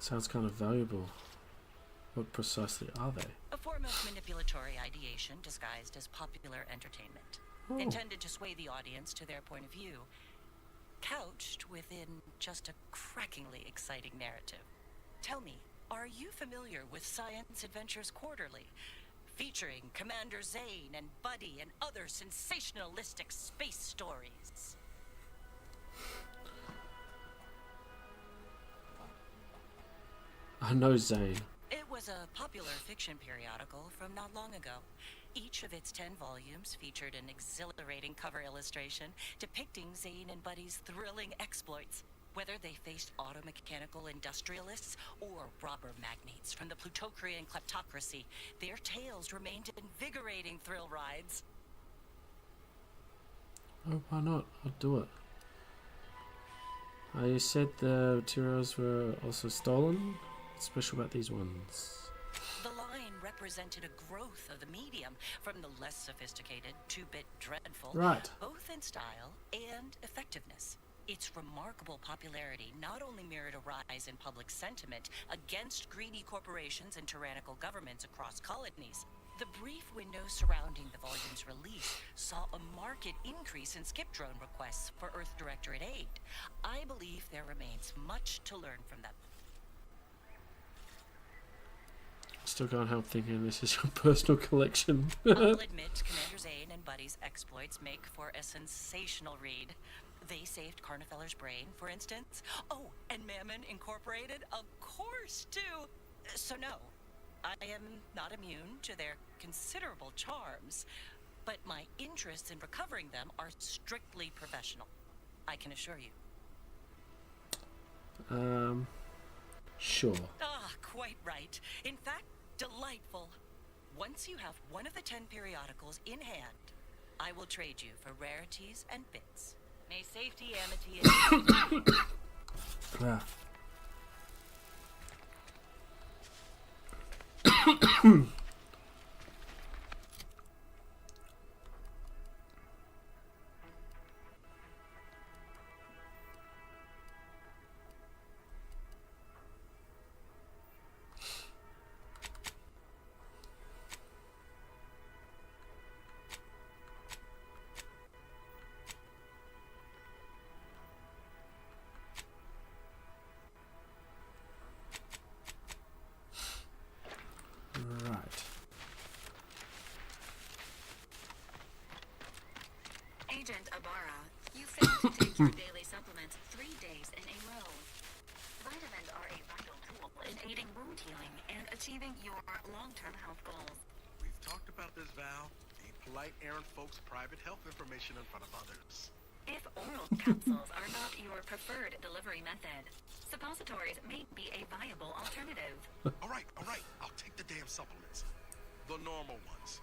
Sounds kind of valuable. What precisely are they? A form of manipulatory ideation disguised as popular entertainment. Oh. Intended to sway the audience to their point of view. Couched within just a crackingly exciting narrative. Tell me, are you familiar with Science Adventures Quarterly? Featuring Commander Zane and Buddy and other sensationalistic space stories. I know Zane. It was a popular fiction periodical from not long ago. Each of its 10 volumes featured an exhilarating cover illustration depicting Zane and Buddy's thrilling exploits. Whether they faced automechanical industrialists or robber magnates from the Plutocrian kleptocracy, their tales remained invigorating thrill rides. Oh, why not? I'll do it. You said the materials were also stolen? What's special about these ones? The line represented a growth of the medium from the less sophisticated 2-bit dreadful, Right. both in style and effectiveness. Its remarkable popularity not only mirrored a rise in public sentiment against greedy corporations and tyrannical governments across colonies. The brief window surrounding the volume's release saw a marked increase in skip drone requests for Earth Directorate aid. I believe there remains much to learn from them. Still can't help thinking this is your personal collection. I'll admit Commander Zane and buddies' exploits make for a sensational read. They saved Carnifeller's brain, for instance. Oh, and Mammon Incorporated, of course, too. So no, I am not immune to their considerable charms, but my interests in recovering them are strictly professional, I can assure you. Sure. Ah, quite right. In fact, delightful. Once you have one of the 10 periodicals in hand, I will trade you for rarities and bits. May safety, amity, and... Agent Ibarra, you failed to take your daily supplements 3 days in a row. Vitamins are a vital tool in aiding wound healing and achieving your long-term health goals. We've talked about this, Val. Be polite airing folks' private health information in front of others. If oral capsules are not your preferred delivery method, suppositories may be a viable alternative. All right. I'll take the damn supplements. The normal ones.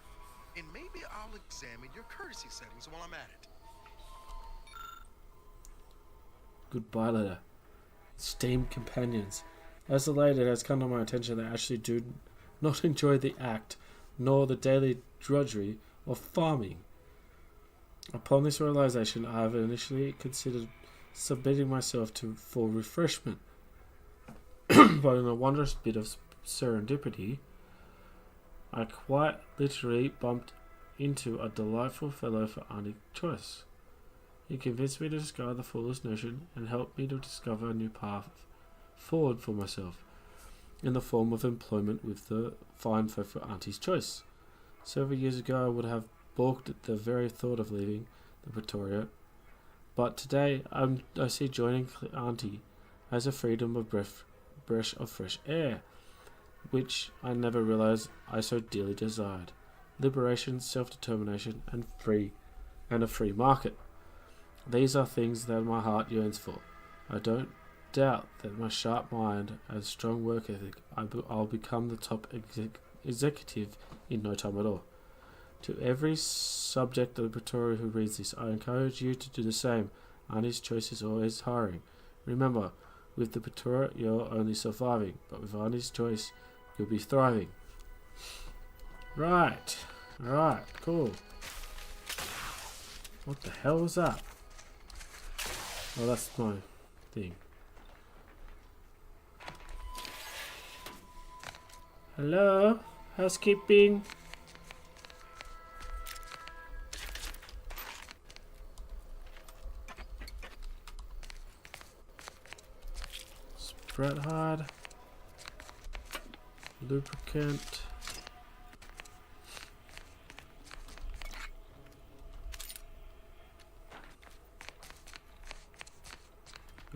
And maybe I'll examine your courtesy settings while I'm at it. Goodbye letter. Esteemed companions, as of late it has come to my attention that I actually do not enjoy the act, nor the daily drudgery of farming. Upon this realization, I have initially considered submitting myself to for refreshment, but in a wondrous bit of serendipity, I quite literally bumped into a delightful fellow for Auntie Choice. He convinced me to discard the foolish notion and helped me to discover a new path forward for myself, in the form of employment with the fine folk for Auntie's Choice. Several years ago I would have balked at the very thought of leaving the Pretoria, but today I see joining Auntie as a freedom of breath of fresh air, which I never realized I so dearly desired. Liberation, self-determination, and a free market. These are things that my heart yearns for. I don't doubt that my sharp mind and strong work ethic, I'll become the top executive in no time at all. To every subject of Pretoria who reads this, I encourage you to do the same. Auntie's Choice is always hiring. Remember, with the Pretoria you're only surviving, but with Auntie's Choice you'll be thriving. Right. Alright, cool. What the hell was that? Oh, that's my thing. Hello? Housekeeping? Spread hard. Lubricant.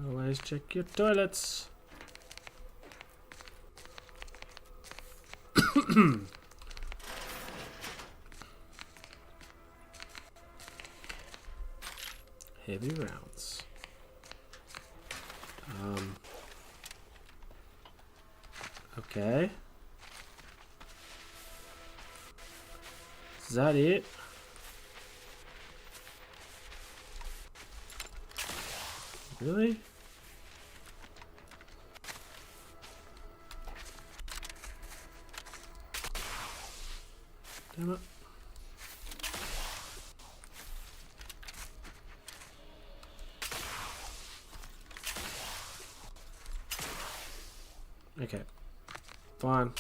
Always check your toilets. Heavy rounds. Okay. Is that it? Really? Damn it. Okay. Fine.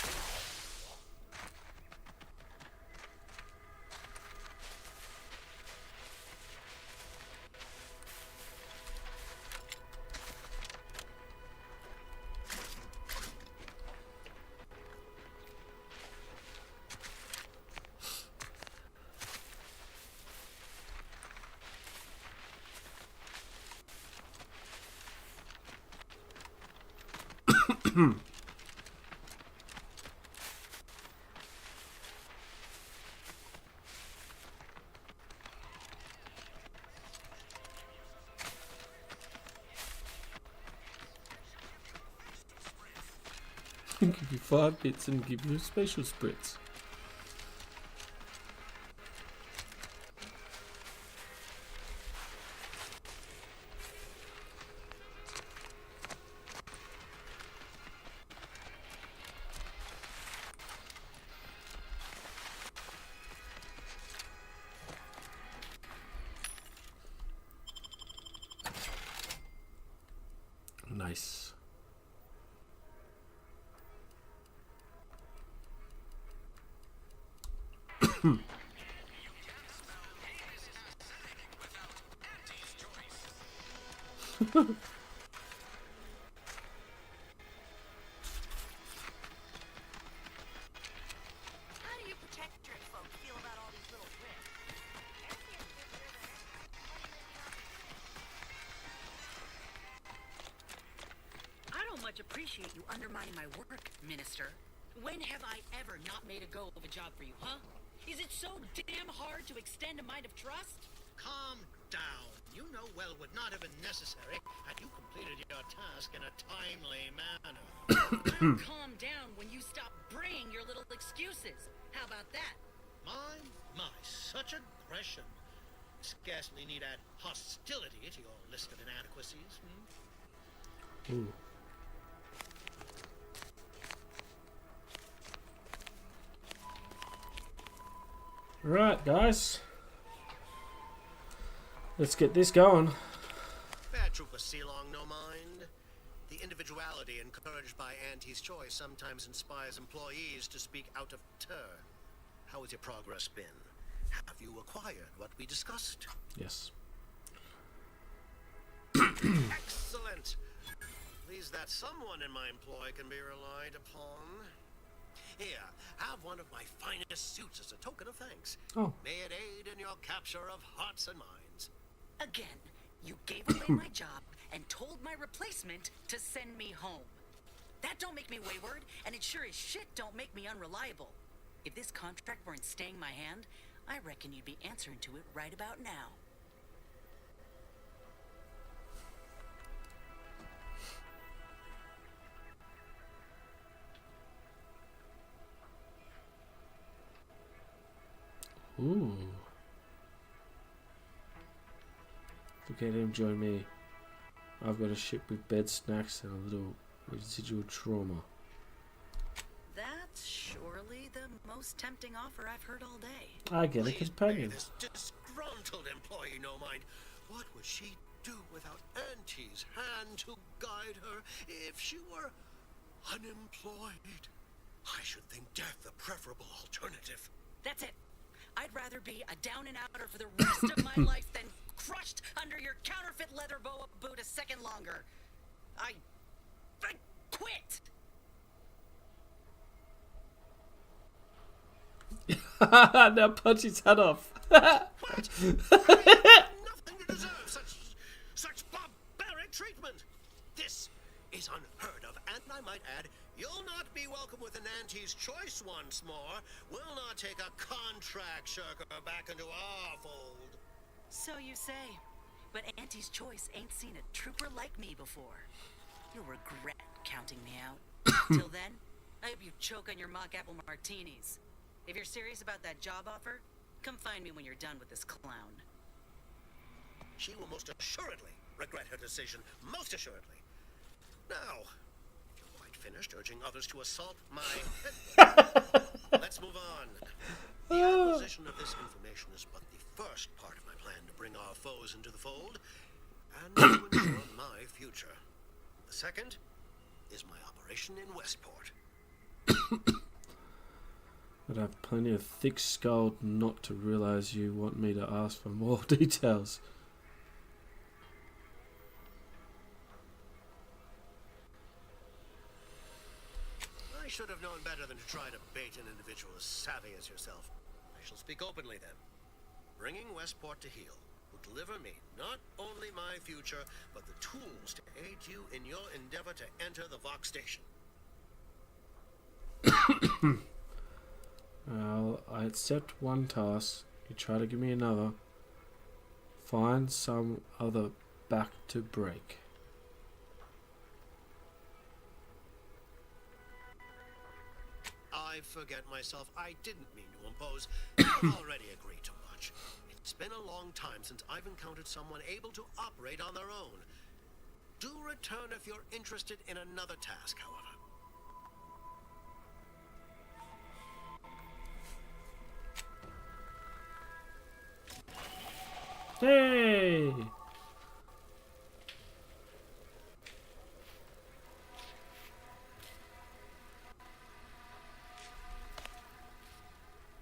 Give you 5 bits and give you a special spritz. Nice. How do you protectorate folk feel about all these little risks? I don't much appreciate you undermining my work, Minister. When have I ever not made a go of a job for you, huh? Is it so damn hard to extend a mind of trust? Calm down. You know well would not have been necessary had you completed your task in a timely manner. I'll calm down when you stop bringing your little excuses. How about that? My, such aggression. Scarcely need add hostility to your list of inadequacies. Ooh. Right, guys. Let's get this going. Bad Trooper Sealong, no mind. The individuality encouraged by Auntie's choice sometimes inspires employees to speak out of turn. How has your progress been? Have you acquired what we discussed? Yes. Excellent. Pleased that someone in my employ can be relied upon. Here, have one of my finest suits as a token of thanks. Oh. May it aid in your capture of hearts and minds. Again, you gave away my job and told my replacement to send me home. That don't make me wayward, and it sure as shit don't make me unreliable. If this contract weren't staying my hand, I reckon you'd be answering to it right about now. Ooh. Forget him, join me. I've got a ship with bed, snacks, and a little residual trauma. That's surely the most tempting offer I've heard all day. I get a companion. This disgruntled employee no mind. What would she do without Auntie's hand to guide her if she were unemployed? I should think death the preferable alternative. That's it. I'd rather be a down and outer for the rest of my life than crushed under your counterfeit leather boa boot a second longer. I quit. Now punch his head off. Nothing to deserve such barbaric treatment. This is unheard of, and I might add, you'll not be welcome with an Auntie's choice once more. We'll not take a contract shirker back into our fold. So you say. But Auntie's choice ain't seen a trooper like me before. You'll regret counting me out. Till then, I hope you choke on your mock apple martinis. If you're serious about that job offer, come find me when you're done with this clown. She will most assuredly regret her decision. Most assuredly. Now, if you're quite finished urging others to assault my... Let's move on. The acquisition of this information is but the first part of my plan to bring our foes into the fold and to ensure my future. The second is my operation in Westport. But I've plenty of thick skull not to realize you want me to ask for more details. I should have known better than to try to bait an individual as savvy as yourself. I shall speak openly then. Bringing Westport to heel will deliver me not only my future, but the tools to aid you in your endeavor to enter the Vox station. I accept one task. You try to give me another. Find some other back to break. I forget myself. I didn't mean to impose. You've already agreed too much. It's been a long time since I've encountered someone able to operate on their own. Do return if you're interested in another task, however. Hey!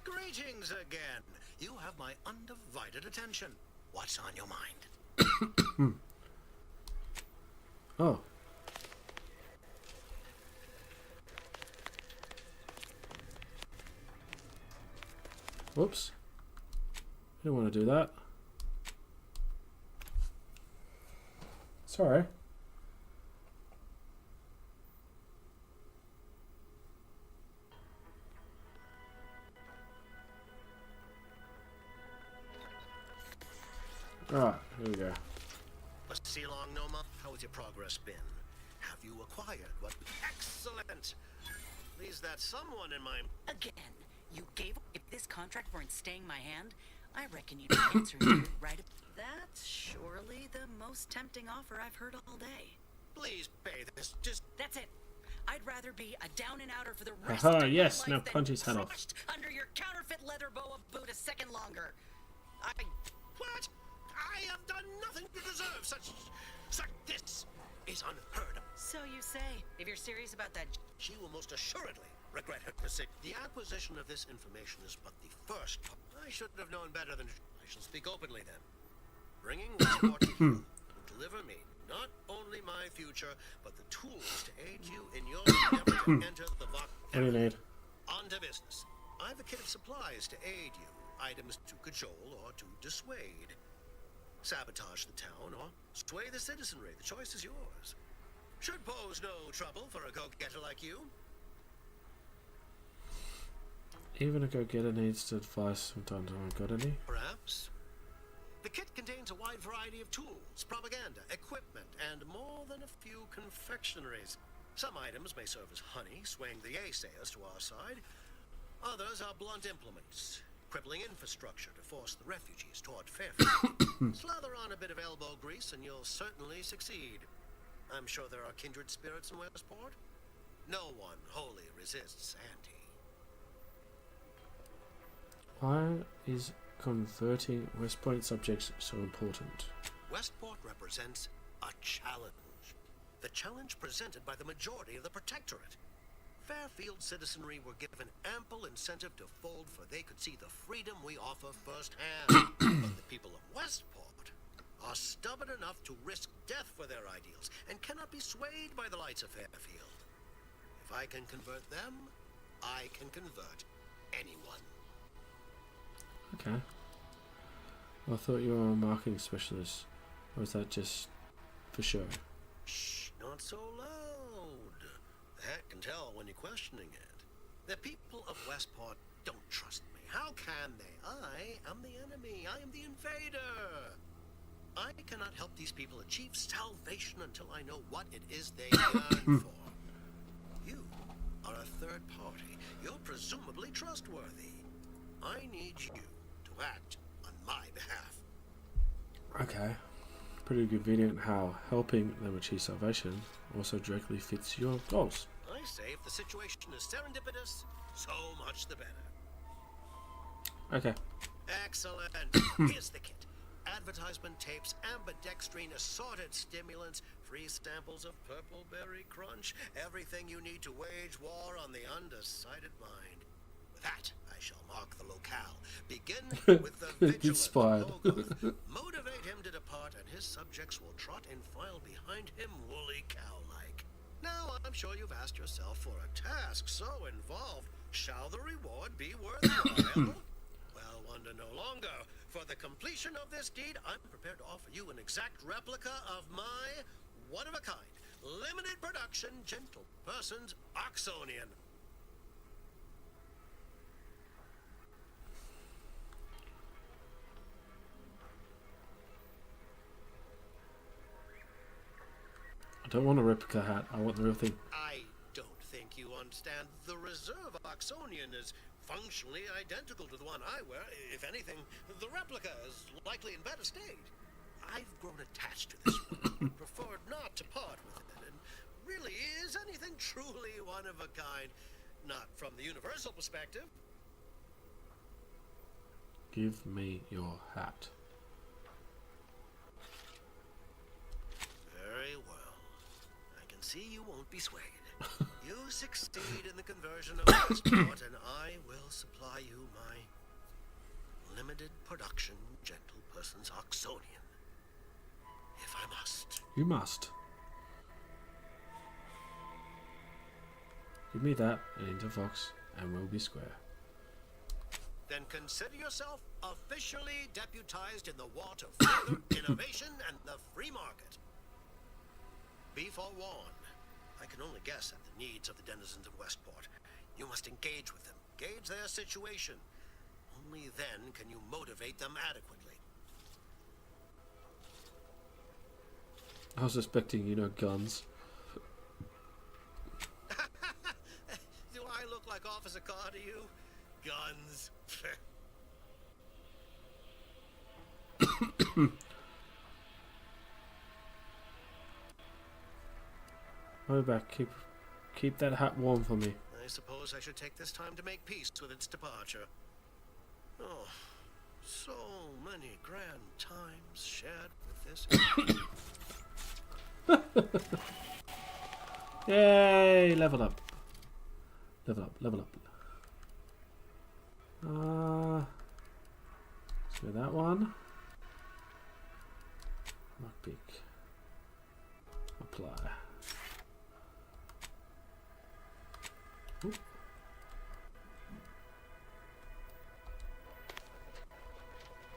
Greetings again. You have my undivided attention. What's on your mind? Oh. Whoops. Didn't want to do that. Sorry. Alright, here we go. Silong Noma, how has your progress been? Have you acquired what? Excellent! Please, that someone in my... Again, you gave... If this contract weren't staying my hand, I reckon you'd answer it right. That's surely the most tempting offer I've heard all day. Please pay this, just... That's it. I'd rather be a down and outer for the rest Aha, of yes, my now life than punch his head off. crushed under your counterfeit leather boa boot a second longer. What? I have done nothing to deserve such this is unheard of. So you say. If you're serious about that... She will most assuredly regret her decision. The acquisition of this information is but the first. I should have known better than... I shall speak openly then. Bringing Westport to you will deliver me not only my future, but the tools to aid you in your endeavor to enter the Vox. What do you need? On to business. I've a kit of supplies to aid you. Items to cajole or to dissuade. Sabotage the town or sway the citizenry. The choice is yours. Should pose no trouble for a go-getter like you. Even a go-getter needs to advise from time to time. Got any? Perhaps. The kit contains a wide variety of tools, propaganda, equipment, and more than a few confectionaries. Some items may serve as honey, swaying the naysayers to our side. Others are blunt implements, crippling infrastructure to force the refugees toward Fairfield. Slather on a bit of elbow grease and you'll certainly succeed. I'm sure there are kindred spirits in Westport. No one wholly resists Auntie. Why is converting West Point subjects so important? Westport represents a challenge. The challenge presented by the majority of the Protectorate. Fairfield citizenry were given ample incentive to fold, for they could see the freedom we offer firsthand. But the people of Westport are stubborn enough to risk death for their ideals and cannot be swayed by the lights of Fairfield. If I can convert them, I can convert anyone. Okay. Well, I thought you were a marketing specialist. Or is that just for show? Shh, not so loud. The hat can tell when you're questioning it. The people of Westport don't trust me. How can they? I am the enemy. I am the invader. I cannot help these people achieve salvation until I know what it is they yearn for. You are a third party. You're presumably trustworthy. I need you to act on my behalf. Okay. Pretty convenient how helping them achieve salvation also directly fits your goals. I say if the situation is serendipitous, so much the better. Okay. Excellent. Here's the kit. Advertisement tapes, ambidextrine, assorted stimulants, free samples of purple berry crunch, everything you need to wage war on the undecided mind. With that, I shall mark the locale. Begin with the vigilant Inspired. Logoth. Motivate him to depart, and his subjects will trot in file behind him, woolly cow-like. Now, I'm sure you've asked yourself, for a task so involved, shall the reward be worthwhile? Well, wonder no longer. For the completion of this deed, I'm prepared to offer you an exact replica of my one-of-a-kind, limited production, gentle person's Oxonian. don't want a replica hat. I want the real thing. I don't think you understand. The reserve Oxonian is functionally identical to the one I wear. If anything, the replica is likely in better state. I've grown attached to this one, preferred not to part with it, and really is anything truly one of a kind. Not from the universal perspective. Give me your hat. Very well. I can see you won't be swayed. You succeed in the conversion of Westport, and I will supply you my limited production gentle person's Oxonian. If I must. You must. Give me that and Interfox, and we'll be square. Then consider yourself officially deputized in the war to further innovation and the free market. Be forewarned. I can only guess at the needs of the denizens of Westport. You must engage with them, gauge their situation. Only then can you motivate them adequately. I was expecting, guns. Do I look like Officer Carr to you? Guns. Go back. Keep that hat warm for me. I suppose I should take this time to make peace with its departure. Oh, so many grand times shared with this. Yay! Level up. Level up. So that one. Lockpick. Apply. Ooh.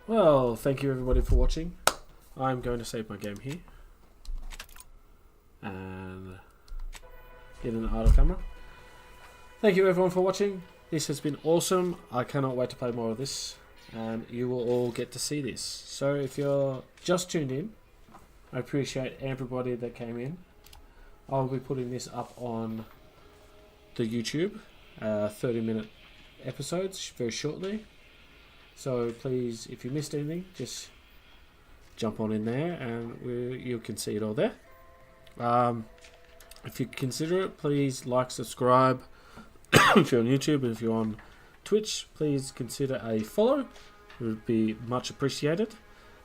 Well, thank you everybody for watching. I'm going to save my game here. And get an idle camera. Thank you everyone for watching. This has been awesome. I cannot wait to play more of this. And you will all get to see this. So if you're just tuned in, I appreciate everybody that came in. I'll be putting this up on the YouTube, 30-minute episodes very shortly. So please, if you missed anything, just jump on in there and you can see it all there. If you consider it, please like, subscribe if you're on YouTube, and if you're on Twitch, please consider a follow. It would be much appreciated.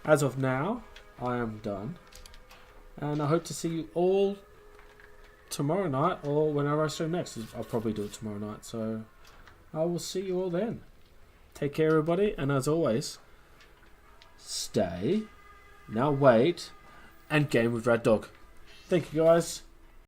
As of now, I am done. And I hope to see you all tomorrow night, or whenever I stream next. I'll probably do it tomorrow night, so I will see you all then. Take care everybody, and as always, stay, now wait, and game with Rad Dog. Thank you guys.